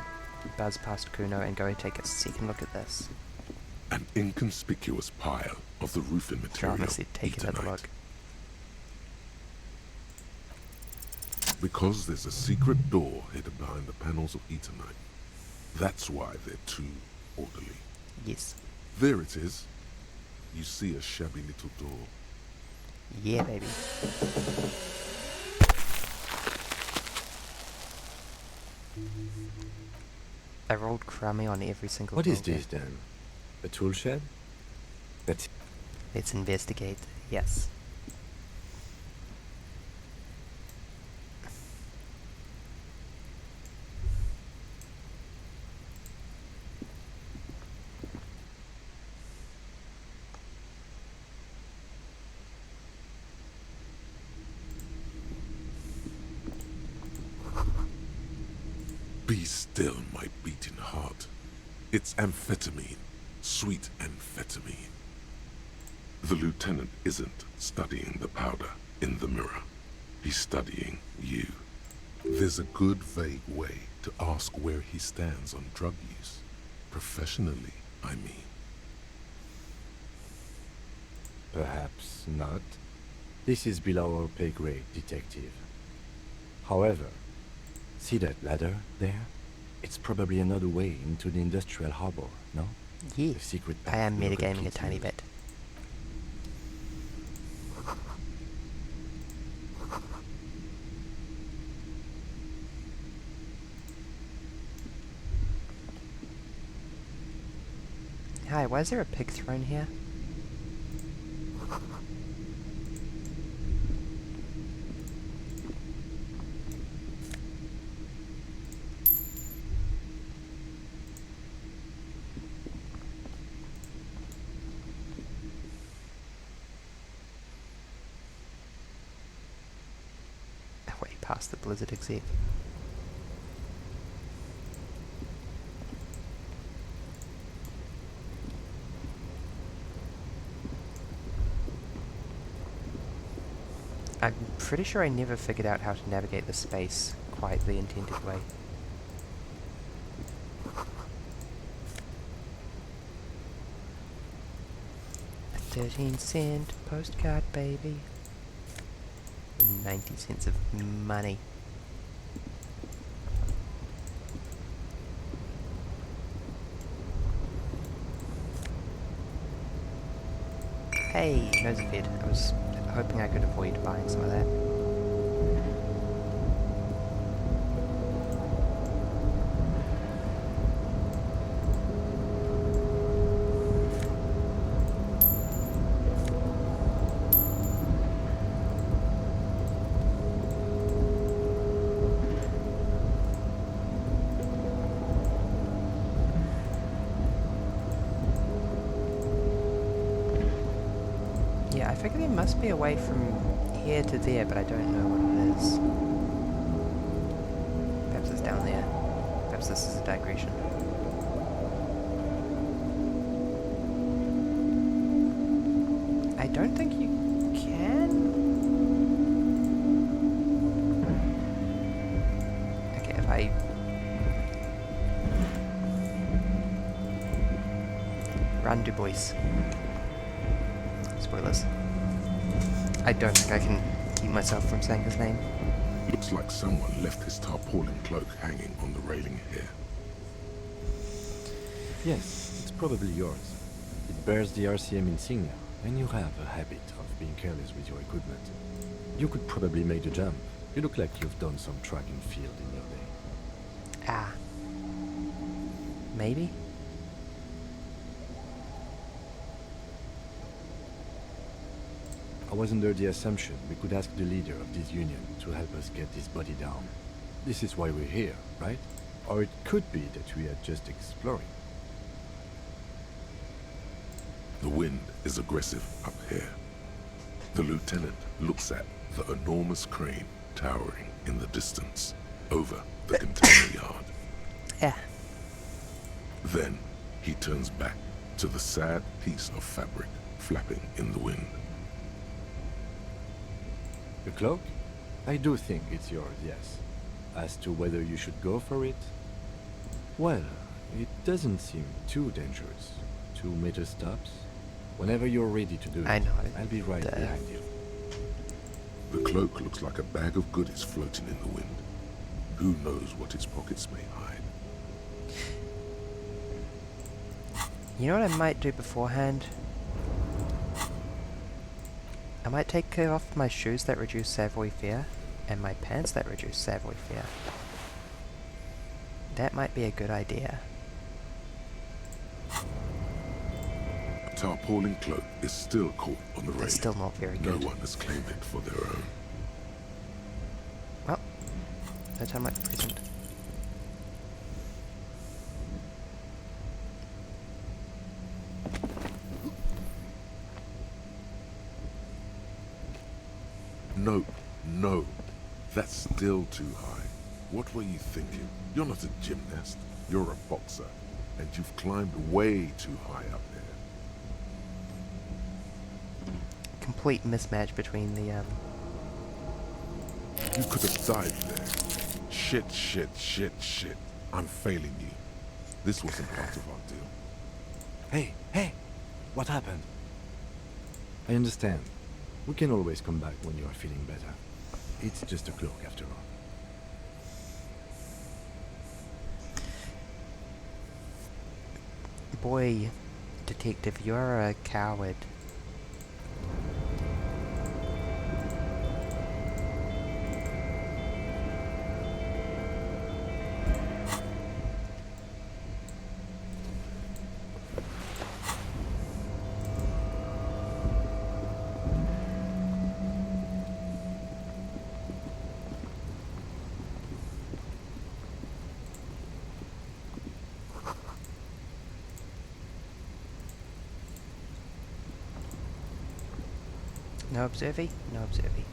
buzz past Kuno and go and take a second look at this. An inconspicuous pile of the roofing material. Drama said take another look. Because there's a secret door hidden behind the panels of Eternite. That's why they're too orderly. Yes. There it is. You see a shabby little door. Yeah, baby. I rolled crummy on every single What is this then? A tool shed? Let's investigate. Yes. Be still, my beating heart. It's amphetamine. Sweet amphetamine. The lieutenant isn't studying the powder in the mirror. He's studying you. There's a good, vague way to ask where he stands on drug use. Professionally, I mean. Perhaps not. This is below our pay grade, detective. However, see that ladder there? It's probably another way into the industrial harbor, no? Yeah, The secret I path am the local metagaming a kids tiny use. bit. Hi, why is there a pig throne here? Way past the blizzard exec. I'm pretty sure I never figured out how to navigate the space quite the intended way. A 13-cent postcard, baby. 90 cents of money. Hey, nose fed. I was hoping I could avoid buying some of that. Yeah, I figure there must be a way from here to there, but I don't know what it is. Perhaps it's down there. Perhaps this is a digression. I don't think you can. Okay, if I... Run, Du Bois. Spoilers. I don't think I can keep myself from saying his name. Looks like someone left his tarpaulin cloak hanging on the railing here. Yes, it's probably yours. It bears the RCM insignia, and you have a habit of being careless with your equipment. You could probably make the jump. You look like you've done some track and field in your day. Ah. Maybe? I was under the assumption we could ask the leader of this union to help us get this body down. This is why we're here, right? Or it could be that we are just exploring. The wind is aggressive up here. The lieutenant looks at the enormous crane towering in the distance over the container yard. Yeah. Then he turns back to the sad piece of fabric flapping in the wind. The cloak? I do think it's yours, yes. As to whether you should go for it? Well, it doesn't seem too dangerous. 2 meter stops. Whenever you're ready to do it, I know. I'll be right behind you. The cloak looks like a bag of goodies floating in the wind. Who knows what its pockets may hide? You know what I might do beforehand? I might take off my shoes that reduce savoir-faire, and my pants that reduce savoir-faire. That might be a good idea. A tarpaulin cloak is still caught on the railing. It's still not very good. No one has claimed it for their own. Well, no time like the present. No, no. That's still too high. What were you thinking? You're not a gymnast. You're a boxer. And you've climbed way too high up there. Complete mismatch between the, You could have died there. Shit. I'm failing you. This wasn't part of our deal. Hey! What happened? I understand. We can always come back when you are feeling better. It's just a cloak after all. Boy, detective, you're a coward. No observy? No observy.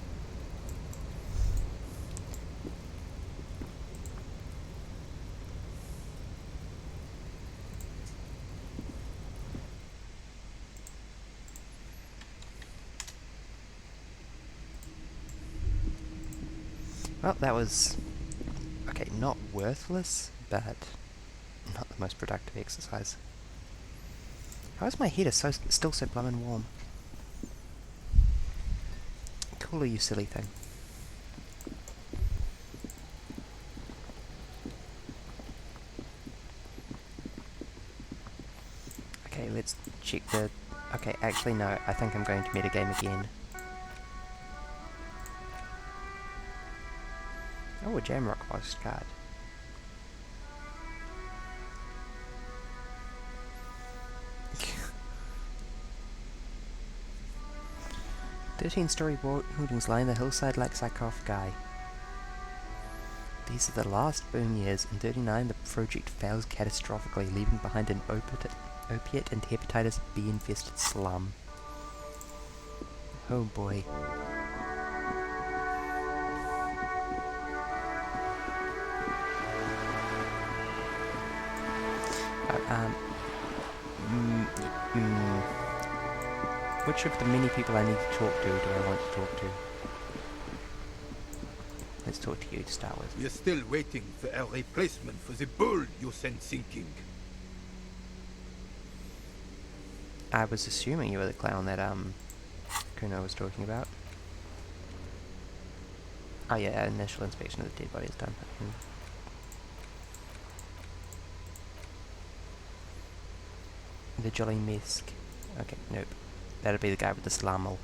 Well, that was... okay, not worthless, but not the most productive exercise. How is my heater still so plumb and warm? Cooler, you silly thing. Okay, let's check the... okay, actually no, I think I'm going to metagame again. Oh, a Jamrock postcard. "13-story buildings line the hillside like sarcophagi. These are the last boom years. In 39, the project fails catastrophically, leaving behind an opiate and hepatitis B-infested slum." Oh boy. Which of the many people I need to talk to do I want to talk to? Let's talk to you to start with. We're still waiting for a replacement for the bull you sent sinking. I was assuming you were the clown that Kuno was talking about. Oh yeah, initial inspection of the dead body is done. The Jolly Mesk. Okay, nope. That'll be the guy with the slamel.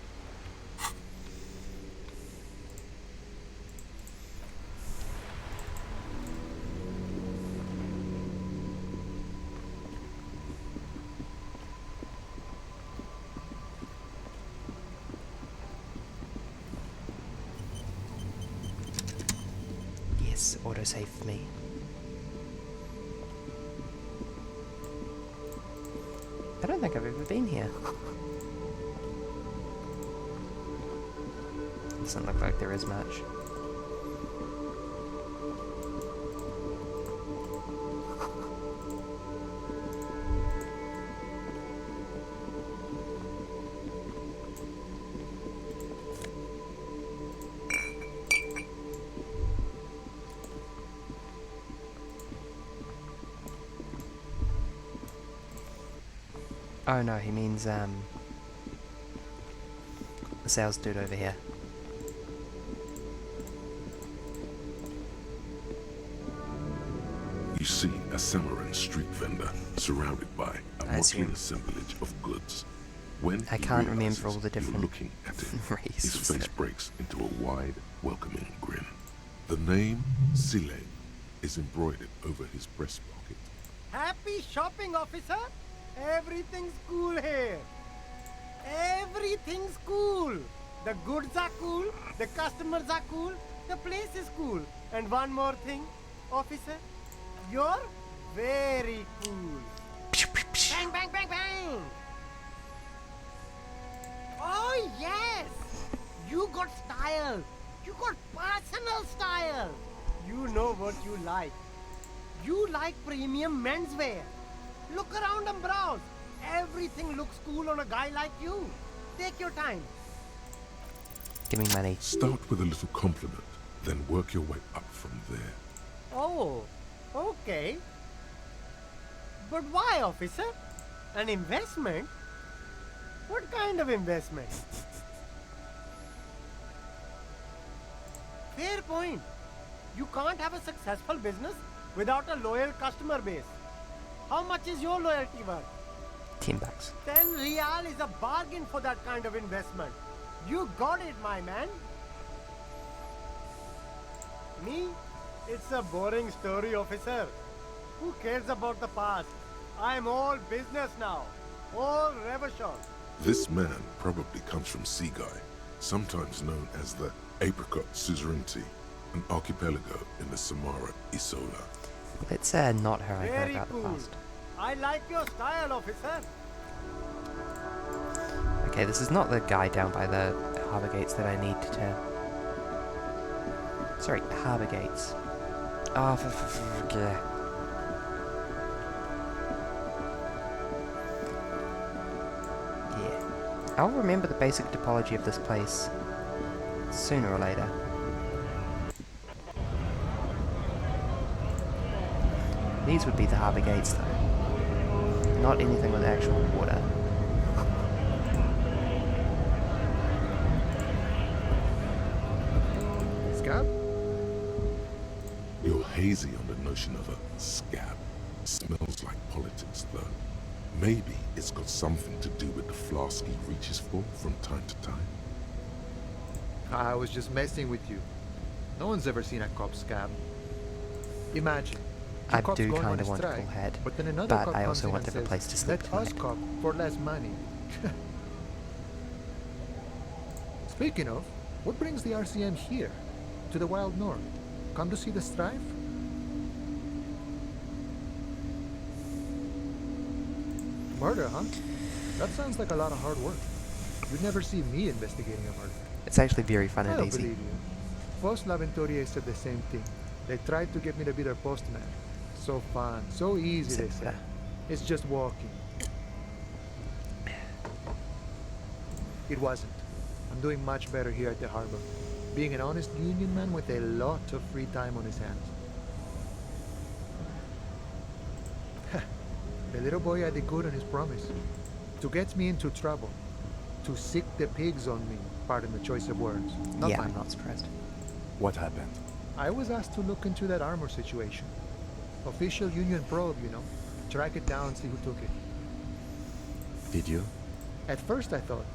Yes, autosave for me. I don't think I've ever been here. Doesn't look like there is much. Oh no, he means the sales dude over here. You see a Samaran street vendor surrounded by a motley assemblage of goods. When I can't remember all the different looking at him, races. his face breaks into a wide, welcoming grin. The name Sile is embroidered over his breast pocket. Happy shopping, officer. Everything's cool here. Everything's cool. The goods are cool, the customers are cool, the place is cool. And one more thing, officer, you're very cool. Bang, bang, bang, bang. Oh, yes. You got style. You got personal style. You know what you like. You like premium menswear. Look around and browse. Everything looks cool on a guy like you. Take your time. Give me money. Start with a little compliment, then work your way up from there. Oh, okay. But why, officer? An investment? What kind of investment? Fair point. You can't have a successful business without a loyal customer base. How much is your loyalty worth? $10. 10 real is a bargain for that kind of investment. You got it, my man. Me? It's a boring story, officer. Who cares about the past? I'm all business now. All revolution. This man probably comes from Seaguy, sometimes known as the Apricot Suzerainty, an archipelago in the Samara Isola. Let's not hurry Very about cool. the past. I like your style, officer. Okay, this is not the guy down by the harbour gates that I need to... Sorry, harbour gates. Oh, yeah. Yeah. I'll remember the basic topology of this place sooner or later. These would be the harbour gates though. Not anything with actual water. Scab? You're hazy on the notion of a scab. Smells like politics though. Maybe it's got something to do with the flask he reaches for from time to time. I was just messing with you. No one's ever seen a cop scab. Imagine. two I cops do going on kind a of want a strike, cool head, but then another but cop I comes also in want and different says, place to sleep "Let us tonight." cop for less money." Speaking of, what brings the RCM here, to the Wild North? Come to see the strife? Murder, huh? That sounds like a lot of hard work. You'd never see me investigating a murder. It's actually very fun I and don't easy. believe you. Post L'Aventurier said the same thing. They tried to get me to be their postman. So fun, so easy, they said. It's just walking. It wasn't. I'm doing much better here at the harbor. Being an honest union man with a lot of free time on his hands. The little boy had the good on his promise. To get me into trouble. To sick the pigs on me. Pardon the choice of words. Not Yeah, mine. I'm not surprised. What happened? I was asked to look into that armor situation. Official union probe, you know. Track it down, see who took it. Did you? At first I thought,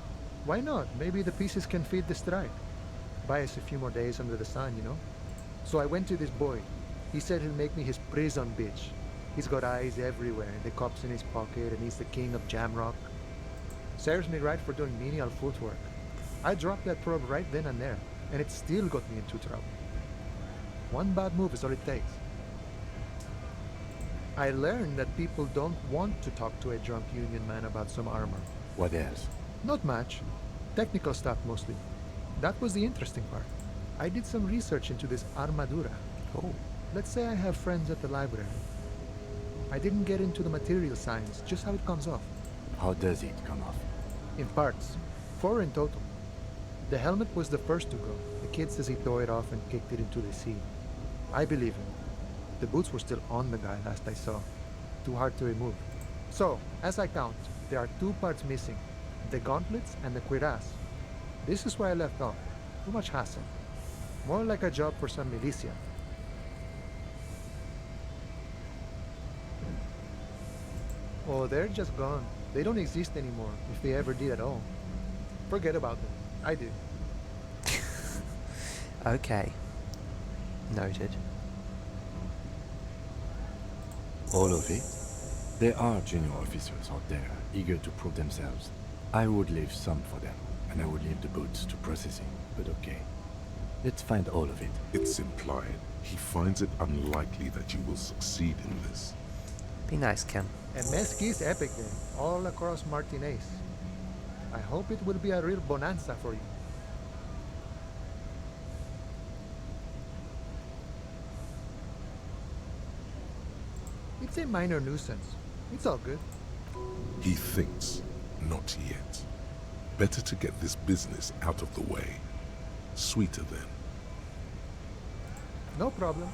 why not? Maybe the pieces can feed the strike. Buy us a few more days under the sun, you know? So I went to this boy. He said he'll make me his prison bitch. He's got eyes everywhere, the cop's in his pocket, and he's the king of Jamrock. Serves me right for doing menial footwork. I dropped that probe right then and there, and it still got me into trouble. One bad move is all it takes. I learned that people don't want to talk to a drunk union man about some armor. What else? Not much. Technical stuff mostly. That was the interesting part. I did some research into this armadura. Oh. Let's say I have friends at the library. I didn't get into the material science, just how it comes off. How does it come off? In parts. 4 in total. The helmet was the first to go. The kid says he tore it off and kicked it into the sea. I believe him. The boots were still on the guy last I saw. Too hard to remove. So, as I count, there are 2 parts missing. The gauntlets and the cuirass. This is where I left off. Too much hassle. More like a job for some militia. Oh, they're just gone. They don't exist anymore, if they ever did at all. Forget about them. I did. Okay. Noted. All of it? There are junior officers out there, eager to prove themselves. I would leave some for them, and I would leave the boots to processing, but okay. Let's find all of it. It's implied. He finds it unlikely that you will succeed in this. Be nice, Kim. And Mesqui's epic then, all across Martinez. I hope it will be a real bonanza for you. It's a minor nuisance. It's all good. He thinks, not yet. Better to get this business out of the way. Sweeter then. No problem.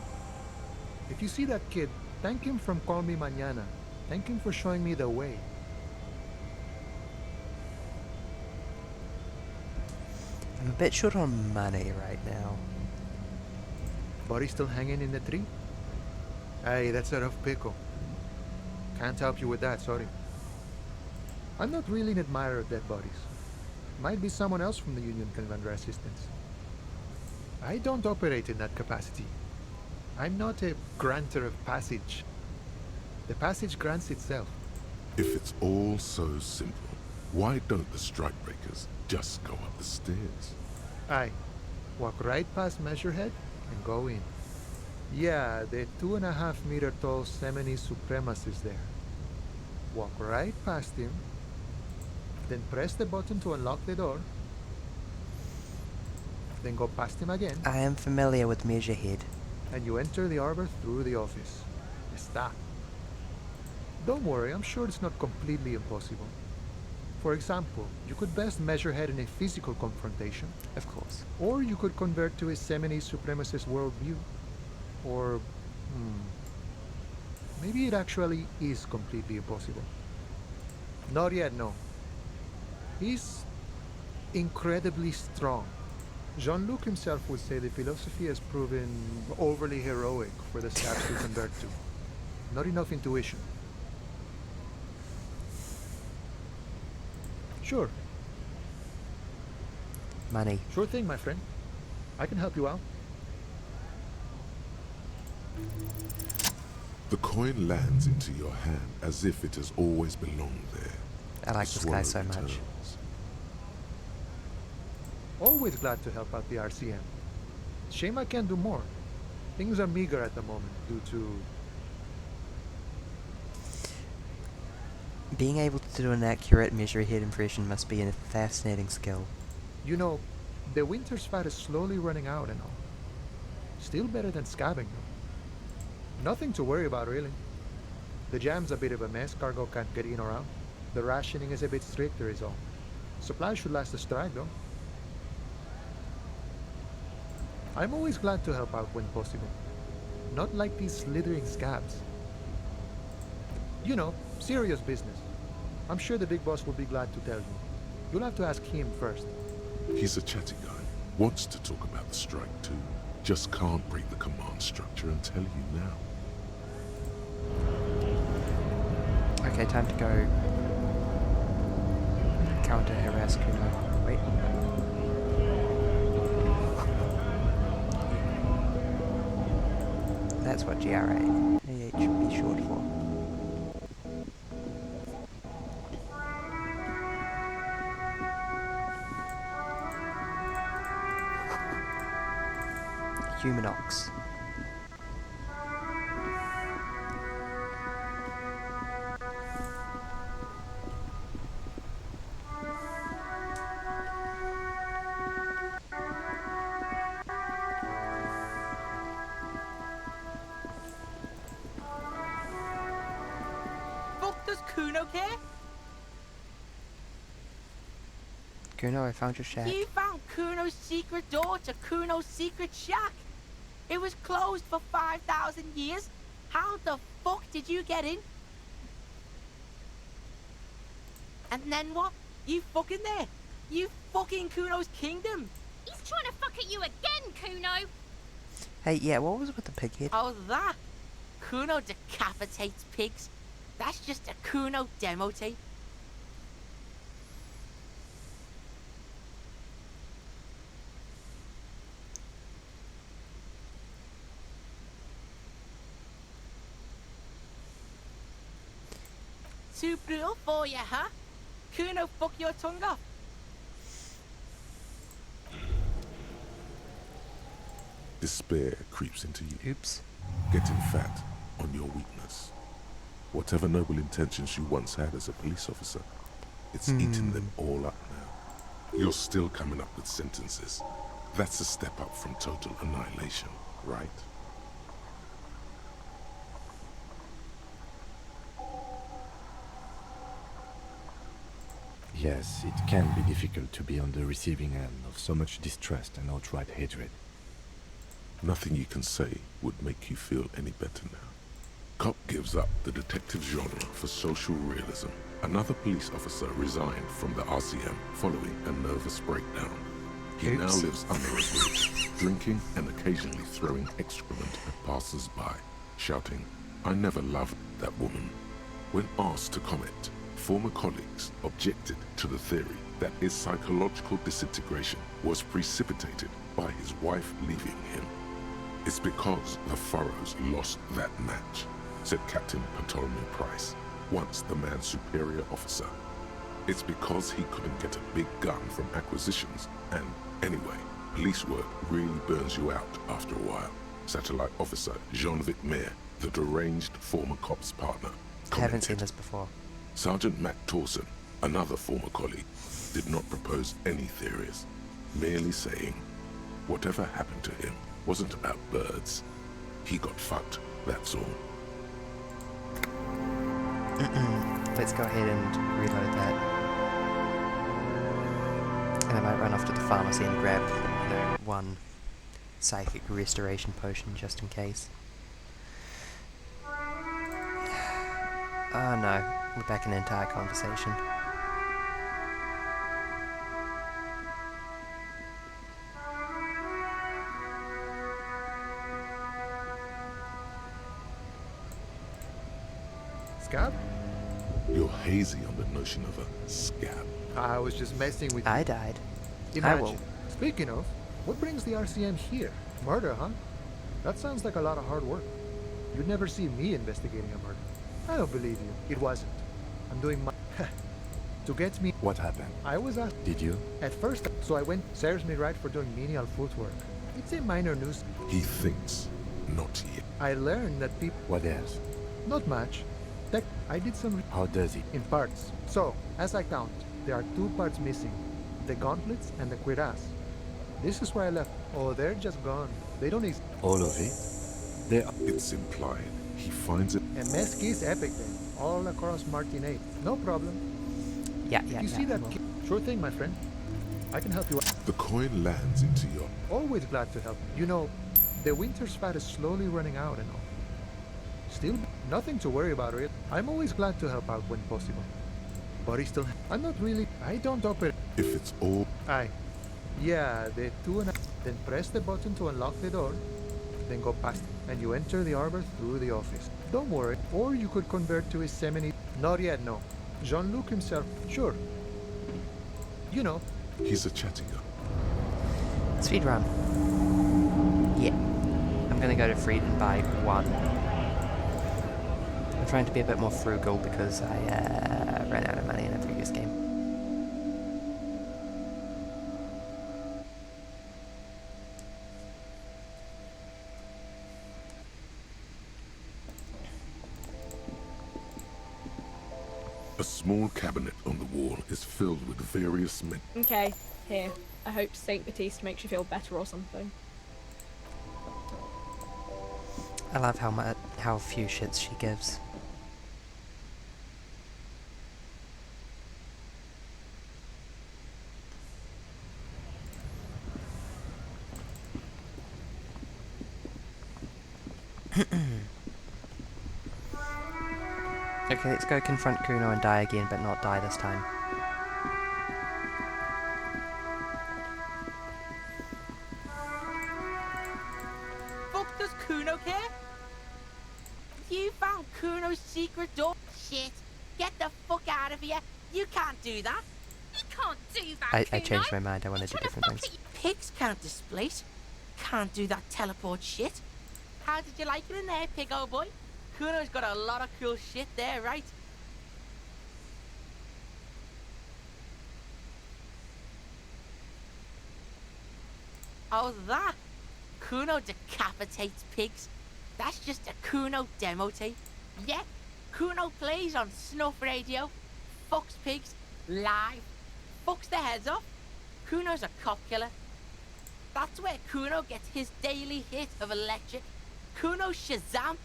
If you see that kid, thank him from Call Me Mañana. Thank him for showing me the way. I'm a bit short on money right now. Body still hanging in the tree? Hey, that's a rough pickle. Can't help you with that, sorry. I'm not really an admirer of dead bodies. Might be someone else from the Union can render assistance. I don't operate in that capacity. I'm not a granter of passage. The passage grants itself. If it's all so simple, why don't the strikebreakers just go up the stairs? Aye. Walk right past Measurehead and go in. Yeah, the 2.5 meter tall Semini Supremus is there. Walk right past him, then press the button to unlock the door, then go past him again. I am familiar with Measurehead. And you enter the arbor through the office. Está. Don't worry, I'm sure it's not completely impossible. For example, you could best Measurehead in a physical confrontation. Of course. Or you could convert to a Semini Supremacist worldview. Or, maybe it actually is completely impossible. Not yet, no. He's incredibly strong. Jean-Luc himself would say the philosophy has proven overly heroic for the scabs to convert to. Not enough intuition. Sure. Money. Sure thing, my friend. I can help you out. The coin lands into your hand as if it has always belonged there. I like this guy so much. Always glad to help out the RCM. Shame I can't do more. Things are meager at the moment due to... Being able to do an accurate Measurehead impression must be a fascinating skill. You know, the winter's fat is slowly running out and all. Still better than scabbing though. Nothing to worry about really. The jam's a bit of a mess, cargo can't get in or out. The rationing is a bit stricter is all. Supplies should last the strike though. I'm always glad to help out when possible. Not like these slithering scabs. You know, serious business. I'm sure the big boss will be glad to tell you. You'll have to ask him first. He's a chatty guy. Wants to talk about the strike too. Just can't break the command structure and tell you now. Okay, time to go counter harass Kuno. Wait. That's what GRA should be short for. Humanox. Does Kuno care? Kuno, I found your shack. You found Kuno's secret door to Kuno's secret shack. It was closed for 5,000 years. How the fuck did you get in? And then what? You fucking there? You fucking Kuno's kingdom. He's trying to fuck at you again, Kuno. Hey, yeah, what was with the pig head? Oh, that? Kuno decapitates pigs. That's just a Kuno demo tape. Too brutal for you, huh? Kuno fuck your tongue off. Despair creeps into you. Oops. Getting fat on your weakness. Whatever noble intentions you once had as a police officer, it's eaten them all up now. You're still coming up with sentences. That's a step up from total annihilation, right? Yes, it can be difficult to be on the receiving end of so much distrust and outright hatred. Nothing you can say would make you feel any better now. Cop gives up the detective genre for social realism. Another police officer resigned from the RCM following a nervous breakdown. He now lives under a bridge, drinking and occasionally throwing excrement at passers-by, shouting, "I never loved that woman." When asked to comment, former colleagues objected to the theory that his psychological disintegration was precipitated by his wife leaving him. "It's because the Furrows lost that match," said Captain Ptolemy Price, once the man's superior officer. "It's because he couldn't get a big gun from acquisitions, and anyway, police work really burns you out after a while," Satellite Officer Jean-Vic Mayer, the deranged former cop's partner, commented. I haven't seen this before. Sergeant Matt Torson, another former colleague, did not propose any theories, merely saying, "Whatever happened to him wasn't about birds. He got fucked, that's all." Let's go ahead and reload that. And I might run off to the pharmacy and grab, one psychic restoration potion just in case. Oh no, we're back in the entire conversation. Scab? You're hazy on the notion of a scab. I was just messing with you. I died. Imagine. I will. Speaking of, what brings the RCM here? Murder, huh? That sounds like a lot of hard work. You'd never see me investigating a murder. I don't believe you. It wasn't. I'm doing my... to get me... What happened? I was at... Did you? At first, so I went... Serves me right for doing menial footwork. It's a minor news... He thinks, not yet. I learned that people... What else? Not much. I did some... How does he? In parts. So, as I count, there are 2 parts missing. The gauntlets and the cuirass. This is where I left. Oh, they're just gone. They don't exist. All of it? It's implied. He finds it. And Mesk is epic then. All across Martinez. No problem. Yeah. You see that kid? Sure thing, my friend. I can help you out. The coin lands into your... Always glad to help. You know, the winter's fat is slowly running out and all. Still, nothing to worry about, really. I'm always glad to help out when possible. But I'm not really... I don't operate... If it's all... Yeah, the 2 and... Then press the button to unlock the door. Then go past it. And you enter the arbor through the office. Don't worry. Or you could convert to his semini... Not yet, no. Jean-Luc himself... Sure. You know. He's a chatty guy. Speedrun. Yeah. I'm gonna go to Freed and buy 1. I'm trying to be a bit more frugal because I ran out of money in a previous game. A small cabinet on the wall is filled with various men. Okay, here. I hope Saint Baptiste makes you feel better or something. I love how few shits she gives. Okay, let's go confront Kuno and die again, but not die this time. Fuck does Kuno care? You found Kuno's secret door? Shit! Get the fuck out of here! You can't do that! You can't do that, I changed my mind, I want to do different things. Pigs can't displace. Can't do that teleport shit. How did you like it in there, pig old boy? Kuno's got a lot of cool shit there, right? Oh, that? Kuno decapitates pigs. That's just a Kuno demo tape. Yeah, Kuno plays on snuff radio, fucks pigs, live, fucks their heads off. Kuno's a cop killer. That's where Kuno gets his daily hit of electric. Kuno Shazam.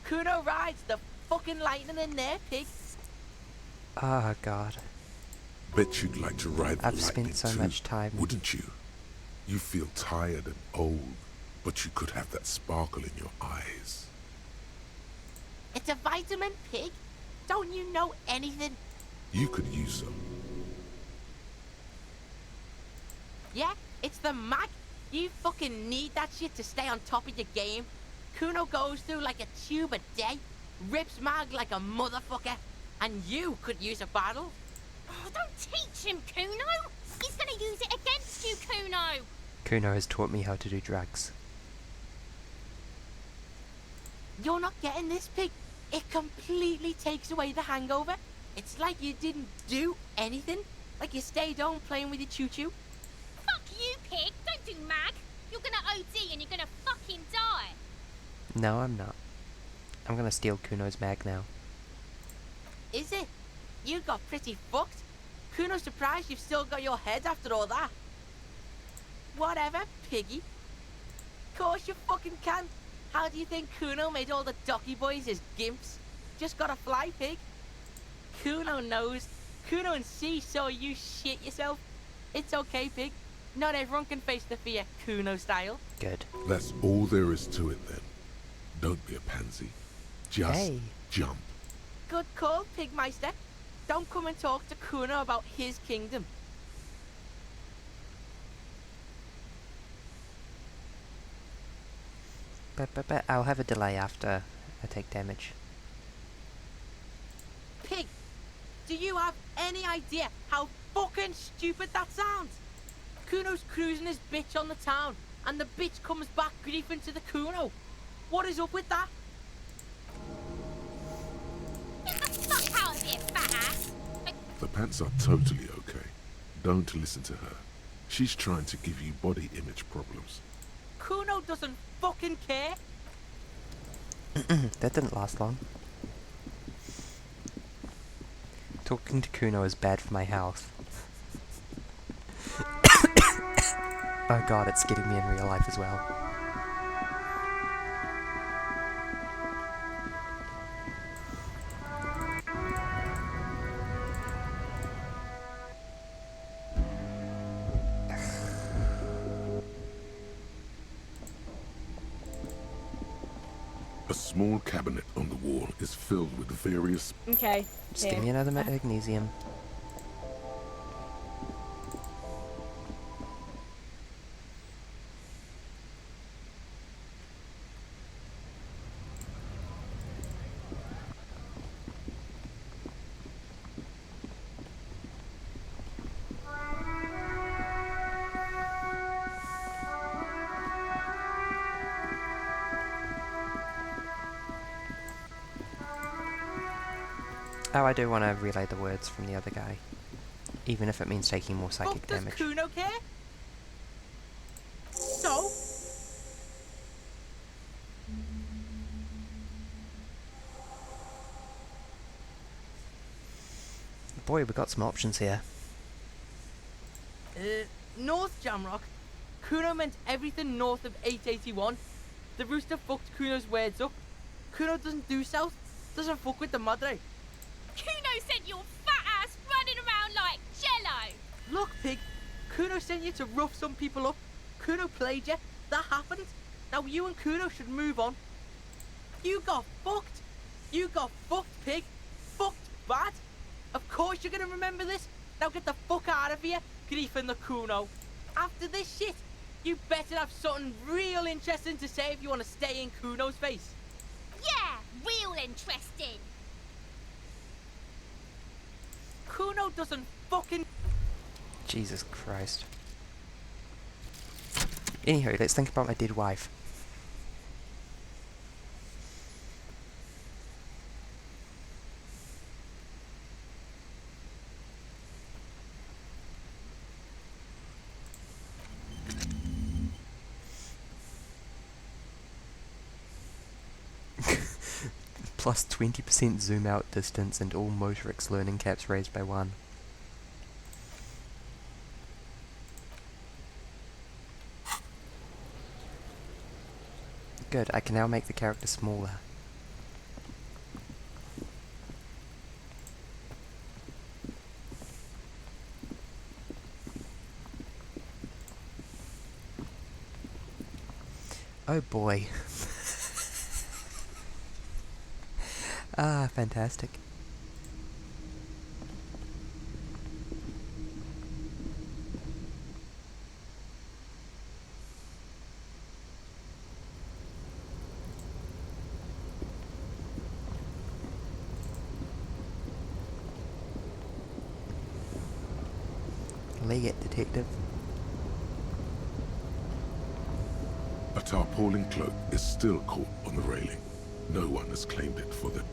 Kuno rides the fucking lightning in there, pig. Oh god. Bet you'd like to ride the I've lightning spent so too, much time. wouldn't you? You feel tired and old, but you could have that sparkle in your eyes. It's a vitamin, Pig. Don't you know anything? You could use some. Yeah, it's the mag. You fucking need that shit to stay on top of your game. Kuno goes through like a tube a day, rips mag like a motherfucker, and you could use a bottle. Oh, don't teach him, Kuno! He's gonna use it against you, Kuno! Kuno has taught me how to do drugs. You're not getting this, Pig. It completely takes away the hangover. It's like you didn't do anything. Like you stayed home playing with your choo-choo. Fuck you, Pig! Don't do mag! You're gonna OD and you're gonna fucking die! No, I'm not. I'm gonna steal Kuno's mag now. Is it? You got pretty fucked. Kuno's surprised you've still got your head after all that. Whatever, Piggy. Course you fucking can. How do you think Kuno made all the docky boys his gimps? Just gotta fly, Pig. Kuno knows. Kuno and C saw you shit yourself. It's okay, Pig. Not everyone can face the fear Kuno style. Good. That's all there is to it then. Don't be a pansy. Just jump. Good call, Pigmeister. Don't come and talk to Kuno about his kingdom. But I'll have a delay after I take damage. Pig, do you have any idea how fucking stupid that sounds? Kuno's cruising his bitch on the town, and the bitch comes back griefing to the Kuno. What is up with that? Get the fuck out of here, fat ass! The pants are totally okay. Don't listen to her. She's trying to give you body image problems. Kuno doesn't fucking care. That didn't last long. Talking to Kuno is bad for my health. Oh god, it's getting me in real life as well. A small cabinet on the wall is filled with various... Okay. Just give me another magnesium. Oh, I do want to relay the words from the other guy. Even if it means taking more psychic damage. Does Kuno care? So? Boy, we got some options here. North Jamrock. Kuno meant everything north of 881. The rooster fucked Kuno's words up. Kuno doesn't do south. Doesn't fuck with the madre. Kuno sent your fat ass running around like jello! Look, Pig. Kuno sent you to rough some people up. Kuno played you. That happened. Now you and Kuno should move on. You got fucked. You got fucked, Pig. Fucked bad. Of course you're gonna remember this. Now get the fuck out of here, griefing the Kuno. After this shit, you better have something real interesting to say if you want to stay in Kuno's face. Yeah, real interesting! Kuno doesn't fucking... Jesus Christ. Anywho, let's think about my dead wife. Plus 20% zoom out distance and all Motorix learning caps raised by 1. Good, I can now make the character smaller. Oh boy. Ah, fantastic. Lay it, detective. A tarpaulin cloak is still caught on the railing. No one has claimed it for them.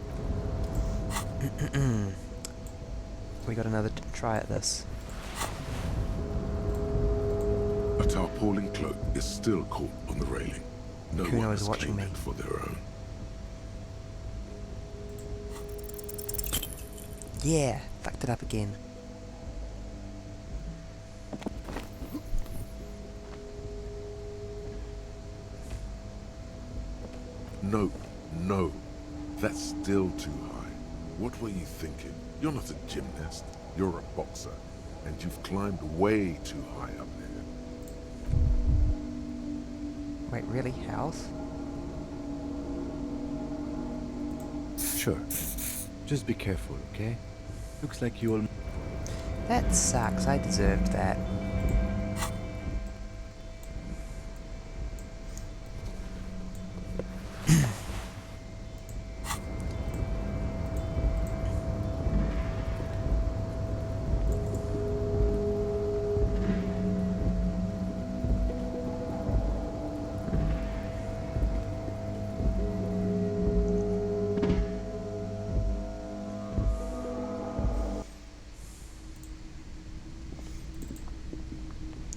We got another try at this. A tarpaulin cloak is still caught on the railing. No Kuno one is has watching claimed me. it for their own. Yeah, fucked it up again. No, no. That's still too high. What were you thinking? You're not a gymnast. You're a boxer. And you've climbed way too high up there. Wait, really? House? Sure. Just be careful, okay? Looks like you all... That sucks. I deserved that.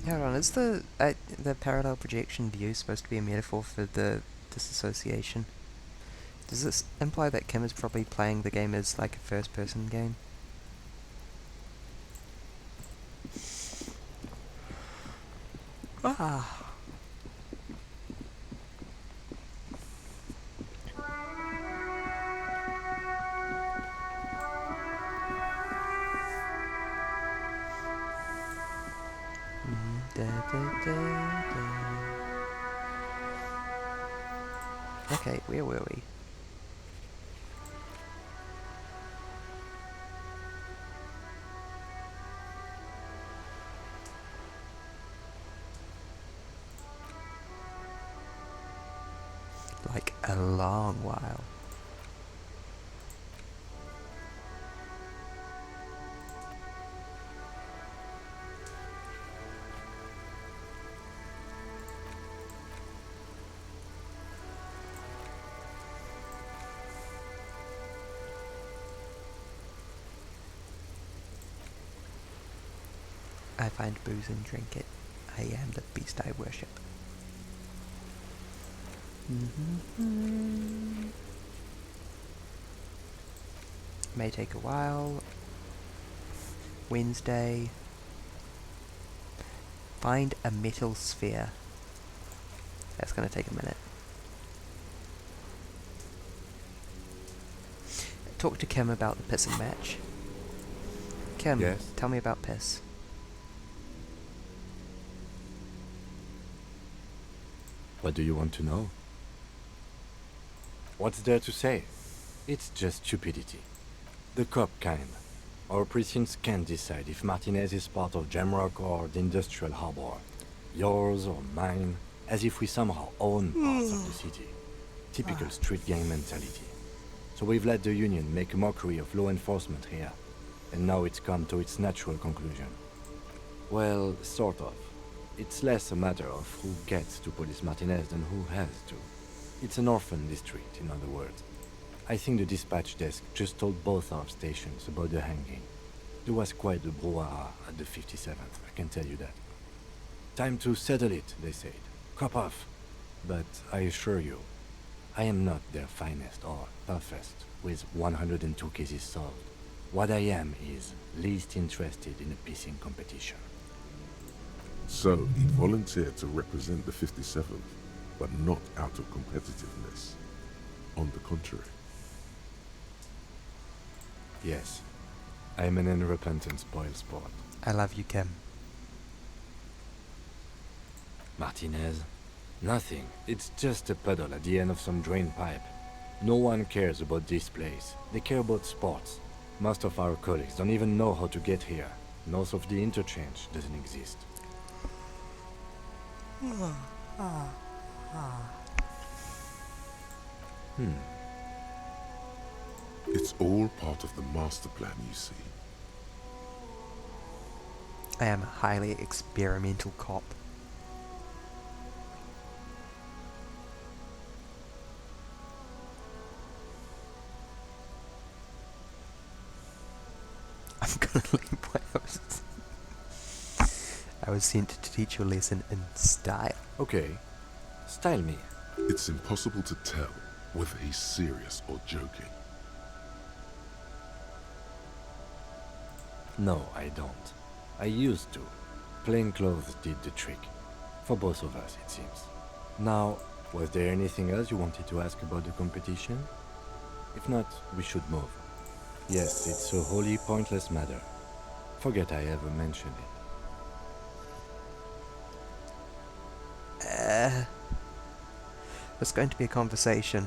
Hold on, is the parallel projection view supposed to be a metaphor for the disassociation? Does this imply that Kim is probably playing the game as like a first-person game? Ah. Okay, where were we? Like a long while. I find booze and drink it. I am the beast I worship. May take a while. Wednesday. Find a metal sphere. That's gonna take a minute. Talk to Kim about the pissing match. Kim, Yes? tell me about piss. What do you want to know? What's there to say? It's just stupidity. The cop kind. Our precincts can't decide if Martinez is part of Jamrock or the Industrial Harbor. Yours or mine, as if we somehow own parts of the city. Typical street gang mentality. So we've let the Union make a mockery of law enforcement here. And now it's come to its natural conclusion. Well, sort of. It's less a matter of who gets to police Martinez than who has to. It's an orphan district, in other words. I think the dispatch desk just told both our stations about the hanging. There was quite a brouhaha at the 57th, I can tell you that. Time to settle it, they said. Cop off. But I assure you, I am not their finest or toughest, with 102 cases solved. What I am is least interested in a pissing competition. So, he volunteered to represent the 57th, but not out of competitiveness. On the contrary. Yes, I am an unrepentant spoilsport. I love you, Kim. Martinez, Nothing. It's just a puddle at the end of some drain pipe. No one cares about this place. They care about sports. Most of our colleagues don't even know how to get here. North of the interchange doesn't exist. It's all part of the master plan, you see. I am a highly experimental cop. I'm gonna leave my house. I was sent to teach you a lesson in style. Okay. Style me. It's impossible to tell whether he's serious or joking. No, I don't. I used to. Plain clothes did the trick. For both of us, it seems. Now, was there anything else you wanted to ask about the competition? If not, we should move. Yes, it's a wholly pointless matter. Forget I ever mentioned it. There's going to be a conversation.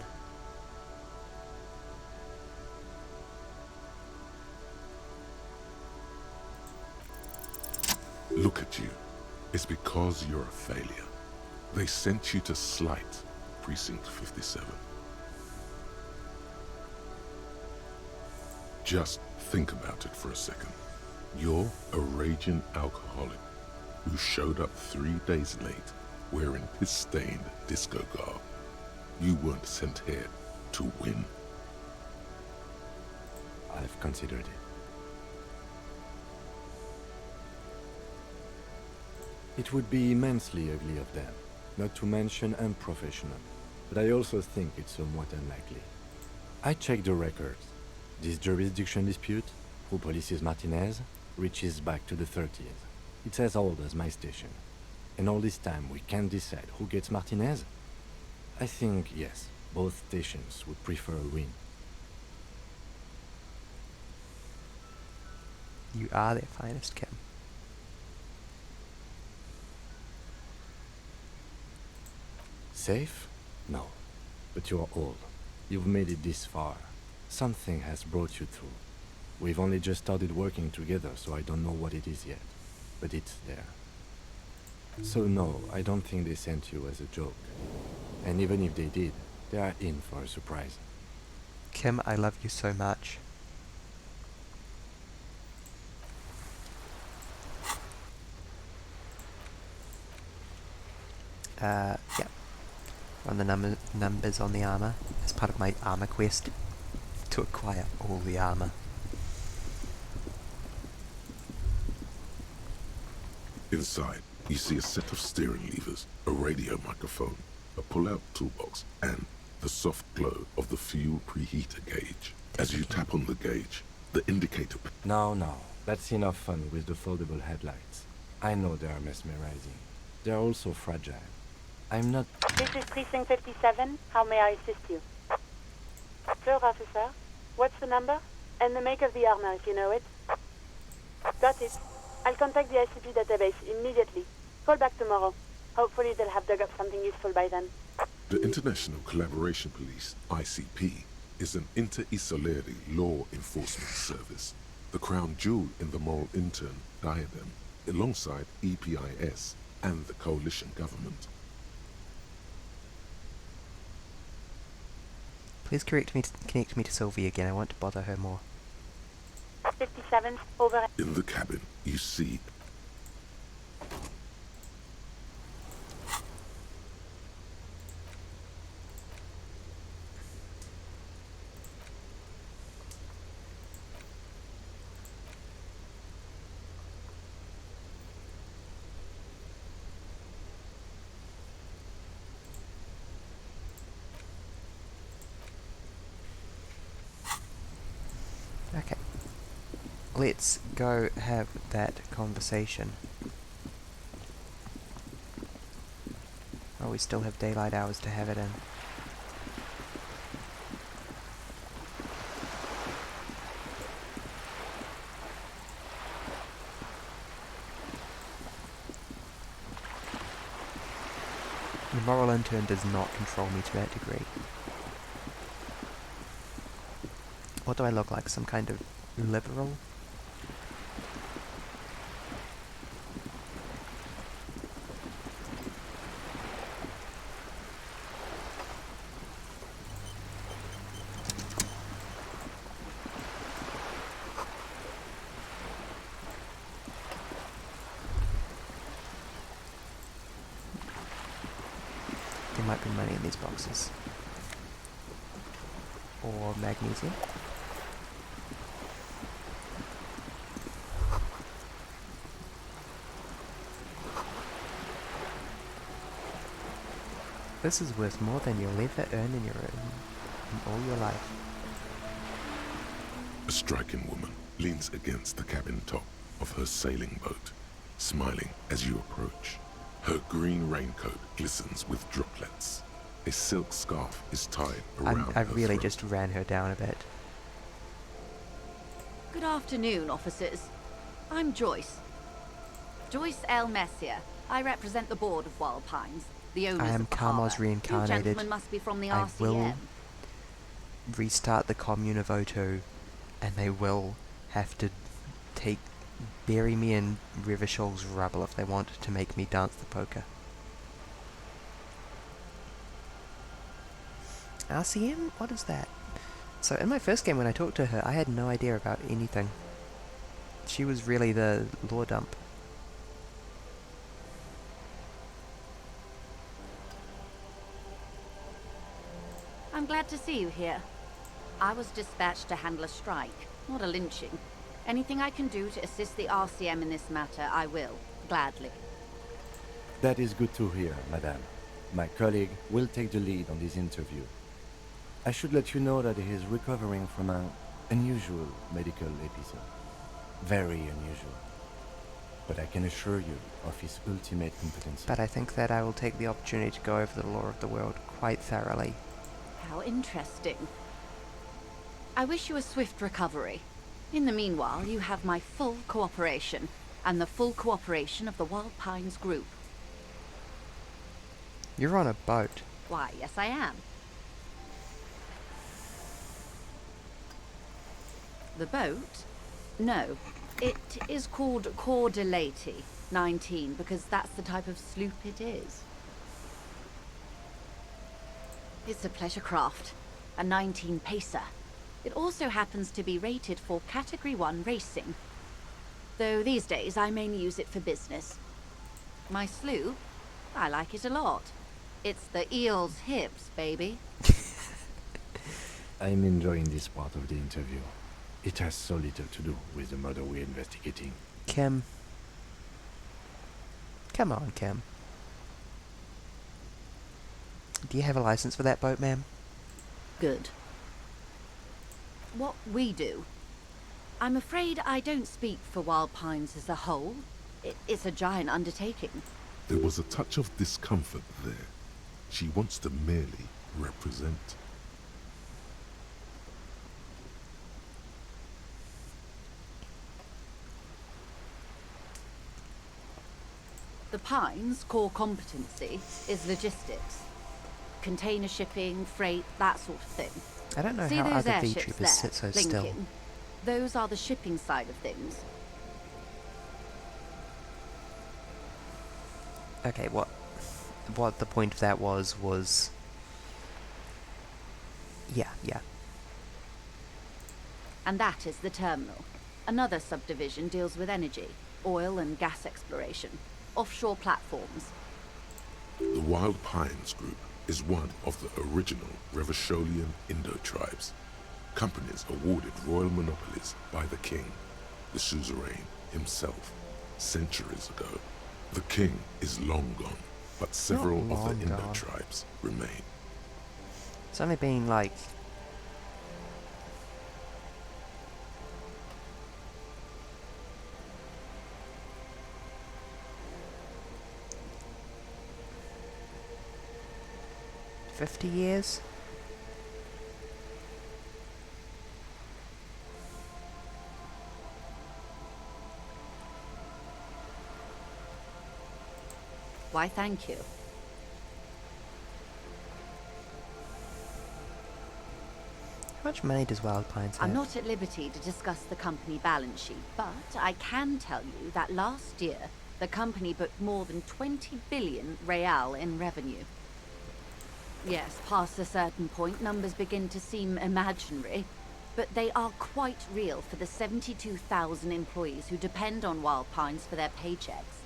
Look at you. It's because you're a failure. They sent you to Slight, Precinct 57. Just think about it for a second. You're a raging alcoholic who showed up 3 days late wearing piss-stained disco garb. You weren't sent here to win. I've considered it. It would be immensely ugly of them, not to mention unprofessional, but I also think it's somewhat unlikely. I checked the records. This jurisdiction dispute, who polices Martinez, reaches back to the 30s. It's as old as my station. And all this time we can't decide who gets Martinez? I think, yes, both stations would prefer a win. You are their finest, Kim. Safe? No. But you're old. You've made it this far. Something has brought you through. We've only just started working together, so I don't know what it is yet. But it's there. So no, I don't think they sent you as a joke. And even if they did, they are in for a surprise. Kim, I love you so much. Yeah. Run the numbers on the armor as part of my armor quest to acquire all the armor. Inside, you see a set of steering levers, a radio microphone, a pull-out toolbox, and the soft glow of the fuel preheater gauge. As you tap on the gauge, the indicator... No, that's enough fun with the foldable headlights. I know they are mesmerizing. They're also fragile. I'm not... This is Precinct 57. How may I assist you? Sure, officer. What's the number? And the make of the armor, if you know it. Got it. I'll contact the ICP database immediately. Call back tomorrow. Hopefully they'll have dug up something useful by then. The International Collaboration Police, ICP, is an inter-Isoleri law enforcement service, the crown jewel in the moral intern diadem, alongside EPIS and the coalition government. Please connect me to Sylvie again. I want to bother her more. 57, over. In the cabin, you see... Okay. Let's go have that conversation. Oh, we still have daylight hours to have it in. The moral intern does not control me to that degree. What do I look like? Some kind of liberal? There might be money in these boxes. Or magnesium. This is worth more than you'll ever earn in all your life. A striking woman leans against the cabin top of her sailing boat, smiling as you approach. Her green raincoat glistens with droplets. A silk scarf is tied around I her really throat. just ran her down a bit. Good afternoon, officers. I'm Joyce. Joyce L. Messier. I represent the board of Wild Pines, the owners I am of the Karmos harbour. reincarnated. You gentlemen must be from the I RCM. will restart the commune of O2, and they will have to bury me in River Shoal's rubble if they want to make me dance the polka. RCM? What is that? So in my first game when I talked to her, I had no idea about anything. She was really the lore dump. I'm glad to see you here. I was dispatched to handle a strike, not a lynching. Anything I can do to assist the RCM in this matter, I will, gladly. That is good to hear, madame. My colleague will take the lead on this interview. I should let you know that he is recovering from an unusual medical episode. Very unusual. But I can assure you of his ultimate competency. But I think that I will take the opportunity to go over the lore of the world quite thoroughly. How interesting. I wish you a swift recovery. In the meanwhile, you have my full cooperation, and the full cooperation of the Wild Pines group. You're on a boat. Why, yes I am. The boat? No. It is called Cordelati 19 because that's the type of sloop it is. It's a pleasure craft, a 19 pacer. It also happens to be rated for Category 1 racing, though these days I mainly use it for business. My sloop? I like it a lot. It's the eel's hips, baby. I'm enjoying this part of the interview. It has so little to do with the murder we're investigating. Kim. Come on, Kim. Do you have a license for that boat, ma'am? Good. What we do? I'm afraid I don't speak for Wild Pines as a whole. It's a giant undertaking. There was a touch of discomfort there. She wants to merely represent. The Pines' core competency is logistics. Container shipping, freight, that sort of thing. I don't know See how those other airships VTubers there, sit so blinking? still. Those are the shipping side of things. Okay, what the point of that was... Yeah. And that is the terminal. Another subdivision deals with energy, oil and gas exploration, offshore platforms. The Wild Pines Group is one of the original Revacholian Indo tribes. Companies awarded royal monopolies by the king, the suzerain himself, centuries ago. The king is long gone, but several of long the Indo gone. tribes remain. It's only been like... $50 years? Why, thank you. How much money does Wild Pines have? I'm not at liberty to discuss the company balance sheet, but I can tell you that last year, the company booked more than 20 billion real in revenue. Yes, past a certain point, numbers begin to seem imaginary, but they are quite real for the 72,000 employees who depend on Wild Pines for their paychecks.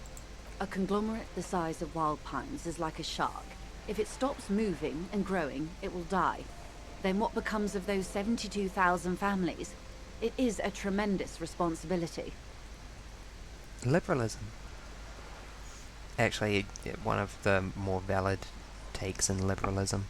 A conglomerate the size of Wild Pines is like a shark. If it stops moving and growing, it will die. Then what becomes of those 72,000 families? It is a tremendous responsibility. Liberalism. Actually, one of the more valid takes in liberalism.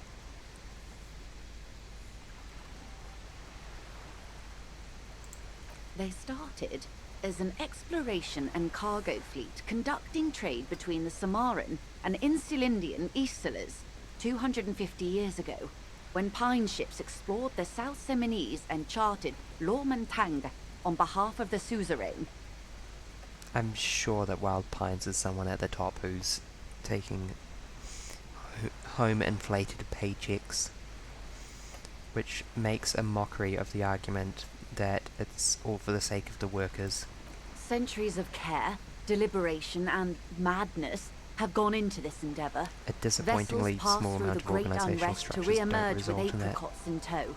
They started as an exploration and cargo fleet conducting trade between the Samaran and Insulindian Isolas 250 years ago, when pine ships explored the South Seminese and charted Lomantang on behalf of the suzerain. I'm sure that Wild Pines is someone at the top who's taking home-inflated paychecks, which makes a mockery of the argument that it's all for the sake of the workers. Centuries of care, deliberation, and madness have gone into this endeavor. A disappointingly Vessels small pass through amount the of great organizational unrest to structures don't re-emerge with result in that. apricots in tow.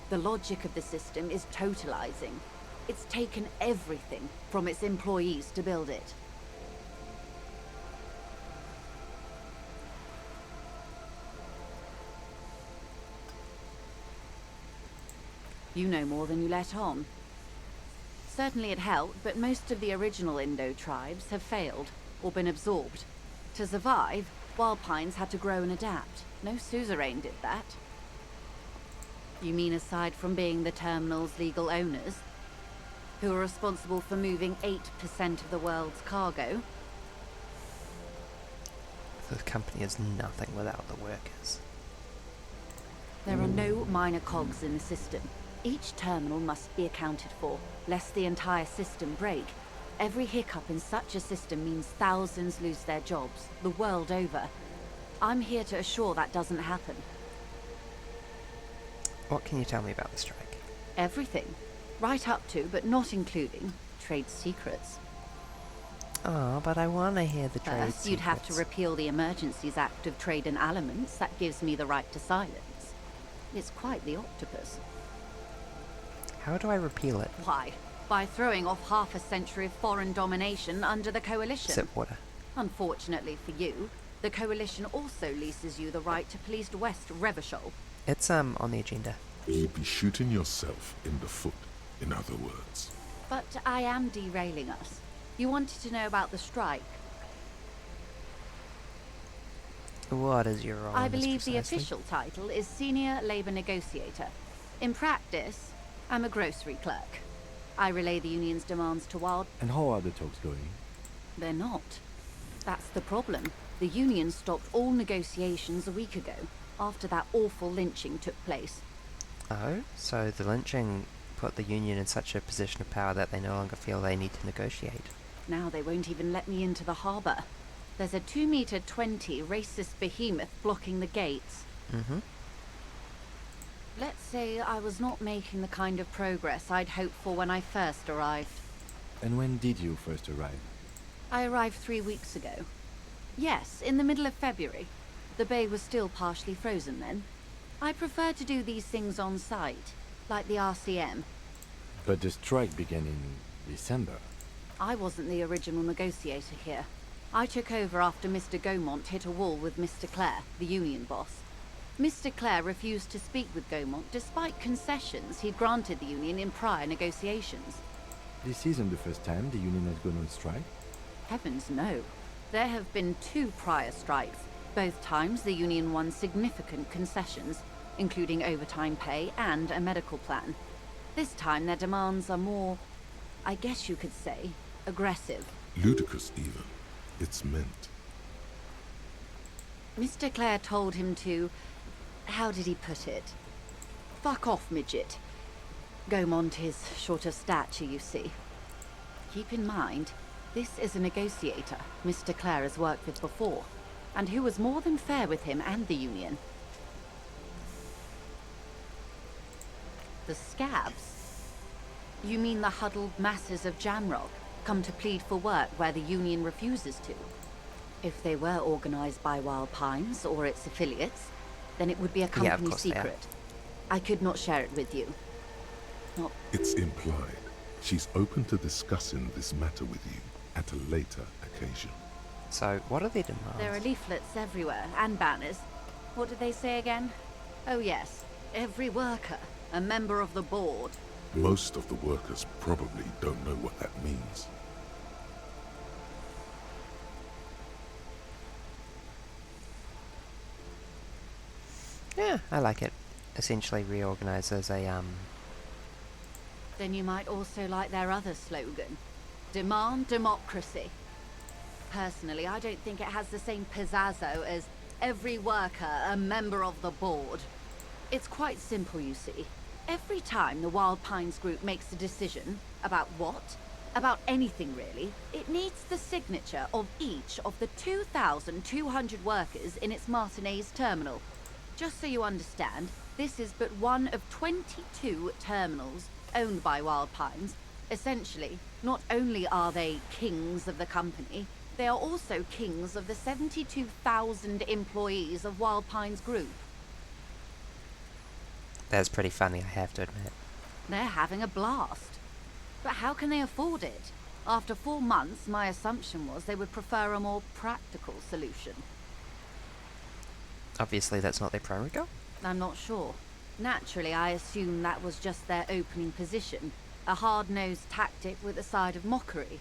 The logic of the system is totalizing. It's taken everything from its employees to build it. You know more than you let on. Certainly it helped, but most of the original Indo tribes have failed, or been absorbed. To survive, Wild Pines had to grow and adapt. No suzerain did that. You mean aside from being the terminal's legal owners, who are responsible for moving 8% of the world's cargo? The company is nothing without the workers. There are no minor cogs in the system. Each terminal must be accounted for, lest the entire system break. Every hiccup in such a system means thousands lose their jobs, the world over. I'm here to assure that doesn't happen. What can you tell me about the strike? Everything. Right up to, but not including, trade secrets. Oh, but I want to hear the trade secrets. First, you'd have to repeal the Emergencies Act of Trade and Aliments. That gives me the right to silence. It's quite the octopus. How do I repeal it? Why? By throwing off half a century of foreign domination under the Coalition. Sip water. Unfortunately for you, the Coalition also leases you the right to police West Revachol. It's on the agenda. You'd be shooting yourself in the foot, in other words. But I am derailing us. You wanted to know about the strike. What is your role? I believe the official title is Senior Labor Negotiator. In practice, I'm a grocery clerk. I relay the union's demands to Wild... And how are the talks going? They're not. That's the problem. The union stopped all negotiations a week ago, after that awful lynching took place. Oh, so the lynching put the union in such a position of power that they no longer feel they need to negotiate. Now they won't even let me into the harbour. There's a 2-meter-20 racist behemoth blocking the gates. Mm-hmm. Let's say I was not making the kind of progress I'd hoped for when I first arrived. And when did you first arrive? I arrived 3 weeks ago. Yes, in the middle of February. The bay was still partially frozen then. I prefer to do these things on site, like the RCM. But the strike began in December. I wasn't the original negotiator here. I took over after Mr. Gaumont hit a wall with Mr. Clare, the union boss. Mr. Clare refused to speak with Gaumont despite concessions he'd granted the union in prior negotiations. This isn't the first time the union has gone on strike? Heavens no. There have been 2 prior strikes. Both times the union won significant concessions, including overtime pay and a medical plan. This time their demands are more, I guess you could say, aggressive. Ludicrous even. It's meant. Mr. Clare told him to... how did he put it? Fuck off, midget. Gaumont is short of stature, you see. Keep in mind, this is a negotiator Mr. Clare has worked with before, and who was more than fair with him and the union. The scabs? You mean the huddled masses of Jamrock, come to plead for work where the Union refuses to? If they were organized by Wild Pines or its affiliates, then it would be a company secret. I could not share it with you. Not... It's implied. She's open to discussing this matter with you at a later occasion. So, what are their demands? There are leaflets everywhere, and banners. What did they say again? Oh yes, every worker, a member of the board. Most of the workers probably don't know what that means. Yeah, I like it. Essentially reorganize as a, Then you might also like their other slogan. Demand democracy. Personally, I don't think it has the same pizzazzo as every worker a member of the board. It's quite simple, you see. Every time the Wild Pines group makes a decision, about what? About anything really, it needs the signature of each of the 2,200 workers in its Martinez terminal. Just so you understand, this is but one of 22 terminals owned by Wild Pines. Essentially, not only are they kings of the company, they are also kings of the 72,000 employees of Wild Pines Group. That's pretty funny, I have to admit. They're having a blast. But how can they afford it? After 4 months, my assumption was they would prefer a more practical solution. Obviously, that's not their primary goal. I'm not sure. Naturally, I assumed that was just their opening position, a hard-nosed tactic with a side of mockery.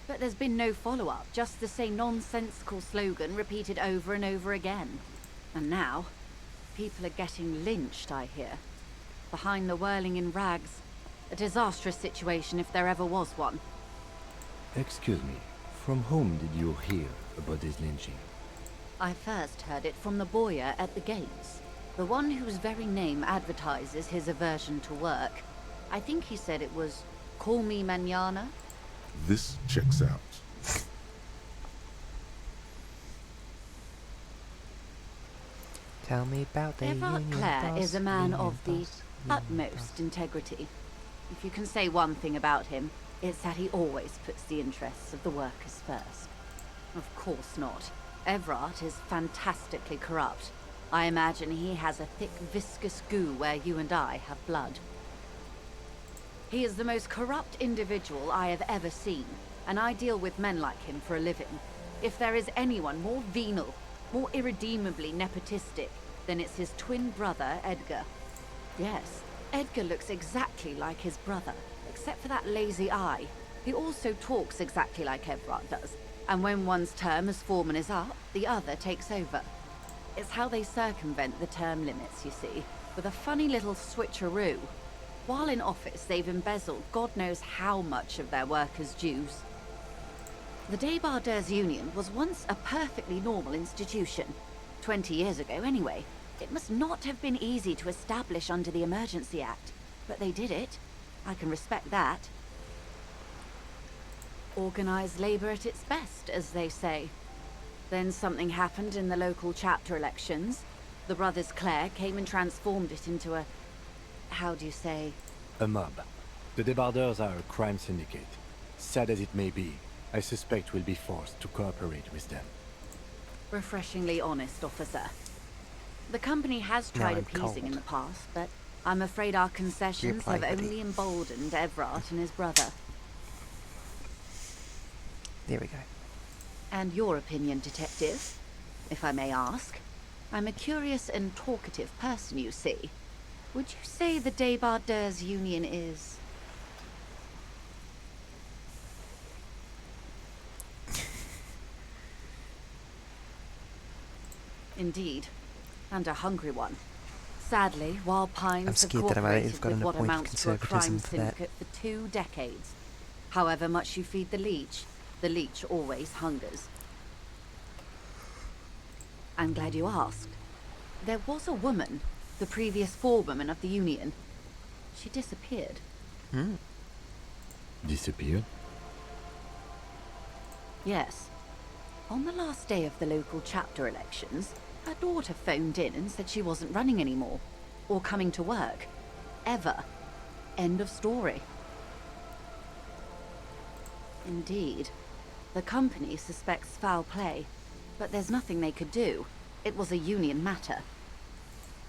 But there's been no follow-up, just the same nonsensical slogan repeated over and over again. And now, people are getting lynched, I hear. Behind the whirling in rags. A disastrous situation if there ever was one. Excuse me, from whom did you hear about this lynching? I first heard it from the boyer at the gates. The one whose very name advertises his aversion to work. I think he said it was, "Call me mañana." This checks out. Tell me about the Everard union Clare boss, is a man union of the boss, utmost integrity. If you can say one thing about him, it's that he always puts the interests of the workers first. Of course not. Everard is fantastically corrupt. I imagine he has a thick, viscous goo where you and I have blood. He is the most corrupt individual I have ever seen, and I deal with men like him for a living. If there is anyone more venal, more irredeemably nepotistic, then it's his twin brother, Edgar. Yes, Edgar looks exactly like his brother, except for that lazy eye. He also talks exactly like Everard does, and when one's term as foreman is up, the other takes over. It's how they circumvent the term limits, you see, with a funny little switcheroo. While in office, they've embezzled God knows how much of their workers' dues. The Débardeurs Union was once a perfectly normal institution. 20 years ago, anyway. It must not have been easy to establish under the Emergency Act, but they did it. I can respect that. Organized labor at its best, as they say. Then something happened in the local chapter elections. The brothers Clare came and transformed it into a... how do you say? A mob. The Débardeurs are a crime syndicate. Sad as it may be, I suspect we'll be forced to cooperate with them. Refreshingly honest, officer. The company has tried appeasing in the past, but I'm afraid our concessions have only emboldened Everard and his brother. There we go. And your opinion, detective, if I may ask? I'm a curious and talkative person, you see. Would you say the Débardeurs Union is... Indeed, and a hungry one. Sadly, Wild Pines have cooperated with what amounts to a crime syndicate for 2 decades. However much you feed the leech always hungers. I'm glad you asked. There was a woman, the previous forewoman of the Union. She disappeared. Disappeared? Yes. On the last day of the local chapter elections, her daughter phoned in and said she wasn't running anymore, or coming to work. Ever. End of story. Indeed. The company suspects foul play, but there's nothing they could do. It was a union matter.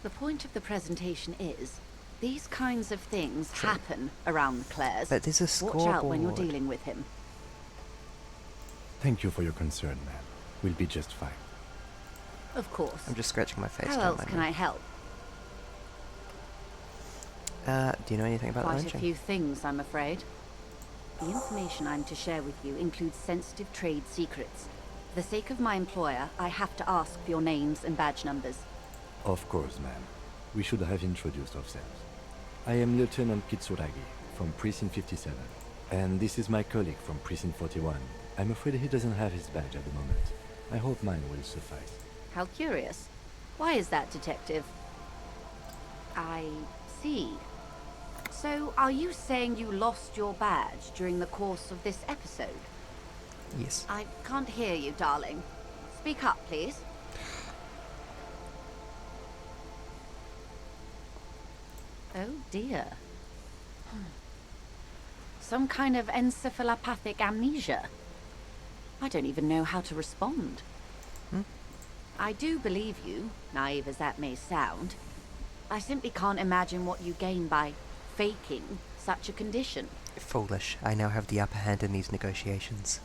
The point of the presentation is, these kinds of things happen around the Clares. But there's a scoreboard. Watch out when you're dealing with him. Thank you for your concern, ma'am. We'll be just fine. Of course. I'm just scratching my face. How don't else mind can me. I help? Do you know anything about the Quite a lynching? few things, I'm afraid. The information I'm to share with you includes sensitive trade secrets. For the sake of my employer, I have to ask for your names and badge numbers. Of course, ma'am. We should have introduced ourselves. I am Lieutenant Kitsuragi from Precinct 57, and this is my colleague from Precinct 41. I'm afraid he doesn't have his badge at the moment. I hope mine will suffice. How curious. Why is that, Detective? I see. So, are you saying you lost your badge during the course of this episode? Yes. I can't hear you, darling. Speak up, please. Oh dear. Some kind of encephalopathic amnesia. I don't even know how to respond. I do believe you, naive as that may sound. I simply can't imagine what you gain by faking such a condition. Foolish. I now have the upper hand in these negotiations.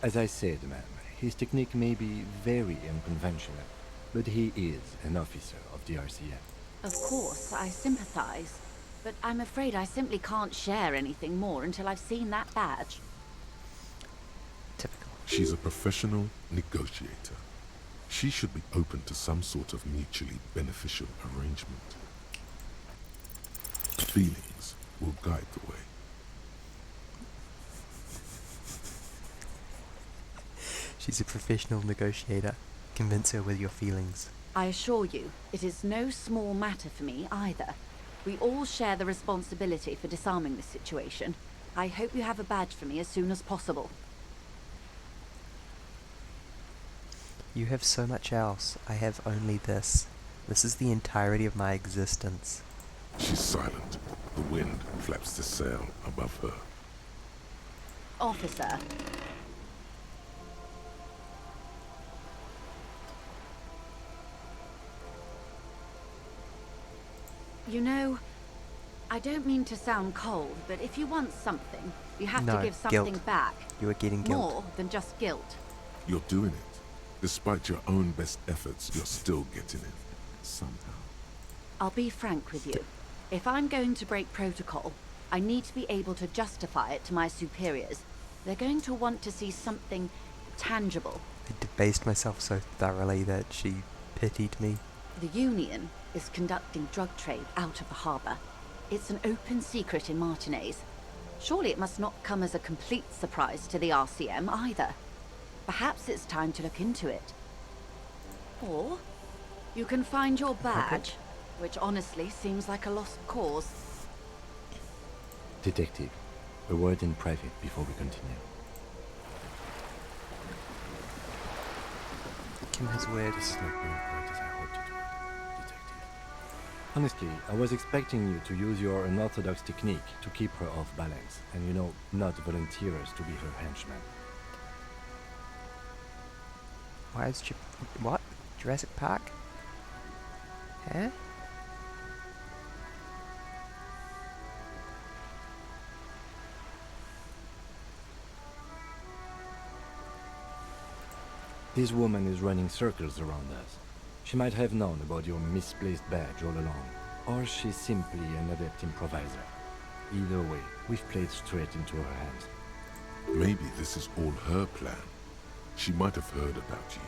As I said, ma'am, his technique may be very unconventional, but he is an officer of the RCM. Of course, I sympathize, but I'm afraid I simply can't share anything more until I've seen that badge. Typical. She's a professional negotiator. She should be open to some sort of mutually beneficial arrangement. Feelings will guide the way. She's a professional negotiator. Convince her with your feelings. I assure you, it is no small matter for me either. We all share the responsibility for disarming this situation. I hope you have a badge for me as soon as possible. You have so much else. I have only this. This is the entirety of my existence. She's silent. The wind flaps the sail above her. Officer. You know, I don't mean to sound cold, but if you want something, you have to give something guilt. back. You are getting guilt. More than just guilt. You're doing it. Despite your own best efforts, you're still getting it. Somehow. I'll be frank with you. If I'm going to break protocol, I need to be able to justify it to my superiors. They're going to want to see something tangible. I debased myself so thoroughly that she pitied me. The Union is conducting drug trade out of the harbour. It's an open secret in Martinez. Surely it must not come as a complete surprise to the RCM either. Perhaps it's time to look into it. Or you can find your badge, which honestly seems like a lost cause. Detective, a word in private before we continue. Kim has word. This is not going quite as I hoped it would, Detective. Honestly, I was expecting you to use your unorthodox technique to keep her off balance, and you know, not volunteer us to be her henchman. Why is what? Jurassic Park? Huh? This woman is running circles around us. She might have known about your misplaced badge all along, or she's simply an adept improviser. Either way, we've played straight into her hands. Maybe this is all her plan. She might have heard about you.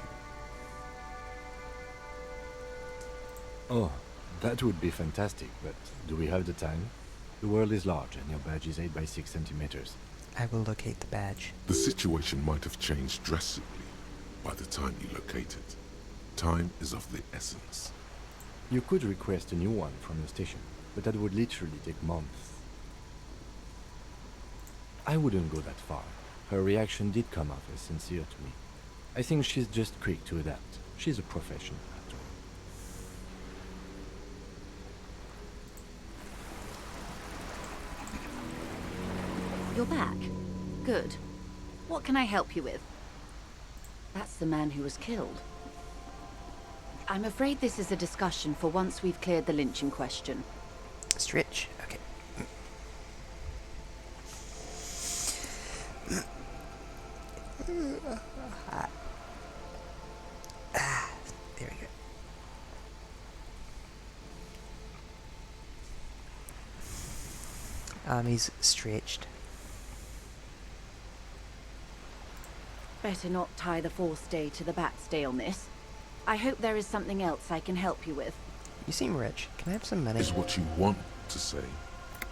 Oh, that would be fantastic, but do we have the time? The world is large and your badge is 8 by 6 centimeters. I will locate the badge. The situation might have changed drastically by the time you locate it. Time is of the essence. You could request a new one from the station, but that would literally take months. I wouldn't go that far. Her reaction did come off as sincere to me. I think she's just quick to adapt. She's a professional, after all. You're back. Good. What can I help you with? That's the man who was killed. I'm afraid this is a discussion for once we've cleared the lynching question. Stretch. Okay. There we go. Army's stretched. Better not tie the fourth day to the backstay on this. I hope there is something else I can help you with. You seem rich. Can I have some money? Is what you want to say,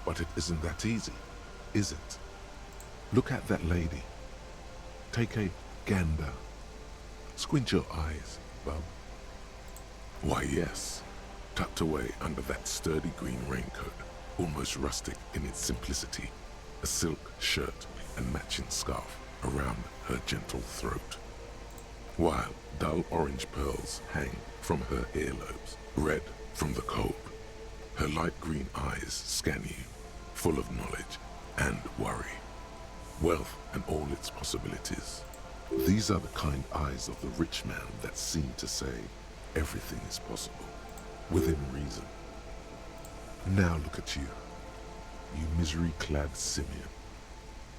but it isn't that easy, is it? Look at that lady. Take a gander. Squint your eyes, bub. Why, yes. Tucked away under that sturdy green raincoat, almost rustic in its simplicity, a silk shirt and matching scarf around her gentle throat, while dull orange pearls hang from her earlobes, red from the cold. Her light green eyes scan you, full of knowledge and worry, wealth and all its possibilities. These are the kind eyes of the rich man that seem to say everything is possible, within reason. Now look at you, you misery-clad simian,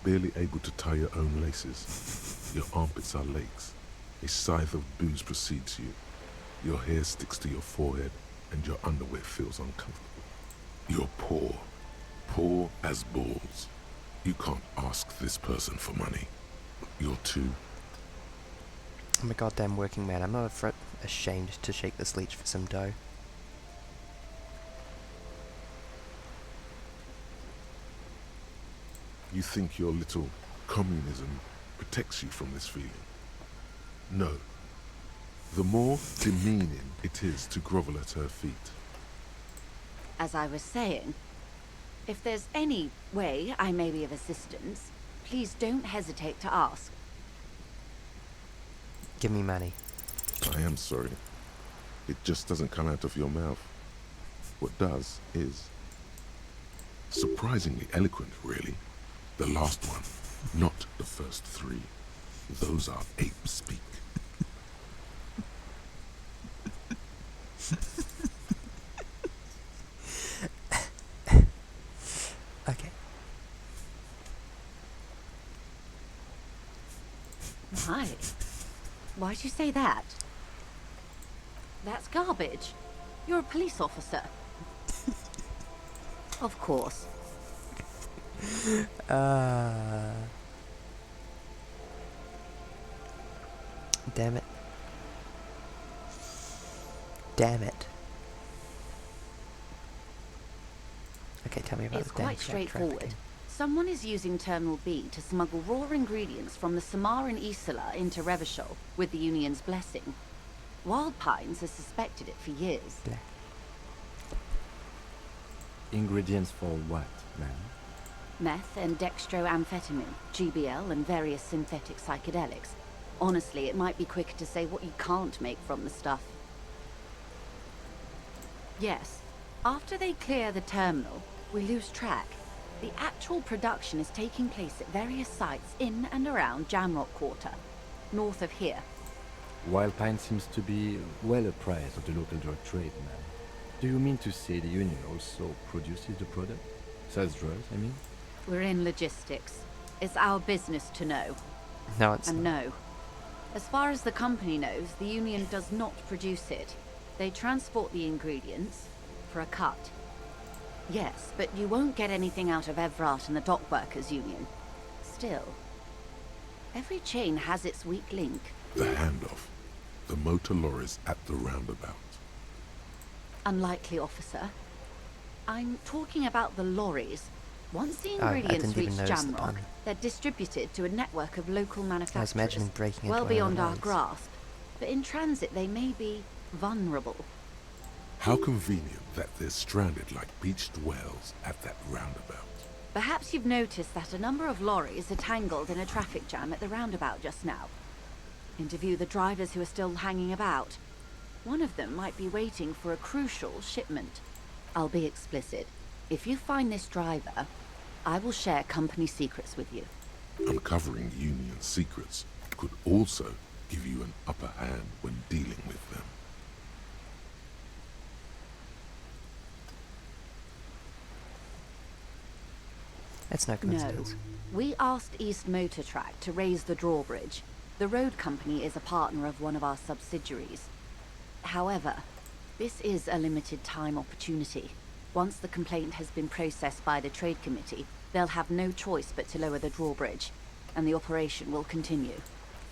barely able to tie your own laces. Your armpits are lakes. A scythe of booze precedes you. Your hair sticks to your forehead, and your underwear feels uncomfortable. You're poor, poor as balls. You can't ask this person for money. You're too... I'm a goddamn working man. I'm not ashamed to shake this leech for some dough. You think your little communism protects you from this feeling? No. The more demeaning it is to grovel at her feet. As I was saying, if there's any way I may be of assistance, please don't hesitate to ask. Give me money. I am sorry. It just doesn't come out of your mouth. What does is surprisingly eloquent, really. The last one, not the first three. Those are ape speak. Okay. Why? Why'd you say that? That's garbage. You're a police officer. Of course. Damn it. Damn it. Okay, tell me about It's this damn quite drug straightforward. trafficking. Someone is using Terminal B to smuggle raw ingredients from the Samar and Isola into Revachol with the Union's blessing. Wild Pines has suspected it for years. Ingredients for what, ma'am? Meth and dextroamphetamine, GBL and various synthetic psychedelics. Honestly, it might be quicker to say what you can't make from the stuff. Yes, after they clear the terminal, we lose track. The actual production is taking place at various sites in and around Jamrock Quarter, north of here. Wild Pine seems to be well apprised of the local drug trade, ma'am. Do you mean to say the Union also produces the product? Sells drugs, I mean? We're in logistics. It's our business to know. No, it's and not. no. As far as the company knows, the Union does not produce it. They transport the ingredients for a cut. Yes, but you won't get anything out of Evrat and the Dock Workers Union. Still, every chain has its weak link. The handoff. The motor lorries at the roundabout. Unlikely, officer. I'm talking about the lorries. Once the I ingredients didn't even reach notice the Jamrock, pun. they're distributed to a network of local manufacturers. imagining breaking into well one of the beyond our lorries. grasp. But in transit, they may be vulnerable. How convenient that they're stranded like beached whales at that roundabout. Perhaps you've noticed that a number of lorries are tangled in a traffic jam at the roundabout just now. Interview the drivers who are still hanging about. One of them might be waiting for a crucial shipment. I'll be explicit. If you find this driver, I will share company secrets with you. Uncovering Union secrets could also give you an upper hand when dealing with them. That's no coincidence. No. We asked East Motor Track to raise the drawbridge. The road company is a partner of one of our subsidiaries. However, this is a limited time opportunity. Once the complaint has been processed by the trade committee, they'll have no choice but to lower the drawbridge, and the operation will continue.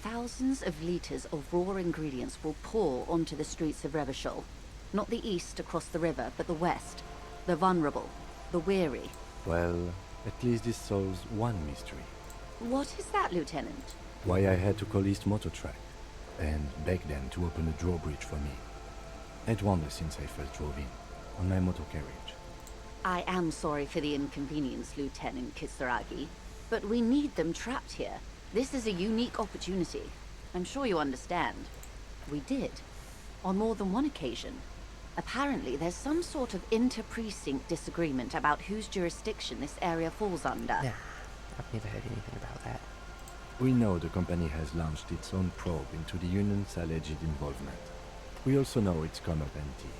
Thousands of liters of raw ingredients will pour onto the streets of Revachol. Not the east across the river, but the west. The vulnerable, the weary. Well, at least this solves one mystery. What is that, Lieutenant? Why I had to call East Motor Track and beg them to open the drawbridge for me. I'd wondered since I first drove in, on my motor carriage. I am sorry for the inconvenience, Lieutenant Kisaragi, but we need them trapped here. This is a unique opportunity. I'm sure you understand. We did. On more than one occasion. Apparently, there's some sort of inter-precinct disagreement about whose jurisdiction this area falls under. Nah, I've never heard anything about that. We know the company has launched its own probe into the Union's alleged involvement. We also know it's come up empty.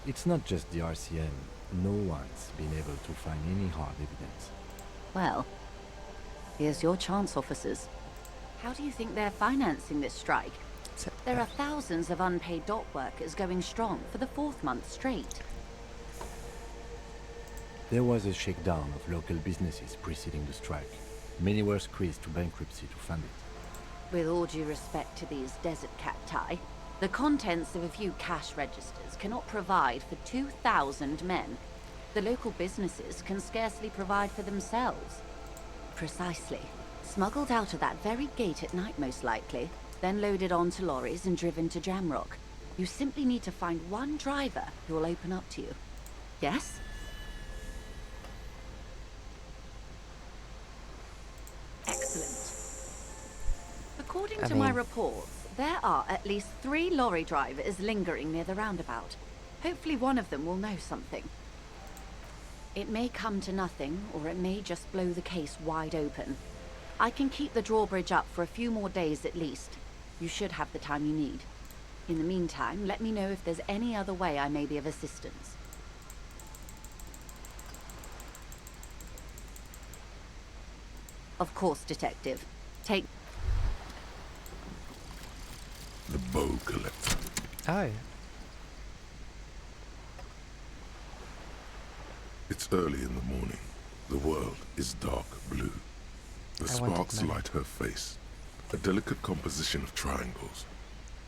It's not just the RCM. No one's been able to find any hard evidence. Well, here's your chance, officers. How do you think they're financing this strike? There are thousands of unpaid dock workers going strong for the 4th month straight. There was a shakedown of local businesses preceding the strike. Many were squeezed to bankruptcy to fund it. With all due respect to these desert cacti, the contents of a few cash registers cannot provide for 2,000 men. The local businesses can scarcely provide for themselves. Precisely. Smuggled out of that very gate at night, most likely, then loaded onto lorries and driven to Jamrock. You simply need to find one driver who will open up to you. Yes? Excellent. According to my reports, there are at least 3 lorry drivers lingering near the roundabout. Hopefully one of them will know something. It may come to nothing, or it may just blow the case wide open. I can keep the drawbridge up for a few more days at least. You should have the time you need. In the meantime, let me know if there's any other way I may be of assistance. Of course, Detective. Take... The bow collector. Oh. It's early in the morning. The world is dark blue. The sparks light her face. A delicate composition of triangles.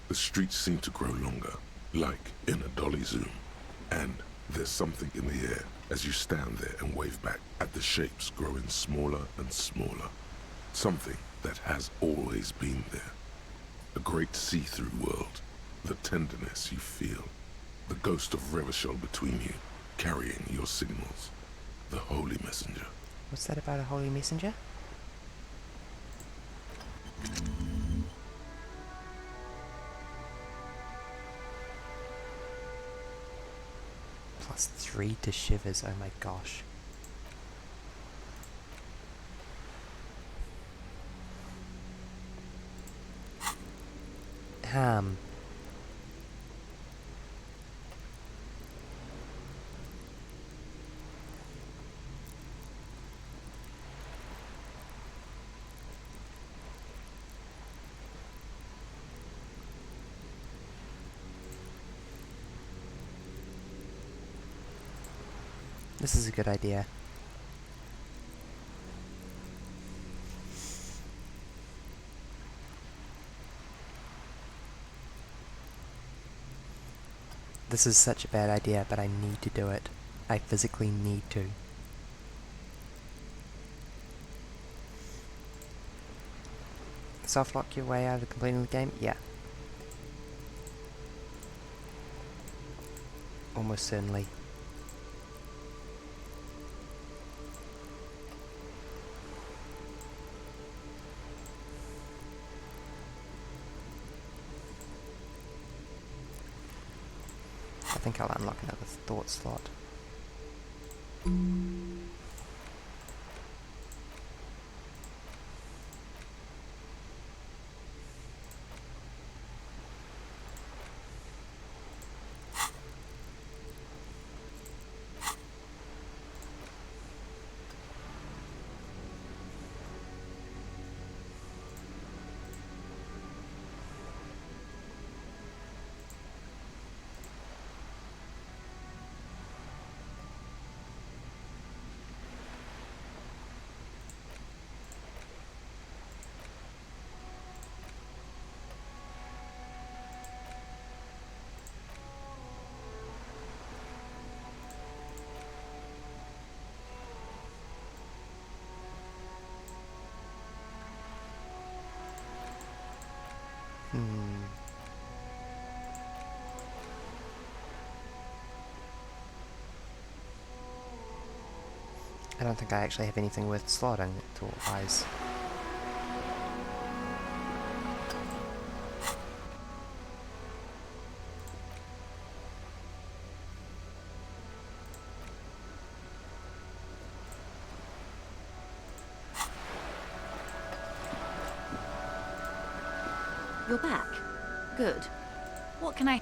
The streets seem to grow longer, like in a dolly zoom. And there's something in the air as you stand there and wave back at the shapes growing smaller and smaller. Something that has always been there. A great see-through world. The tenderness you feel. The ghost of Revachol between you, carrying your signals. The holy messenger. What's that about a holy messenger? +3 to shivers, oh my gosh. This is a good idea. This is such a bad idea, but I need to do it. I physically need to. Soft lock your way out of completing the game? Yeah. Almost certainly. I think I'll unlock another thought slot. I don't think I actually have anything worth slotting to eyes. You're back. Good. What can I...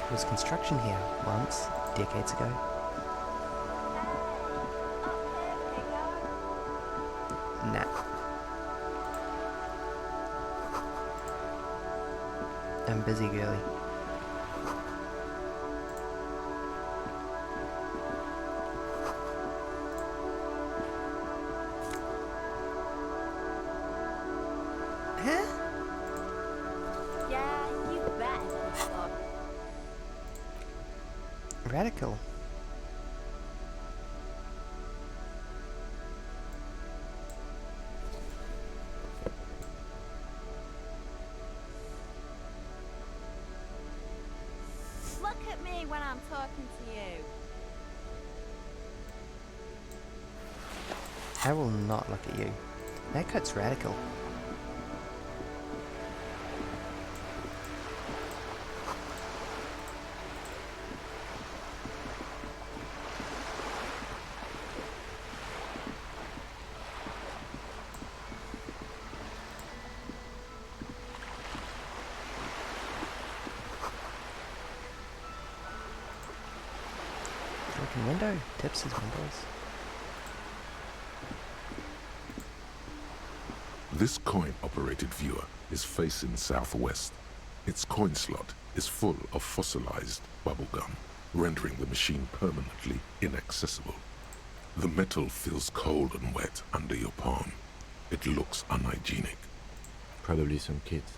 There was construction here once, decades ago. Nah. I'm busy, girly. Huh? Yeah, you bet. Radical. Look at me when I'm talking to you. I will not look at you. That cut's radical. Broken window, tips his windows. This coin-operated viewer is facing southwest. Its coin slot is full of fossilized bubblegum, rendering the machine permanently inaccessible. The metal feels cold and wet under your palm. It looks unhygienic. Probably some kids.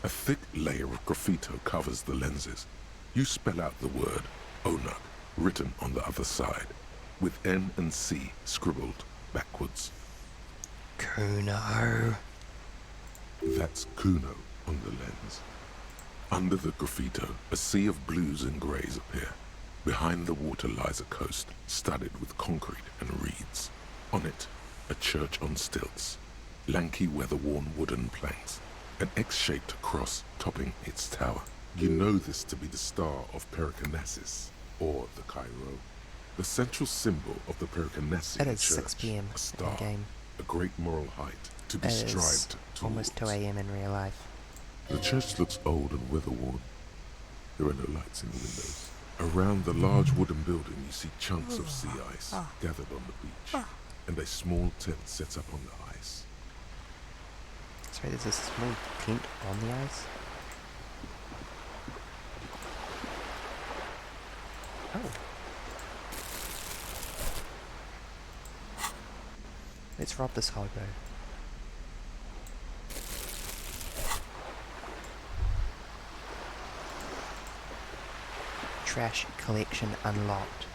A thick layer of graffito covers the lenses. You spell out the word Onuk written on the other side, with N and C scribbled backwards. Kuno. That's Kuno on the lens. Under the graffito, a sea of blues and greys appear. Behind the water lies a coast studded with concrete and reeds. On it, a church on stilts, lanky weather-worn wooden planks, an X-shaped cross topping its tower. You know this to be the Star of Pericarnassus, or the Cairo. The central symbol of the Pericarnassian It is church, 6 p.m. a star, in game. a great moral height to be It strived is towards. almost 2 a.m. in real life. The church looks old and weather-worn. There are no lights in the windows. Around the large wooden building, you see chunks of sea ice gathered on the beach, and a small tent set up on the ice. Sorry, there's a small tent on the ice. Oh. Let's rob this hobo. Trash collection unlocked.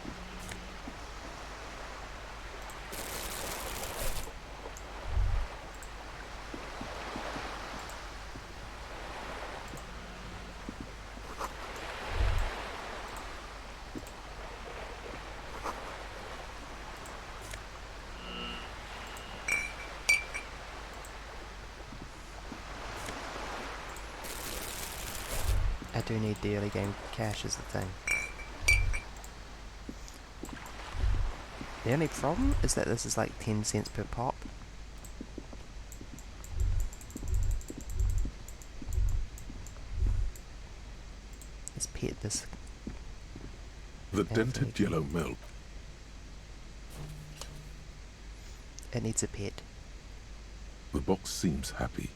I do need the early game cash is the thing. The only problem is that this is like 10 cents per pop. Let's pet this. The dented yellow milk. It needs a pet. The box seems happy.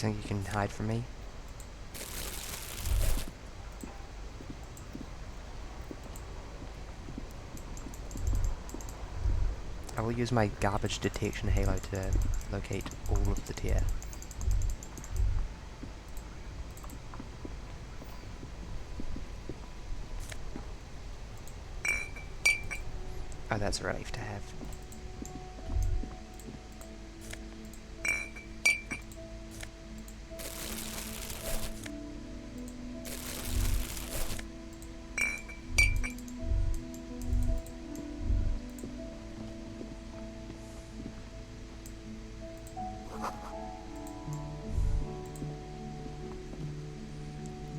think you can hide from me? I will use my garbage detection halo to locate all of the tear. Oh, that's a relief to have.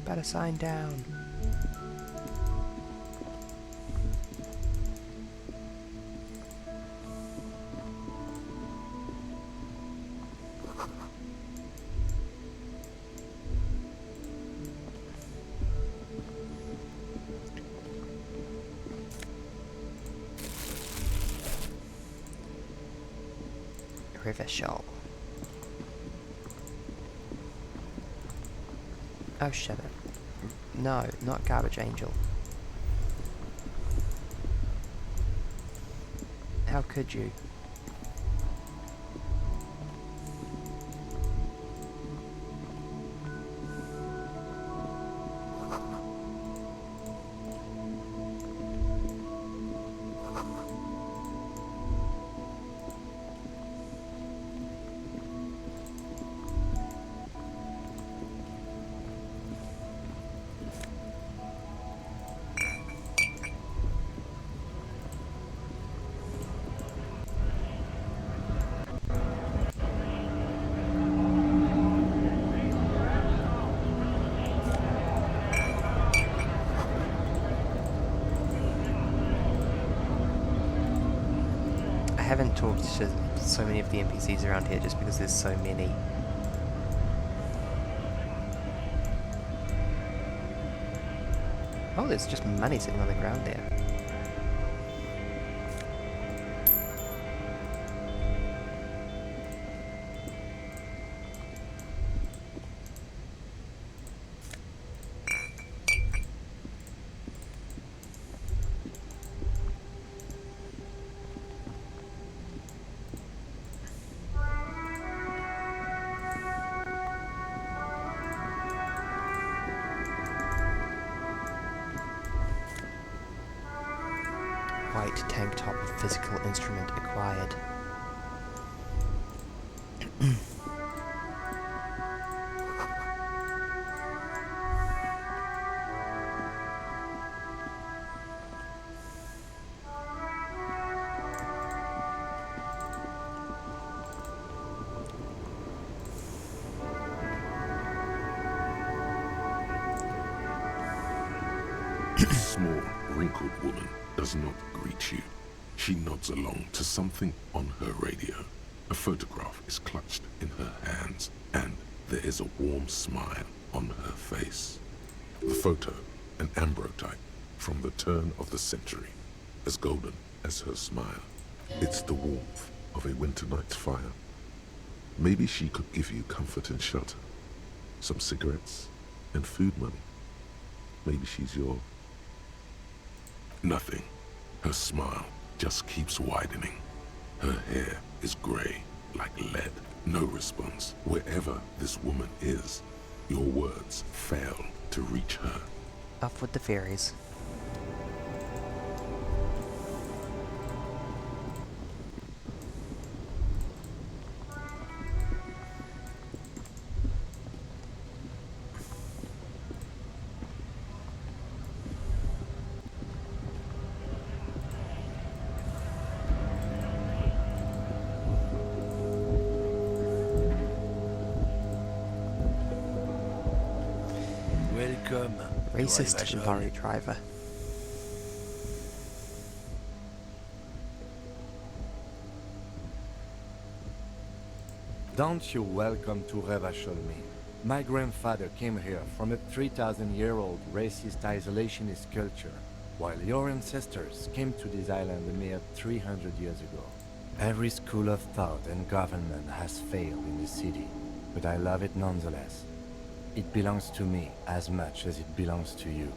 Better sign down. River Shoal. Oh shit it. No, not Garbage Angel. How could you? I haven't talked to so many of the NPCs around here just because there's so many. Oh, there's just money sitting on the ground there. White tank top of physical instrument acquired. A small, wrinkled woman does not greet you. She nods along to something on her radio. A photograph is clutched in her hands, and there is a warm smile on her face. The photo, an ambrotype from the turn of the century, as golden as her smile. It's the warmth of a winter night's fire. Maybe she could give you comfort and shelter, some cigarettes and food money. Maybe she's your... Nothing. Her smile just keeps widening. Her hair is grey, like lead. No response. Wherever this woman is, your words fail to reach her. Off with the fairies. Welcome. Racist lorry driver. Don't you welcome to Revacholmi. My grandfather came here from a 3,000-year-old racist isolationist culture, while your ancestors came to this island a mere 300 years ago. Every school of thought and government has failed in the city. but I love it nonetheless. It belongs to me as much as it belongs to you.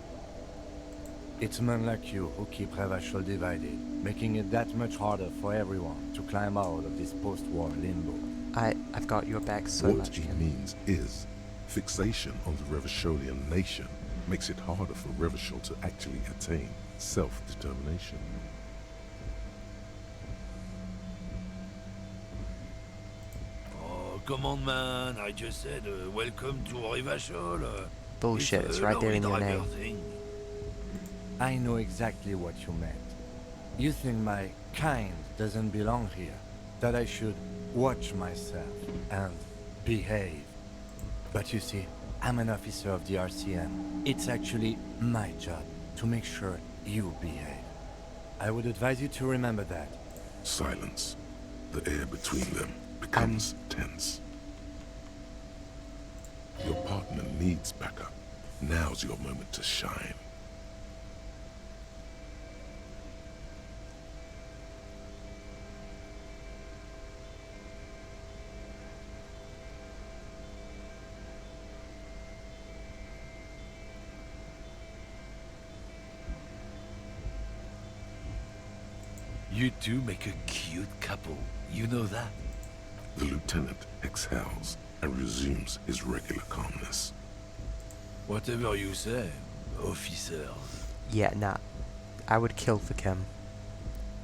It's men like you who keep Revachol divided, making it that much harder for everyone to climb out of this post-war limbo. I've got your back so what much. What he means is, fixation on the Revacholian nation makes it harder for Revachol to actually attain self-determination. Oh, come on, man. I just said, welcome to Revachol. Bullshit, it's right there in your name. I know exactly what you meant. You think my kind doesn't belong here, that I should watch myself and behave. But you see, I'm an officer of the RCM. It's actually my job to make sure you behave. I would advise you to remember that. Silence. The air between them becomes tense. Your partner needs backup. Now's your moment to shine. You two make a cute couple. You know that? The lieutenant exhales and resumes his regular calmness. Whatever you say, officers. Yeah, nah. I would kill for Kim.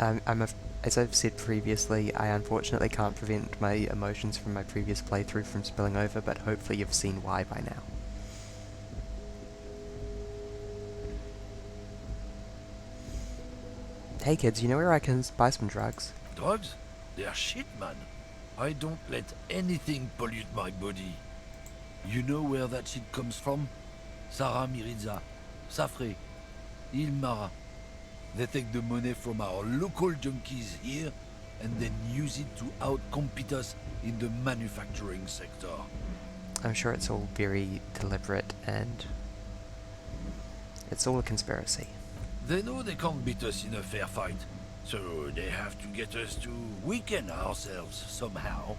As I've said previously, I unfortunately can't prevent my emotions from my previous playthrough from spilling over, but hopefully you've seen why by now. Hey kids, you know where I can buy some drugs? Drugs? They're shit, man. I don't let anything pollute my body. You know where that shit comes from? Sarah Miriza, Safre, Ilmara. They take the money from our local junkies here and then use it to outcompete us in the manufacturing sector. I'm sure it's all very deliberate and it's all a conspiracy. They know they can't beat us in a fair fight, so they have to get us to weaken ourselves somehow.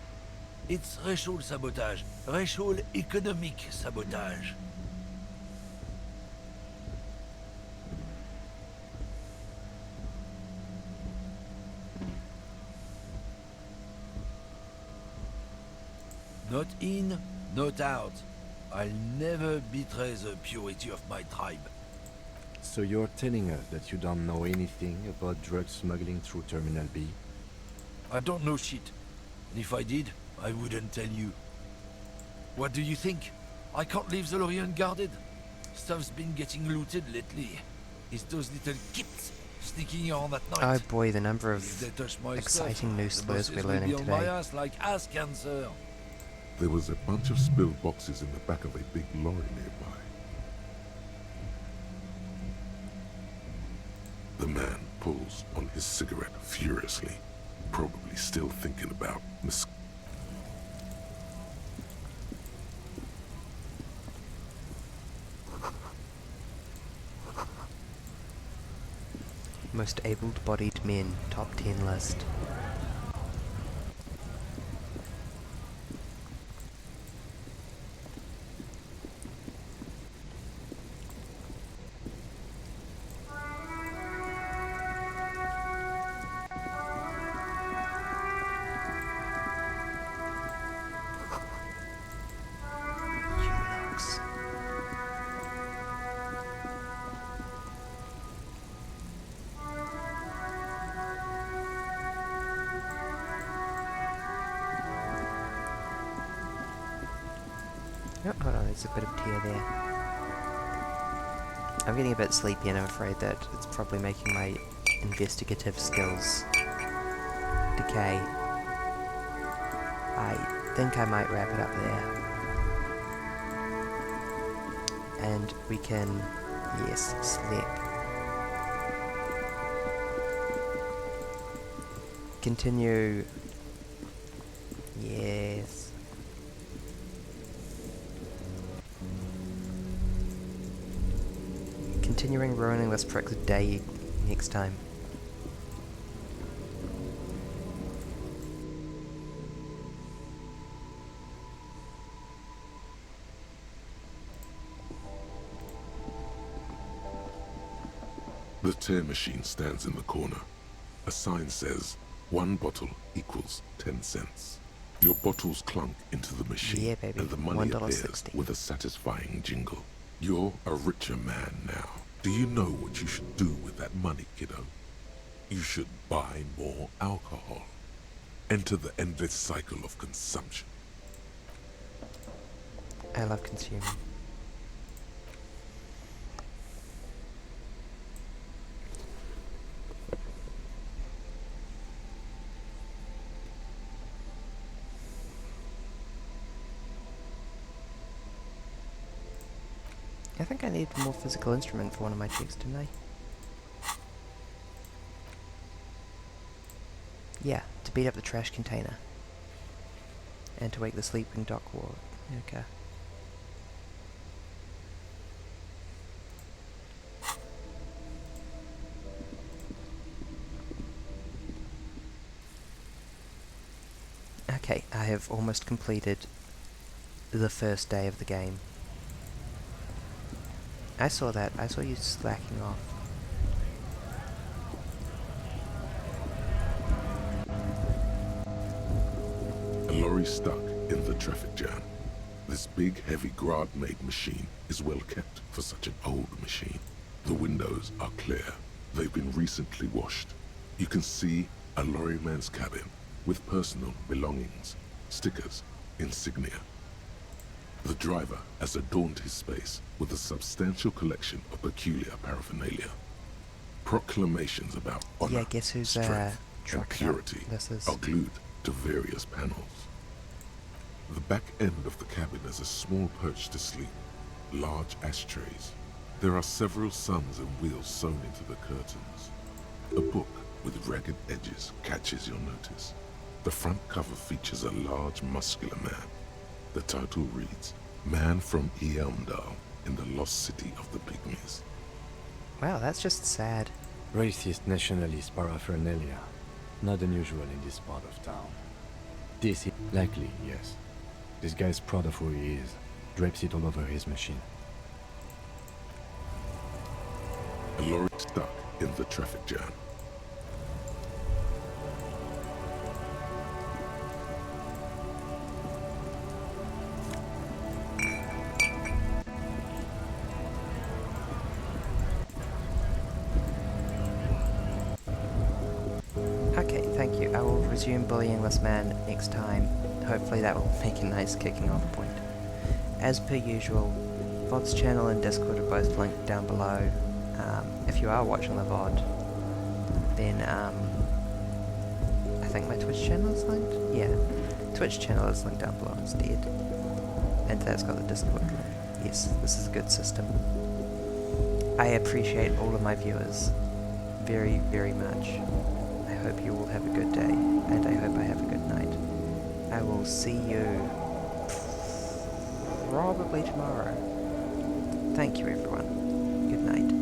It's racial sabotage, racial economic sabotage. Not in, not out. I'll never betray the purity of my tribe. So you're telling us that you don't know anything about drug smuggling through Terminal B? I don't know shit. And if I did, I wouldn't tell you. What do you think? I can't leave the lorry unguarded. Stuff's been getting looted lately. It's those little kids sneaking on at night. Oh boy, the number If they of touch my exciting stuff, new the slurs bosses we're will learning be on my today. ass like ass cancer. There was a bunch of spilled boxes in the back of a big lorry nearby. The man pulls on his cigarette furiously, probably still thinking about Miss... Most able-bodied men, top 10 list. Oh, hold on, there's a bit of tear there. I'm getting a bit sleepy and I'm afraid that it's probably making my investigative skills decay. I think I might wrap it up there. And we can, yes, sleep. Continue. Yes. Continuing ruining this prick's day next time. The tear machine stands in the corner. A sign says, 1 bottle equals 10 cents. Your bottles clunk into the machine, Yeah, baby. and the money appears $1.60. with a satisfying jingle. You're a richer man now. Do you know what you should do with that money, kiddo? You should buy more alcohol. Enter the endless cycle of consumption. I love consuming. I think I need a more physical instrument for one of my checks, didn't I? Yeah, to beat up the trash container. And to wake the sleeping dock ward. Okay. Okay, I have almost completed the first day of the game. I saw that. I saw you slacking off. A lorry stuck in the traffic jam. This big, heavy Grad-made machine is well kept for such an old machine. The windows are clear. They've been recently washed. You can see a lorryman's cabin with personal belongings, stickers, insignia. The driver has adorned his space with a substantial collection of peculiar paraphernalia. Proclamations about honor, Yeah, guess who's strength, and truck purity this is. are glued to various panels. The back end of the cabin is a small perch to sleep, large ashtrays. There are several suns and wheels sewn into the curtains. A book with ragged edges catches your notice. The front cover features a large, muscular man. The title reads, Man from Eamdal in the Lost City of the Pygmies. Wow, that's just sad. Racist nationalist paraphernalia. Not unusual in this part of town. This is likely, yes. This guy's proud of who he is. Drapes it all over his machine. A lorry stuck in the traffic jam. Okay, thank you. I will resume bullying this man next time. Hopefully that will make a nice kicking off point. As per usual, VOD's channel and Discord are both linked down below. If you are watching the VOD, then I think my Twitch channel is linked? Yeah, Twitch channel is linked down below instead. And that's got the Discord link. Yes, this is a good system. I appreciate all of my viewers very, very much. I hope you all have a good day, and I hope I have a good night. I will see you probably tomorrow. Thank you, everyone. Good night.